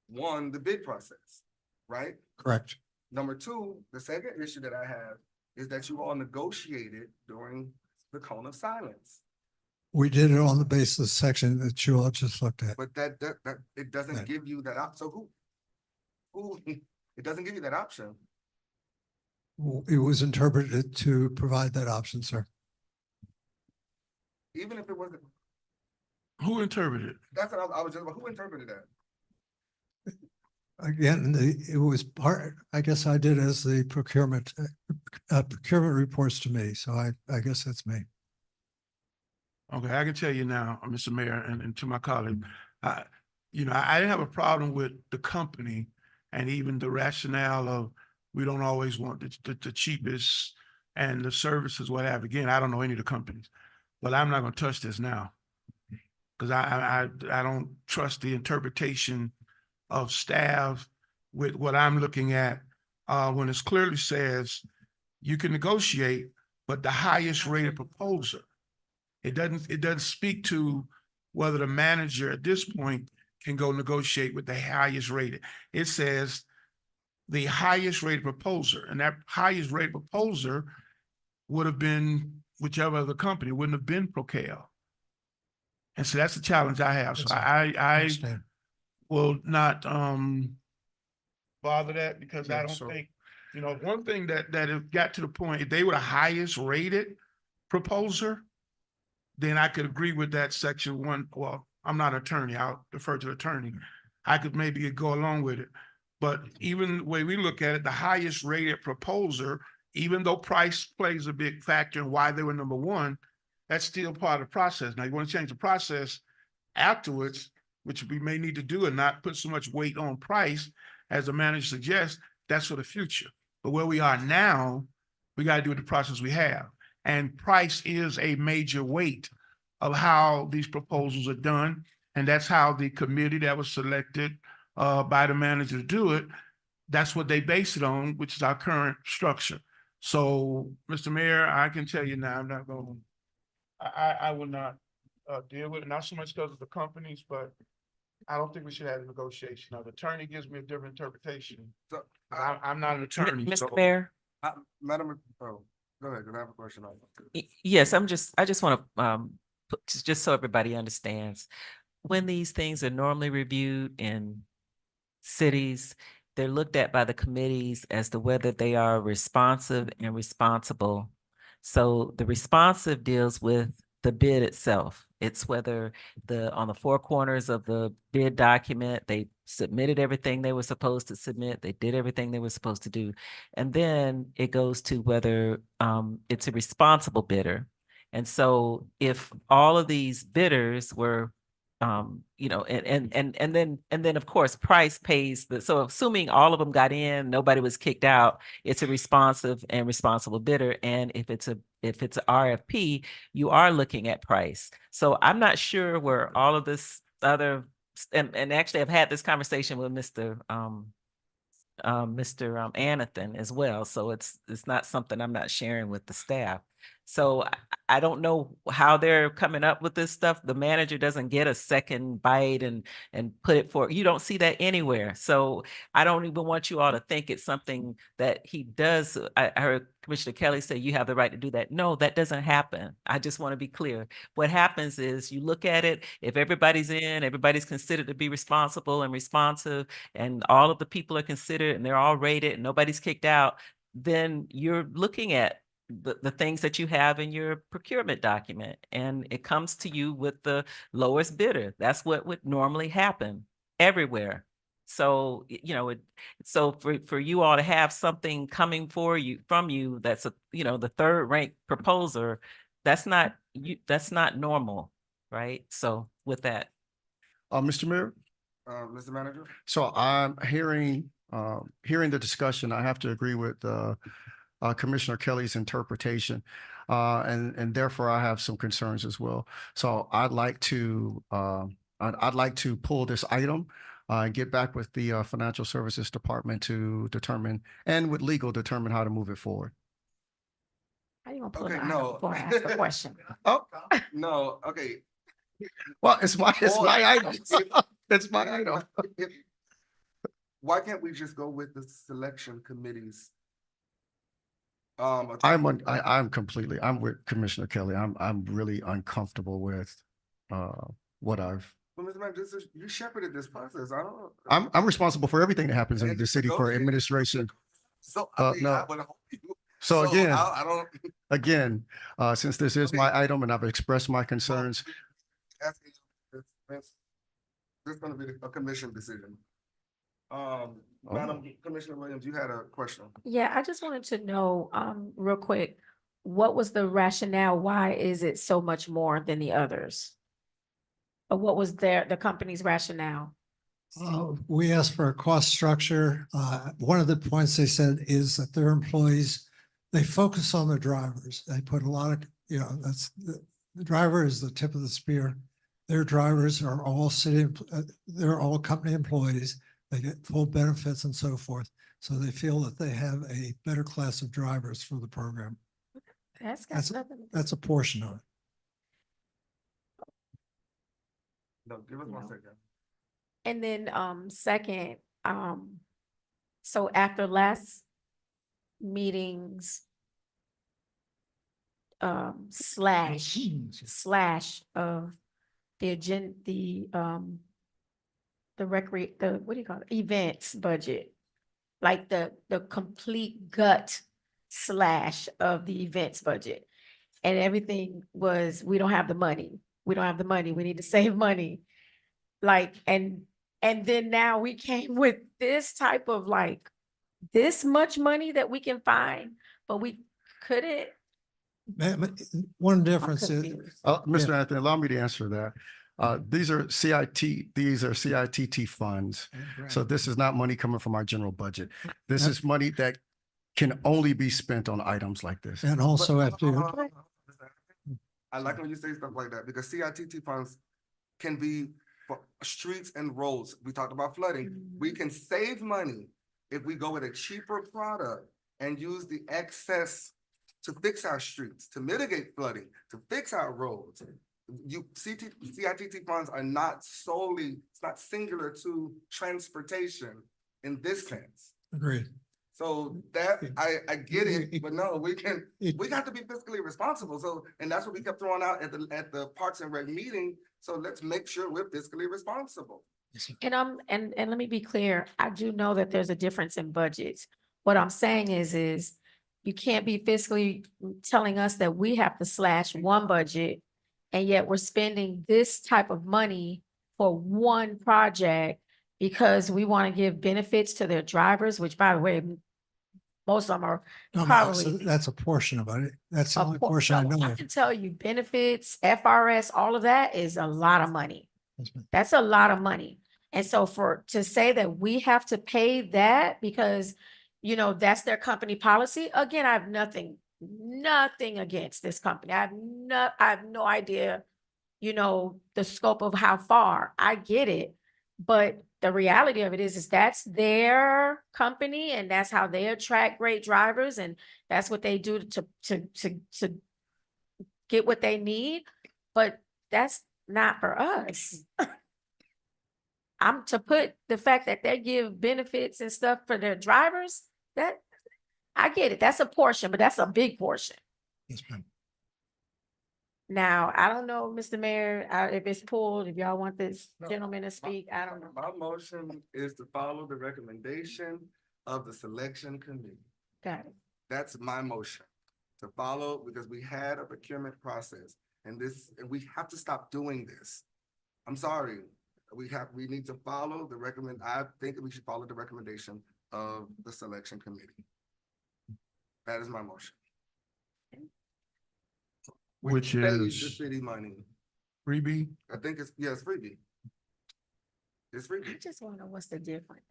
[SPEAKER 1] won the bid process, right?
[SPEAKER 9] Correct.
[SPEAKER 1] Number 2, the second issue that I have is that you all negotiated during the cone of silence.
[SPEAKER 9] We did it on the basis section that you all just looked at.
[SPEAKER 1] But that it doesn't
[SPEAKER 9] Right.
[SPEAKER 1] give you that option. So who it doesn't give you that option.
[SPEAKER 9] It was interpreted to provide that option, sir.
[SPEAKER 1] Even if it wasn't,
[SPEAKER 6] Who interpreted?
[SPEAKER 1] that's what I was just, who interpreted that?
[SPEAKER 9] Again, it was part, I guess I did as the procurement reports to me. So I guess that's me.
[SPEAKER 6] Okay, I can tell you now, Mr. Mayor, and to my colleague, I didn't have a problem with the company and even the rationale of we don't always want the cheapest and the services, what have. Again, I don't know any of the companies, but I'm not going to touch this now because I don't trust the interpretation of staff with what I'm looking at when it clearly says you can negotiate, but the highest rated proposer. It doesn't speak to whether the manager at this point can go negotiate with the highest rated. It says the highest rated proposer, and that highest rated proposer would have been whichever other company, wouldn't have been Procel. And so that's the challenge I have. So I will not, bother that because I
[SPEAKER 1] Yeah,
[SPEAKER 6] don't
[SPEAKER 1] sure.
[SPEAKER 6] think, one thing that it got to the point, if they were the highest rated proposer, then I could agree with that section one. Well, I'm not an attorney. I'll defer to the attorney. I could maybe go along with it. But even the way we look at it, the highest rated proposer, even though price plays a big factor in why they were number one, that's still part of the process. Now, you want to change the process afterwards, which we may need to do and not put so much weight on price, as the manager suggests, that's for the future. But where we are now, we got to do with the process we have. And price is a major weight of how these proposals are done. And that's how the committee that was selected by the manager to do it, that's what they base it on, which is our current structure. So, Mr. Mayor, I can tell you now, I'm not going, I will not deal with it, not so much because of the companies, but I don't think we should have a negotiation. Now, the attorney gives me a different interpretation.
[SPEAKER 1] So,
[SPEAKER 6] I'm not an attorney. so-
[SPEAKER 8] Mr. Mayor?
[SPEAKER 1] Madam, oh, go ahead, 'cause I have a question.
[SPEAKER 8] Yes, I just want to, just so everybody understands, when these things are normally reviewed in cities, they're looked at by the committees as to whether they are responsive and responsible. So the responsive deals with the bid itself. It's whether on the four corners of the bid document, they submitted everything they were supposed to submit, they did everything they were supposed to do. And then it goes to whether it's a responsible bidder. And so if all of these bidders were and then of course price pays so assuming all of them got in, nobody was kicked out, it's a responsive and responsible bidder. And if it's a RFP, you are looking at price. So I'm not sure where all of this other and actually I've had this conversation with Mr. Anathan as well. So it's not something I'm not sharing with the staff. So I don't know how they're coming up with this stuff. The manager doesn't get a second bite and put it for, you don't see that anywhere. So I don't even want you all to think it's something that he does. I heard Commissioner Kelly say you have the right to do that. No, that doesn't happen. I just want to be clear. What happens is you look at it, if everybody's in, everybody's considered to be responsible and responsive, and all of the people are considered and they're all rated and nobody's kicked out, then you're looking at the things that you have in your procurement document, and it comes to you with the lowest bidder. That's what would normally happen everywhere. So, so for you all to have something coming from you, that's the third ranked proposer, that's not normal, right? So with that.
[SPEAKER 4] Mr. Mayor?
[SPEAKER 1] Mr. Manager?
[SPEAKER 4] So I'm hearing the discussion. I have to agree with Commissioner Kelly's interpretation. And therefore I have some concerns as well. So I'd like to pull this item, and get back with the Financial Services Department to determine, and with legal, determine how to move it forward.
[SPEAKER 3] How you gonna pull
[SPEAKER 1] Okay,
[SPEAKER 3] it out
[SPEAKER 1] no.
[SPEAKER 3] before I ask the question?
[SPEAKER 4] Oh,
[SPEAKER 1] No, okay.
[SPEAKER 4] well, it's my item. It's my item.
[SPEAKER 1] Why can't we just go with the selection committees?
[SPEAKER 4] I'm with Commissioner Kelly. I'm really uncomfortable with what I've.
[SPEAKER 1] Well, Mr. Manager, you shepherded this process. I don't.
[SPEAKER 4] I'm responsible for everything that happens in the city for administration.
[SPEAKER 1] So
[SPEAKER 4] No.
[SPEAKER 1] I would hope you.
[SPEAKER 4] So again,
[SPEAKER 1] I don't.
[SPEAKER 4] again, since this is my item and I've expressed my concerns.
[SPEAKER 1] Asking you, this is going to be a commission decision. Madam Commissioner Williams, you had a question.
[SPEAKER 3] Yeah, I just wanted to know, real quick, what was the rationale? Why is it so much more than the others? Or what was the company's rationale?
[SPEAKER 9] We asked for a cost structure. One of the points they said is that their employees, they focus on the drivers. They put a lot of, that's the driver is the tip of the spear. Their drivers are all they're all company employees. They get full benefits and so forth. So they feel that they have a better class of drivers for the program. That's a portion of it.
[SPEAKER 1] No, give us 1 second.
[SPEAKER 3] And then, second, so after last meetings, slash of the agenda, what do you call it? Events budget. Like the complete gut slash of the events budget. And everything was, we don't have the money. We don't have the money. We need to save money. Like, and then now we came with this type of like, this much money that we can find, but we couldn't.
[SPEAKER 9] One difference is,
[SPEAKER 3] confused.
[SPEAKER 4] Mr. Anthony, allow me to answer that. These are CITT funds. So this is not money coming from our general budget. This is money that can only be spent on items like this.
[SPEAKER 9] and also
[SPEAKER 1] But-
[SPEAKER 9] after,
[SPEAKER 1] I like when you say stuff like that because CITT funds can be for streets and roads. We talked about flooding. We can save money if we go with a cheaper product and use the excess to fix our streets, to mitigate flooding, to fix our roads. CITT funds are not solely, it's not singular to transportation in this sense.
[SPEAKER 9] agreed.
[SPEAKER 1] So that, I get it, but no, we got to be fiscally responsible. So, and that's what we kept throwing out at the Parks and Rec meeting. So let's make sure we're fiscally responsible.
[SPEAKER 3] And let me be clear, I do know that there's a difference in budgets. What I'm saying is you can't be fiscally telling us that we have to slash one budget and yet we're spending this type of money for one project because we want to give benefits to their drivers, which by the way, most of them are
[SPEAKER 9] No,
[SPEAKER 3] probably.
[SPEAKER 9] that's a portion of it. That's the
[SPEAKER 3] a
[SPEAKER 9] only
[SPEAKER 3] por-
[SPEAKER 9] portion I
[SPEAKER 3] no,
[SPEAKER 9] know
[SPEAKER 3] I
[SPEAKER 9] of.
[SPEAKER 3] can tell you benefits, FRS, all of that is a lot of money. That's a lot of money. And so to say that we have to pay that because, you know, that's their company policy, again, I have nothing against this company. I have no idea, you know, the scope of how far. I get it. But the reality of it is that's their company and that's how they attract great drivers and that's what they do to get what they need. But that's not for us. I'm to put the fact that they give benefits and stuff for their drivers, that I get it. That's a portion, but that's a big portion.
[SPEAKER 9] Yes, ma'am.
[SPEAKER 3] Now, I don't know, Mr. Mayor, if it's pulled, if y'all want this gentleman to speak, I don't know.
[SPEAKER 1] My motion is to follow the recommendation of the selection committee.
[SPEAKER 3] Got it.
[SPEAKER 1] That's my motion, to follow, because we had a procurement process and we have to stop doing this. I'm sorry, we need to follow I think that we should follow the recommendation of the selection committee. That is my motion. We
[SPEAKER 6] Which
[SPEAKER 1] paid the
[SPEAKER 6] is
[SPEAKER 1] city money.
[SPEAKER 6] freebie.
[SPEAKER 1] I think it's freebie. It's
[SPEAKER 3] I
[SPEAKER 1] freebie.
[SPEAKER 3] just want to know what's the difference.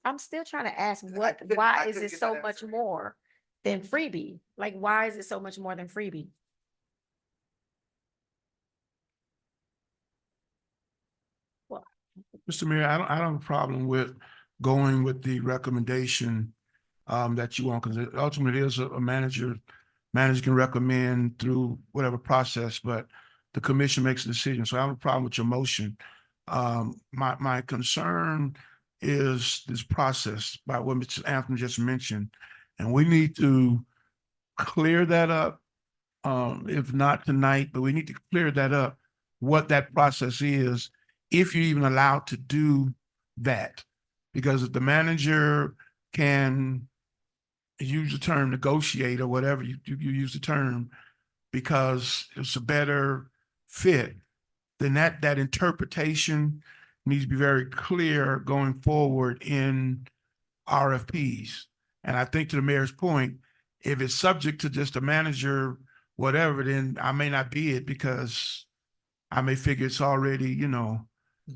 [SPEAKER 3] I'm still trying to ask
[SPEAKER 1] I
[SPEAKER 3] why is
[SPEAKER 1] couldn't
[SPEAKER 3] it
[SPEAKER 1] get
[SPEAKER 3] so
[SPEAKER 1] that
[SPEAKER 3] much
[SPEAKER 1] answer.
[SPEAKER 3] more than freebie? Like, why is it so much more than freebie?
[SPEAKER 6] Mr. Mayor, I don't have a problem with going with the recommendation that you want, because ultimately it is a manager can recommend through whatever process, but the commission makes a decision. So I have a problem with your motion. My concern is this process by what Mr. Anthony just mentioned, and we need to clear that up. If not tonight, but we need to clear that up, what that process is, if you're even allowed to do that. Because if the manager can use the term negotiate or whatever you use the term, because it's a better fit, then that interpretation needs to be very clear going forward in RFPs. And I think to the mayor's point, if it's subject to just a manager, whatever, then I may not be it, because I may figure it's already, you know,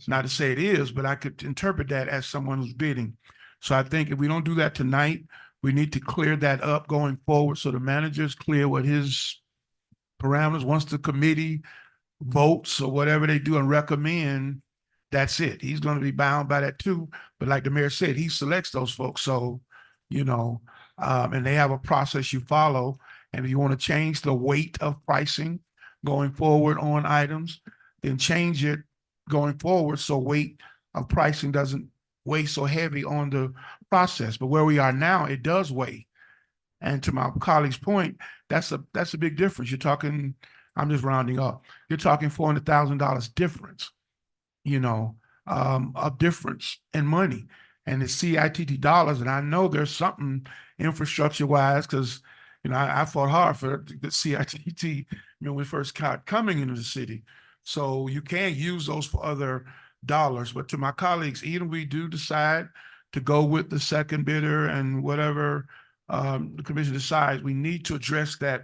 [SPEAKER 6] not to say it is, but I could interpret that as someone who's bidding. So I think if we don't do that tonight, we need to clear that up going forward so the manager's clear what his parameters. Once the committee votes or whatever they do and recommend, that's it. He's going to be bound by that too. But like the mayor said, he selects those folks. So, you know, and they have a process you follow. And if you want to change the weight of pricing going forward on items, then change it going forward so weight of pricing doesn't weigh so heavy on the process. But where we are now, it does weigh. And to my colleague's point, that's a big difference. You're talking, I'm just rounding up, you're talking $400,000 difference, you know, of difference in money. And it's CITT dollars, and I know there's something infrastructure wise, because, you know, I fought hard for the CITT, you know, when we first got coming into the city. So you can't use those for other dollars. But to my colleagues, even we do decide to go with the second bidder and whatever the commission decides, we need to address that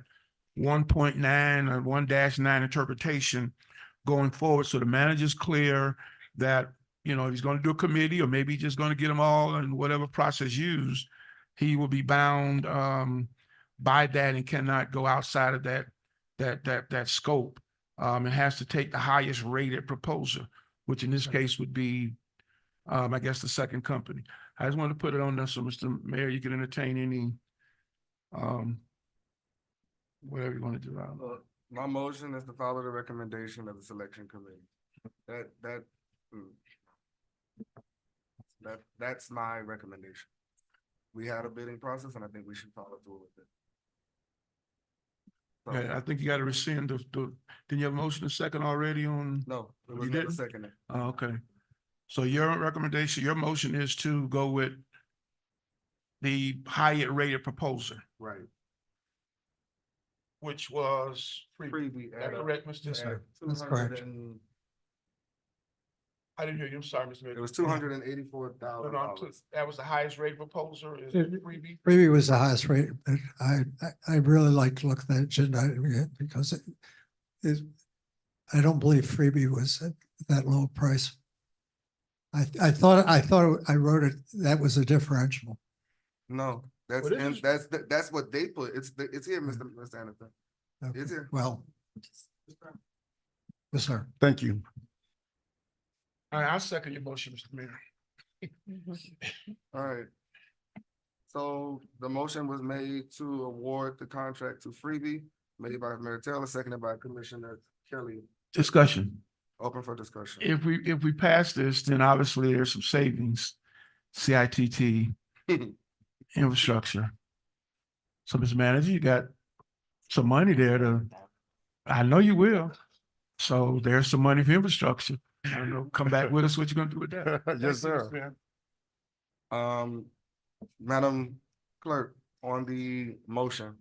[SPEAKER 6] 1.9 or 1-9 interpretation going forward. So the manager's clear that, you know, if he's going to do a committee, or maybe he's just going to get them all and whatever process used, he will be bound by that and cannot go outside of that scope. It has to take the highest rated proposal, which in this case would be, I guess, the second company. I just wanted to put it on there so, Mr. Mayor, you can entertain any, whatever you want to do.
[SPEAKER 1] My motion is to follow the recommendation of the selection committee. That's my recommendation. We had a bidding process, and I think we should follow through with it. So-
[SPEAKER 6] Okay, I think you got to rescind didn't you have a motion and second already on?
[SPEAKER 1] No, it
[SPEAKER 6] You
[SPEAKER 1] was never
[SPEAKER 6] didn't?
[SPEAKER 1] seconded.
[SPEAKER 6] Oh, okay. So your recommendation, your motion is to go with the higher rated proposal,
[SPEAKER 1] Right.
[SPEAKER 6] which was
[SPEAKER 1] Freebie.
[SPEAKER 6] Is that correct, Mr.
[SPEAKER 9] Yes, sir. That's
[SPEAKER 1] 200
[SPEAKER 9] correct.
[SPEAKER 1] and-
[SPEAKER 6] I didn't hear you. I'm sorry, Mr. Mayor.
[SPEAKER 1] It was $284,000.
[SPEAKER 6] That was the highest rated proposal, is
[SPEAKER 9] Yeah.
[SPEAKER 6] freebie?
[SPEAKER 9] Freebie was the highest rate, but I really like to look at that agenda item again because I don't believe freebie was at that low price. I thought I wrote it, that was a differential.
[SPEAKER 1] No, that's,
[SPEAKER 6] What is
[SPEAKER 1] and
[SPEAKER 6] it?
[SPEAKER 1] that's what they put. It's here, Mr. Anderson.
[SPEAKER 9] Okay,
[SPEAKER 1] It's here.
[SPEAKER 9] well. Yes, sir.
[SPEAKER 4] Thank you.
[SPEAKER 6] All right, I'll second your motion, Mr. Mayor.
[SPEAKER 1] All right. So the motion was made to award the contract to Freebie, made by Mayor Taylor, seconded by Commissioner Kelly.
[SPEAKER 6] Discussion.
[SPEAKER 1] Open for discussion.
[SPEAKER 6] If we pass this, then obviously there's some savings, CITT, infrastructure. So, Mr. Manager, you got some money there I know you will. So there's some money for infrastructure. I don't know, come back with us, what you gonna do with that?
[SPEAKER 4] Yes,
[SPEAKER 6] Thank you,
[SPEAKER 4] sir.
[SPEAKER 6] Mr. Mayor.
[SPEAKER 1] Madam Clerk, on the motion.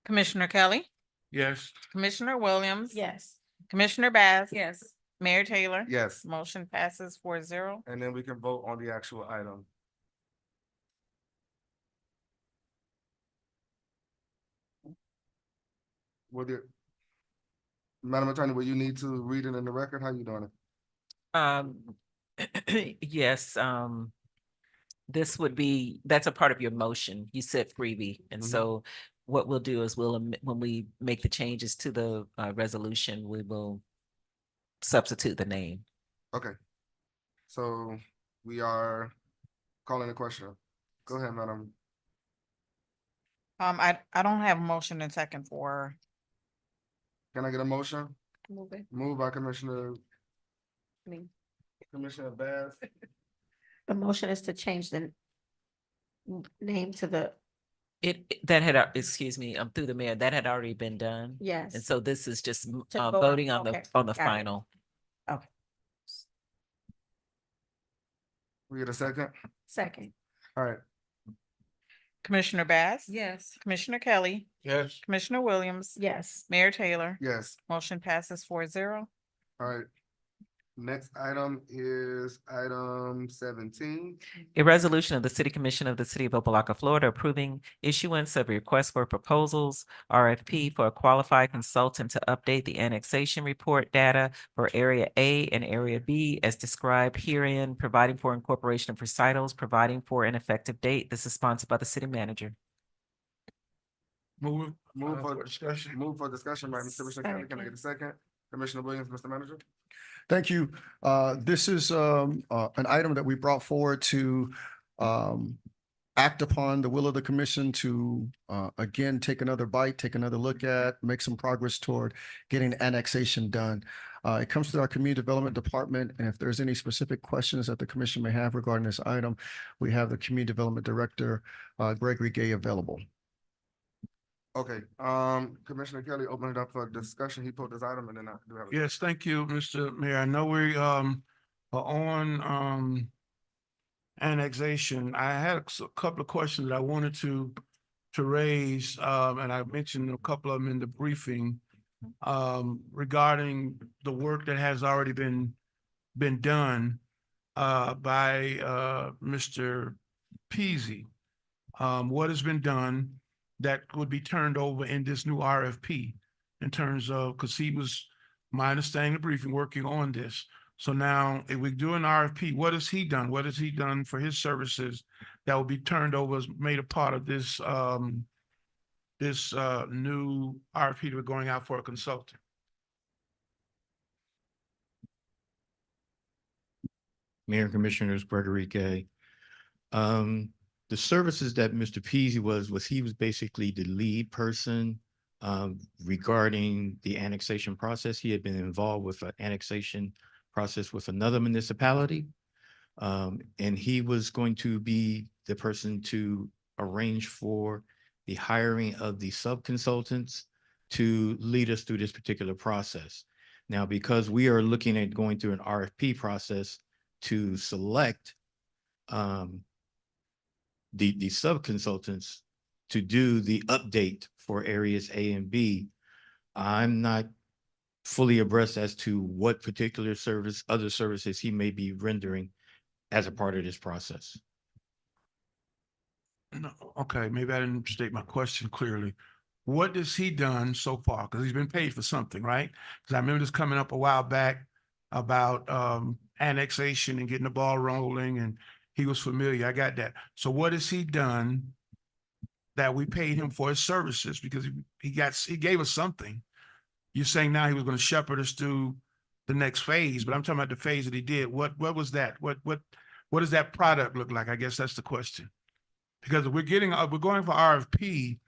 [SPEAKER 2] Commissioner Kelly,
[SPEAKER 6] Yes.
[SPEAKER 2] Commissioner Williams.
[SPEAKER 3] Yes.
[SPEAKER 2] Commissioner Bass. Yes. Mayor Taylor.
[SPEAKER 1] Yes,
[SPEAKER 2] Motion passes 4-0.
[SPEAKER 1] and then we can vote on the actual item. Madam Attorney, will you need to read it in the record? How you doing it?
[SPEAKER 8] Yes, this would be, that's a part of your motion. You said freebie. And
[SPEAKER 1] Mhm.
[SPEAKER 8] so what we'll do is when we make the changes to the resolution, we will substitute the name.
[SPEAKER 1] Okay. So we are calling the question. Go ahead, madam.
[SPEAKER 2] I don't have a motion and second for.
[SPEAKER 1] Can I get a motion?
[SPEAKER 2] Move it.
[SPEAKER 1] Moved by Commissioner
[SPEAKER 2] Me.
[SPEAKER 1] Bass.
[SPEAKER 3] The motion is to change the name to the,
[SPEAKER 8] That had, excuse me, through the mayor, that had already been done.
[SPEAKER 3] yes.
[SPEAKER 8] And so this is just
[SPEAKER 3] To vote on-
[SPEAKER 8] voting on
[SPEAKER 3] okay,
[SPEAKER 8] the
[SPEAKER 3] got it.
[SPEAKER 8] final.
[SPEAKER 3] Okay,
[SPEAKER 1] We get a second?
[SPEAKER 3] second.
[SPEAKER 1] All right.
[SPEAKER 2] Commissioner Bass.
[SPEAKER 15] Yes.
[SPEAKER 2] Commissioner Kelly,
[SPEAKER 6] Yes.
[SPEAKER 2] Commissioner Williams.
[SPEAKER 3] Yes.
[SPEAKER 2] Mayor Taylor.
[SPEAKER 1] Yes.
[SPEAKER 2] Motion passes 4-0.
[SPEAKER 1] All right. Next item is item 17.
[SPEAKER 8] A resolution of the City Commission of the City of Opa-locka, Florida, approving issuance of a request for proposals, RFP, for a qualified consultant to update the annexation report data for Area A and Area B as described herein, providing for incorporation of recitals, providing for an effective date. This is sponsored by the city manager.
[SPEAKER 6] Move
[SPEAKER 1] For
[SPEAKER 6] discussion.
[SPEAKER 1] Move for discussion by Commissioner Kelly. Can I get a second? Commissioner Williams, Mr. Manager?
[SPEAKER 4] Thank you. This is an item that we brought forward to act upon the will of the commission to again, take another bite, take another look at, make some progress toward getting annexation done. It comes to our community development department, and if there's any specific questions that the commission may have regarding this item, we have the community development director, Gregory Gay, available.
[SPEAKER 1] Okay, Commissioner Kelly opened it up for discussion. He pulled this item and then I do have.
[SPEAKER 6] Yes, thank you, Mr. Mayor. I know On annexation, I had a couple of questions that I wanted to raise, and I mentioned a couple of them in the briefing, regarding the work that has already been done by Mr. Peasy. What has been done that would be turned over in this new RFP in terms of, because he was, my understanding, the briefing, working on this. So now if we do an RFP, what has he done? What has he done for his services that will be turned over as made a part of this new RFP that we're going out for a consultant?
[SPEAKER 22] Mayor and Commissioners, Gregory Gay. The services that Mr. Peasy was he was basically the lead person regarding the annexation process. He had been involved with an annexation process with another municipality. And he was going to be the person to arrange for the hiring of the sub-consultants to lead us through this particular process. Now, because we are looking at going through an RFP process to select the sub-consultants to do the update for areas A and B, I'm not fully abreast as to what particular service, other services he may be rendering as a part of this process.
[SPEAKER 6] No, okay, maybe I didn't state my question clearly. What has he done so far? Because he's been paid for something, right? Because I remember this coming up a while back about annexation and getting the ball rolling, and he was familiar. I got that. So what has he done that we paid him for his services? Because he gave us something. You're saying now he was going to shepherd us through the next phase, but I'm talking about the phase that he did. What was that? What does that product look like? I guess that's the question. Because we're going for RFP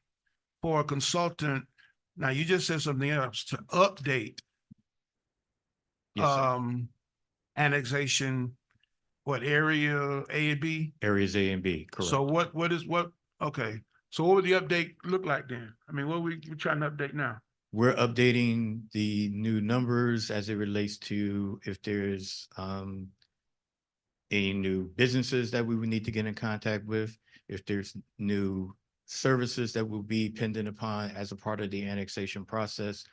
[SPEAKER 6] for a consultant. Now you just said something else to update.
[SPEAKER 22] Yes,
[SPEAKER 6] annexation, what area A and B?
[SPEAKER 22] areas A and B, correct.
[SPEAKER 6] So okay. So what would the update look like then? I mean, what we trying to update now?
[SPEAKER 22] We're updating the new numbers as it relates to if there's any new businesses that we would need to get in contact with, if there's new services that will be pending upon as a part of the annexation process,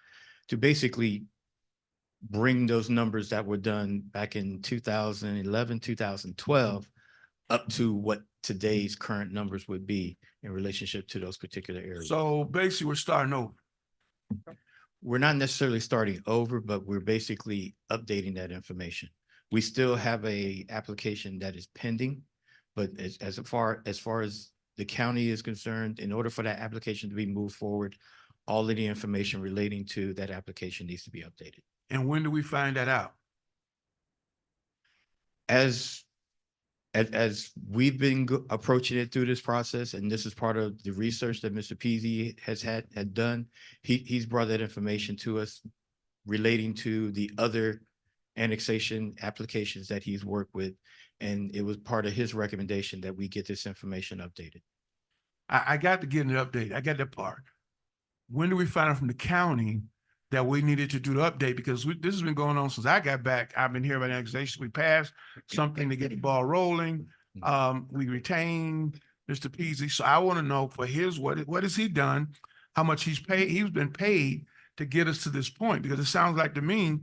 [SPEAKER 22] to basically bring those numbers that were done back in 2011, 2012 up to what today's current numbers would be in relationship to those particular areas.
[SPEAKER 6] So basically we're starting over.
[SPEAKER 22] We're not necessarily starting over, but we're basically updating that information. We still have a application that is pending, but as far as the county is concerned, in order for that application to be moved forward, all of the information relating to that application needs to be updated.
[SPEAKER 6] And when do we find that out?
[SPEAKER 22] As we've been approaching it through this process, and this is part of the research that Mr. Peasy had done, he's brought that information to us relating to the other annexation applications that he's worked with. And it was part of his recommendation that we get this information updated.
[SPEAKER 6] I got to get an update. I got that part. When do we find out from the county that we needed to do the update? Because this has been going on since I got back. I've been hearing about annexation. We passed something to get the ball rolling. We retained Mr. Peasy. So I want to know for his, what has he done? How much he's paid? He's been paid to get us to this point, because it sounds like to me,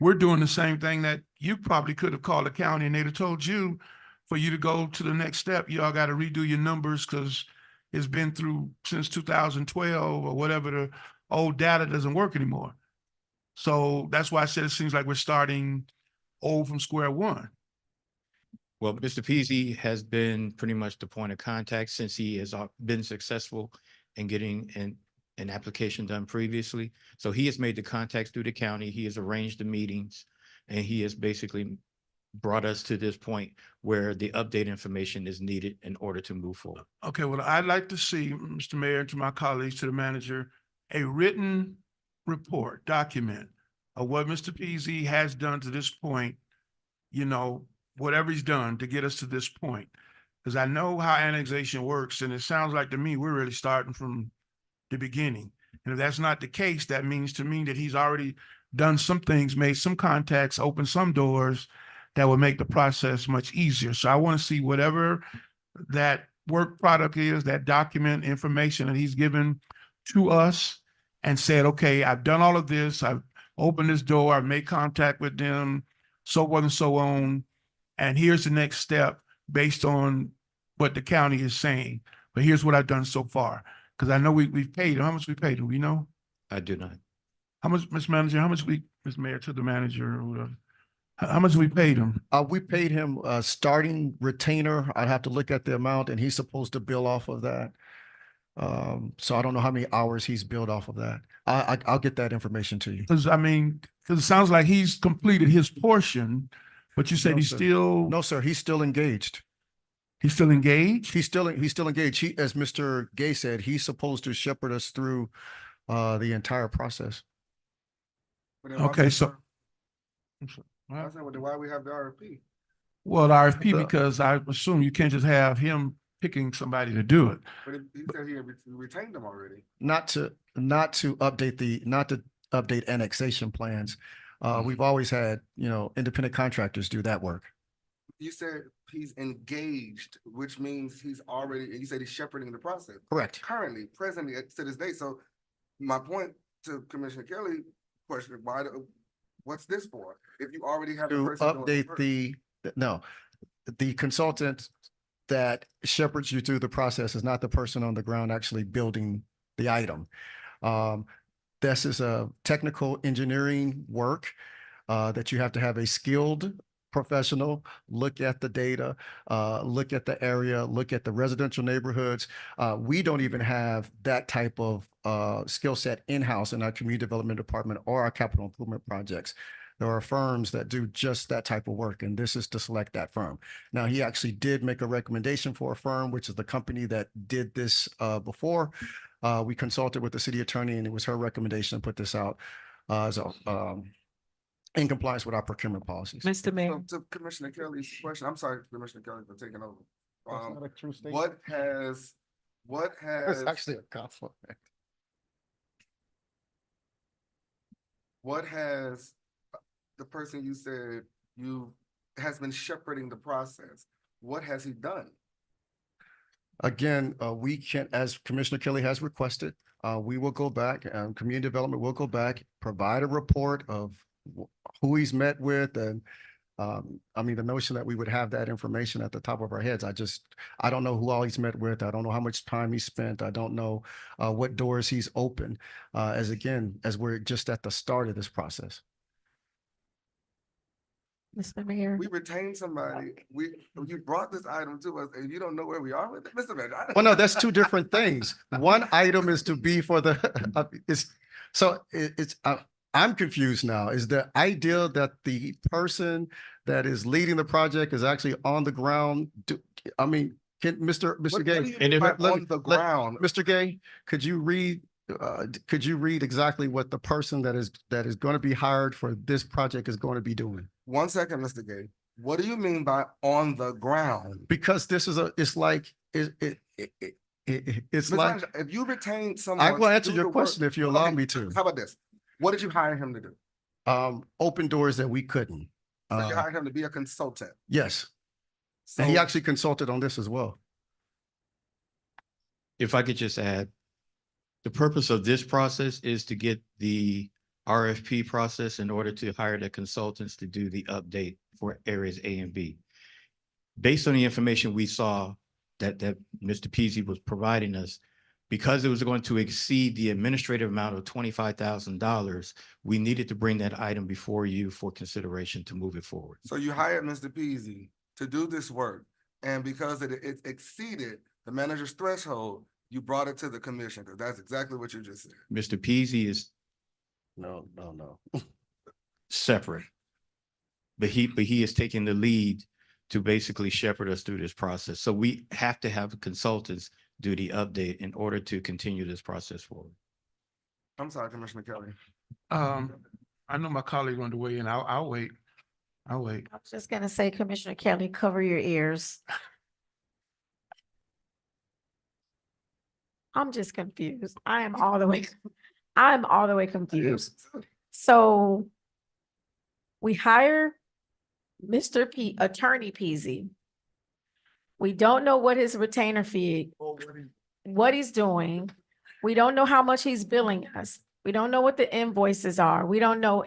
[SPEAKER 6] we're doing the same thing that you probably could have called the county and they'd have told you for you to go to the next step. Y'all got to redo your numbers because it's been through since 2012 or whatever. The old data doesn't work anymore. So that's why I said it seems like we're starting over from square one.
[SPEAKER 22] Well, Mr. Peasy has been pretty much the point of contact since he has been successful in getting an application done previously. So he has made the contacts through the county. He has arranged the meetings, and he has basically brought us to this point where the update information is needed in order to move forward.
[SPEAKER 6] Okay, well, I'd like to see, Mr. Mayor, and to my colleagues, to the manager, a written report, document of what Mr. Peasy has done to this point, you know, whatever he's done to get us to this point. Because I know how annexation works, and it sounds like to me, we're really starting from the beginning. And if that's not the case, that means to me that he's already done some things, made some contacts, opened some doors that would make the process much easier. So I want to see whatever that work product is, that document information that he's given to us and said, okay, I've done all of this. I've opened this door. I've made contact with them, so forth and so on. And here's the next step based on what the county is saying. But here's what I've done so far. Because I know we've paid him. How much we paid him? We know?
[SPEAKER 22] I do not.
[SPEAKER 6] How much, Ms. Manager, how much Ms. Mayor, to the manager or whatever? How much we paid him?
[SPEAKER 4] We paid him a starting retainer. I'd have to look at the amount and he's supposed to bill off of that. So I don't know how many hours he's billed off of that. I'll get that information to you.
[SPEAKER 6] Because it sounds like he's completed his portion, but you said
[SPEAKER 4] No,
[SPEAKER 6] he's
[SPEAKER 4] sir.
[SPEAKER 6] still.
[SPEAKER 4] No, sir, he's still engaged.
[SPEAKER 6] He's still engaged?
[SPEAKER 4] He's still engaged. He, as Mr. Gay said, he's supposed to shepherd us through the entire process.
[SPEAKER 6] Okay, so.
[SPEAKER 1] I said, well, then why we have the RFP?
[SPEAKER 6] Well, the RFP, because I assume you can't just have him picking somebody to do it.
[SPEAKER 1] But he said he retained them already.
[SPEAKER 4] Not to update annexation plans. We've always had, independent contractors do that work.
[SPEAKER 1] You said he's engaged, which means he's already, you said he's shepherding the process.
[SPEAKER 4] Correct.
[SPEAKER 1] Currently, presently, to this day. So my point to Commissioner Kelly question, what's this for? If you already have the
[SPEAKER 4] To
[SPEAKER 1] person doing
[SPEAKER 4] update the consultant that shepherds you through the process is not the person on the ground actually building the item. This is a technical engineering work that you have to have a skilled professional look at the data, look at the area, look at the residential neighborhoods. We don't even have that type of skill set in-house in our community development department or our capital improvement projects. There are firms that do just that type of work, and this is to select that firm. Now, he actually did make a recommendation for a firm, which is the company that did this before. We consulted with the city attorney, and it was her recommendation to put this out in compliance with our procurement policies.
[SPEAKER 8] Mr. Mayor.
[SPEAKER 1] So to Commissioner Kelly's question, I'm sorry, Commissioner Kelly, for taking over.
[SPEAKER 4] That's not a true statement.
[SPEAKER 1] What
[SPEAKER 4] It's
[SPEAKER 1] has,
[SPEAKER 4] actually a conflict.
[SPEAKER 1] what has the person you said has been shepherding the process? What has he done?
[SPEAKER 4] Again, we can, as Commissioner Kelly has requested, we will go back, community development will go back, provide a report of who he's met with. And the notion that we would have that information at the top of our heads, I don't know who all he's met with. I don't know how much time he spent. I don't know what doors he's opened, as we're just at the start of this process.
[SPEAKER 3] Mr. Mayor.
[SPEAKER 1] We retained somebody. You brought this item to us and you don't know where we are with it, Mr. Mayor.
[SPEAKER 4] Well, no, that's two different things. One item is to be for the, I'm confused now. Is the idea that the person that is leading the project is actually on the ground? Can Mr. Gay?
[SPEAKER 1] On the ground.
[SPEAKER 4] Mr. Gay, could you read exactly what the person that is going to be hired for this project is going to be doing?
[SPEAKER 1] 1 second, Mr. Gay. What do you mean by on the ground?
[SPEAKER 4] Because this is it's like
[SPEAKER 1] If you retain someone.
[SPEAKER 4] I will answer
[SPEAKER 1] to do
[SPEAKER 4] your
[SPEAKER 1] the
[SPEAKER 4] question
[SPEAKER 1] work-
[SPEAKER 4] if you allow
[SPEAKER 1] Okay,
[SPEAKER 4] me to.
[SPEAKER 1] How about this? What did you hire him to do?
[SPEAKER 4] Open doors that we couldn't.
[SPEAKER 1] So you hired him to be a consultant.
[SPEAKER 4] Yes. And he
[SPEAKER 1] So-
[SPEAKER 4] actually consulted on this as well.
[SPEAKER 22] If I could just add, the purpose of this process is to get the RFP process in order to hire the consultants to do the update for areas A and B. Based on the information we saw that Mr. Peasy was providing us, because it was going to exceed the administrative amount of $25,000, we needed to bring that item before you for consideration to move it forward.
[SPEAKER 1] So you hired Mr. Peasy to do this work, and because it exceeded the manager's threshold, you brought it to the commission, because that's exactly what you just said.
[SPEAKER 22] Mr. Peasy is
[SPEAKER 4] No.
[SPEAKER 22] separate, but he is taking the lead to basically shepherd us through this process. So we have to have consultants do the update in order to continue this process forward.
[SPEAKER 1] I'm sorry, Commissioner Kelly.
[SPEAKER 6] I know my colleague on the way in. I'll wait.
[SPEAKER 3] I was just gonna say, Commissioner Kelly, cover your ears. I'm just confused. I'm all the way confused. So we hire Attorney Peasy. We don't know what his retainer fee, what he's doing. We don't know how much he's billing us. We don't know what the invoices are. We don't know,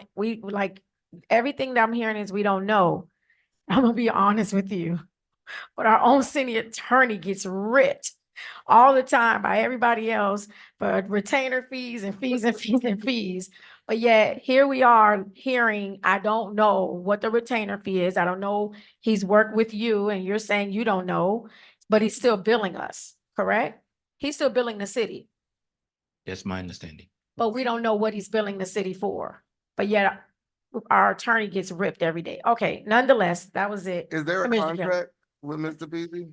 [SPEAKER 3] everything that I'm hearing is we don't know. I'm gonna be honest with you, but our own city attorney gets ripped all the time by everybody else for retainer fees and fees and fees and fees. But yet here we are hearing, I don't know what the retainer fee is. I don't know. He's worked with you and you're saying you don't know, but he's still billing us, correct? He's still billing the city,
[SPEAKER 22] That's my understanding.
[SPEAKER 3] but we don't know what he's billing the city for. But yet our attorney gets ripped every day. Okay, nonetheless, that was it.
[SPEAKER 1] Is there a
[SPEAKER 3] Commissioner Kelly.
[SPEAKER 1] contract with Mr. Peasy?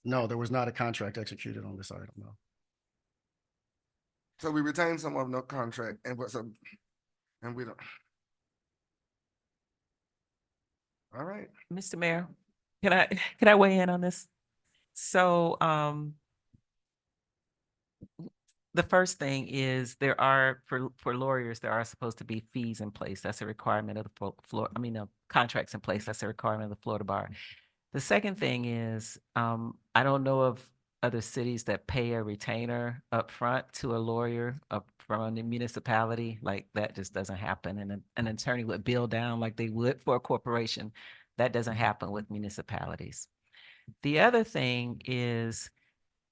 [SPEAKER 4] No, there was not a contract executed on this item, no.
[SPEAKER 1] So we retained someone with no contract and we don't. All right.
[SPEAKER 8] Mr. Mayor, can I weigh in on this? So, the first thing is there are, for lawyers, there are supposed to be fees in place. That's a requirement of the contracts in place. That's a requirement of the Florida Bar. The second thing is, I don't know of other cities that pay a retainer up front to a lawyer up from a municipality. Like that just doesn't happen. And an attorney would bill down like they would for a corporation. That doesn't happen with municipalities. The other thing is,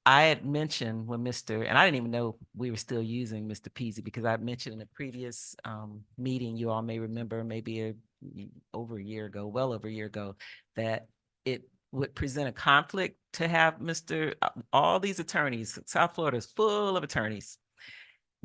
[SPEAKER 8] I had mentioned when and I didn't even know we were still using Mr. Peasy because I mentioned in a previous meeting, you all may remember maybe over a year ago, well over a year ago, that it would present a conflict to have all these attorneys, South Florida is full of attorneys,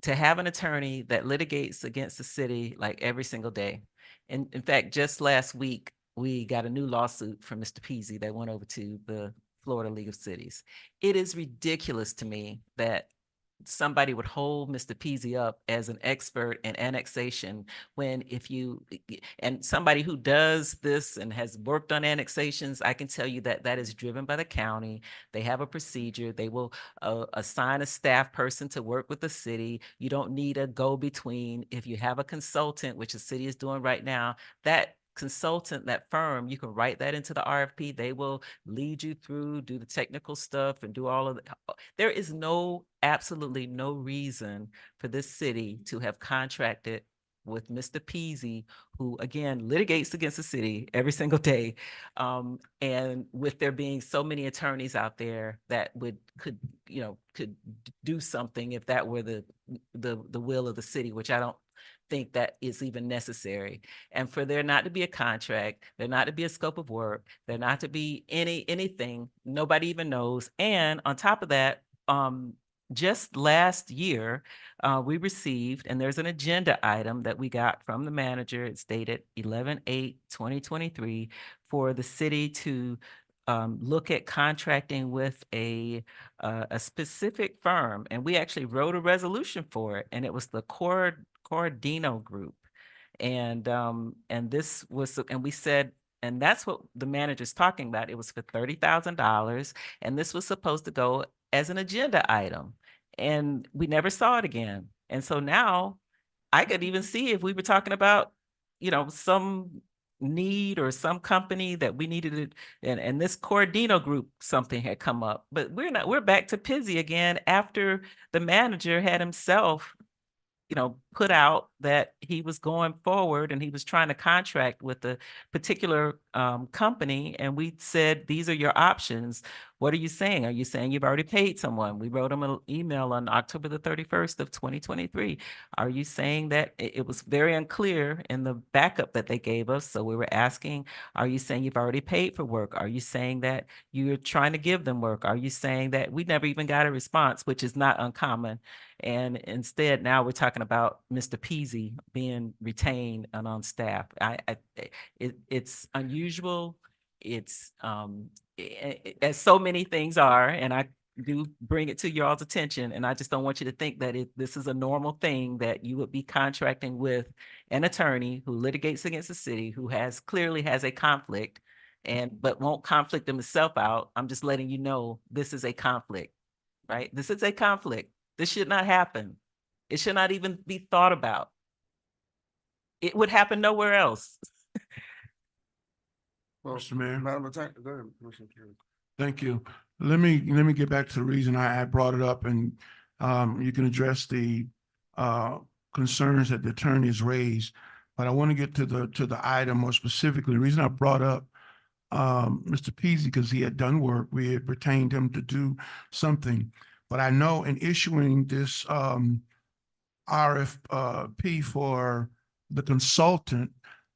[SPEAKER 8] to have an attorney that litigates against the city like every single day. And in fact, just last week, we got a new lawsuit from Mr. Peasy that went over to the Florida League of Cities. It is ridiculous to me that somebody would hold Mr. Peasy up as an expert in annexation when and somebody who does this and has worked on annexations, I can tell you that that is driven by the county. They have a procedure. They will assign a staff person to work with the city. You don't need a go-between. If you have a consultant, which the city is doing right now, that consultant, that firm, you can write that into the RFP. They will lead you through, do the technical stuff and do all of it. There is absolutely no reason for this city to have contracted with Mr. Peasy, who again litigates against the city every single day. And with there being so many attorneys out there that could do something if that were the will of the city, which I don't think that is even necessary. And for there not to be a contract, there not to be a scope of work, there not to be anything, nobody even knows. And on top of that, just last year, we received, and there's an agenda item that we got from the manager. It's dated 11/8/2023 for the city to look at contracting with a specific firm. And we actually wrote a resolution for it, and it was the Cordino Group. And this was, and we said, and that's what the manager's talking about. It was for $30,000, and this was supposed to go as an agenda item, and we never saw it again. And so now I could even see if we were talking about, some need or some company that we needed to, and this Cordino Group, something had come up, but we're back to Peasy again after the manager had himself put out that he was going forward and he was trying to contract with a particular company. And we said, these are your options. What are you saying? Are you saying you've already paid someone? We wrote him an email on October the 31st of 2023. Are you saying that it was very unclear in the backup that they gave us? So we were asking, are you saying you've already paid for work? Are you saying that you're trying to give them work? Are you saying that we never even got a response, which is not uncommon? And instead, now we're talking about Mr. Peasy being retained and on staff. It's unusual. It's as so many things are, and I do bring it to y'all's attention. And I just don't want you to think that this is a normal thing, that you would be contracting with an attorney who litigates against the city, who clearly has a conflict, but won't conflict himself out. I'm just letting you know this is a conflict, right? This is a conflict. This should not happen. It should not even be thought about. It would happen nowhere else.
[SPEAKER 1] Well,
[SPEAKER 6] Mr. Mayor.
[SPEAKER 1] Madam Attorney, go ahead, Commissioner Carey.
[SPEAKER 6] Thank you. Let me get back to the reason I brought it up, and you can address the concerns that the attorney has raised. But I want to get to the item more specifically. The reason I brought up Mr. Peasy, because he had done work, we had retained him to do something. But I know in issuing this RFP for the consultant,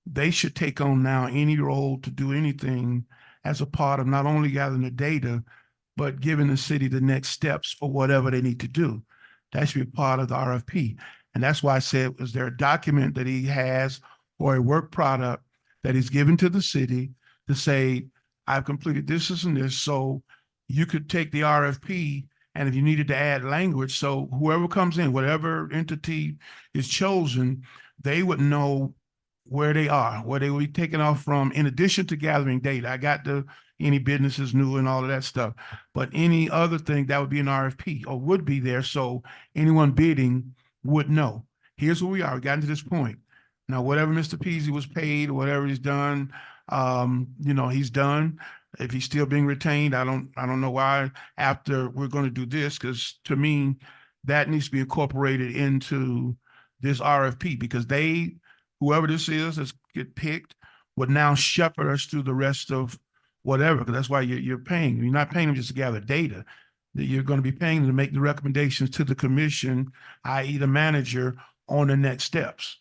[SPEAKER 6] they should take on now any role to do anything as a part of not only gathering the data, but giving the city the next steps for whatever they need to do. That should be part of the RFP. And that's why I said, is there a document that he has or a work product that he's given to the city to say, I've completed this and this, so you could take the RFP, and if you needed to add language, so whoever comes in, whatever entity is chosen, they would know where they are, where they will be taken off from, in addition to gathering data. I got any businesses new and all of that stuff, but any other thing that would be an RFP or would be there, so anyone bidding would know. Here's where we are. We got to this point. Now, whatever Mr. Peasy was paid or whatever he's done, he's done. If he's still being retained, I don't know why after we're going to do this, because to me, that needs to be incorporated into this RFP, because whoever this is that's get picked would now shepherd us through the rest of whatever, because that's why you're paying. You're not paying them just to gather data. That you're going to be paying them to make the recommendations to the commission, i.e. the manager, on the next steps.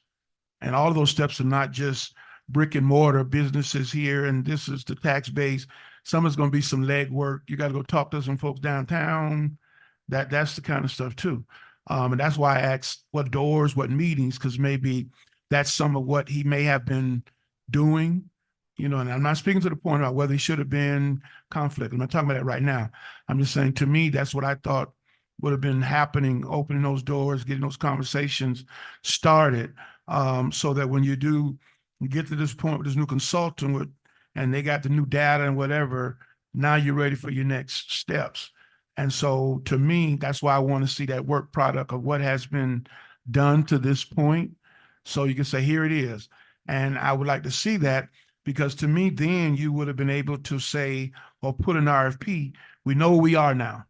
[SPEAKER 6] And all of those steps are not just brick and mortar businesses here, and this is the tax base. Some is going to be some leg work. You got to go talk to some folks downtown. That's the kind of stuff too. And that's why I asked what doors, what meetings, because maybe that's some of what he may have been doing, and I'm not speaking to the point about whether he should have been conflict. I'm not talking about that right now. I'm just saying, to me, that's what I thought would have been happening, opening those doors, getting those conversations started, so that when you get to this point with this new consultant and they got the new data and whatever, now you're ready for your next steps. And so to me, that's why I want to see that work product of what has been done to this point. So you can say, here it is. And I would like to see that, because to me, then you would have been able to say, or put an RFP. We know where we are now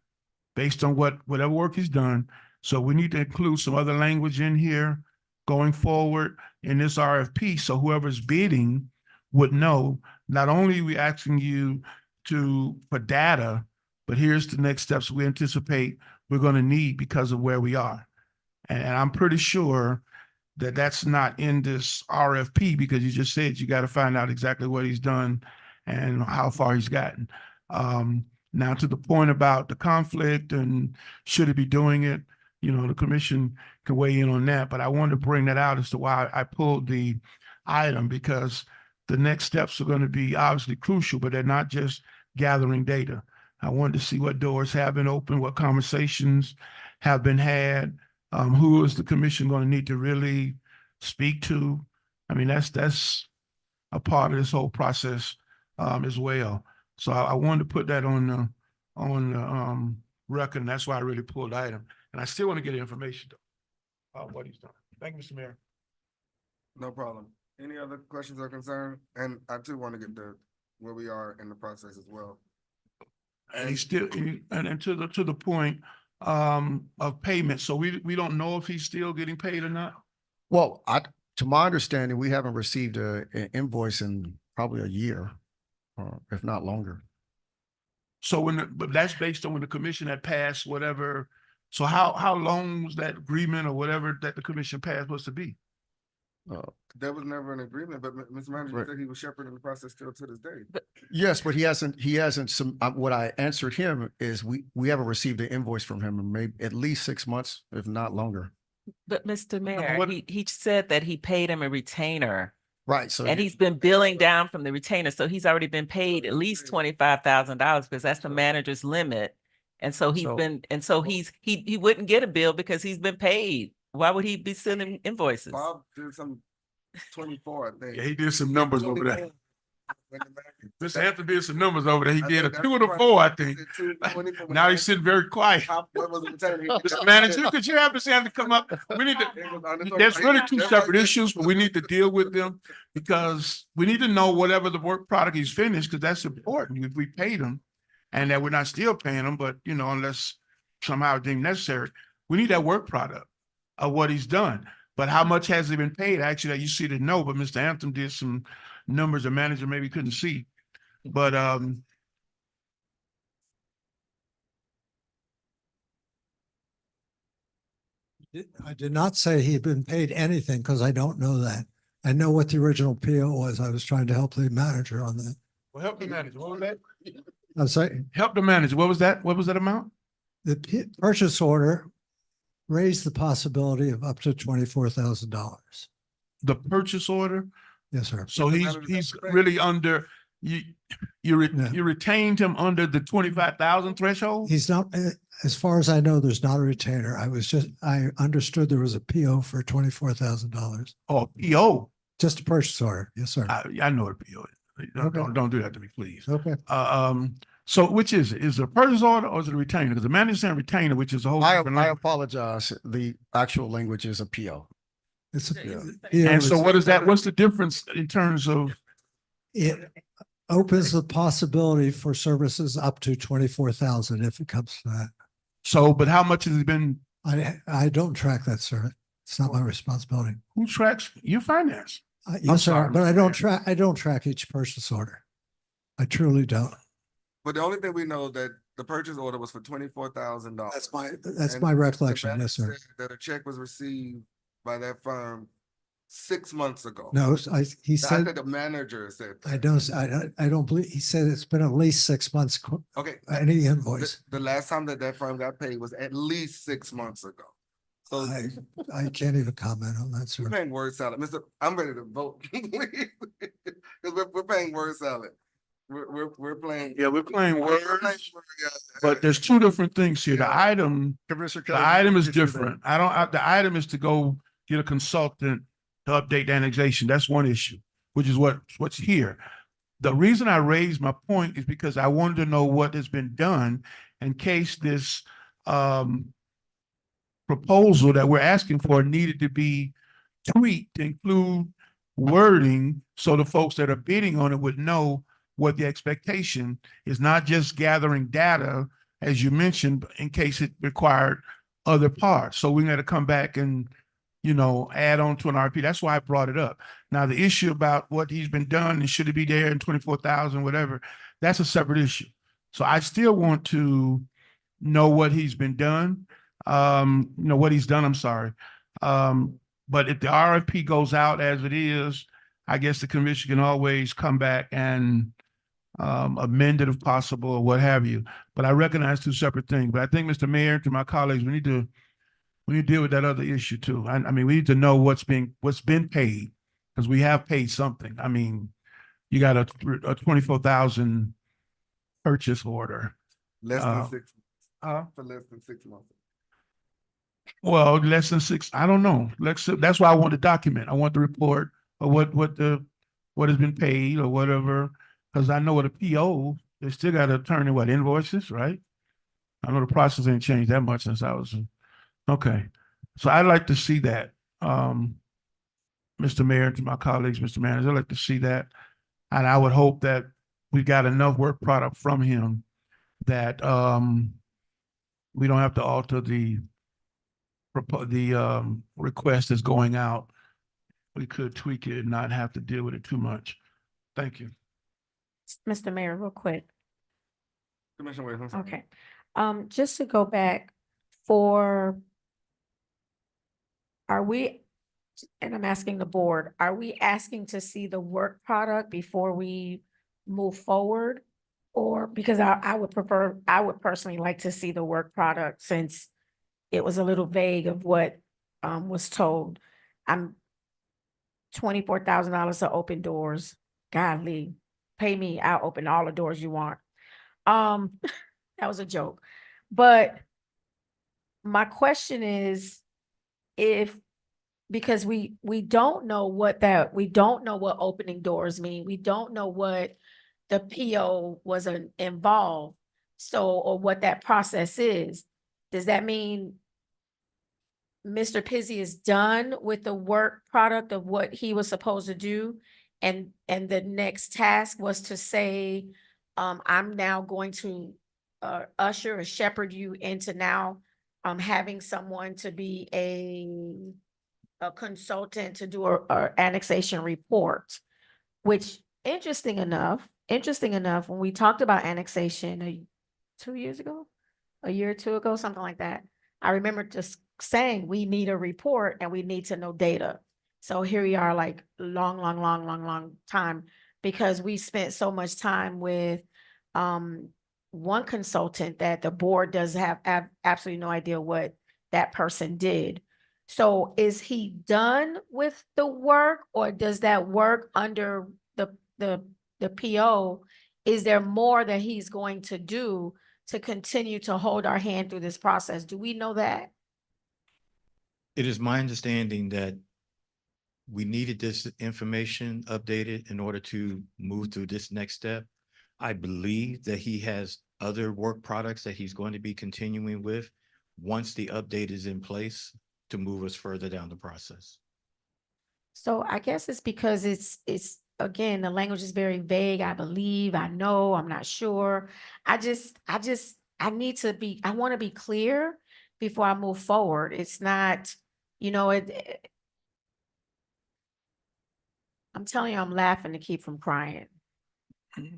[SPEAKER 6] based on whatever work is done. So we need to include some other language in here going forward in this RFP. So whoever's bidding would know, not only are we asking you for data, but here's the next steps we anticipate we're going to need because of where we are. And I'm pretty sure that that's not in this RFP, because you just said you got to find out exactly what he's done and how far he's gotten. Now, to the point about the conflict and should he be doing it, the commission can weigh in on that. But I wanted to bring that out as to why I pulled the item, because the next steps are going to be obviously crucial, but they're not just gathering data. I wanted to see what doors have been opened, what conversations have been had. Who is the commission going to need to really speak to? I mean, that's a part of this whole process as well. So I wanted to put that on the record, and that's why I really pulled the item. And I still want to get information though about what he's done. Thank you, Mr. Mayor.
[SPEAKER 1] No problem. Any other questions or concern? And I too want to get where we are in the process as well.
[SPEAKER 6] And he's still, and to the point of payment. So we don't know if he's still getting paid or not.
[SPEAKER 4] Well, to my understanding, we haven't received an invoice in probably a year, if not longer.
[SPEAKER 6] So but that's based on when the commission had passed whatever. So how long was that agreement or whatever that the commission passed supposed to be?
[SPEAKER 1] There was never an agreement, but Mr. Manager
[SPEAKER 4] Right.
[SPEAKER 1] said he was shepherding the process still to this day.
[SPEAKER 4] Yes, but he hasn't what I answered him is we haven't received an invoice from him in maybe at least 6 months, if not longer.
[SPEAKER 8] But Mr. Mayor, he said that he paid him a retainer.
[SPEAKER 4] Right. So
[SPEAKER 8] And he's been billing down from the retainer. So he's already been paid at least $25,000, because that's the manager's limit. And so he wouldn't get a bill because he's been paid. Why would he be sending invoices?
[SPEAKER 1] Bob did some 24, I think.
[SPEAKER 6] Yeah, he did some numbers over there.
[SPEAKER 1] When the manager
[SPEAKER 6] Mr. Anthony did some numbers over there. He
[SPEAKER 1] I
[SPEAKER 6] did a
[SPEAKER 1] think that's
[SPEAKER 6] 2 and a
[SPEAKER 1] right.
[SPEAKER 6] 4, I
[SPEAKER 1] He
[SPEAKER 6] think.
[SPEAKER 1] said 220 for
[SPEAKER 6] Now he's
[SPEAKER 1] retainer.
[SPEAKER 6] sitting very quiet.
[SPEAKER 1] What was the retainer?
[SPEAKER 6] Mr. Manager, could you have Mr. Anthony come up? We need to,
[SPEAKER 1] It was under
[SPEAKER 6] there's really two
[SPEAKER 1] That's why
[SPEAKER 6] separate
[SPEAKER 1] he-
[SPEAKER 6] issues, but we need to deal with them because we need to know whatever the work product he's finished, because that's important. If we paid him and that we're not still paying him, but unless somehow deemed necessary, we need that work product of what he's done. But how much has he been paid? Actually, you see the no, but Mr. Anthem did some numbers the manager maybe couldn't see. But
[SPEAKER 9] I did not say he'd been paid anything because I don't know that. I know what the original PO was. I was trying to help the manager on that.
[SPEAKER 6] well, help the manager. What was that?
[SPEAKER 9] I'm sorry,
[SPEAKER 6] Help the manager. What was that? What was that amount?
[SPEAKER 9] the purchase order raised the possibility of up to $24,000.
[SPEAKER 6] The purchase order.
[SPEAKER 9] Yes, sir.
[SPEAKER 6] So
[SPEAKER 1] Because
[SPEAKER 6] he's
[SPEAKER 1] that was
[SPEAKER 6] really under, you
[SPEAKER 9] Yeah.
[SPEAKER 6] retained him under the 25,000 threshold?
[SPEAKER 9] He's not, as far as I know, there's not a retainer. I understood there was a PO for $24,000.
[SPEAKER 6] Oh, PO.
[SPEAKER 9] Just a purchase order. Yes, sir.
[SPEAKER 6] I know what a PO is. Don't do that to me, please.
[SPEAKER 9] Okay.
[SPEAKER 6] So which is it? Is it a purchase order or is it a retainer? Because the manager's saying retainer, which is a whole different
[SPEAKER 4] I
[SPEAKER 6] language.
[SPEAKER 4] apologize. The actual language is a PO.
[SPEAKER 9] It's a
[SPEAKER 4] Yeah.
[SPEAKER 9] PO.
[SPEAKER 6] And so
[SPEAKER 9] is-
[SPEAKER 6] what is that? What's the difference in terms of,
[SPEAKER 9] It opens the possibility for services up to 24,000 if it comes to that.
[SPEAKER 6] so, but how much has it been?
[SPEAKER 9] I don't track that, sir. It's not my responsibility.
[SPEAKER 6] Who tracks your finance?
[SPEAKER 9] Yes, sir,
[SPEAKER 6] sorry,
[SPEAKER 9] but I
[SPEAKER 6] Mr.
[SPEAKER 9] don't track each purchase order. I truly don't.
[SPEAKER 1] But the only thing we know that the purchase order was for $24,000.
[SPEAKER 9] That's my recollection. Yes, sir.
[SPEAKER 1] That a check was received by that firm 6 months ago.
[SPEAKER 9] No, he
[SPEAKER 1] I
[SPEAKER 9] said,
[SPEAKER 1] said the manager said.
[SPEAKER 9] I
[SPEAKER 1] that.
[SPEAKER 9] don't believe, he said it's been at least 6 months,
[SPEAKER 1] Okay.
[SPEAKER 9] any invoice.
[SPEAKER 1] The last time that firm got paid was at least 6 months ago. So
[SPEAKER 9] I can't even comment on that, sir.
[SPEAKER 1] we're paying word salad. I'm ready to vote. Because we're paying word salad. We're playing.
[SPEAKER 6] Yeah, we're playing
[SPEAKER 1] we're playing
[SPEAKER 6] words,
[SPEAKER 1] yeah.
[SPEAKER 6] but there's two different things here. The item,
[SPEAKER 4] Commissioner
[SPEAKER 6] the
[SPEAKER 4] Kelly,
[SPEAKER 6] item is
[SPEAKER 4] you do that.
[SPEAKER 6] different. The item is to go get a consultant to update the annexation. That's one issue, which is what's here. The reason I raised my point is because I wanted to know what has been done in case this proposal that we're asking for needed to be tweaked to include wording so the folks that are bidding on it would know what the expectation is, not just gathering data, as you mentioned, in case it required other parts. So we got to come back and, add on to an RP. That's why I brought it up. Now, the issue about what he's been done and should it be there in 24,000, whatever, that's a separate issue. So I still want to know what he's been done, what he's done, I'm sorry. But if the RFP goes out as it is, I guess the commission can always come back and amend it if possible or what have you. But I recognize two separate things. But I think, Mr. Mayor, to my colleagues, we need to deal with that other issue too. I mean, we need to know what's been paid, because we have paid something. I mean, you got a 24,000 purchase order.
[SPEAKER 1] Less than 6 months. For less than 6 months.
[SPEAKER 6] Well, less than 6, I don't know. That's why I want the document. I want the report of what has been paid or whatever. Because I know what a PO, they still got to turn in invoices, right? I know the process ain't changed that much since I was, okay. So I'd like to see that, Mr. Mayor, and to my colleagues, Mr. Manager, I'd like to see that. And I would hope that we got enough work product from him that we don't have to alter the request that's going out. We could tweak it and not have to deal with it too much. Thank you.
[SPEAKER 3] Mr. Mayor, real quick.
[SPEAKER 1] Commissioner Williams, I'm sorry.
[SPEAKER 3] Okay. Just to go back are we, and I'm asking the board, are we asking to see the work product before we move forward? Or because I would personally like to see the work product, since it was a little vague of what was told. I'm $24,000 to open doors. Godly, pay me, I'll open all the doors you want. That was a joke. But my question is, because we don't know what opening doors mean. We don't know what the PO wasn't involved. So, or what that process is, does that mean Mr. Pizzi is done with the work product of what he was supposed to do? And the next task was to say, I'm now going to usher or shepherd you into now having someone to be a consultant to do a annexation report, which interesting enough, when we talked about annexation 2 years ago, a year or two ago, something like that, I remember just saying we need a report and we need to know data. So here we are, like long time, because we spent so much time with one consultant that the board does have absolutely no idea what that person did. So is he done with the work, or does that work under the PO? Is there more that he's going to do to continue to hold our hand through this process? Do we know that?
[SPEAKER 22] It is my understanding that we needed this information updated in order to move through this next step. I believe that he has other work products that he's going to be continuing with once the update is in place to move us further down the process.
[SPEAKER 3] So I guess it's because it's again, the language is very vague. I believe, I know, I'm not sure. I need to be, I want to be clear before I move forward. It's not, I'm telling you, I'm laughing to keep from crying.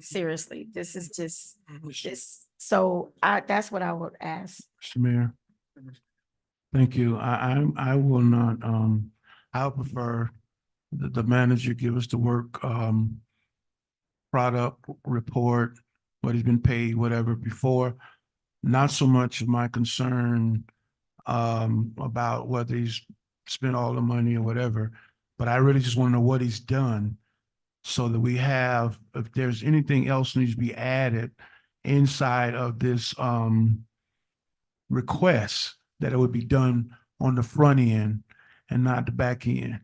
[SPEAKER 3] Seriously, this is just this. So that's what I would ask.
[SPEAKER 6] Mr. Mayor. Thank you. I will not, I would prefer the manager give us the work, product report, what he's been paid, whatever before. Not so much of my concern, about whether he's spent all the money or whatever, but I really just want to know what he's done so that we have, if there's anything else needs to be added inside of this, request, that it would be done on the front end and not the back end.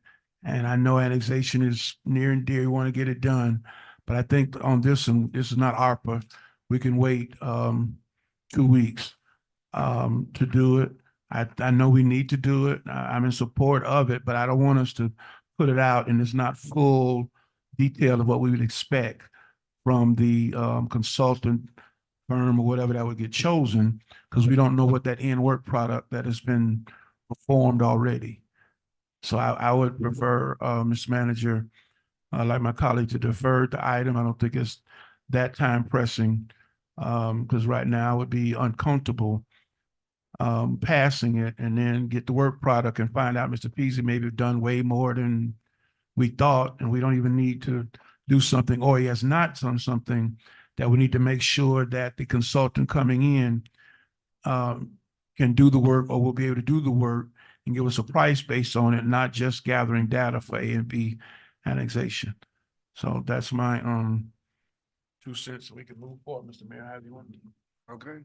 [SPEAKER 6] And I know annexation is near and dear, we want to get it done, but I think on this one, this is not ARPA. We can wait 2 weeks to do it. I know we need to do it. I'm in support of it, but I don't want us to put it out and it's not full detail of what we would expect from the consultant firm or whatever that would get chosen, because we don't know what that end work product that has been performed already. So I would prefer, Mr. Manager, like my colleague, to defer the item. I don't think it's that time pressing, because right now it would be uncomfortable passing it and then get the work product and find out Mr. Peasy maybe have done way more than we thought, and we don't even need to do something, or he has not done something that we need to make sure that the consultant coming in can do the work, or will be able to do the work and give us a price based on it, not just gathering data for A and B annexation. So that's my 2 cents. We can move forward, Mr. Mayor. How do you want to?
[SPEAKER 1] Okay.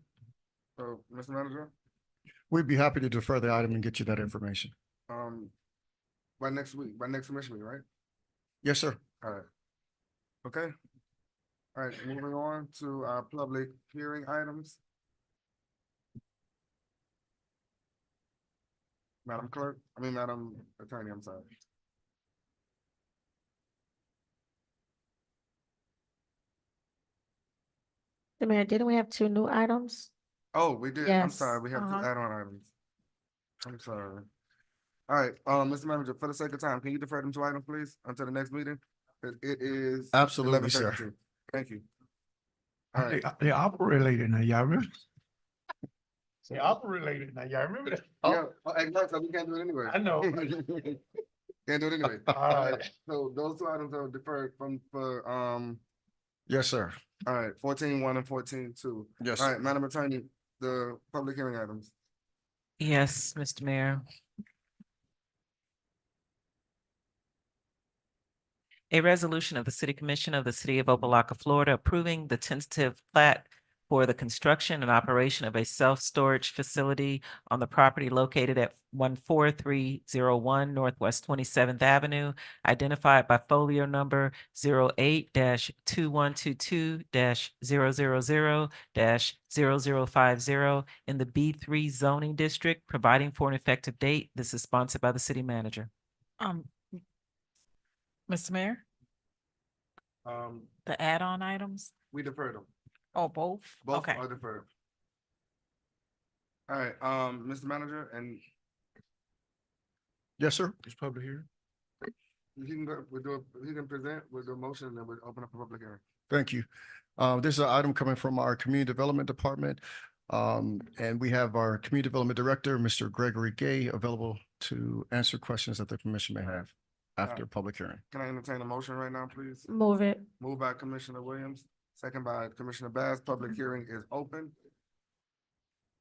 [SPEAKER 1] So, Mr. Manager,
[SPEAKER 4] We'd be happy to defer the item and get you that information.
[SPEAKER 1] by next week, by next commission meeting, right?
[SPEAKER 4] Yes, sir.
[SPEAKER 1] All right. Okay. All right, moving on to our public hearing items. Madam Attorney, I'm sorry.
[SPEAKER 3] The Mayor, didn't we have 2 new items?
[SPEAKER 1] Oh, we did. I'm
[SPEAKER 3] Yes,
[SPEAKER 1] sorry. We have 2 add-on items. I'm sorry. All right, Mr. Manager, for the sake of time, can you defer them 2 items, please, until the next meeting? It is
[SPEAKER 4] Absolutely, sir.
[SPEAKER 1] 11:32. Thank you. All right.
[SPEAKER 6] They operate related now, y'all remember? They operate related now, y'all remember that?
[SPEAKER 1] Yeah, exactly. We can't do it anyway.
[SPEAKER 6] I know.
[SPEAKER 1] Can't do it anyway.
[SPEAKER 6] All right.
[SPEAKER 1] So those 2 items are deferred for
[SPEAKER 4] Yes, sir.
[SPEAKER 1] all right, 14.1 and 14.2.
[SPEAKER 4] Yes.
[SPEAKER 1] All right, Madam Attorney, the public hearing items.
[SPEAKER 8] Yes, Mr. Mayor. A resolution of the City Commission of the City of Opa-locka, Florida, approving the tentative plat for the construction and operation of a self-storage facility on the property located at 14301 Northwest 27th Avenue, identified by folio number 08-2122-000-0050 in the B3 zoning district, providing for an effective date. This is sponsored by the city manager.
[SPEAKER 2] Mr. Mayor, the add-on items?
[SPEAKER 1] We deferred them.
[SPEAKER 2] Oh, both?
[SPEAKER 1] Both
[SPEAKER 2] Okay.
[SPEAKER 1] are deferred. All right, Mr. Manager, and
[SPEAKER 4] Yes, sir.
[SPEAKER 6] It's public hearing.
[SPEAKER 1] you can go, he can present, we'll do a motion, and then we'll open up a public hearing.
[SPEAKER 4] Thank you. This is an item coming from our Community Development Department. And we have our Community Development Director, Mr. Gregory Gay, available to answer questions that the commission may have after public hearing.
[SPEAKER 1] Can I entertain a motion right now, please?
[SPEAKER 3] Move it.
[SPEAKER 1] Moved by Commissioner Williams, second by Commissioner Bass. Public hearing is open.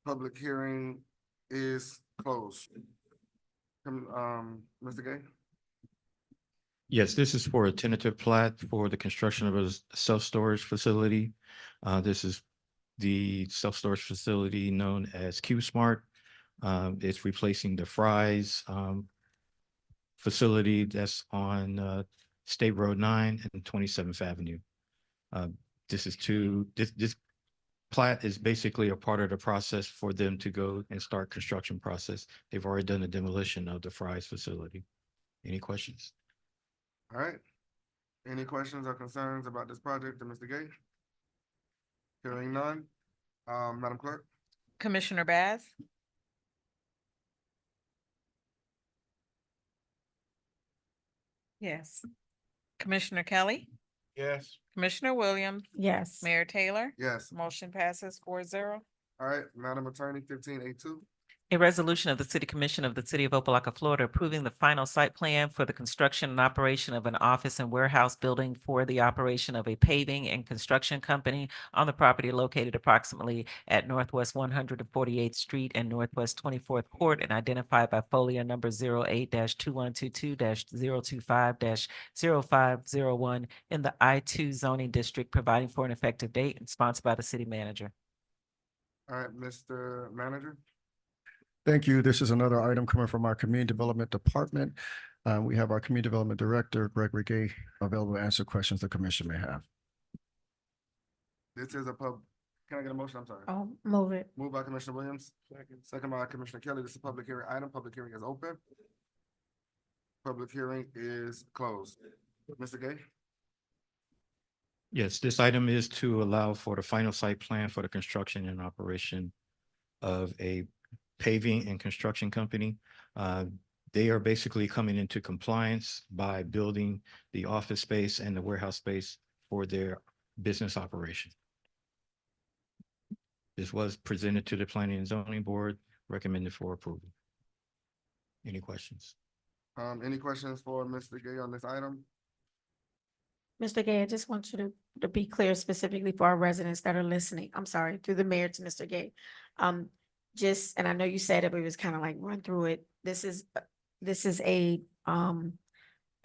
[SPEAKER 1] Public hearing is closed. Mr. Gay?
[SPEAKER 22] Yes, this is for a tentative plat for the construction of a self-storage facility. This is the self-storage facility known as Q-Smart. It's replacing the Fry's facility that's on State Road 9 and 27th Avenue. This plat is basically a part of the process for them to go and start construction process. They've already done the demolition of the Fry's facility. Any questions?
[SPEAKER 1] All right. Any questions or concerns about this project to Mr. Gay? Hearing none. Madam Clerk?
[SPEAKER 2] Commissioner Bass? Yes. Commissioner Kelly?
[SPEAKER 6] Yes.
[SPEAKER 2] Commissioner Williams?
[SPEAKER 3] Yes.
[SPEAKER 2] Mayor Taylor?
[SPEAKER 1] Yes.
[SPEAKER 2] Motion passes 4-0.
[SPEAKER 1] All right, Madam Attorney, 15A2.
[SPEAKER 8] A resolution of the City Commission of the City of Opa-locka, Florida, approving the final site plan for the construction and operation of an office and warehouse building for the operation of a paving and construction company on the property located approximately at Northwest 148th Street and Northwest 24th Court and identified by folio number 08-2122-025-0501 in the I-2 zoning district, providing for an effective date and sponsored by the city manager.
[SPEAKER 1] All right, Mr. Manager?
[SPEAKER 4] Thank you. This is another item coming from our Community Development Department. We have our Community Development Director, Gregory Gay, available to answer questions the commission may have.
[SPEAKER 1] This is can I get a motion? I'm sorry.
[SPEAKER 3] Oh, move it.
[SPEAKER 1] Moved by Commissioner Williams. Second by Commissioner Kelly. This is a public hearing item. Public hearing is open. Public hearing is closed. Mr. Gay?
[SPEAKER 22] Yes, this item is to allow for the final site plan for the construction and operation of a paving and construction company. They are basically coming into compliance by building the office space and the warehouse space for their business operation. This was presented to the Planning and Zoning Board, recommended for approval. Any questions?
[SPEAKER 1] Any questions for Mr. Gay on this item?
[SPEAKER 3] Mr. Gay, I just want you to be clear specifically for our residents that are listening. I'm sorry, through the mayor to Mr. Gay. And I know you said it, but it was kind of like run through it. This is a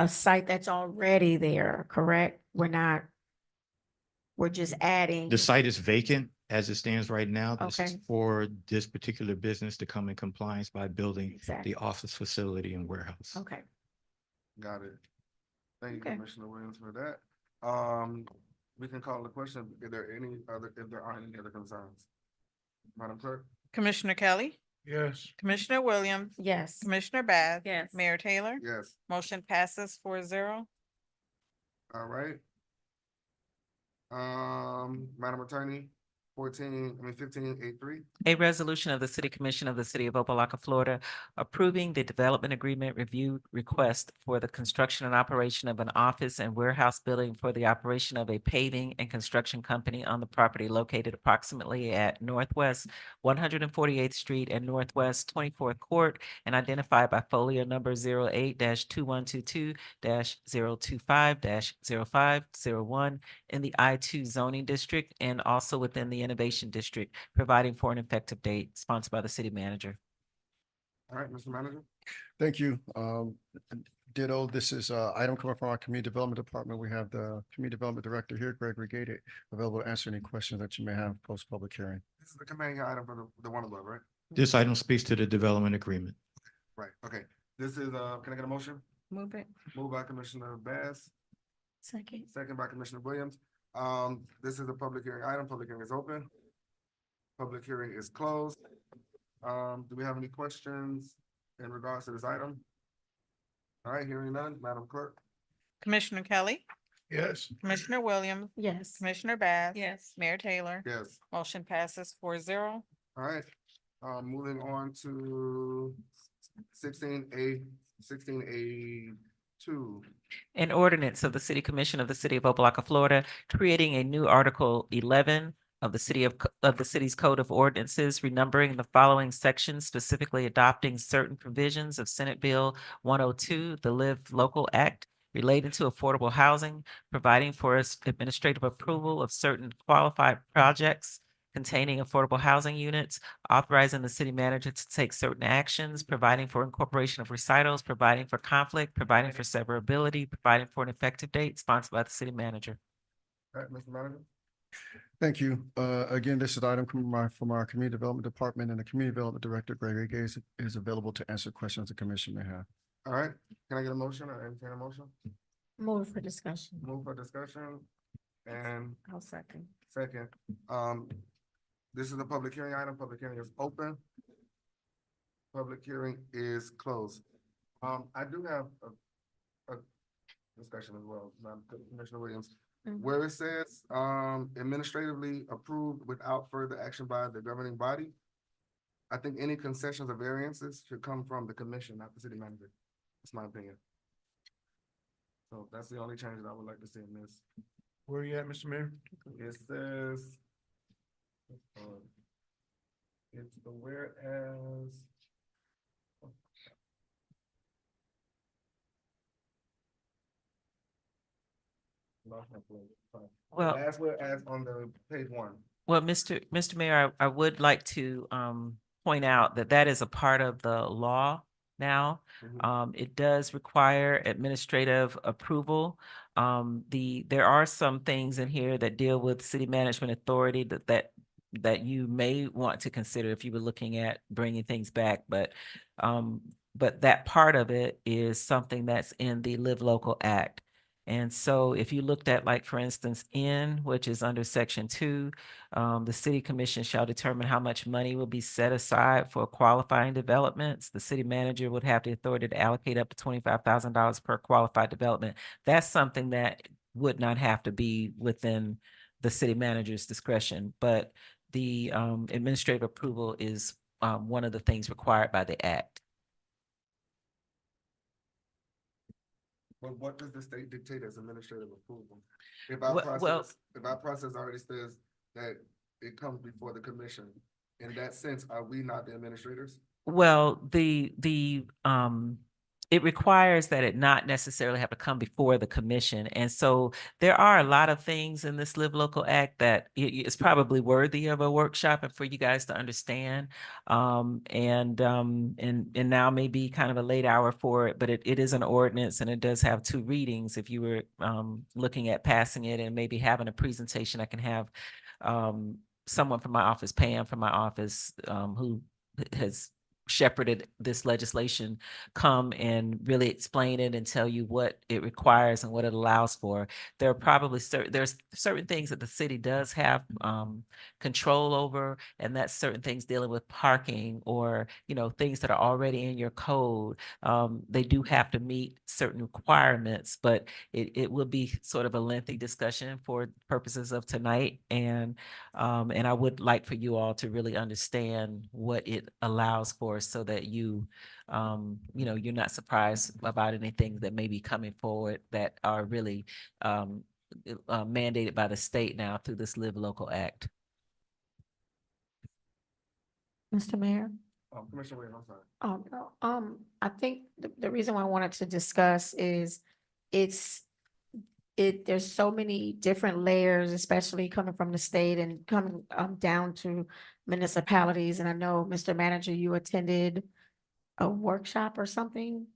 [SPEAKER 3] site that's already there, correct? We're just adding.
[SPEAKER 22] The site is vacant as it stands right now. This is
[SPEAKER 3] Okay.
[SPEAKER 22] for this particular business to come in compliance by building
[SPEAKER 3] Exactly.
[SPEAKER 22] the office facility and warehouse.
[SPEAKER 3] Okay.
[SPEAKER 1] Got it. Thank you,
[SPEAKER 3] Okay.
[SPEAKER 1] Commissioner Williams, for that. We can call the question. If there aren't any other concerns? Madam Clerk?
[SPEAKER 2] Commissioner Kelly?
[SPEAKER 6] Yes.
[SPEAKER 2] Commissioner Williams?
[SPEAKER 3] Yes.
[SPEAKER 2] Commissioner Bass?
[SPEAKER 15] Yes.
[SPEAKER 2] Mayor Taylor?
[SPEAKER 1] Yes.
[SPEAKER 2] Motion passes 4-0.
[SPEAKER 1] All right. Madam Attorney, 15A3.
[SPEAKER 8] A resolution of the City Commission of the City of Opa-locka, Florida, approving the development agreement review request for the construction and operation of an office and warehouse building for the operation of a paving and construction company on the property located approximately at Northwest 148th Street and Northwest 24th Court and identified by folio number 08-2122-025-0501 in the I-2 zoning district and also within the Innovation District, providing for an effective date, sponsored by the city manager.
[SPEAKER 1] All right, Mr. Manager?
[SPEAKER 4] Thank you. Ditto. This is item coming from our Community Development Department. We have the Community Development Director here, Gregory Gated, available to answer any questions that you may have post-public hearing.
[SPEAKER 1] This is the companion item for the one above, right?
[SPEAKER 22] This item speaks to the development agreement.
[SPEAKER 1] Right, okay. This is, can I get a motion?
[SPEAKER 2] Move it.
[SPEAKER 1] Moved by Commissioner Bass,
[SPEAKER 3] Second.
[SPEAKER 1] second by Commissioner Williams. This is a public hearing item. Public hearing is open. Public hearing is closed. Do we have any questions in regards to this item? All right, hearing none, Madam Clerk.
[SPEAKER 2] Commissioner Kelly,
[SPEAKER 6] Yes.
[SPEAKER 2] Commissioner Williams,
[SPEAKER 3] Yes.
[SPEAKER 2] Commissioner Bass. Yes. Mayor Taylor.
[SPEAKER 1] Yes.
[SPEAKER 2] Motion passes 4-0.
[SPEAKER 1] All right, moving on to 16A2.
[SPEAKER 8] An ordinance of the City Commission of the City of Opa-locka, Florida, creating a new Article 11 of the city's Code of Ordinances, renumbering the following sections, specifically adopting certain provisions of Senate Bill 102, the Live Local Act, relating to affordable housing, providing for administrative approval of certain qualified projects containing affordable housing units, authorizing the city manager to take certain actions, providing for incorporation of recitals, providing for conflict, providing for severability, providing for an effective date, sponsored by the city manager.
[SPEAKER 1] All right, Mr. Manager.
[SPEAKER 4] Thank you. Again, this is an item from our Community Development Department, and the Community Development Director, Gregory Gates, is available to answer questions the commission may have.
[SPEAKER 1] All right, can I get a motion or entertain a motion?
[SPEAKER 3] Move for discussion.
[SPEAKER 1] Move for discussion and
[SPEAKER 3] I'll second.
[SPEAKER 1] second. This is a public hearing item. Public hearing is open. Public hearing is closed. I do have a discussion as well, Madam Commissioner Williams. Where it says, administratively approved without further action by the governing body. I think any concessions or variances should come from the commission, not the city manager. That's my opinion. So that's the only change that I would like to see in this.
[SPEAKER 6] Where are you at, Mr. Mayor?
[SPEAKER 1] It says. It's the whereas.
[SPEAKER 8] Well-
[SPEAKER 1] As well as on the page one.
[SPEAKER 8] Well, Mr. Mayor, I would like to point out that that is a part of the law now. It does require administrative approval. There are some things in here that deal with city management authority that you may want to consider if you were looking at bringing things back, but that part of it is something that's in the Live Local Act. And so if you looked at, like, for instance, N, which is under section 2, the city commission shall determine how much money will be set aside for qualifying developments. The city manager would have the authority to allocate up to $25,000 per qualified development. That's something that would not have to be within the city manager's discretion, but the administrative approval is one of the things required by the act.
[SPEAKER 1] But what does the state dictate as administrative approval? If our process already says that it comes before the commission, in that sense, are we not the administrators?
[SPEAKER 8] Well, it requires that it not necessarily have to come before the commission. And so there are a lot of things in this Live Local Act that is probably worthy of a workshop and for you guys to understand. And now may be kind of a late hour for it, but it is an ordinance and it does have 2 readings. If you were looking at passing it and maybe having a presentation, I can have someone from my office, Pam from my office, who has shepherded this legislation, come and really explain it and tell you what it requires and what it allows for. There are probably there's certain things that the city does have control over, and that's certain things dealing with parking or, you know, things that are already in your code. They do have to meet certain requirements, but it will be sort of a lengthy discussion for purposes of tonight. And I would like for you all to really understand what it allows for, so that you know, you're not surprised about anything that may be coming forward that are really mandated by the state now through this Live Local Act.
[SPEAKER 3] Mr. Mayor?
[SPEAKER 1] Commissioner Williams, I'm sorry.
[SPEAKER 3] No, I think the reason why I wanted to discuss is there's so many different layers, especially coming from the state and coming down to municipalities. And I know, Mr. Manager, you attended a workshop or something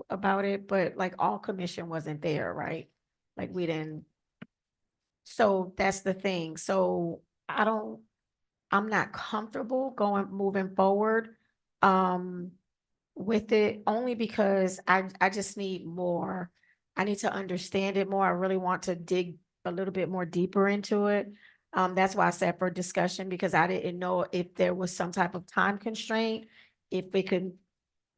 [SPEAKER 3] about it, but like all commission wasn't there, right? Like we didn't. So that's the thing. So I'm not comfortable moving forward. With it only because I just need more. I need to understand it more. I really want to dig a little bit more deeper into it. That's why I said for discussion, because I didn't know if there was some type of time constraint, if it could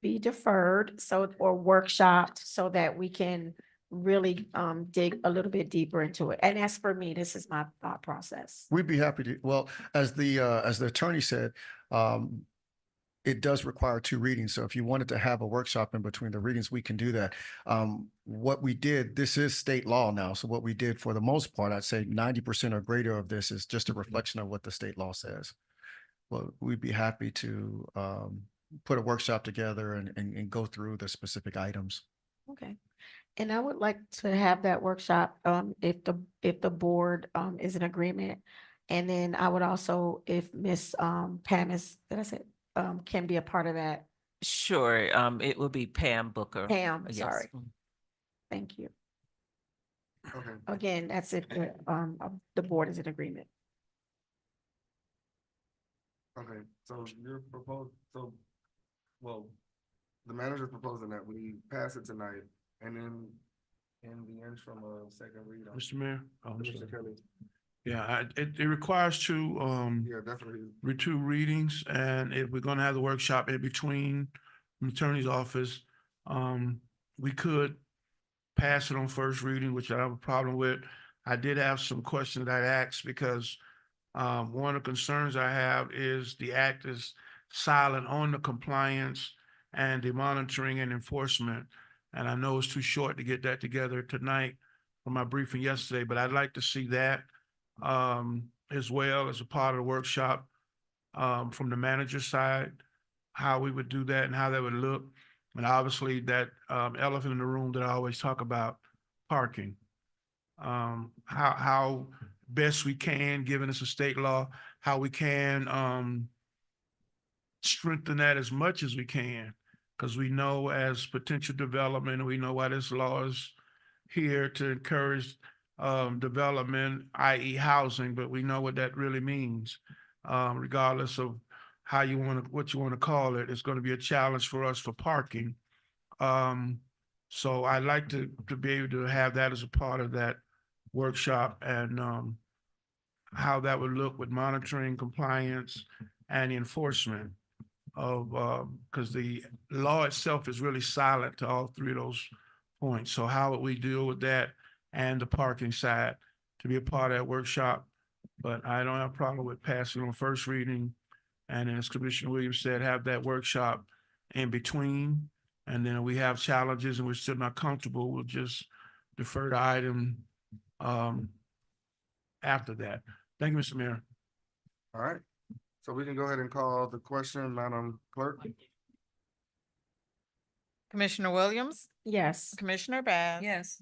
[SPEAKER 3] be deferred, or workshopped so that we can really dig a little bit deeper into it. And as for me, this is my thought process.
[SPEAKER 4] We'd be happy to, well, as the attorney said, it does require 2 readings. So if you wanted to have a workshop in between the readings, we can do that. What we did, this is state law now. So what we did for the most part, I'd say 90% or greater of this is just a reflection of what the state law says. Well, we'd be happy to put a workshop together and go through the specific items.
[SPEAKER 3] Okay. And I would like to have that workshop, if the board, is in agreement. And then I would also, if Miss Pam can be a part of that.
[SPEAKER 8] Sure, it will be Pam Booker.
[SPEAKER 3] Pam,
[SPEAKER 8] Yes.
[SPEAKER 3] sorry. Thank you.
[SPEAKER 1] Okay.
[SPEAKER 3] Again, that's if the board is in agreement.
[SPEAKER 1] Okay, so you're proposed, well, the manager's proposing that we pass it tonight and then in the interim of second read.
[SPEAKER 6] Mr. Mayor? Oh, I'm
[SPEAKER 1] Mr.
[SPEAKER 6] sorry.
[SPEAKER 1] Kelly.
[SPEAKER 6] Yeah, it requires 2,
[SPEAKER 1] Yeah, definitely.
[SPEAKER 6] 2 readings, and if we're gonna have the workshop in between the attorney's office, we could pass it on first reading, which I have a problem with. I did have some questions I'd asked because one of the concerns I have is the act is silent on the compliance and the monitoring and enforcement. And I know it's too short to get that together tonight from my briefing yesterday, but I'd like to see that as well as a part of the workshop from the manager's side, how we would do that and how that would look. And obviously that elephant in the room that I always talk about, parking. How best we can, given it's a state law, how we can strengthen that as much as we can. Because we know as potential development, we know why this law is here to encourage development, i.e. housing, but we know what that really means. Regardless of how you want to, what you want to call it, it's going to be a challenge for us for parking. So I'd like to be able to have that as a part of that workshop and how that would look with monitoring, compliance, and enforcement of, because the law itself is really silent to all 3 of those points. So how would we deal with that and the parking side to be a part of that workshop? But I don't have a problem with passing on first reading. And as Commissioner Williams said, have that workshop in between. And then if we have challenges and we're still not comfortable, we'll just defer the item after that. Thank you, Mr. Mayor.
[SPEAKER 1] All right, so we can go ahead and call the question, Madam Clerk.
[SPEAKER 2] Commissioner Williams,
[SPEAKER 3] Yes.
[SPEAKER 2] Commissioner Bass. Yes.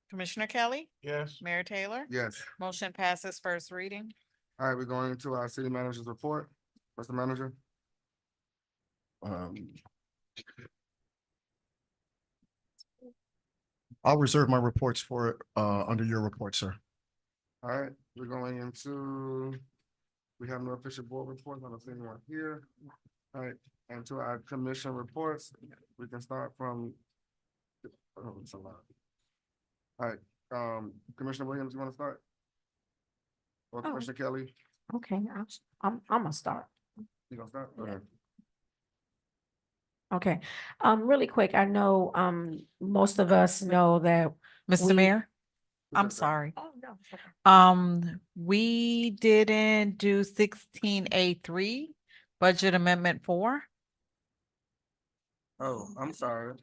[SPEAKER 2] Commissioner Kelly,
[SPEAKER 6] Yes.
[SPEAKER 2] Mayor Taylor.
[SPEAKER 1] Yes.
[SPEAKER 2] Motion passes first reading.
[SPEAKER 1] All right, we're going to our city manager's report. Mr. Manager?
[SPEAKER 4] I'll reserve my reports for under your report, sir.
[SPEAKER 1] All right, we're going into, we have no official board reports. I don't see anyone here. All right, and to our commission reports, we can start from, oh, it's a lot. All right, Commissioner Williams, you want to start? Or
[SPEAKER 3] Oh.
[SPEAKER 1] Commissioner Kelly,
[SPEAKER 3] Okay, I'm gonna start.
[SPEAKER 1] you gonna start? Okay.
[SPEAKER 3] Okay, really quick, I know, most of us know that.
[SPEAKER 2] Mr.
[SPEAKER 3] we-
[SPEAKER 2] Mayor, I'm
[SPEAKER 1] Okay.
[SPEAKER 2] sorry.
[SPEAKER 3] Oh, no. it's okay.
[SPEAKER 2] We didn't do 16A3, budget amendment 4.
[SPEAKER 1] Oh, I'm sorry.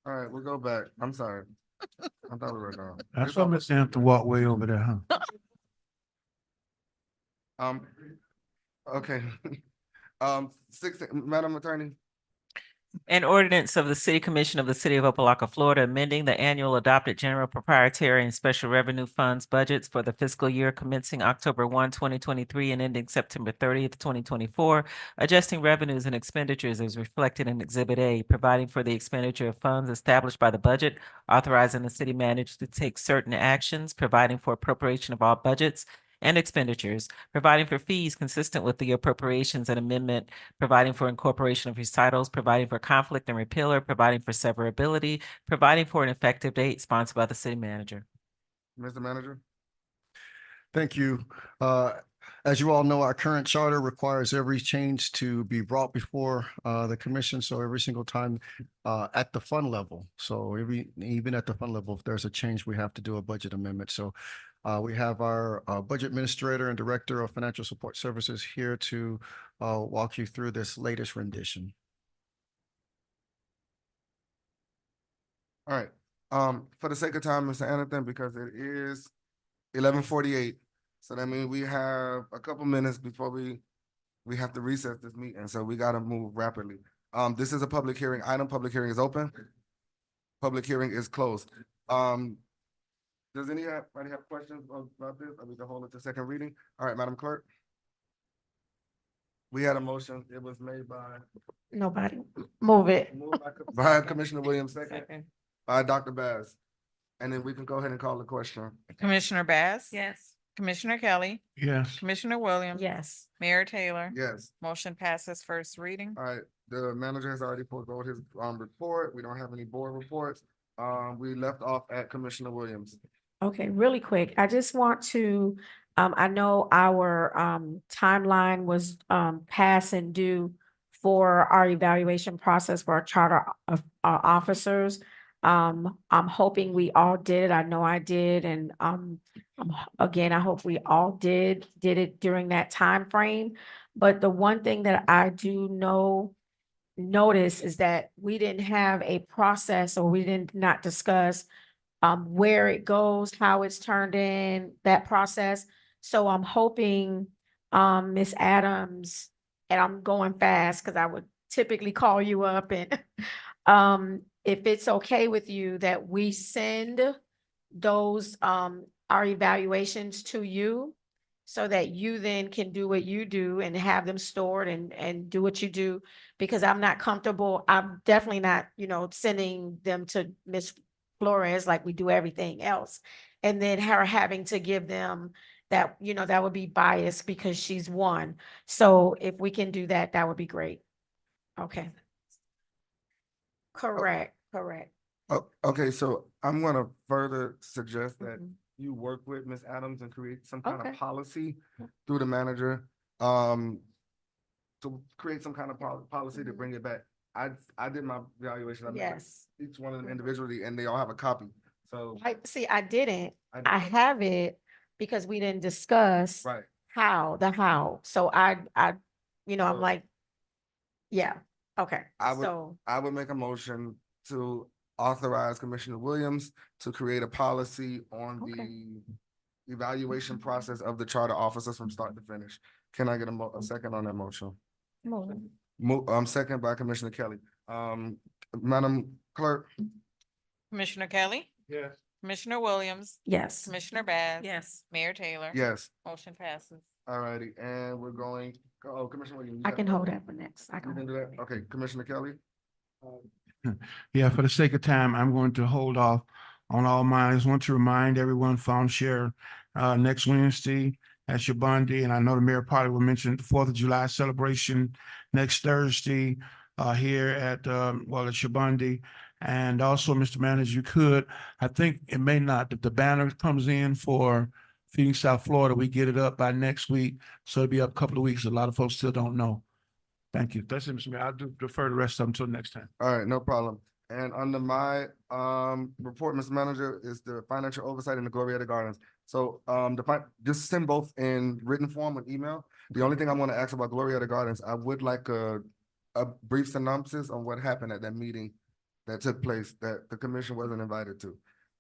[SPEAKER 1] All right, we'll go back. I'm sorry. I thought we were done.
[SPEAKER 6] That's why Mr. Hampton walked way over there, huh?
[SPEAKER 1] Okay. 16, Madam Attorney,
[SPEAKER 8] An ordinance of the City Commission of the City of Opa-locka, Florida, amending the annual adopted general proprietary and special revenue funds budgets for the fiscal year commencing October 1, 2023, and ending September 30th, 2024, adjusting revenues and expenditures as reflected in Exhibit A, providing for the expenditure of funds established by the budget, authorizing the city manager to take certain actions, providing for appropriation of all budgets and expenditures, providing for fees consistent with the appropriations and amendment, providing for incorporation of recitals, providing for conflict and repealer, providing for severability, providing for an effective date, sponsored by the city manager.
[SPEAKER 1] Mr. Manager?
[SPEAKER 4] Thank you. As you all know, our current charter requires every change to be brought before the commission. So every single time at the fund level. So even at the fund level, if there's a change, we have to do a budget amendment. So we have our budget administrator and director of financial support services here to walk you through this latest rendition.
[SPEAKER 1] All right. For the sake of time, Mr. Anathan, because it is 11:48, so that means we have a couple minutes before we have to recess this meeting, so we gotta move rapidly. This is a public hearing item. Public hearing is open. Public hearing is closed. Does anybody have questions about this? Or we can hold it to second reading? All right, Madam Clerk. We had a motion. It was made by.
[SPEAKER 3] Nobody. Move it.
[SPEAKER 1] Moved by Commissioner Williams, second by Dr. Bass. And then we can go ahead and call the question.
[SPEAKER 2] Commissioner Bass?
[SPEAKER 15] Yes.
[SPEAKER 2] Commissioner Kelly?
[SPEAKER 6] Yes.
[SPEAKER 2] Commissioner Williams?
[SPEAKER 3] Yes.
[SPEAKER 2] Mayor Taylor?
[SPEAKER 1] Yes.
[SPEAKER 2] Motion passes first reading.
[SPEAKER 1] All right, the manager has already foretold his report. We don't have any board reports. We left off at Commissioner Williams.
[SPEAKER 3] Okay, really quick. I just want to, I know our timeline was pass and due for our evaluation process for our charter of officers. I'm hoping we all did it. I know I did, and again, I hope we all did it during that time frame. But the one thing that I do notice is that we didn't have a process, or we did not discuss where it goes, how it's turned in, that process. So I'm hoping, Ms. Adams, and I'm going fast because I would typically call you up and, if it's okay with you, that we send those, our evaluations to you so that you then can do what you do and have them stored and do what you do, because I'm not comfortable. I'm definitely not, sending them to Ms. Flores like we do everything else. And then her having to give them that, that would be biased because she's one. So if we can do that, that would be great. Okay. Correct.
[SPEAKER 1] Oh, okay, so I'm gonna further suggest that
[SPEAKER 3] Mhm.
[SPEAKER 1] you work with Ms. Adams and create some kind of
[SPEAKER 3] Okay.
[SPEAKER 1] policy through the manager. To create some kind of policy to bring it back. I did my evaluation. I met
[SPEAKER 3] Yes.
[SPEAKER 1] each one of them individually, and they all have a copy. So,
[SPEAKER 3] See, I didn't.
[SPEAKER 1] I-
[SPEAKER 3] I have it because we didn't discuss
[SPEAKER 1] right.
[SPEAKER 3] how. So I'm
[SPEAKER 1] So-
[SPEAKER 3] like, yeah, okay.
[SPEAKER 1] I would-
[SPEAKER 3] So,
[SPEAKER 1] I would make a motion to authorize Commissioner Williams to create a policy on
[SPEAKER 3] Okay.
[SPEAKER 1] the evaluation process of the charter officers from start to finish. Can I get a second on that motion? Second by Commissioner Kelly. Madam Clerk?
[SPEAKER 2] Commissioner Kelly?
[SPEAKER 6] Yes.
[SPEAKER 2] Commissioner Williams?
[SPEAKER 3] yes.
[SPEAKER 2] Commissioner Bass?
[SPEAKER 15] Yes.
[SPEAKER 2] Mayor Taylor?
[SPEAKER 1] Yes,
[SPEAKER 2] Motion passes.
[SPEAKER 1] all righty, and we're going, Commissioner Williams. you
[SPEAKER 3] I
[SPEAKER 1] have
[SPEAKER 3] can
[SPEAKER 1] that?
[SPEAKER 3] hold that for next. I
[SPEAKER 1] You
[SPEAKER 3] can
[SPEAKER 1] can do that? Okay, Commissioner Kelly?
[SPEAKER 6] Yeah, for the sake of time, I'm going to hold off on all mine. I just want to remind everyone, Farm Share, next Wednesday at Shabandi, and I know the mayor probably will mention the 4th of July celebration next Thursday, here at, at Shabandi. And also, Mr. Manager, you could, I think it may not, if the banner comes in for Feeding South Florida, we get it up by next week. So it'll be up a couple of weeks. A lot of folks still don't know. Thank you. That's it, Mr. Mayor. I'll defer the rest of them until next time.
[SPEAKER 1] All right, no problem. And under my report, Mr. Manager, is the financial oversight in the Glorietta Gardens. So just send both in written form or email. The only thing I want to ask about Glorietta Gardens, I would like a brief synopsis on what happened at that meeting that took place that the commission wasn't invited to.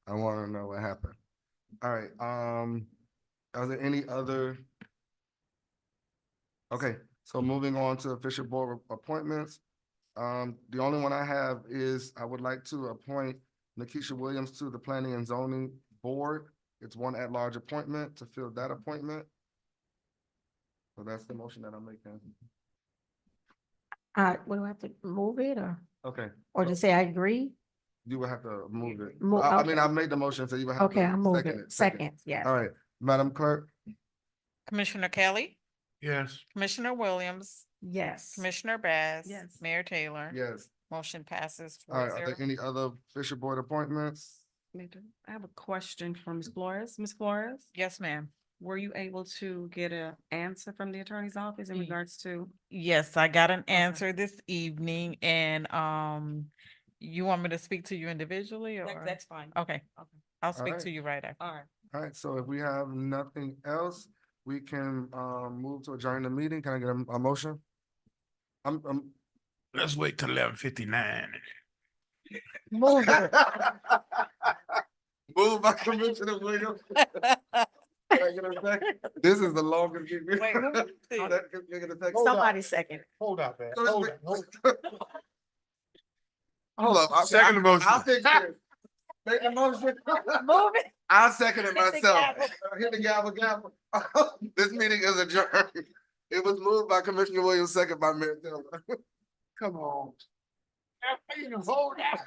[SPEAKER 1] I want to know what happened. All right, are there any other? Okay, so moving on to official board appointments. The only one I have is I would like to appoint Nikisha Williams to the Planning and Zoning Board. It's one at-large appointment to fill that appointment. So that's the motion that I'm making.
[SPEAKER 3] What do I have to move it
[SPEAKER 1] Okay.
[SPEAKER 3] or just say I agree?
[SPEAKER 1] You would have to move it.
[SPEAKER 3] Move-
[SPEAKER 1] I mean,
[SPEAKER 3] okay.
[SPEAKER 1] I made the motion, so you would have to.
[SPEAKER 3] Okay, I'll move
[SPEAKER 1] second
[SPEAKER 3] it. Second, yes.
[SPEAKER 1] All right, Madam Clerk?
[SPEAKER 2] Commissioner Kelly,
[SPEAKER 6] Yes.
[SPEAKER 2] Commissioner Williams,
[SPEAKER 3] Yes.
[SPEAKER 2] Commissioner Bass.
[SPEAKER 19] Yes.
[SPEAKER 2] Mayor Taylor.
[SPEAKER 1] Yes.
[SPEAKER 2] Motion passes
[SPEAKER 1] All right,
[SPEAKER 2] 4-0.
[SPEAKER 1] are there any other Fisher Board appointments?
[SPEAKER 13] I have a question for Ms. Flores. Ms. Flores,
[SPEAKER 2] Yes, ma'am.
[SPEAKER 13] were you able to get an answer from the attorney's office in
[SPEAKER 2] Ye-
[SPEAKER 13] regards to?
[SPEAKER 2] Yes, I got an answer this evening and, you want me to speak to you individually or?
[SPEAKER 13] That's fine.
[SPEAKER 2] Okay,
[SPEAKER 13] Okay.
[SPEAKER 2] I'll speak
[SPEAKER 1] right.
[SPEAKER 2] to you right after.
[SPEAKER 13] All right.
[SPEAKER 1] All right, so if we have nothing else, we can move to adjourn the meeting. Can I get a motion? I'm
[SPEAKER 6] Let's wait till 11:59.
[SPEAKER 3] Move it.
[SPEAKER 1] Moved by Commissioner Williams. Can I get a second? This is the longest.
[SPEAKER 2] Wait,
[SPEAKER 1] Can I get a second?
[SPEAKER 3] Somebody second.
[SPEAKER 7] Hold up, man.
[SPEAKER 1] Hold up.
[SPEAKER 6] Second motion.
[SPEAKER 1] I'll fix it. Make the motion.
[SPEAKER 3] Move it.
[SPEAKER 1] I'll second it
[SPEAKER 3] Hit the
[SPEAKER 1] myself.
[SPEAKER 3] gavel.
[SPEAKER 1] Hit the gavel, gavel. This meeting is adjourned. It was moved by Commissioner Williams, second by Mayor Taylor. Come on.
[SPEAKER 7] Hold up.